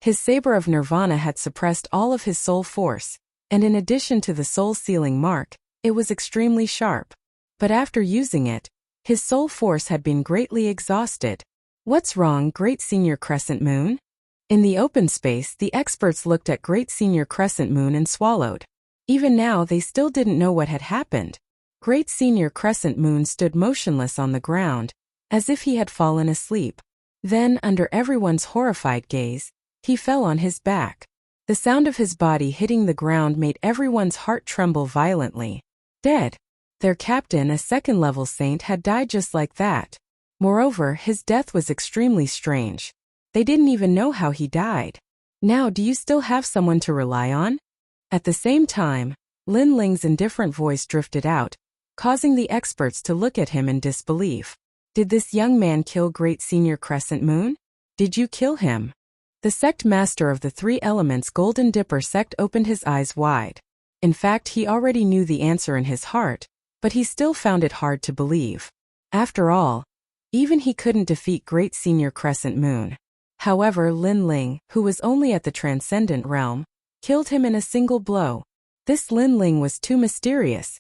S1: His saber of Nirvana had suppressed all of his soul force, and in addition to the soul-sealing mark, it was extremely sharp. But after using it, his soul force had been greatly exhausted. What's wrong, Great Senior Crescent Moon? In the open space, the experts looked at Great Senior Crescent Moon and swallowed. Even now, they still didn't know what had happened. Great Senior Crescent Moon stood motionless on the ground, as if he had fallen asleep. Then, under everyone's horrified gaze, he fell on his back. The sound of his body hitting the ground made everyone's heart tremble violently. Dead. Their captain, a second-level saint, had died just like that. Moreover, his death was extremely strange. They didn't even know how he died. Now, do you still have someone to rely on? At the same time, Lin Ling's indifferent voice drifted out, causing the experts to look at him in disbelief. Did this young man kill Great Senior Crescent Moon? Did you kill him? The sect master of the 3 elements Golden Dipper sect opened his eyes wide. In fact, he already knew the answer in his heart, but he still found it hard to believe. After all, even he couldn't defeat Great Senior Crescent Moon. However, Lin Ling, who was only at the Transcendent Realm, killed him in a single blow. This Lin Ling was too mysterious.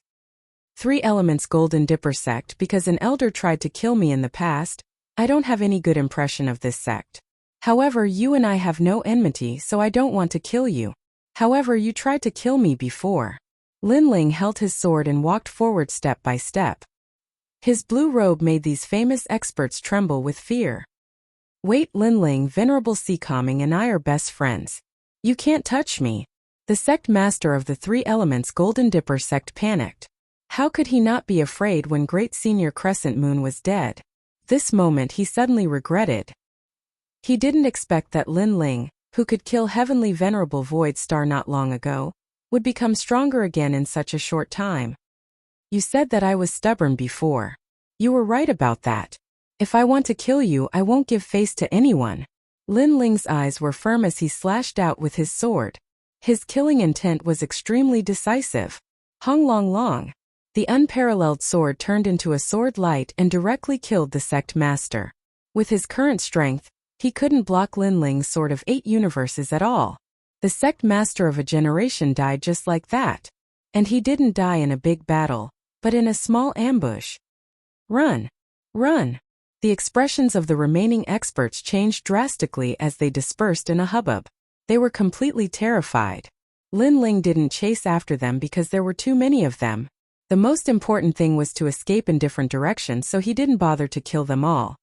S1: 3 elements Golden Dipper sect because an elder tried to kill me in the past. I don't have any good impression of this sect. However, you and I have no enmity, so I don't want to kill you. However, you tried to kill me before. Lin Ling held his sword and walked forward step by step. His blue robe made these famous experts tremble with fear. Wait, Lin Ling, Venerable Seacoming and I are best friends. You can't touch me. The sect master of the 3 elements Golden Dipper sect panicked. How could he not be afraid when Great Senior Crescent Moon was dead? This moment he suddenly regretted. He didn't expect that Lin Ling, who could kill Heavenly Venerable Void Star not long ago, would become stronger again in such a short time. You said that I was stubborn before. You were right about that. If I want to kill you, I won't give face to anyone. Lin Ling's eyes were firm as he slashed out with his sword. His killing intent was extremely decisive. Hung Long Long. The unparalleled sword turned into a sword light and directly killed the sect master. With his current strength, he couldn't block Lin Ling's sword of 8 universes at all. The sect master of a generation died just like that. And he didn't die in a big battle, but in a small ambush. Run! Run! The expressions of the remaining experts changed drastically as they dispersed in a hubbub. They were completely terrified. Lin Ling didn't chase after them because there were too many of them. The most important thing was to escape in different directions, so he didn't bother to kill them all.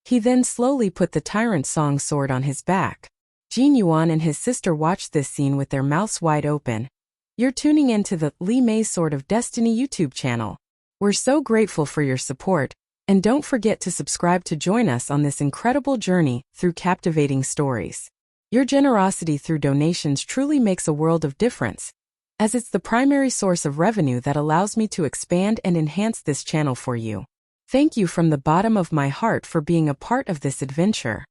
S1: He then slowly put the Tyrant Song sword on his back. Jin Yuan and his sister watched this scene with their mouths wide open. You're tuning into the Li Mei Sword of Destiny YouTube channel. We're so grateful for your support, and don't forget to subscribe to join us on this incredible journey through captivating stories. Your generosity through donations truly makes a world of difference, as it's the primary source of revenue that allows me to expand and enhance this channel for you. Thank you from the bottom of my heart for being a part of this adventure.